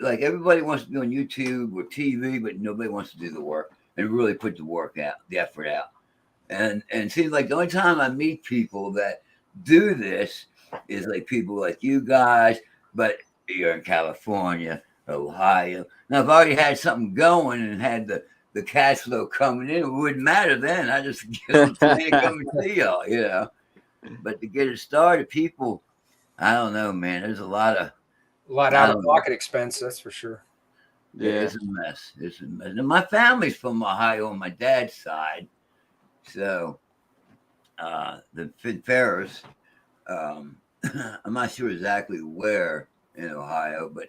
like everybody wants to be on YouTube or TV, but nobody wants to do the work and really put the work out, the effort out. And it seems like the only time I meet people that do this is like people like you guys, but you're in California, Ohio. Now, if I already had something going and had the cash flow coming in, it wouldn't matter then. I just get on the plane and come and see y'all, But to get it started, people, I don't know, man. There's a lot out of pocket expense, that's for sure. Yeah, it's a mess. And my family's from Ohio on my dad's side, so the Ferrers. I'm not sure exactly where in Ohio, but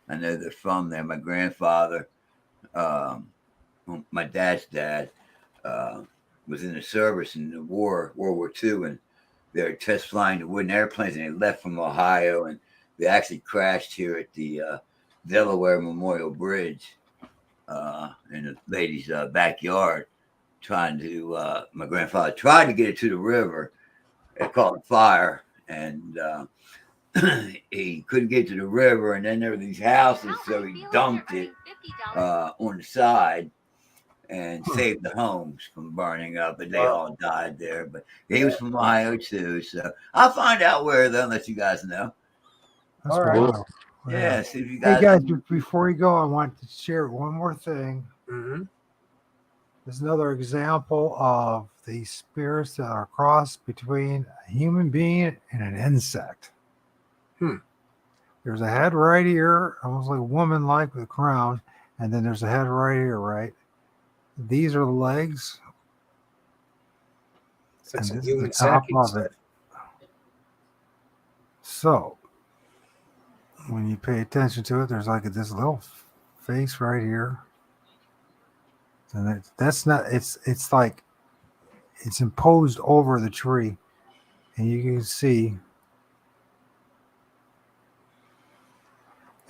I know they're from there. My grandfather, my dad's dad, was in the service in the World War II, and they were test flying the wooden airplanes, and they left from Ohio, and they actually crashed here at the Delaware Memorial Bridge in the lady's backyard, my grandfather tried to get it to the river. It caught fire, and he couldn't get to the river, and then there were these houses, so he dumped it on the side and saved the homes from burning up, and they all died there. But he was from Ohio too, so I'll find out where they'll let you guys know. That's all right. Yeah, see if you guys. Hey guys, before you go, I want to share one more thing. Mm-hmm. There's another example of the spirits that are crossed between a human being and an insect. There's a head right here, almost like a woman like with a crown, and then there's a head right here, right? These are the legs. And this is the top of it. So when you pay attention to it, there's like this little face right here. And that's not, it's like it's imposed over the tree, and you can see.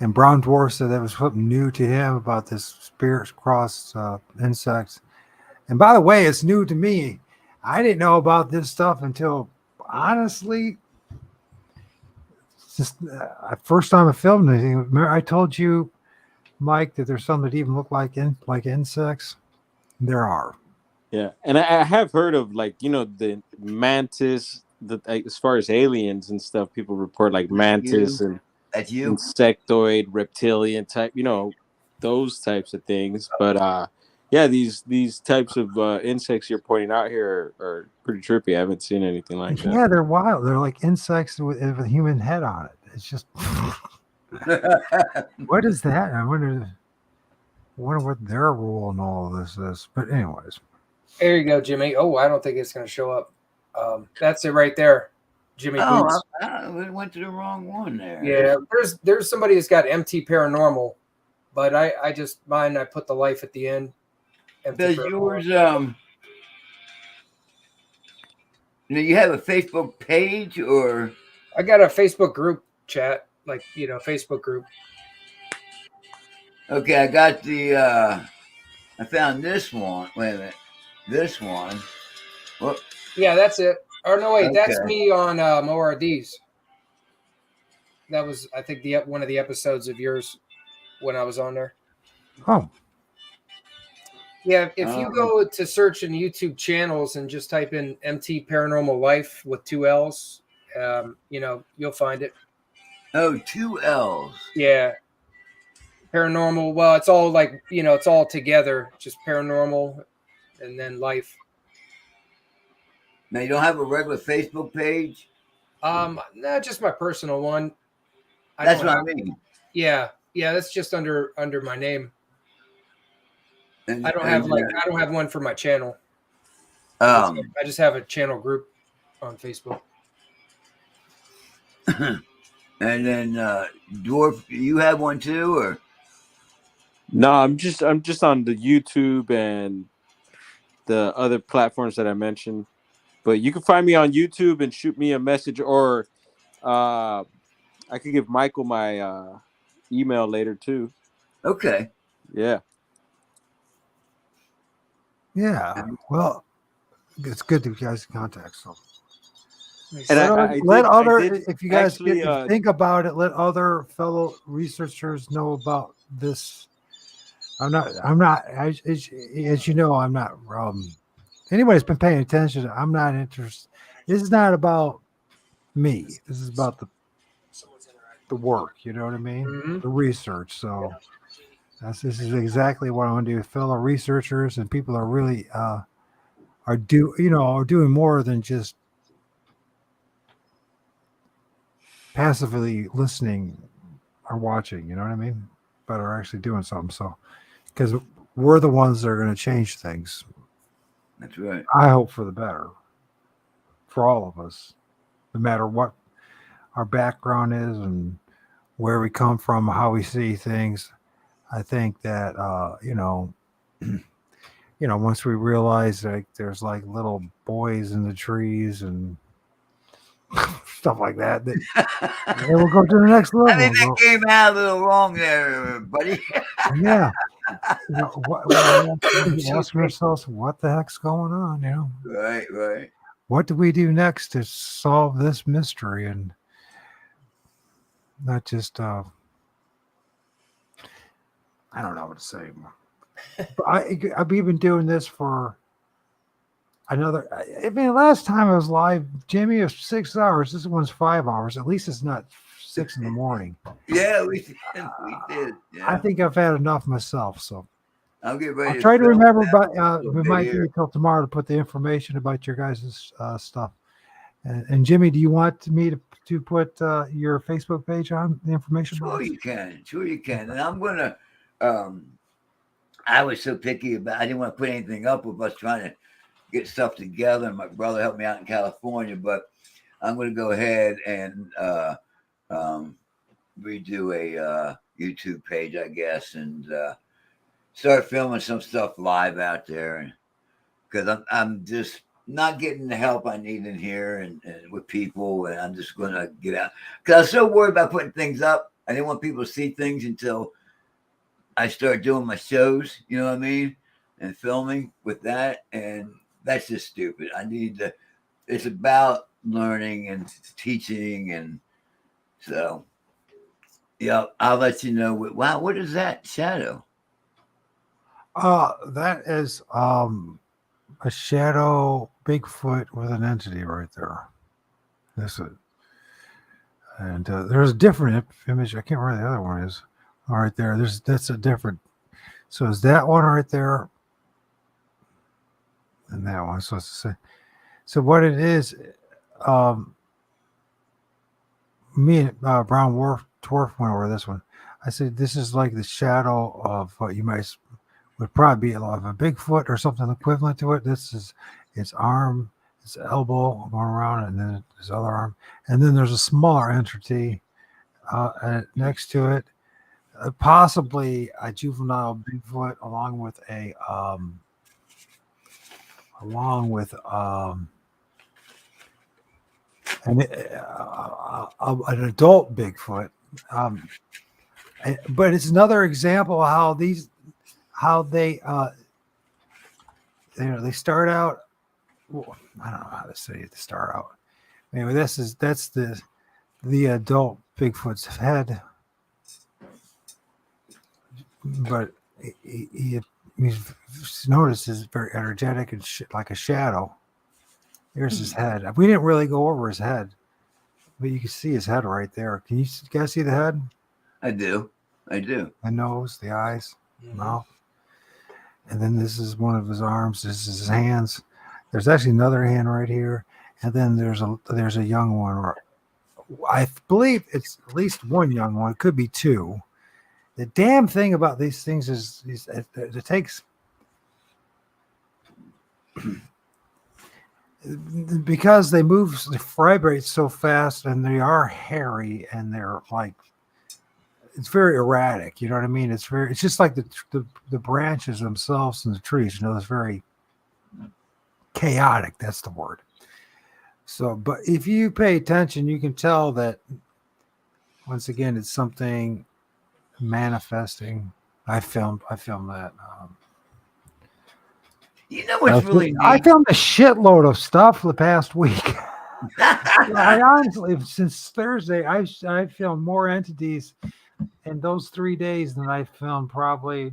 And Brown Dwarf said that was something new to him about this spirits cross insects. And by the way, it's new to me. I didn't know about this stuff until, honestly, just first time I filmed anything. Remember, I told you Mike, that there's some that even look like insects? There are. Yeah, and I have heard of like the mantis. As far as aliens and stuff, people report like mantis and That's you. insectoid, reptilian type. Those types of things. But yeah, these types of insects you're pointing out here are pretty trippy. I haven't seen anything like that. Yeah, they're wild. They're like insects with a human head on it. It's just what is that? I wonder what their rule in all of this is. But anyways. There you go, Jimmy. Oh, I don't think it's going to show up. That's it right there, Jimmy Boots. I went to the wrong one there. Yeah, there's somebody who's got MT Paranormal, but I just mine. I put the life at the end. Does yours you have a Facebook page or? I got a Facebook group chat, like Facebook group. Okay, I got the. I found this one. Wait a minute, this one. Well, yeah, that's it. Or no, wait, that's Okay. me on O.R.D's. That was, I think, one of the episodes of yours when I was on there. Oh, Yeah, if you go to search in YouTube channels and just type in MT Paranormal Life with 2 L's, you'll find it. Oh, 2 L's. Yeah. Paranormal. Well, it's all like, it's all together, just paranormal and then life. Now you don't have a regular Facebook page? No, just my personal one. That's what I mean. Yeah. Yeah, that's just under my name. I don't have one for my channel. I just have a channel group on Facebook. And then Dwarf, you have one too, or? No, I'm just on the YouTube and the other platforms that I mentioned. But you can find me on YouTube and shoot me a message, or I could give Michael my email later too. Okay. Yeah. Yeah. Well, it's good to you guys contact. So, And if you guys think about it, let other fellow researchers know about this. I'm not, as you know, I'm not, anybody's been paying attention. I'm not interested. This is not about me. This is about the work. You know what I mean? Mm-hmm. The research. So this is exactly what I want to do. Fellow researchers and people are really are doing more than just passively listening or watching. You know what I mean? But are actually doing something. So because we're the ones that are going to change things. That's right. I hope for the better for all of us, no matter what our background is and where we come from, how we see things. I think that, once we realize that there's like little boys in the trees and stuff like that, we'll go to the next level. I think that came out a little wrong there, buddy. Yeah. We're asking ourselves, what the heck's going on? Right. What do we do next to solve this mystery and not just I don't know what to say. But I've been doing this for last time I was live, Jimmy, it was 6 hours. This one's 5 hours. At least it's not 6 in the morning. Yeah, we did. Yeah. I think I've had enough myself. So I'll get ready. I'll try to remember, but we might do it till tomorrow to put the information about your guys' stuff. And Jimmy, do you want me to put your Facebook page on the information? Sure you can. And I'm gonna. I was so picky I didn't want to put anything up with us trying to get stuff together. And my brother helped me out in California, but I'm going to go ahead and redo a YouTube page, I guess, and start filming some stuff live out there, because I'm just not getting the help I need in here and with people, and I'm just going to get out because I was so worried about putting things up. I didn't want people to see things until I start doing my shows, you know what I mean, and filming with that, and that's just stupid. It's about learning and teaching, and so Yeah, I'll let you know. Wow, what is that shadow? That is a shadow Bigfoot with an entity right there. This is, and there's a different image. I can't remember the other one is. All right, there. That's a different. So is that one right there? And that one. So it's the same. So what it is, me and Brown Dwarf went over this one. I said this is like the shadow of what you might would probably be a lot of a Bigfoot or something equivalent to it. This is its arm, its elbow going around, and then his other arm, and then there's a smaller entity next to it, possibly a juvenile Bigfoot, along with an adult Bigfoot. But it's another example of how they they start out. Well, I don't know how to say it to start out. Anyway, that's the adult Bigfoot's head, but he's noticed is very energetic and like a shadow. Here's his head. We didn't really go over his head, but you can see his head right there. Can you guys see the head? I do. The nose, the eyes, mouth. And then this is one of his arms. This is his hands. There's actually another hand right here. And then there's a young one. I believe it's at least one young one. It could be two. The damn thing about these things is it takes... because they vibrate so fast, and they are hairy, and they're like, it's very erratic. You know what I mean? It's just like the branches themselves and the trees. It's very chaotic. That's the word. So, but if you pay attention, you can tell that once again, it's something manifesting. I filmed that. You know what's really neat? I filmed a shitload of stuff the past week. I honestly, since Thursday, I filmed more entities in those 3 days than I filmed probably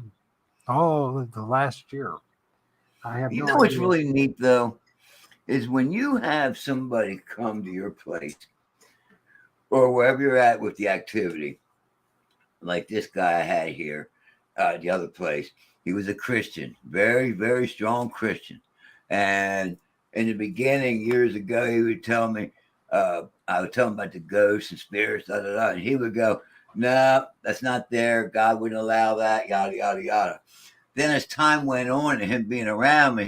the last year. I have. You know what's really neat though is when you have somebody come to your place or wherever you're at with the activity, like this guy I had here, the other place. He was a Christian, very, very strong Christian. And in the beginning, years ago, he would tell me, I would tell him about the ghosts and spirits, and he would go, no, that's not there. God wouldn't allow that, yada, yada, yada. Then as time went on and him being around me,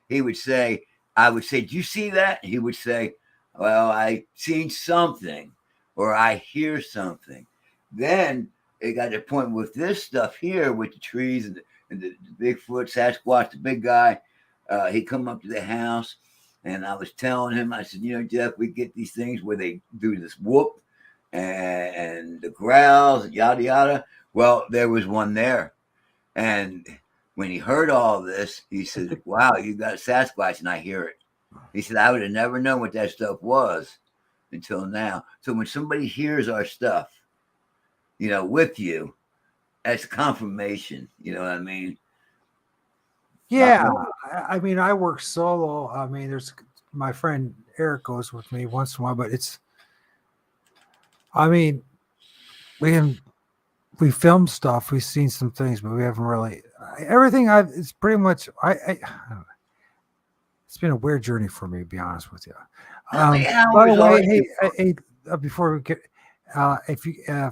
he would say, I would say, do you see that? And he would say, well, I seen something, or I hear something. Then it got to the point with this stuff here, with the trees and the Bigfoot, Sasquatch, the big guy, he come up to the house, and I was telling him, I said, Jeff, we get these things where they do this whoop and the growls, yada, yada. Well, there was one there. And when he heard all this, he said, wow, you got a Sasquatch, and I hear it. He said, I would have never known what that stuff was until now. So when somebody hears our stuff, with you, that's confirmation. You know what I mean? Yeah. I mean, I work solo. I mean, there's my friend Eric goes with me once in a while, but we filmed stuff. We've seen some things, but we haven't really, it's pretty much, it's been a weird journey for me, to be honest with you. By the way, hey, before we get,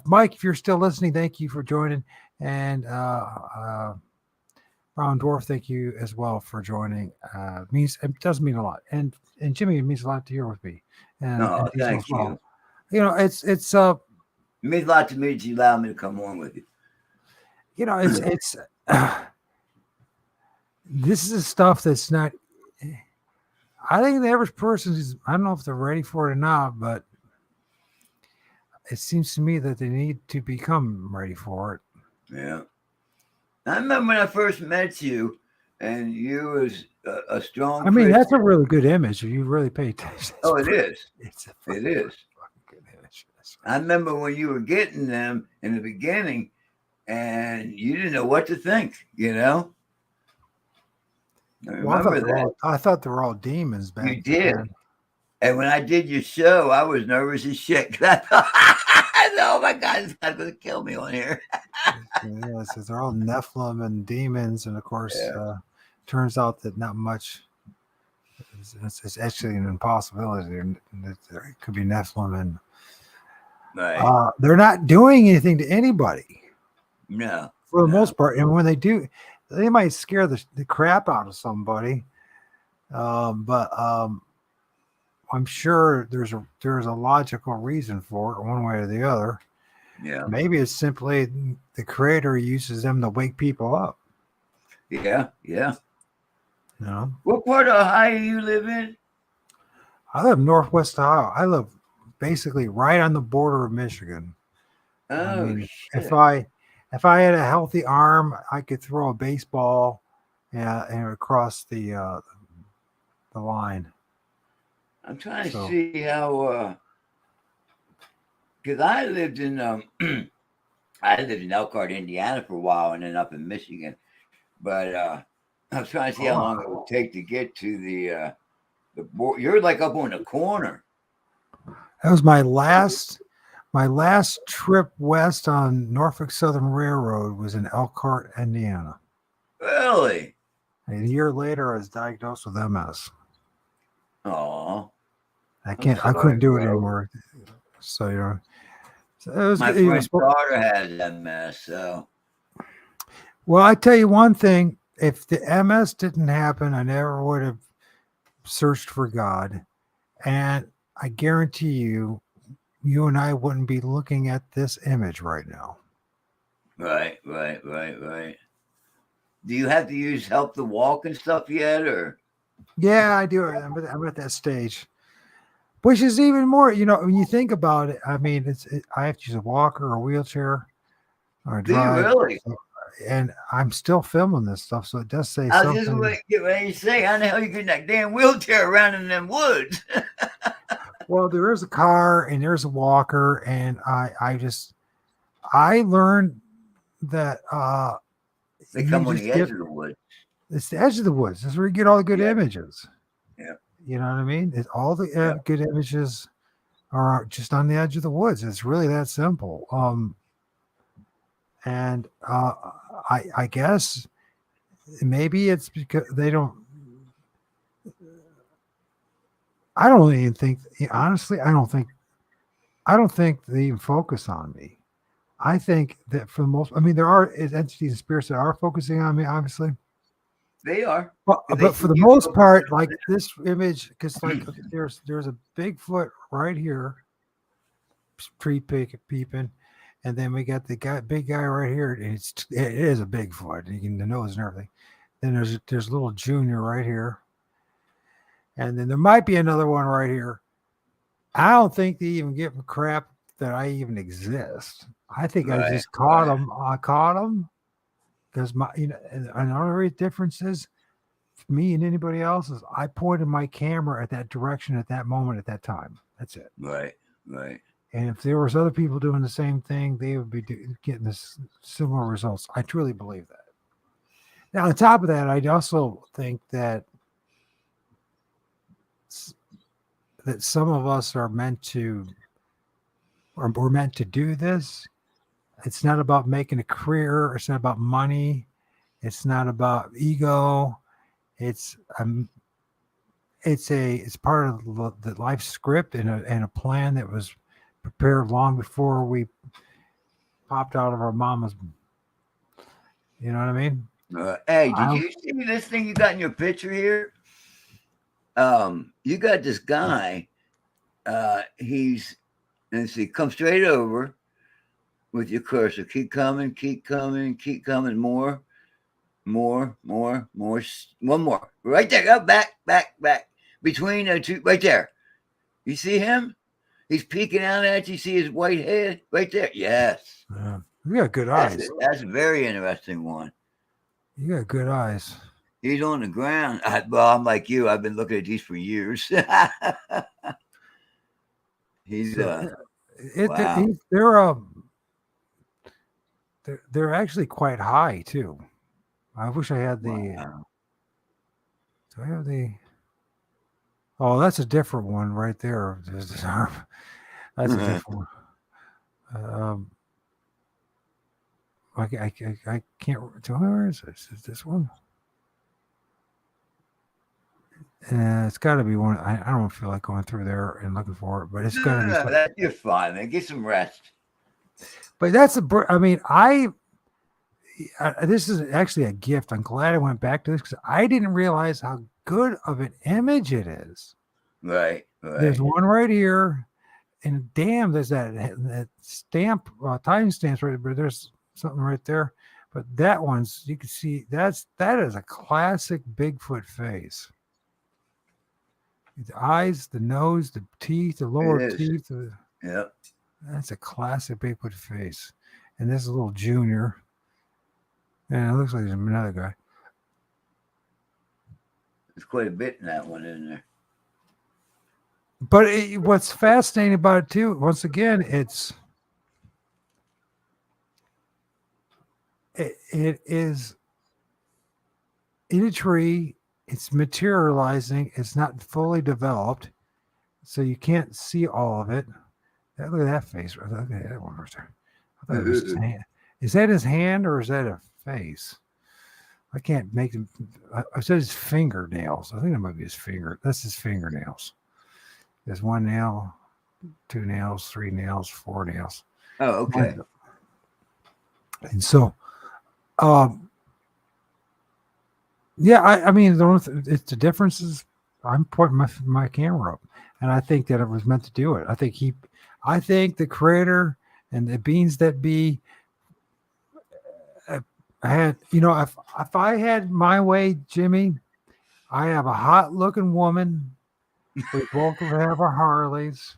Mike, if you're still listening, thank you for joining. And Brown Dwarf, thank you as well for joining. It does mean a lot. And Jimmy, it means a lot to hear with me. And thank you. It's it means a lot to me that you allow me to come on with you. It's this is stuff that's not. I think the average person is. I don't know if they're ready for it or not, but it seems to me that they need to become ready for it. Yeah. I remember when I first met you, and you was a strong. I mean, that's a really good image. If you really pay attention. Oh, it is. It's a fucking good image. I remember when you were getting them in the beginning, and you didn't know what to think. I remember that. I thought they were all demons back You did. then. And when I did your show, I was nervous as shit. I thought, oh my God, this guy's going to kill me on here. Yeah, so they're all Nephilim and demons. And of course, turns out that not much. It's actually an impossibility. There could be Nephilim, and they're not doing anything to anybody. No. For the most part. And when they do, they might scare the crap out of somebody. But I'm sure there's a logical reason for it, one way or the other. Yeah. Maybe it's simply the creator uses them to wake people up. Yeah. No. What part of Ohio you live in? I live Northwest Ohio. I live basically right on the border of Michigan. Shit. If I had a healthy arm, I could throw a baseball and across the line. I'm trying to see how, because I lived in Elkhart, Indiana for a while, and then up in Michigan. But I was trying to see how long it would take to get to the border. You're like up on the corner. That was my last trip west on Norfolk Southern Railroad was in Elkhart, Indiana. Really? A year later, I was diagnosed with MS. Oh, I couldn't do it anymore. So it was. My friend's daughter has MS. So, well, I tell you one thing: if the MS didn't happen, I never would have searched for God, and I guarantee you and I wouldn't be looking at this image right now. Right. Do you have to use help to walk and stuff yet, or? Yeah, I do. I'm at that stage, which is even more. When you think about it, I mean, I have to use a walker or a wheelchair or drive. Do you really? And I'm still filming this stuff, so it does say I was something. just getting ready to say, how the hell you get in that damn wheelchair around in them woods? Well, there is a car and there's a walker, and I learned that they come on the edge of the woods. It's the edge of the woods. That's where you get all the good images. Yeah. You know what I mean? All the good images are just on the edge of the woods. It's really that simple. And I guess maybe it's because they don't. I don't even think, honestly, I don't think they even focus on me. I think that for the most, I mean, there are entities and spirits that are focusing on me, obviously. They are. But for the most part, like this image, because like there's a Bigfoot right here, tree peeping, and then we got the big guy right here, and it is a Bigfoot. You can the nose and everything. Then there's little Junior right here. And then there might be another one right here. I don't think they even give a crap that I even exist. I think I just caught them. I caught them because another difference is me and anybody else is I pointed my camera at that direction at that moment at that time. That's it. Right. And if there was other people doing the same thing, they would be getting this similar results. I truly believe that. Now, on top of that, I also think that some of us are meant to, or we're meant to do this. It's not about making a career. It's not about money. It's not about ego. It's part of the life script and a plan that was prepared long before we popped out of our mama's. You know what I mean? Hey, did you see this thing you got in your picture here? You got this guy. Let's see, come straight over with your cursor. Keep coming. More. One more. Right there. Go back. Between the two, right there. You see him? He's peeking out at you. You see his white head right there? Yes. Yeah. You got good eyes. That's a very interesting one. You got good eyes. He's on the ground. I'm like you. I've been looking at these for years. He's Wow. They're actually quite high too. I wish I had the. Wow. Do I have the? Oh, that's a different one right there. That's a different one. I can't. Where is this? Is this one? It's got to be one. I don't feel like going through there and looking for it, but it's got to be. No, you're fine, man. Get some rest. But that's I mean, this is actually a gift. I'm glad I went back to this because I didn't realize how good of an image it is. Right. There's one right here, and damn, there's that stamp, time stamps right there. There's something right there, but that one's, you can see that is a classic Bigfoot face. The eyes, the nose, the teeth, the lower teeth. Yep. That's a classic Bigfoot face. And this is a little junior. And it looks like there's another guy. There's quite a bit in that one, isn't there? But what's fascinating about it too, once again, it is in a tree. It's materializing. It's not fully developed, so you can't see all of it. Look at that face. Look at that one right there. I thought it was his hand. Is that his hand or is that a face? I can't make him. I said his fingernails. I think that might be his finger. That's his fingernails. There's 1 nail, 2 nails, 3 nails, 4 nails. Oh, okay. And so, yeah, I mean, it's the difference is I'm pointing my camera up, and I think that it was meant to do it. I think the creator and the beings that be had, if I had my way, Jimmy, I have a hot looking woman. We both would have our Harleys.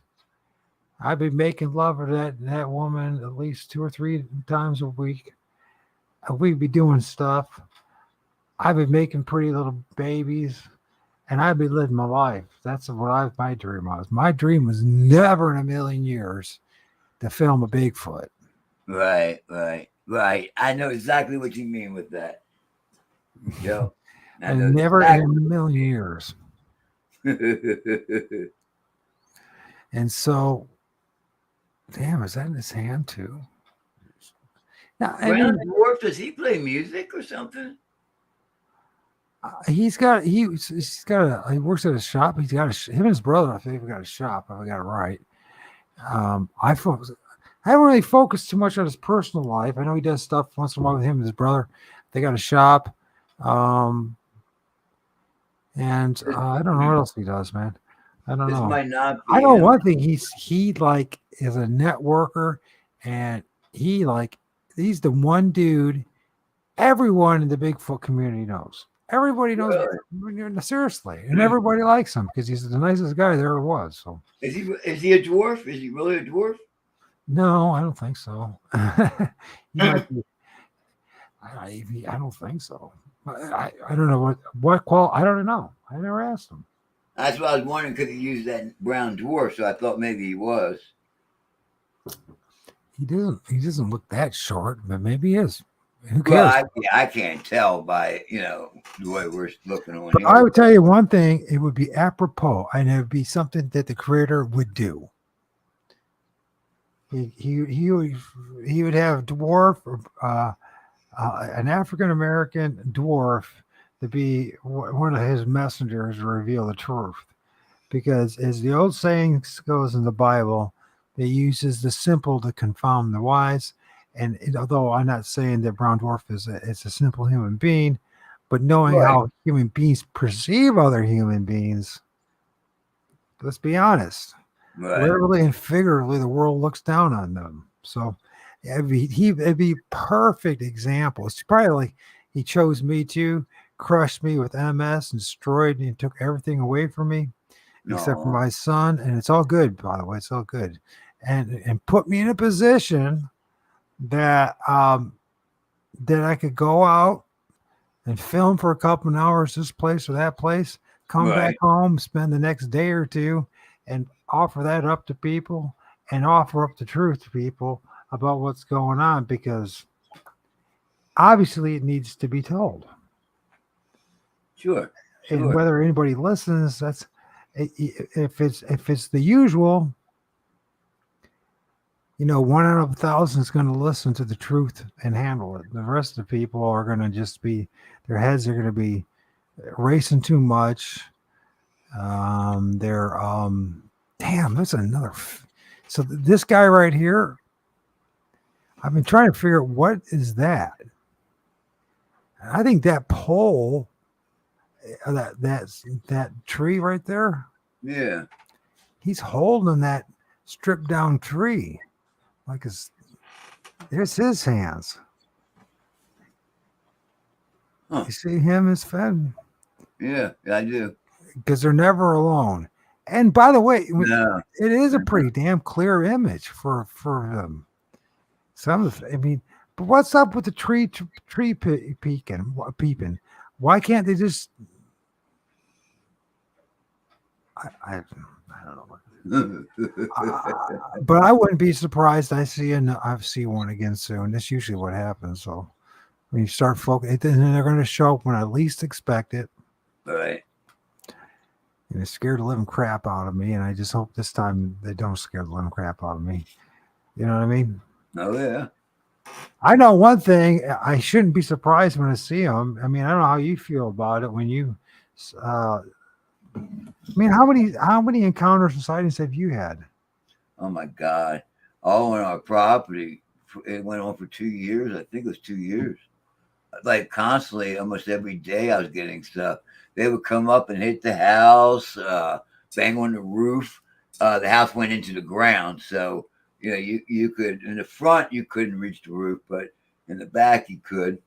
I'd be making love to that woman at least 2 or 3 times a week. We'd be doing stuff. I'd be making pretty little babies, and I'd be living my life. That's what my dream was. My dream was never in a million years to film a Bigfoot. Right. I know exactly what you mean with that. Joe. And never in a million years. And so, damn, is that in his hand too? Now, Dwarf, does he play music or something? He works at a shop. Him and his brother, I think, got a shop. If I got it right. I haven't really focused too much on his personal life. I know he does stuff once in a while with him and his brother. They got a shop. And I don't know what else he does, man. I don't know. Might not be I know one thing. He is a networker, and he's the one dude everyone in the Bigfoot community knows. Everybody knows. Really? Seriously, and everybody likes him because he's the nicest guy there ever was. So is he a dwarf? Is he really a dwarf? No, I don't think so. I don't think so. I don't know what I don't know. I never asked him. That's what I was wondering. Could he use that brown dwarf? So I thought maybe he was. He doesn't look that short, but maybe he is. Who cares? Well, I can't tell by the way we're looking on but here. I would tell you one thing: it would be apropos, and it would be something that the creator would do. He would have dwarf, an African American dwarf, to be one of his messengers to reveal the truth, because as the old saying goes in the Bible, it uses the simple to confound the wise. And although I'm not saying that brown dwarf is a simple human being, but knowing how human beings perceive other human beings, let's be honest, literally and figuratively, the world looks down on them. So it'd be perfect example. It's probably like he chose me to crushed me with MS and destroyed and took everything away from me, except for my son. And it's all good, by the way. It's all good, and put me in a position that that I could go out and film for a couple of hours this place or that place, come back home, spend the next day or two, and offer that up to people and offer up the truth to people about what's going on, because obviously it needs to be told. Sure. And whether anybody listens, that's if it's the usual, 1 out of 1,000 is going to listen to the truth and handle it. The rest of the people are going to just be, their heads are going to be racing too much. Damn, that's another. So this guy right here, I've been trying to figure out what is that. I think that pole, that tree right there. Yeah. He's holding that stripped down tree, like there's his hands. Huh. You see him as fed? Yeah, I do. Because they're never alone. And by the way, No. it is a pretty damn clear image for them. But what's up with the tree peeping? Why can't they just? I don't know. But I wouldn't be surprised. I see one again soon. That's usually what happens. So when you start focusing, then they're going to show up when I least expect it. Right. And it's scared the living crap out of me. And I just hope this time they don't scare the living crap out of me. You know what I mean? Oh, yeah. I know one thing. I shouldn't be surprised when I see them. I mean, I don't know how you feel about it when you. How many encounters and sightings have you had? Oh my God! All on our property. It went on for 2 years. I think it was 2 years. Like constantly, almost every day, I was getting stuff. They would come up and hit the house, bang on the roof. The house went into the ground, so you could, in the front you couldn't reach the roof, but in the back you could.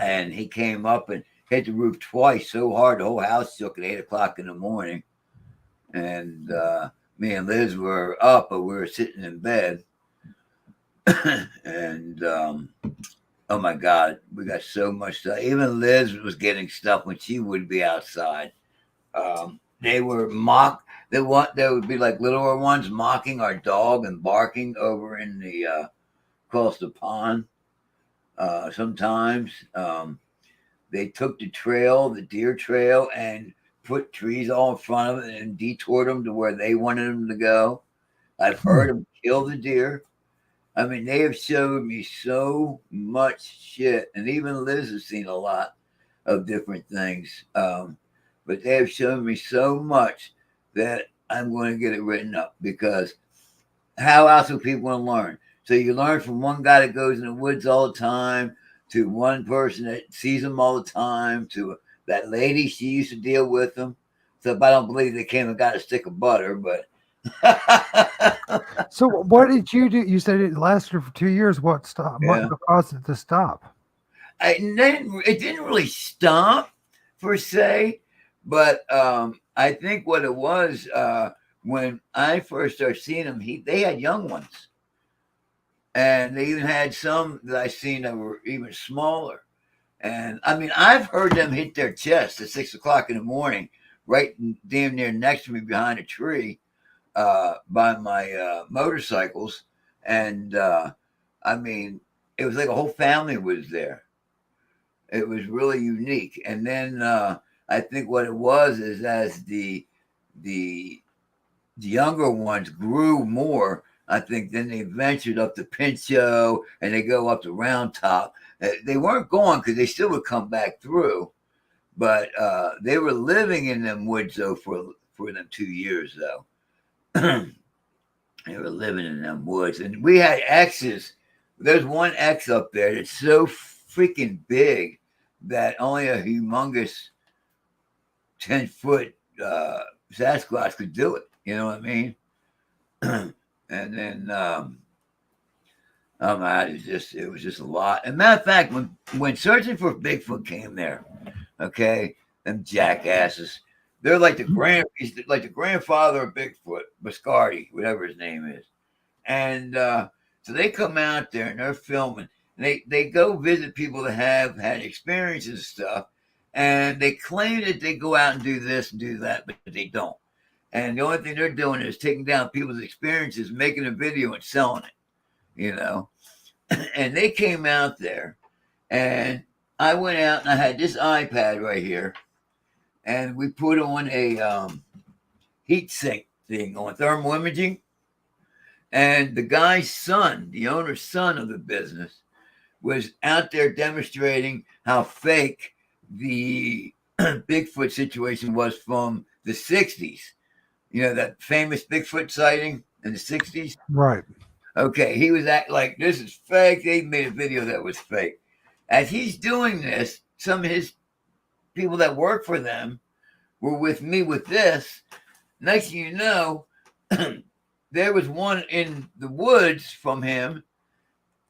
And he came up and hit the roof twice so hard the whole house shook at 8:00 in the morning. And me and Liz were up, but we were sitting in bed. And oh my God, we got so much stuff. Even Liz was getting stuff when she would be outside. They were there would be like littler ones mocking our dog and barking over in the across the pond. Sometimes they took the deer trail, and put trees all in front of it and detoured them to where they wanted them to go. I've heard them kill the deer. I mean, they have showed me so much shit, and even Liz has seen a lot of different things. But they have shown me so much that I'm going to get it written up, because how else will people want to learn? So you learn from one guy that goes in the woods all the time, to one person that sees them all the time, to that lady, she used to deal with them. So I don't believe they came and got a stick of butter, but. So what did you do? You said it lasted for 2 years. What stopped? What caused it to stop? It didn't really stop per se, but I think what it was, when I first started seeing them, they had young ones. And they even had some that I seen that were even smaller. And I mean, I've heard them hit their chest at 6:00 in the morning, right damn near next to me behind a tree, by my motorcycles. And I mean, it was like a whole family was there. It was really unique. And then I think what it was is, as the younger ones grew more, I think then they ventured up to Pinchot, and they go up to Round Top. They weren't gone, because they still would come back through, but they were living in them woods though for them 2 years though. They were living in them woods, and we had X's. There's one X up there that's so freaking big that only a humongous 10-foot Sasquatch could do it. You know what I mean? And then, it was just a lot. And matter of fact, when Searching for Bigfoot came there, okay, them jackasses, they're like he's like the grandfather of Bigfoot, Biscardi, whatever his name is. And so they come out there and they're filming. And they go visit people that have had experiences and stuff, and they claim that they go out and do this and do that, but they don't. And the only thing they're doing is taking down people's experiences, making a video and selling it, you know. And they came out there, and I went out and I had this iPad right here, and we put on a heat sink thing on thermal imaging. And the guy's son, the owner's son of the business, was out there demonstrating how fake the Bigfoot situation was from the 60s. You know, that famous Bigfoot sighting in the 60s? Right. Okay, he was acting like this is fake. They made a video that was fake. As he's doing this, some of his people that work for them were with me with this. Next thing you know, there was one in the woods from him,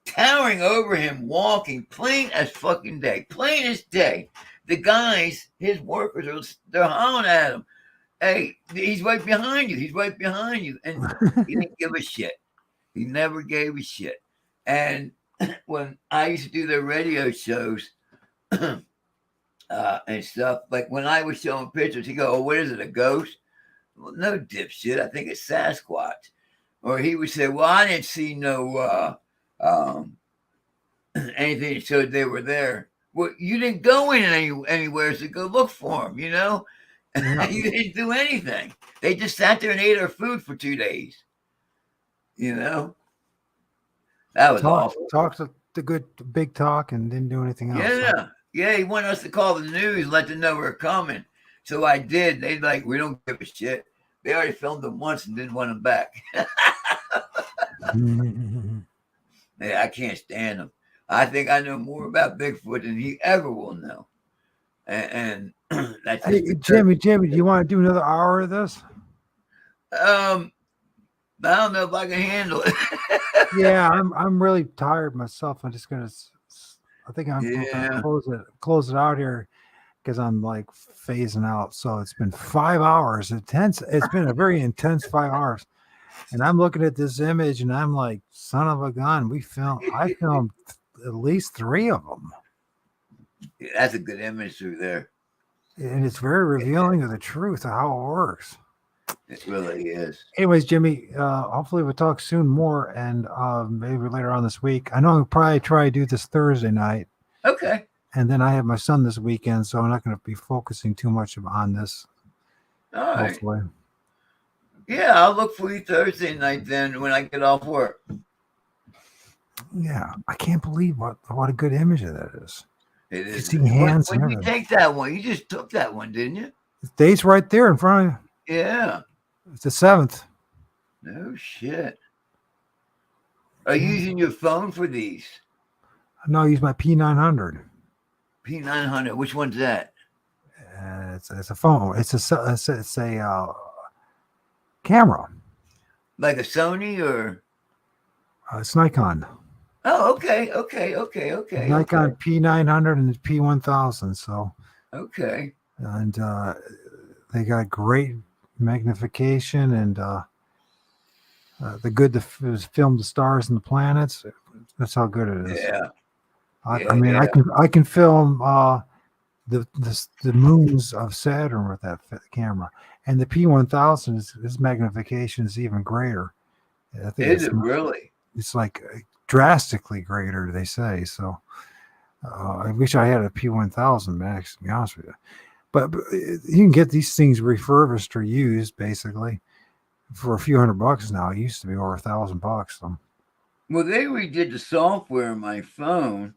towering over him, walking, plain as fucking day, plain as day. The guys, his workers, they're hollering at him. Hey, he's right behind you. He's right behind you. And he didn't give a shit. He never gave a shit. And when I used to do their radio shows and stuff, like when I was showing pictures, he'd go, oh, what is it, a ghost? Well, no, dipshit. I think it's Sasquatch. Or he would say, well, I didn't see no anything that showed they were there. Well, you didn't go in anywhere to go look for them, you know? You didn't do anything. They just sat there and ate our food for 2 days. You know? That was awful. Talked the good big talk and didn't do anything else. Yeah. Yeah, he wanted us to call the news, let them know we're coming. So I did. They like, we don't give a shit. They already filmed them once and didn't want them back. Yeah, I can't stand them. I think I know more about Bigfoot than he ever will know. And that's hey, Jimmy, do you want to do another hour of this? I don't know if I can handle it. Yeah, I'm really tired myself. I'm just gonna. I think I'm gonna close it out here because I'm like phasing out. So it's been 5 hours. It's been a very intense 5 hours. And I'm looking at this image and I'm like, son of a gun. I filmed at least 3 of them. Yeah, that's a good image through there. And it's very revealing of the truth of how it works. It really is. Anyways, Jimmy, hopefully we'll talk soon more and maybe later on this week. I know I'll probably try to do this Thursday night. Okay. And then I have my son this weekend, so I'm not going to be focusing too much on this. All right. Hopefully. Yeah, I'll look for you Thursday night then when I get off work. Yeah, I can't believe what a good image of that is. It is. You see hands. When you take that one, you just took that one, didn't you? The date's right there in front of you. Yeah. It's the 7th. No shit. Are you using your phone for these? No, I use my P900. P900. Which one's that? It's a phone. It's a camera. Like a Sony or? It's Nikon. Oh, okay. Nikon P900 and the P1000. So. Okay. And they got great magnification and the film the stars and the planets. That's how good it is. Yeah. I can film the moons of Saturn with that camera, and the P1000 his magnification is even greater. I think is it really? It's like drastically greater, they say. So I wish I had a P1000 Max, to be honest with you. But you can get these things refurbished or used basically for a few $100 now. It used to be over $1,000. So. Well, they redid the software on my phone,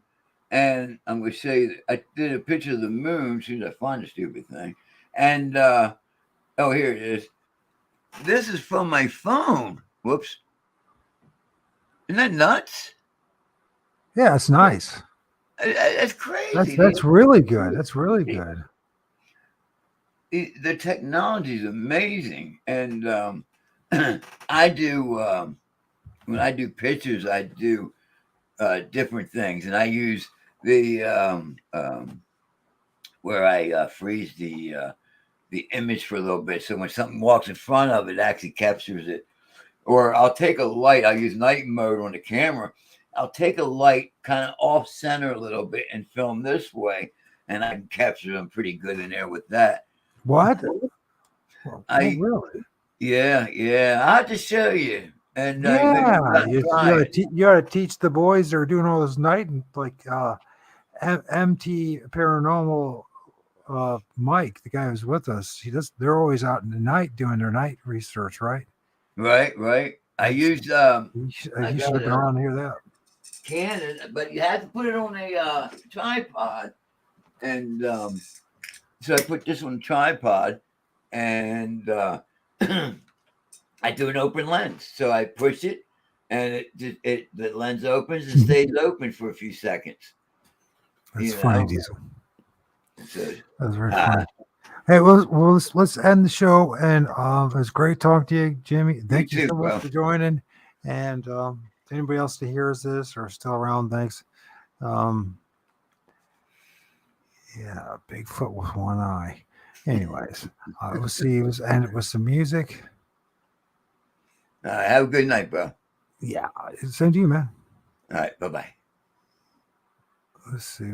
and I'm going to show you. I did a picture of the moon. As soon as I find the stupid thing, and here it is. This is from my phone. Whoops! Isn't that nuts? Yeah, it's nice. That's crazy. That's really good. That's really good. The technology is amazing, and I do when I do pictures, I do different things, and I use the where I freeze the image for a little bit, so when something walks in front of it, it actually captures it. Or I'll take a light. I'll use night mode on the camera. I'll take a light kind of off center a little bit and film this way, and I can capture them pretty good in there with that. What? Really? Yeah, yeah. I have to show you. And Yeah, you try it. you ought to teach the boys that are doing all this night and like MT Paranormal Mike, the guy who's with us. They're always out in the night doing their night research, right? Right, right. I used You should I have got been around here that. Canon, but you have to put it on a tripod. And so I put this on a tripod, and I do an open lens. So I push it, and the lens opens and stays open for a few seconds. That's funny, Diesel. So, That's very funny. Hey, let's end the show. And it was great talking to you, Jimmy. Thank you so much for joining. And anybody else that hears this or still around, thanks. Yeah, Bigfoot with one eye. Anyways, we'll see. Let's end it with some music. have a good night, bro. Yeah, same to you, man. All right, bye-bye. Let's see.